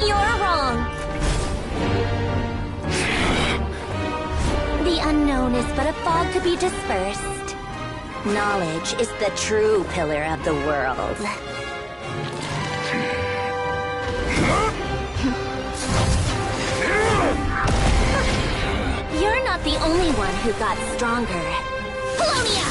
S17: You're wrong. The unknown is but a fog to be dispersed. Knowledge is the true pillar of the world. You're not the only one who got stronger. Polonia!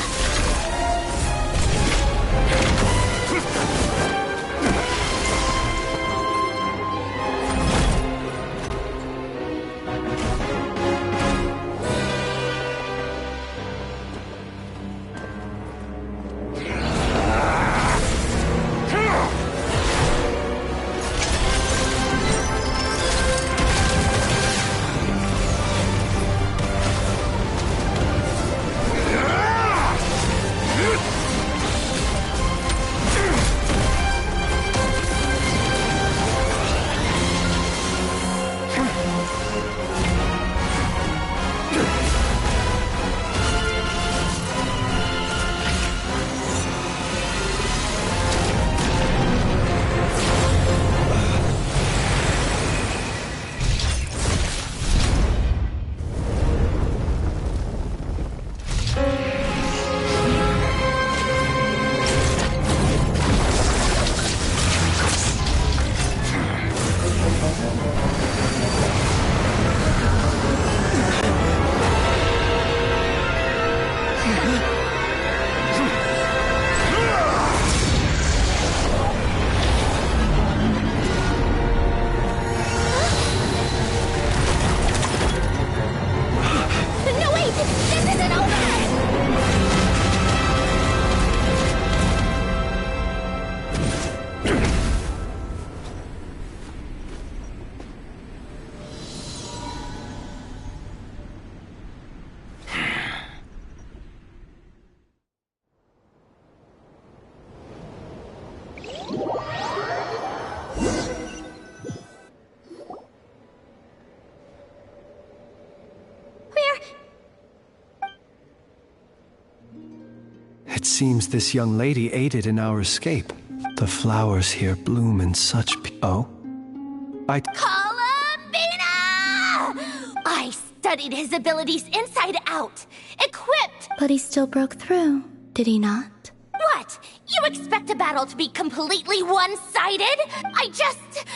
S1: It seems this young lady aided in our escape. The flowers here bloom in such oh?
S17: Columbina! I studied his abilities inside out. Equipped!
S3: But he still broke through, did he not?
S17: What? You expect a battle to be completely one-sided? I just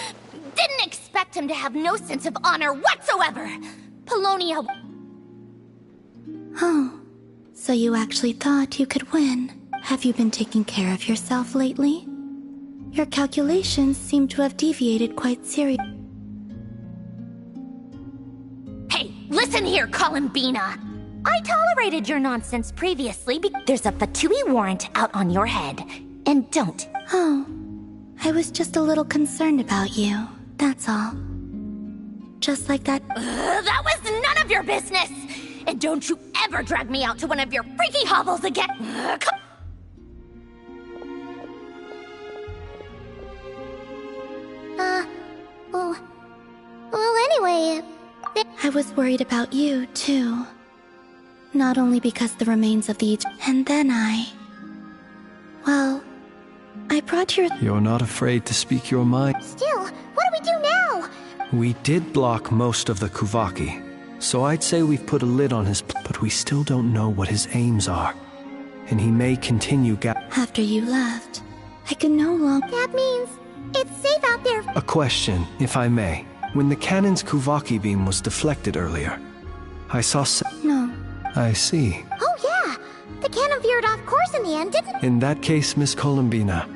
S17: didn't expect him to have no sense of honor whatsoever. Polonia...
S3: Oh, so you actually thought you could win. Have you been taking care of yourself lately? Your calculations seem to have deviated quite seriously.
S17: Hey, listen here, Columbina. I tolerated your nonsense previously because there's a Fatui warrant out on your head. And don't.
S3: Oh, I was just a little concerned about you, that's all. Just like that.
S17: That was none of your business! And don't you ever drag me out to one of your freaky hovels again!
S2: Well, anyway...
S3: I was worried about you, too. Not only because the remains of the... And then Well, I brought your...
S1: You're not afraid to speak your mind.
S2: Still, what do we do now?
S1: We did block most of the Kuvaki, so I'd say we've put a lid on his... But we still don't know what his aims are. And he may continue
S3: After you left, I could no longer...
S2: That means it's safe out there.
S1: A question, if I may. When the cannon's Kuvaki beam was deflected earlier, I saw...
S3: No.
S1: I see.
S2: Oh yeah! The cannon veered off course in the end, didn't it?
S1: In that case, Miss Columbina...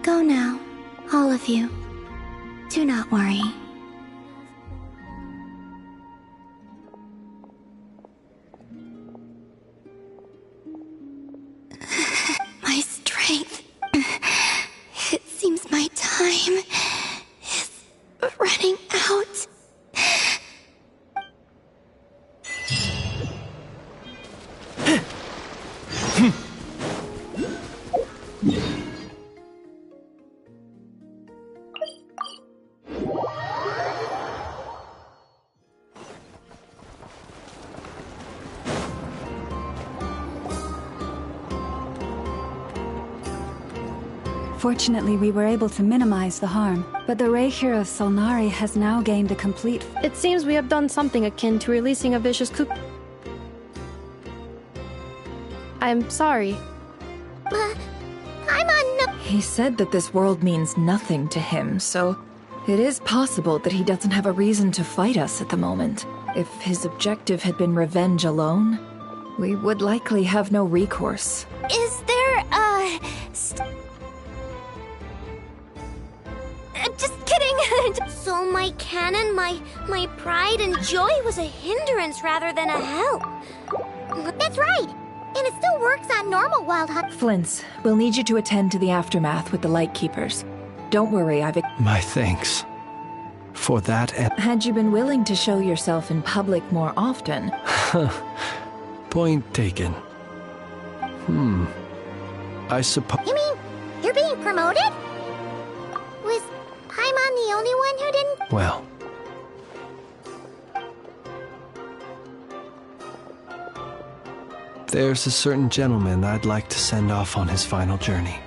S3: Go now, all of you. Do not worry. My strength. It seems my time is running out.
S9: Fortunately, we were able to minimize the harm, but the Reikir of Solnari has now gained a complete...
S23: It seems we have done something akin to releasing a vicious coup. I'm sorry.
S2: I'm on no...
S19: He said that this world means nothing to him, so it is possible that he doesn't have a reason to fight us at the moment. If his objective had been revenge alone, we would likely have no recourse.
S17: Is there just kidding!
S2: So my cannon, my pride and joy was a hindrance rather than a help. That's right! And it still works on normal Wild Hunt.
S19: Flints, we'll need you to attend to the aftermath with the Lightkeepers. Don't worry, I've...
S1: My thanks. For that and...
S19: Had you been willing to show yourself in public more often...
S1: Point taken. I suppose...
S2: You mean, you're being promoted? Was Paimon the only one who didn't?
S1: Well... There's a certain gentleman I'd like to send off on his final journey.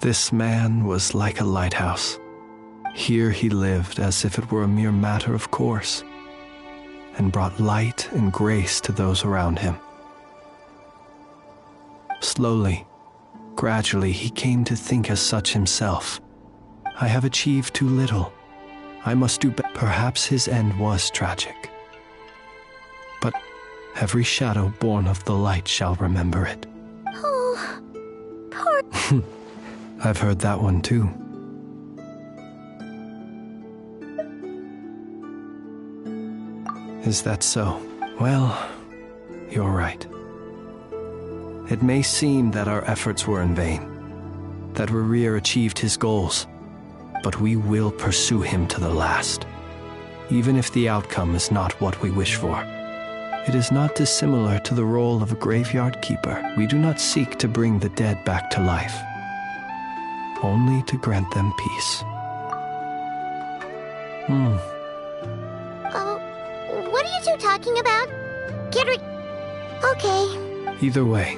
S1: This man was like a lighthouse. Here he lived as if it were a mere matter of course, and brought light and grace to those around him. Slowly, gradually, he came to think as such himself. I have achieved too little. I must do better. Perhaps his end was tragic. But every shadow born of the light shall remember it.
S2: Oh, poor...
S1: I've heard that one too. Is that so? Well, you're right. It may seem that our efforts were in vain, that Rerir achieved his goals, but we will pursue him to the last, even if the outcome is not what we wish for. It is not dissimilar to the role of a graveyard keeper. We do not seek to bring the dead back to life, only to grant them peace.
S2: What are you two talking about? Okay.
S1: Either way,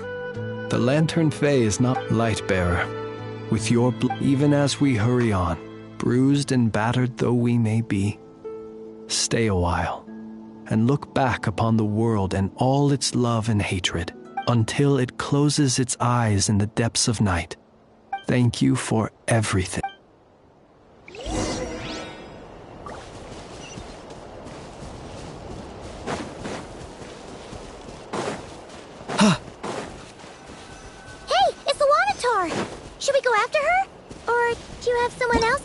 S1: the Lantern Fae is not light-bearer. With your even as we hurry on, bruised and battered though we may be, stay a while, and look back upon the world and all its love and hatred, until it closes its eyes in the depths of night. Thank you for everything.
S2: Hey, it's the Wanatar! Should we go after her? Or do you have someone else?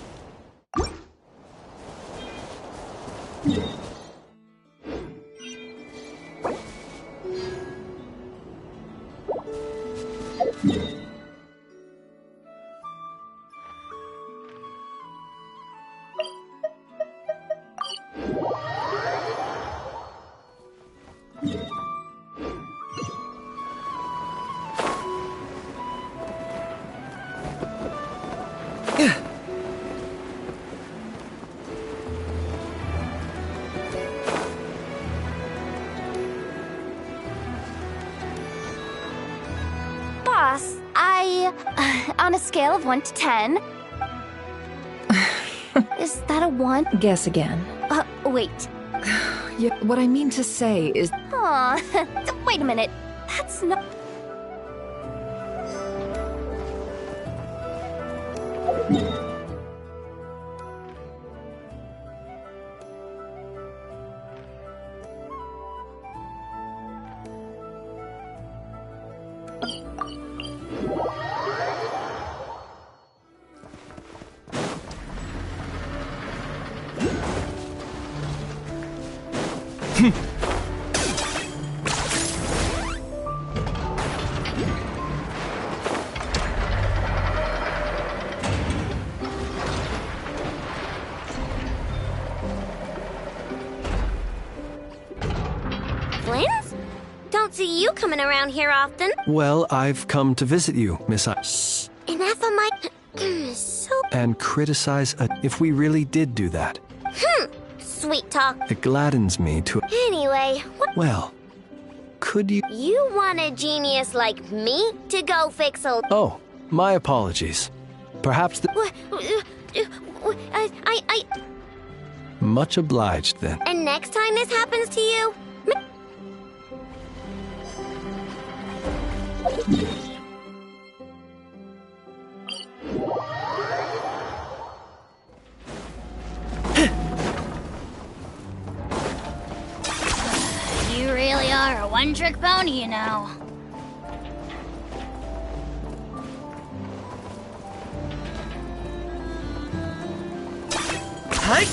S16: Boss, on a scale of 1 to 10... is that a 1?
S19: Guess again.
S16: Wait.
S19: Yeah, what I mean to say is...
S16: Aw, wait a minute. That's not...
S2: Flins? Don't see you coming around here often.
S1: Well, I've come to visit you, Miss I.
S2: Shh. Enough of my... so...
S1: And criticize if we really did do that.
S2: Sweet talk.
S1: It gladdens me to...
S2: Anyway,
S1: Well, could you...
S2: You want a genius like me to go fix a...
S1: Oh, my apologies. Perhaps the... Much obliged, then.
S2: And next time this happens to you...
S8: You really are a one-trick pony, you know.
S10: Hi!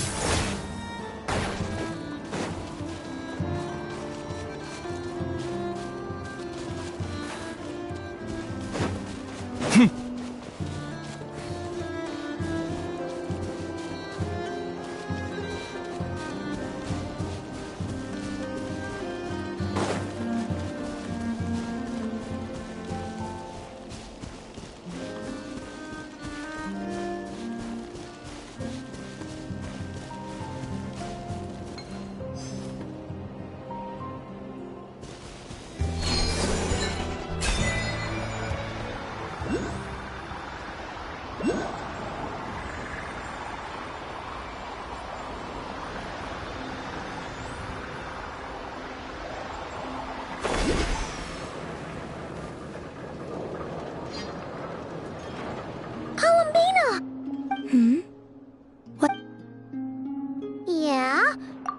S2: Yeah?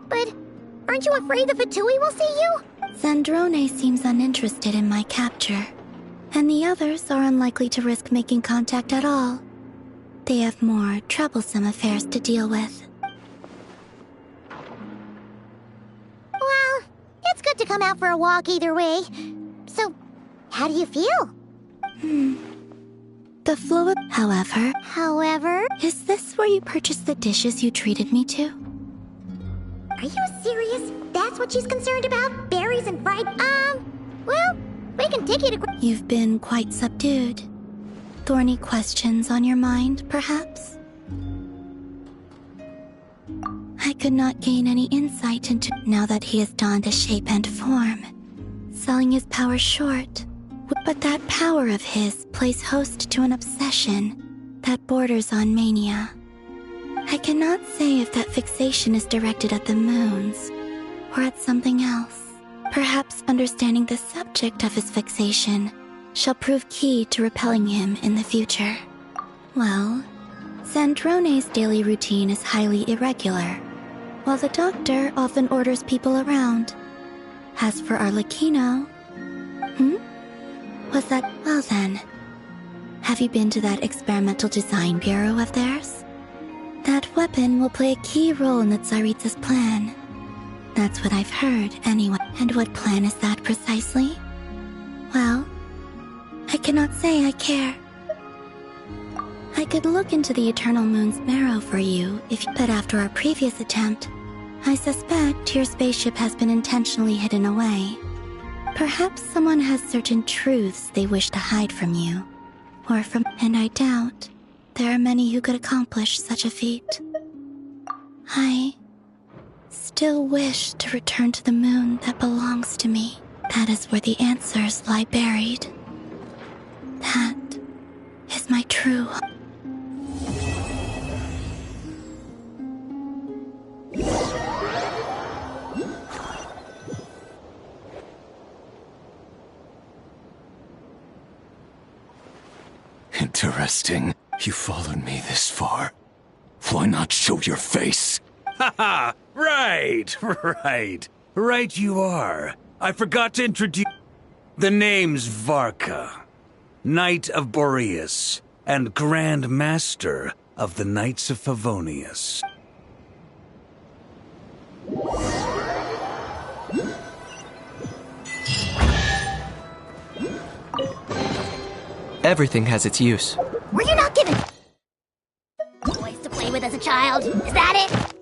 S2: But aren't you afraid the Fatui will see you?
S3: Zandrone seems uninterested in my capture, and the others are unlikely to risk making contact at all. They have more troublesome affairs to deal with.
S2: Well, it's good to come out for a walk either way. So, how do you feel?
S3: The flow of... However...
S2: Is
S3: this where you purchased the dishes you treated me to?
S2: Are you serious? That's what she's concerned about? Berries and fried... Well, we can take you to...
S3: You've been quite subdued. Thorny questions on your mind, perhaps? I could not gain any insight into... Now that he has donned a shape and form, selling his power short. But that power of his plays host to an obsession that borders on mania. I cannot say if that fixation is directed at the moons or at something else. Perhaps understanding the subject of his fixation shall prove key to repelling him in the future. Well, Zandrone's daily routine is highly irregular, while the doctor often orders people around. As for Arlecchino... Was that... Well then, have you been to that experimental design bureau of theirs? That weapon will play a key role in the Tsaritsa's plan. That's what I've heard, anyway. And what plan is that precisely? Well, cannot say I care. I could look into the Eternal Moon's marrow for you but after our previous attempt, I suspect your spaceship has been intentionally hidden away. Perhaps someone has certain truths they wish to hide from you, and I doubt there are many who could accomplish such a feat. I still wish to return to the moon that belongs to me. That is where the answers lie buried. That is my true home.
S15: Interesting. You followed me this far. Why not show your face?
S4: Haha! Right! Right you are. I forgot to introduce... The name's Varka, Knight of Boreas, and Grand Master of the Knights of Favonius.
S10: Everything has its use.
S2: Were you not given toys to play with as a child? Is that it?